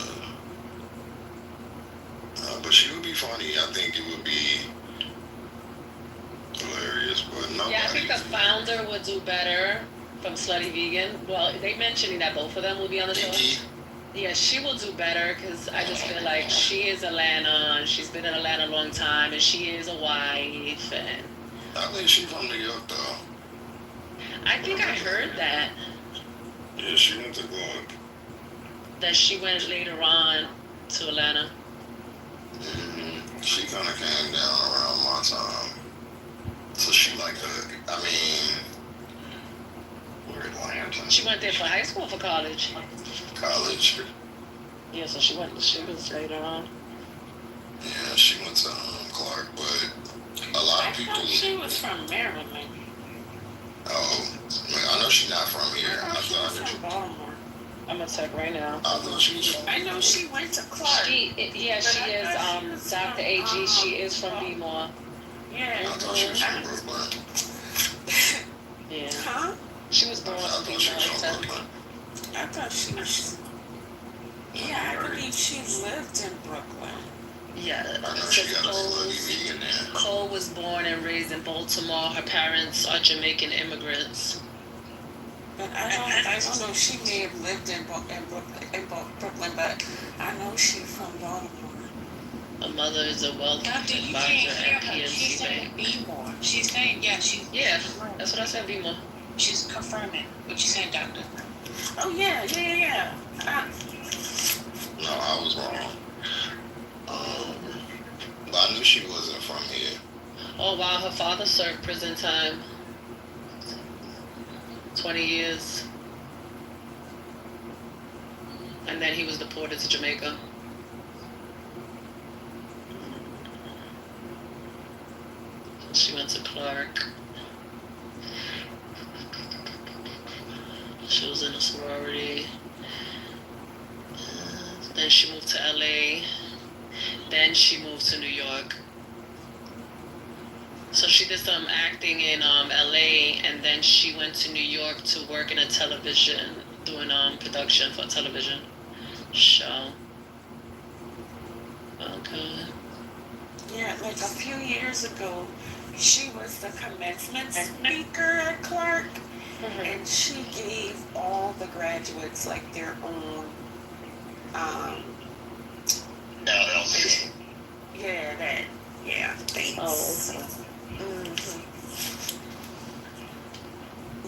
but she would be funny. I think it would be hilarious, but no. Yeah, I think the founder would do better from Slutty Vegan. Well, they mentioning that both of them will be on the show. Yeah, she will do better because I just feel like she is Atlanta and she's been in Atlanta a long time and she is a wife. And I think she's from New York though. I think I heard that. Yeah, she went to Clark. That she went later on to Atlanta. Mm-hmm. She kind of came down around my time. So she like we're Atlanta. She went there for high school or for college? College. Yeah, so she was later on. Yeah, she went to Clark, but a lot of people. I thought she was from Maryland. Oh, I know she's not from here. I thought she was from Baltimore. I'm gonna check right now. I thought she was from. I know she went to Clark. She is. Dr. AG. She is from B-More. Yeah. I thought she was from Brooklyn. Yeah. Huh? She was born in B-More. I thought she was. Yeah, I believe she lived in Brooklyn. Yeah. I know she got a slutty vegan there. Cole was born and raised in Baltimore. Her parents are Jamaican immigrants. But I don't know. She may have lived in Brooklyn, but I know she's from Baltimore. Her mother is a wealth advisor at PNC She's saying B-More. She's saying, yeah, that's what I said, B-More. She's confirming what you said, doctor. Oh, yeah. No, I was wrong. But I knew she wasn't from here. Oh, wow, her father served prison time. 20 years. And then he was deported to Jamaica. She went to Clark. She was in a sorority. Then she moved to LA. Then she moved to New York. So she did some acting in LA, and then she went to New York to work in a television, doing production for a television show. Okay. Yeah, like a few years ago, she was the commencement speaker at Clark, and she gave all the graduates like their own LLC. Thanks. Oh, okay.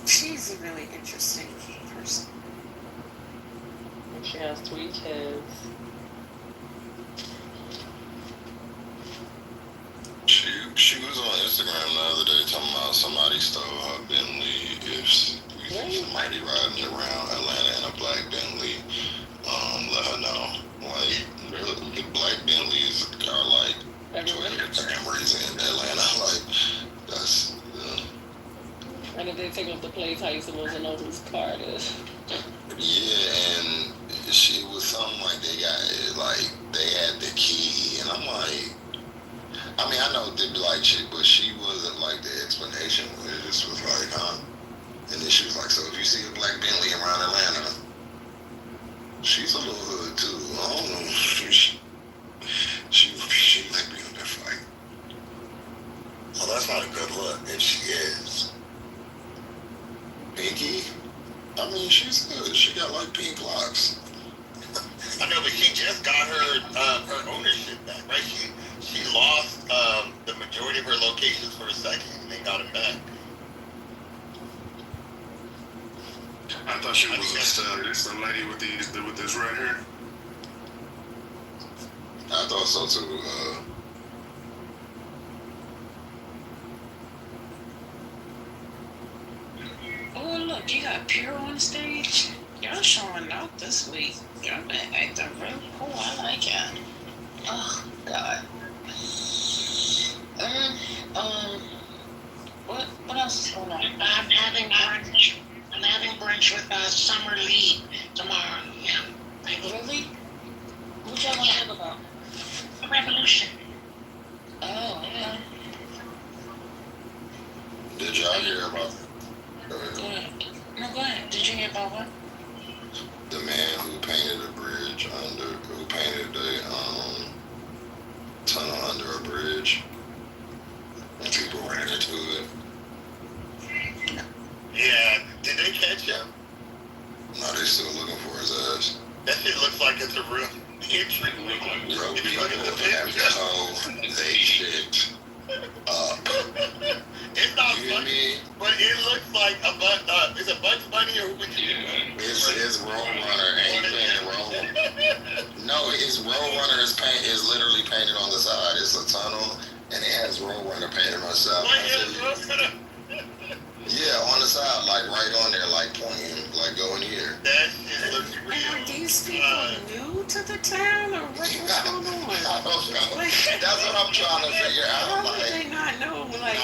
She's a really interesting person. And she has 3 kids. She was on Instagram the other day talking about somebody stole her Bentley. If somebody riding around Atlanta in a black Bentley, let her know. Like, the black Bentleys are like Toyota Camrys in Atlanta. Like, that's. And if they take off the plates, how you supposed to know whose car it is? Yeah, and she was something like they had the key, and I'm like, I mean, I know they'd be like shit, but she wasn't like the explanation. It just was like, huh? And then she was like, so if you see a black Bentley around Atlanta, she's a little hood too. I don't know. She might be in that fight. Well, that's not a good look, if she is. Pinky? I mean, she's good. She got like pink locks. I know, but she just got her ownership back, right? she lost the majority of her locations for a second, and they got it back. I thought she was a lady with this red hair. I thought so too. Oh, look, you got Pure on stage. Y'all showing out this week. Y'all been acting real cool. I like it. Oh, God. What else is going on? I'm having brunch. I'm having brunch with Summer Lee tomorrow. Yeah. Like, really? What y'all want to talk about? The revolution. Oh, yeah. Did y'all hear about Go ahead. No, go ahead. Did you hear about what? the man who painted a bridge who painted a tunnel under a bridge, and people ran into it? Yeah, did they catch him? No, they still looking for his ass. That shit looks like it's a real entry. Bro, people have how they shit up. It's not funny, but it looks like it's a Bugs Bunny or who? It's Roadrunner, and he painted Road. No, his Roadrunner is literally painted on the side. It's a tunnel, and it has Roadrunner painted on the side. Yeah, on the side, like right on there, like pointing, like going here. That shit looks real. Are these people new to the town, or what's going on? I don't know. That's what I'm trying to figure out. How would they not know? Like,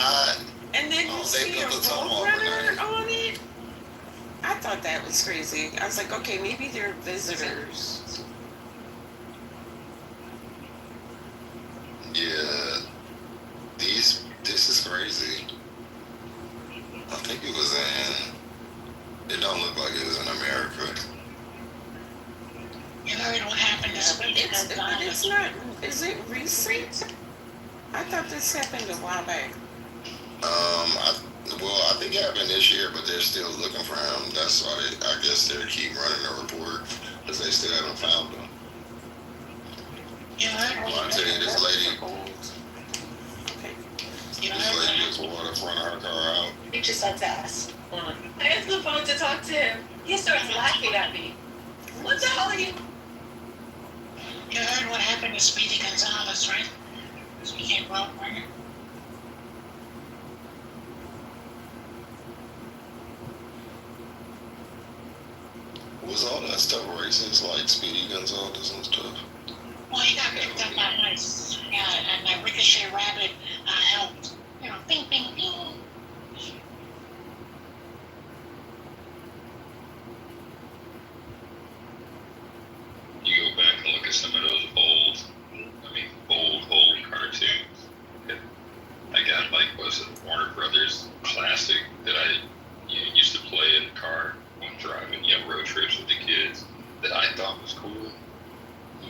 and then you see a Roadrunner on it? I thought that was crazy. I was like, okay, maybe they're visitors. Yeah, this is crazy. I think it was it don't look like it was in America. You heard what happened this week? It's not, is it recent? I thought this happened a while back. I think it happened this year, but they're still looking for him. That's why I guess they keep running the report, because they still haven't found him. Well, I tell you, this lady just water front of her car out. He just starts ass. I answered the phone to talk to him. He starts laughing at me. What the hell are you? You heard what happened to Speedy Gonzalez, right? This became Roadrunner. Was all that stuff racist, like Speedy Gonzalez and stuff? Well, he got picked up by mice. Yeah, and that Ricochet Rabbit helped. You know, bing, bing, bing. You go back and look at some of those old cartoons. I got, like, was it Warner Brothers classic that I used to play in the car when driving, road trips with the kids, that I thought was cool.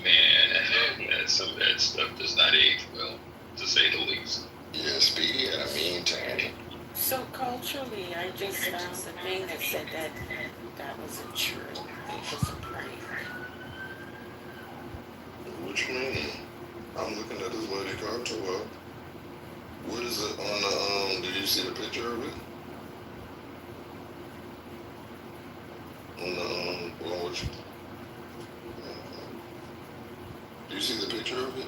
Man, some of that stuff does not age well, to say the least. Yeah, Speedy had a mean tan. So culturally, I just found the thing that said that wasn't true. It was a prank. What you mean? I'm looking at this lady car too. What is it on the, did you see the picture of it? On the, which, do you see the picture of it?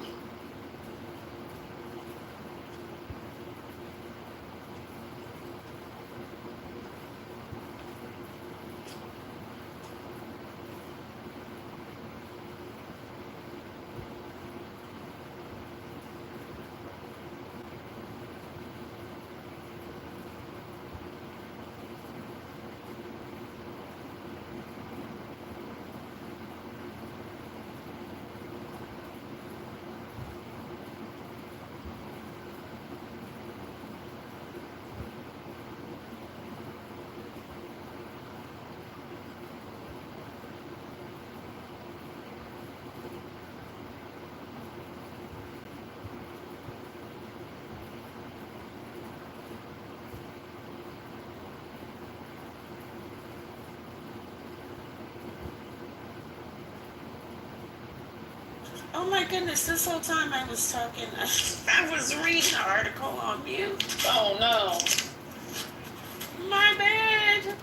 Oh my goodness, this whole time I was talking, I was reading an article on mute. Oh no. My bad.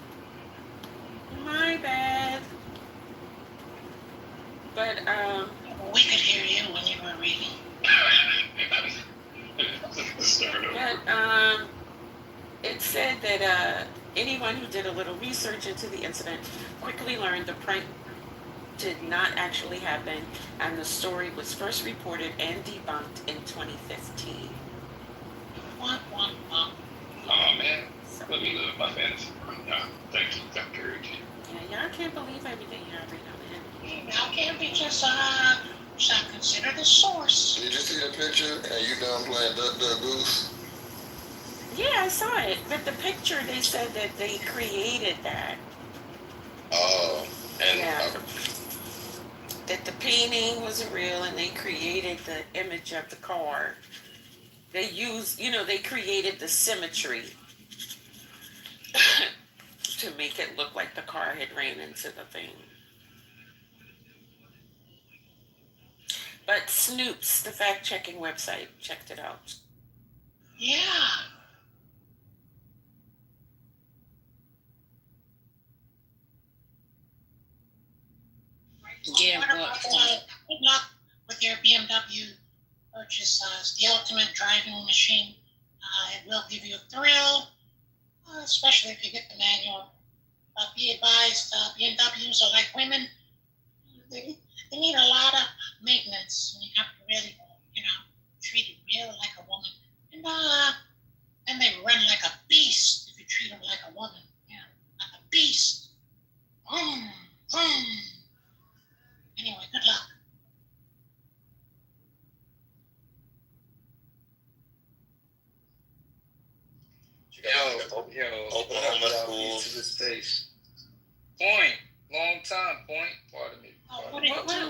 My bad. But, We could hear you when you were reading. But, it said that anyone who did a little research into the incident quickly learned the prank did not actually happen, and the story was first reported and debunked in 2015. Oh man, let me live my fantasy right now. Thank you, Dr. H. Yeah, y'all can't believe everything y'all read on the internet. Y'all can't be just consider the source. Did you see the picture? And you done playing Duck Duck Goose? Yeah, I saw it, but the picture, they said that they created that. Oh, and yeah. That the painting wasn't real, and they created the image of the car. They used, they created the symmetry to make it look like the car had ran into the thing. But Snoops, the fact-checking website, checked it out. Yeah. Yeah, Good luck with your BMW purchase. It's the ultimate driving machine. It will give you a thrill, especially if you get the manual. Be advised, BMWs are like women. They need a lot of maintenance, and you have to really, treat it real like a woman. And they run like a beast if you treat them like a woman. Yeah, like a beast. Anyway, good luck. Oklahoma schools to the space. Point. Long time. Point. Pardon me.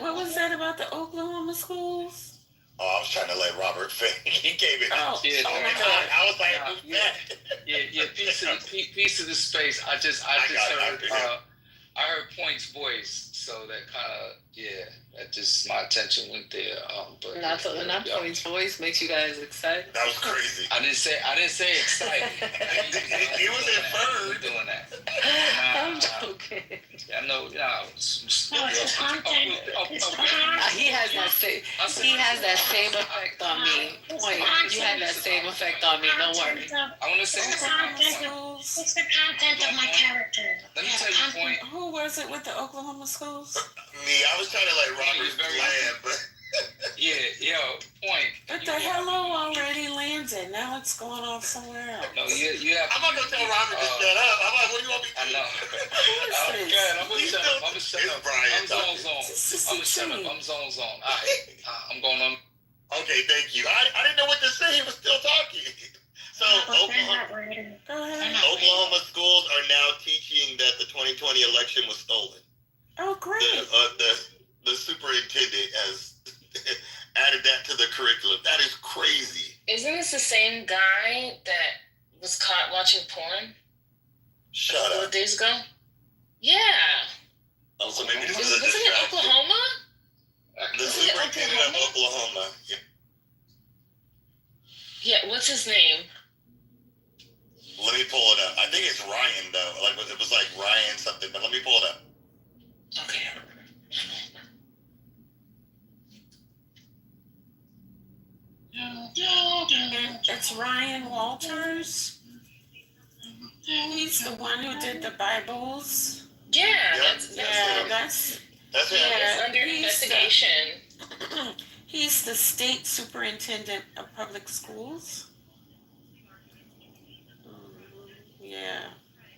What was that about the Oklahoma schools? Oh, I was trying to let Robert finish. He gave it. Oh, yeah, I was like, who's that? Yeah. Piece of the space. I just heard. I heard Point's voice, so that kind of that just my attention went there. But not Point's voice makes you guys excited. That was crazy. I didn't say excited. He was inferred doing that. I'm joking. I know. He has that same. He has that same effect on me. Point. You had that same effect on me. Don't worry. I want to say It's the content of my character. Let me tell you, Point. Who was it with the Oklahoma schools? Me, I was trying to let Robert land, but Point. But the hello already landed. Now it's going off somewhere else. No, you have. I'm not gonna tell Robert to shut up. I'm like, what do you want me to do? I know. I'm gonna shut up. I'm zone. I'm zone. All right. I'm going on. Okay, thank you. I didn't know what to say. He was still talking. So Oklahoma schools are now teaching that the 2020 election was stolen. Oh, great. The superintendent has added that to the curriculum. That is crazy. Isn't this the same guy that was caught watching porn? Shut a couple up. of days ago? Yeah. Oh, so maybe this is a Wasn't it distraction. Oklahoma? The superintendent of Oklahoma. Yeah, what's his name? Let me pull it up. I think it's Ryan, though. Like it was like Ryan something, but let me pull it up. Okay. It's Ryan Walters. He's the one who did the Bibles. Yeah, that's He's under investigation. He's the state superintendent of public schools.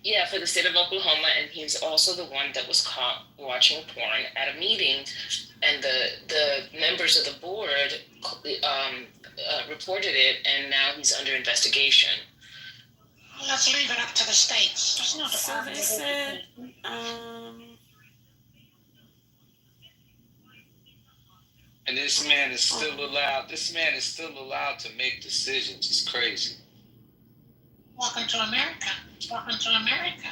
Yeah, for the state of Oklahoma, and he's also the one that was caught watching porn at a meeting, and the members of the board reported it, and now he's under investigation. Let's leave it up to the states. There's no So department. they said, And this man is still allowed. This man is still allowed to make decisions. It's crazy. Welcome to America. Welcome to America.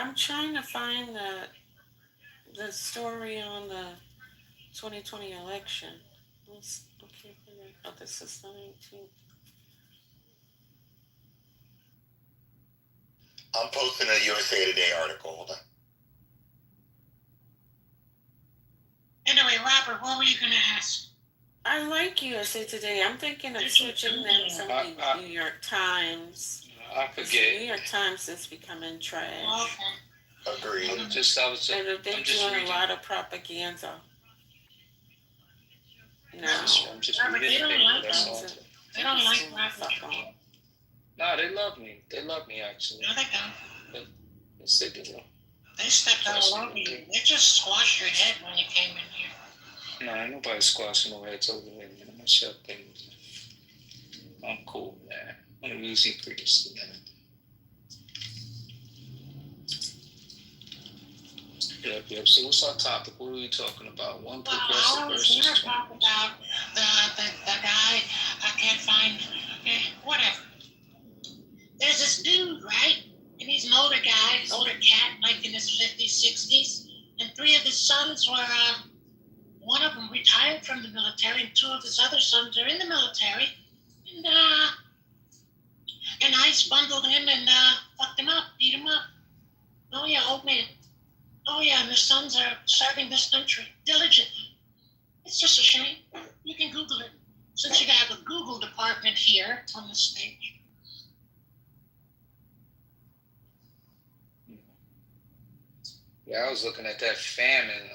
I'm trying to find the story on the 2020 election. Okay, oh, this is the 19th. I'm posting a USA Today article. Hold on. Anyway, Robert, what were you going to ask? I like USA Today. I'm thinking of switching them to New York Times. I forget. New York Times is becoming trash. Agreed. I'm And just they're doing a reading. lot of propaganda. No. I'm just Robert, reading they don't it. like That's us. all. They don't like Robert. No, they love me. They love me, actually. No, they don't. Yes, they do. They stepped all over you. They just squashed your head when you came in here. No, ain't nobody squashing no heads over me, man. I'm shut things. I'm cool, man. I'm easy previously, man. Yep. So what's our topic? What are we talking about? One progressive versus We're going to talk about the guy I can't find. Whatever. There's this dude, right? And he's an older guy, older cat, like in his 50s, 60s. And 3 of his sons were, one of them retired from the military, and 2 of his other sons are in the military. And ICE bundled him and fucked him up, beat him up. Oh, yeah, old man. Oh, yeah, and his sons are serving this country diligently. It's just a shame. You can Google it. Since you have a Google department here on the stage. Yeah, I was looking at that famine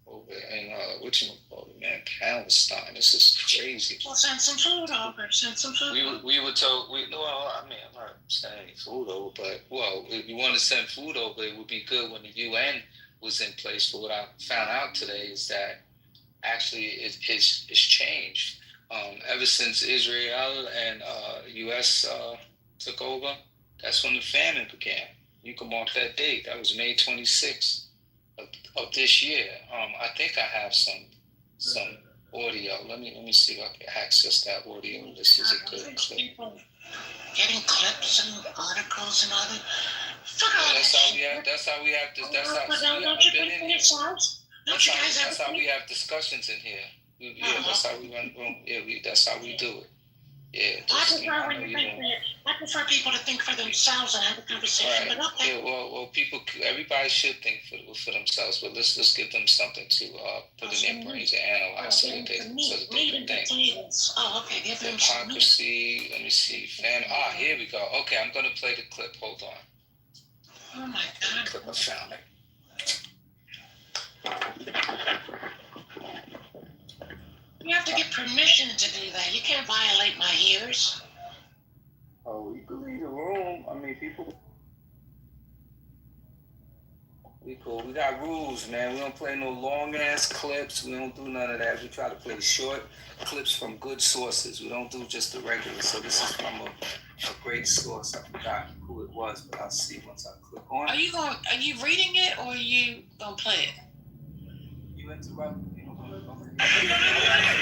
over in whatchamacallit, man, Palestine. This is crazy. Well, send some food over. Send some food. We were told I'm not sending any food over, but if you want to send food over, it would be good when the UN was in place. But what I found out today is that actually it's changed. Ever since Israel and U.S. Took over, that's when the famine began. You can mark that date. That was May 26th of this year. I think I have some audio. Let me see if I can access that audio. This is a good clip. Getting clips and articles and all that. That's how we have. That's how we have. That's how we have discussions in here. Yeah, that's how we run. That's how we do it. Yeah, I prefer people to think for themselves and have a conversation. Right. But okay. Yeah, everybody should think for themselves, but let's give them something to put in their brains and analyze so that they can think. Oh, okay. Give them Hypocrisy. Let me see. Here we go. Okay, I'm gonna play the clip. Hold on. Oh my God. Clip, I found it. You have to get permission to do that. You can't violate my ears. Oh, you can leave the room. I mean, people. We cool. We got rules, man. We don't play no long ass clips. We don't do none of that. We try to play short clips from good sources. We don't do just the regular. So this is from a great source. I forgot who it was, but I'll see once I click on. Are you reading it or are you gonna play it? You interrupted me.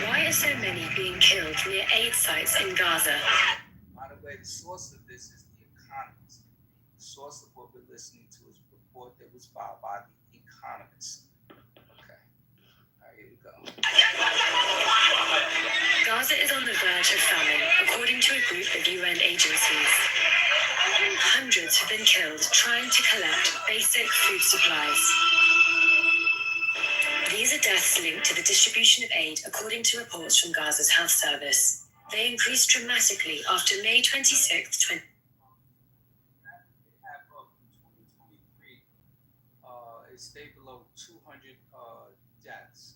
Why are so many being killed near aid sites in Gaza? By the way, the source of this is The Economist. The source of what we're listening to is a report that was filed by The Economist. Okay. All right, here we go. Gaza is on the verge of famine, according to a group of UN agencies. Hundreds have been killed trying to collect basic food supplies. These are deaths linked to the distribution of aid, according to reports from Gaza's health service. They increased dramatically after May 26th, 2023. It stayed below 200 deaths.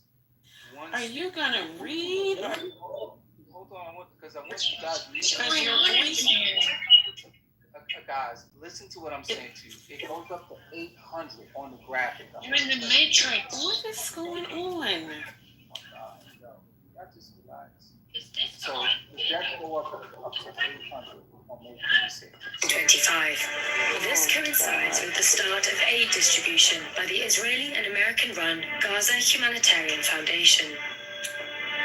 Are you gonna read? Hold on, because I want you guys to listen. Guys, listen to what I'm saying to you. It goes up to 800 on the graphic. You're in the matrix. What is going on? Just relax. So the deaths go up to 800 on May 26th. 25. This coincides with the start of aid distribution by the Israeli and American-run Gaza Humanitarian Foundation.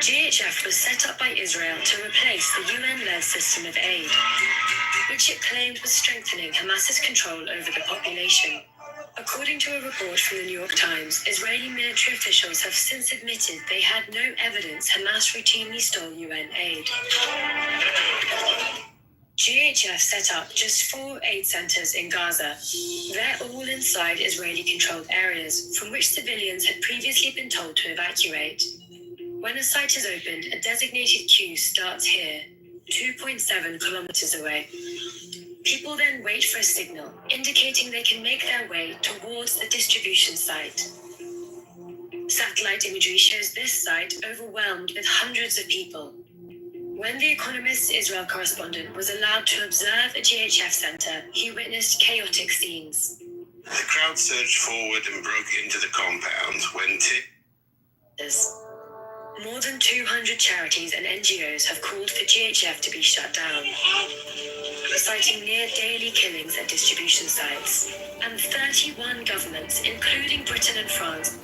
GHF was set up by Israel to replace the UN-led system of aid, which it claimed was strengthening Hamas's control over the population. According to a report from the New York Times, Israeli military officials have since admitted they had no evidence Hamas routinely stole UN aid. GHF set up just 4 aid centers in Gaza. They're all inside Israeli-controlled areas, from which civilians had previously been told to evacuate. When a site is opened, a designated queue starts here, 2.7 kilometers away. People then wait for a signal, indicating they can make their way towards the distribution site. Satellite imagery shows this site overwhelmed with hundreds of people. When The Economist's Israel correspondent was allowed to observe a GHF center, he witnessed chaotic scenes. The crowd surged forward and broke into the compound when More than 200 charities and NGOs have called for GHF to be shut down, citing near daily killings at distribution sites. And 31 governments, including Britain and France,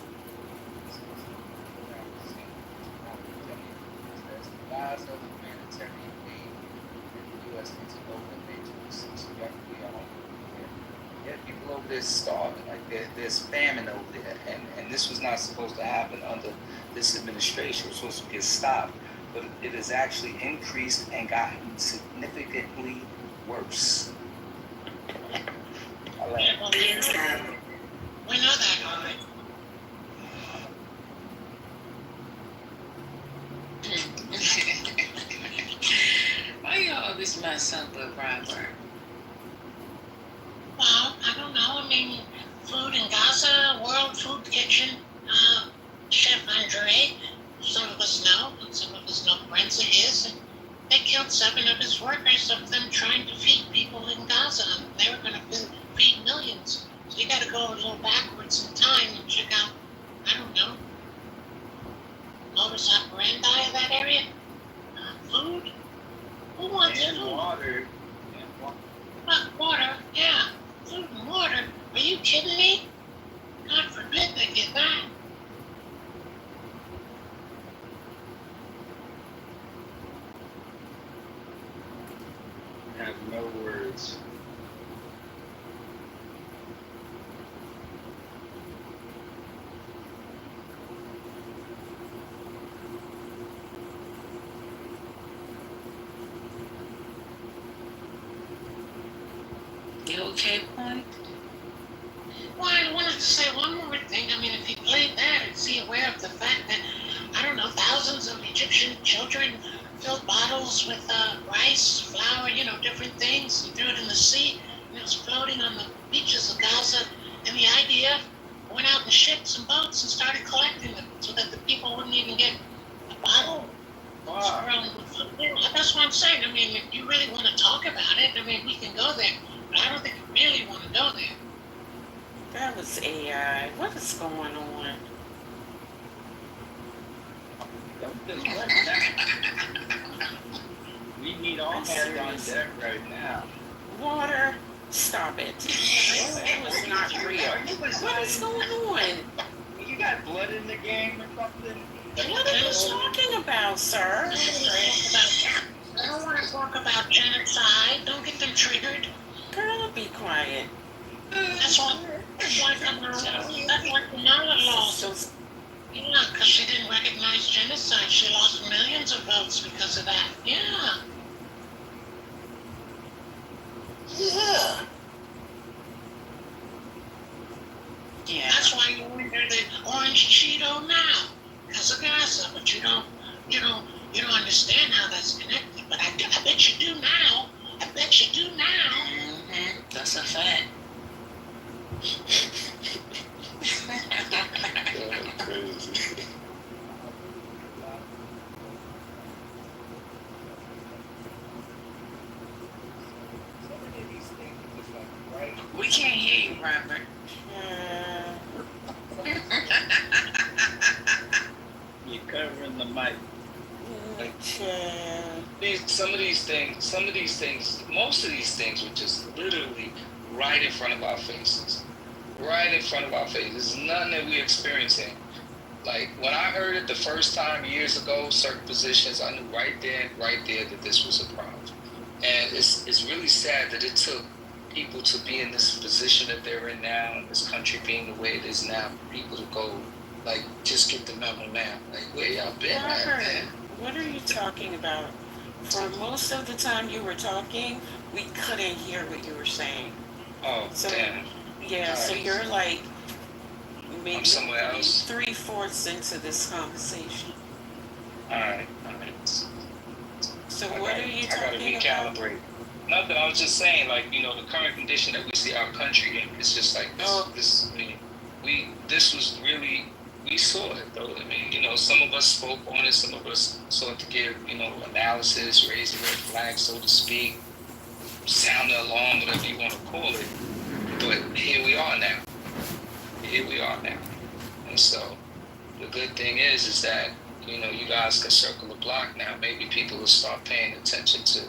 people over there starving, like there's famine over there, and this was not supposed to happen under this administration. It was supposed to be a stop, but it has actually increased and gotten significantly worse. We know that, all right. Why you always mess up with Robert? Well, I don't know. I mean, food in Gaza, World Food Kitchen, Chef Andre, some of us know, and some of us know friends of his, and they killed 7 of his workers of them trying to feed people in Gaza. And they were going to feed millions. So you got to go a little backwards in time and check out, I don't know, modus operandi of that area. Food. Who wants and food? Water. Water, yeah. Food and water. Are you kidding me? God forbid they get that. I have no words. You okay, Point? Well, I wanted to say one more thing. I mean, if he played that, is he aware of the fact that, I don't know, thousands of Egyptian children filled bottles with rice, flour, different things, and threw it in the sea, and it was floating on the beaches of Gaza, and the idea went out in ships and boats and started collecting them so that the people wouldn't even get a bottle. Wow. That's what I'm saying. I mean, if you really want to talk about it, I mean, we can go there, but I don't think you really want to go there. That was AI. What is going on? We need all hands on deck right now. Water, stop it. It was not real. What is going on? You got blood in the game or something? What are you talking about, sir? I don't want to talk about genocide. Don't get them triggered. Girl, be quiet. That's why Kamala lost. Yeah, because she didn't recognize genocide. She lost millions of votes because of that. Yeah. Yeah. Yeah. That's why you wear the orange Cheeto now, because of Gaza. But you don't understand how that's connected. But I bet you do now. I bet you do now. Mm-hmm. That's a fact. crazy. We can't hear you, Robert. You're covering the mic. Some of these things, most of these things were just literally right in front of our faces. Right in front of our faces. There's nothing that we're experiencing. Like, when I heard it the first time years ago, certain positions, I knew right there that this was a problem. And it's really sad that it took people to be in this position that they're in now, and this country being the way it is now, for people to go, like, just get the memo now. Like, where y'all been at, Robert, man? what are you talking about? For most of the time you were talking, we couldn't hear what you were saying. Oh, So, damn. yeah, All so right. you're like maybe I'm somewhere else. 3/4 into this conversation. All right. So what are you I gotta talking about? recalibrate. Nothing. I was just saying, like, you know, the current condition that we see our country in, it's just like this. I mean, this was really, we saw it though. I mean, you know, some of us spoke on it, some of us sought to give, you know, analysis, raise the red flag, so to speak, sound the alarm, whatever you want to call it. But here we are now. And so the good thing is that, you know, you guys can circle the block now. Maybe people will start paying attention to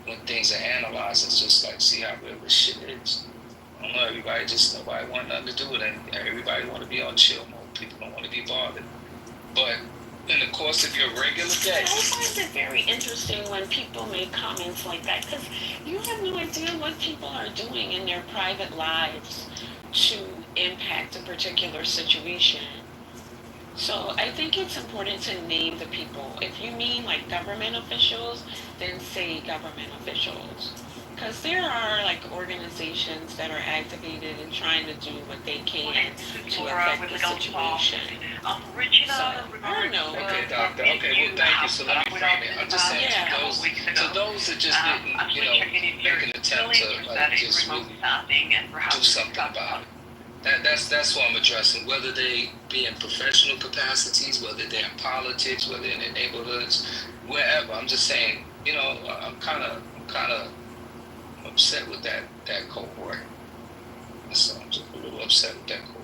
when things are analyzed. It's just like, see how real this shit is. I don't know, nobody want nothing to do with it. Everybody want to be on chill mode. People don't want to be bothered. But in the course of your regular day. I find it very interesting when people make comments like that, because you have no idea what people are doing in their private lives to impact a particular situation. So I think it's important to name the people. If you mean like government officials, then say government officials. Because there are like organizations that are activated and trying to do what they can to affect the situation. So, I don't know. Okay, doctor. Okay, well, thank you. So let me frame it. I'm just saying to those that just didn't, you know, make an attempt to like just really do something about it. That's what I'm addressing. Whether they be in professional capacities, whether they're in politics, whether in their neighborhoods, wherever. I'm just saying, you know, I'm kind of upset with that cohort. So I'm just a little upset with that cohort.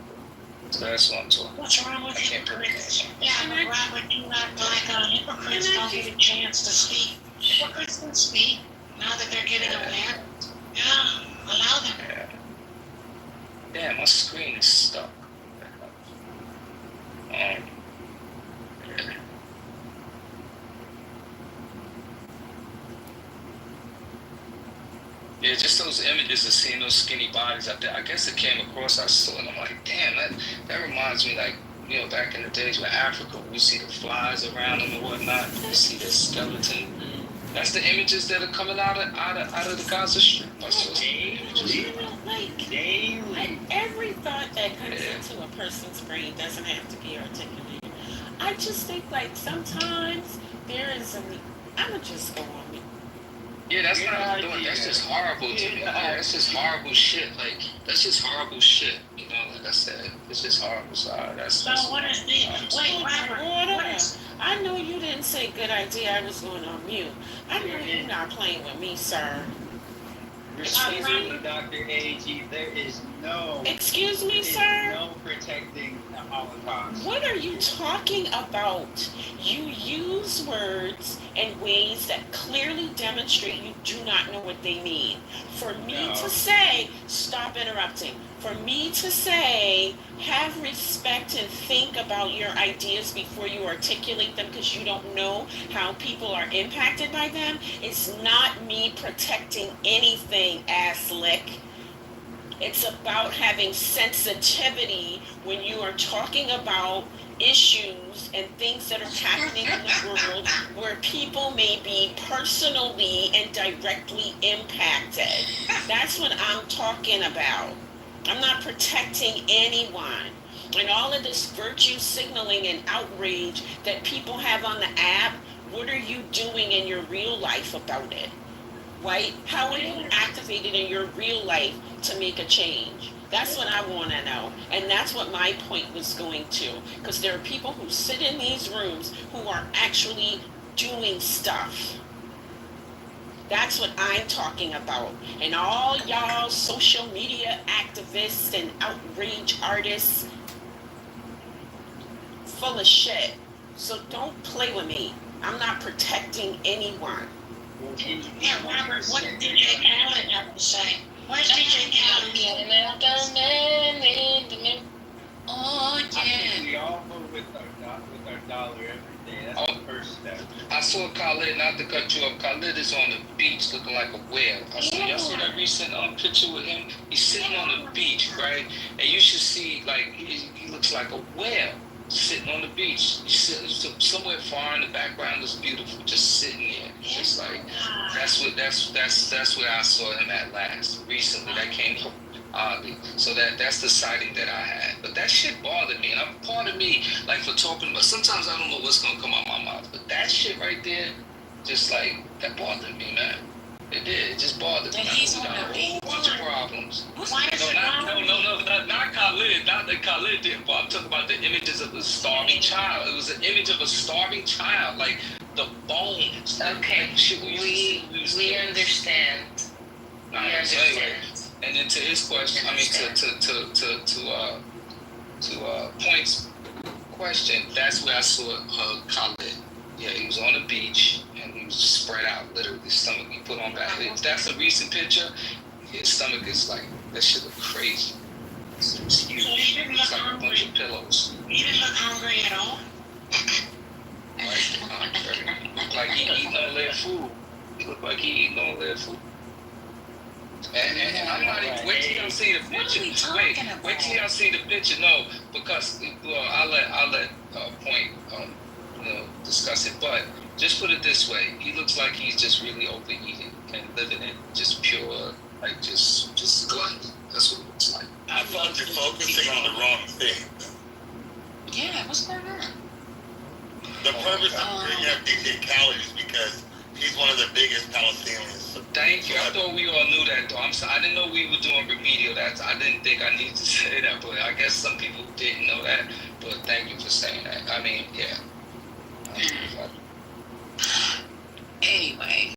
So that's what I'm talking about. What's wrong with hypocrites? Yeah, but Robert, you act like hypocrites don't get a chance to speak. Hypocrites can speak now that they're getting aware. Yeah, allow them. Yeah. Damn, my screen is stuck. Yeah, just those images of seeing those skinny bodies out there. I guess it came across, I saw it, and I'm like, damn, that reminds me, like, you know, back in the days with Africa, we see the flies around them and whatnot, you see the skeleton. That's the images that are coming out of the Gaza Strip. Every thought that comes into a person's brain doesn't have to be articulated. I just think like sometimes there is I'ma just go on mute. Yeah, that's not what I'm doing. That's just horrible to me. Yeah, that's just horrible shit. Like, that's just horrible shit. You know, like I said, it's just horrible. So what is the... Wait, Robert, what is... I know you didn't say good idea. I was going on mute. I know you're not playing with me, sir. Respectfully, Dr. AG, there is no... Excuse me, sir? No protecting the Holocaust. What are you talking about? You use words in ways that clearly demonstrate you do not know what they mean. For me to say, stop interrupting. For me to say, have respect and think about your ideas before you articulate them because you don't know how people are impacted by them, is not me protecting anything, ass lick. It's about having sensitivity when you are talking about issues and things that are happening in the world where people may be personally and directly impacted. That's what I'm talking about. I'm not protecting anyone. And all of this virtue signaling and outrage that people have on the app, what are you doing in your real life about it? Right? How are you activated in your real life to make a change? That's what I want to know. And that's what my point was going to. Because there are people who sit in these rooms who are actually doing stuff. That's what I'm talking about. And all y'all social media activists and outrage artists, full of shit. So don't play with me. I'm not protecting anyone. Yeah, Robert, what did DJ Khaled have to say? Where's DJ Khaled? Oh, yeah. I think we all vote with our dollar every day. That's the first step. I saw Khalid, not to cut you off. Khalid is on the beach looking like a whale. Y'all saw that recent picture with him? He's sitting on the beach, right? And you should see, like, he looks like a whale sitting on the beach. He's sitting somewhere far in the background. Looks beautiful, just sitting there. Just like that's where I saw him at last recently. That came up oddly. So that's the sighting that I had. But that shit bothered me, and I'm part of me, like, for talking about. Sometimes I don't know what's gonna come out my mouth, but that shit right there, just like that bothered me, man. It did. It just bothered me. He's We got a whole bunch of problems. Why is it not Khalid. Not that Khalid did, but I'm talking about the images of a starving child. It was an image of a starving child, like the bones. Okay, we understand. We understand. Anyway, and then to his question, I mean to Point's question, that's where I saw Khalid. Yeah, he was on the beach and he was spread out, literally, stomach he put on back. If that's a recent picture, his stomach is like, that shit look crazy. It's huge. So he didn't look It's like hungry. a bunch of pillows. He didn't look hungry at all. Looked like he eating all their food. He looked like he eating all their food. And I'm not even, wait till y'all see the picture. Wait till y'all see the picture. No, because, well, I'll let Point, discuss it. But just put it this way, he looks like he's just really overeating and living in just pure, like, just gluttony. That's what it looks like. I thought you're focusing on the wrong thing. Yeah, what's going on? The purpose of bringing up DJ Khaled is because he's one of the biggest Palestinians. Thank you. I thought we all knew that, though. I didn't know we were doing remedial. I didn't think I needed to say that, but I guess some people didn't know that. But thank you for saying that. I mean, yeah. Anyway.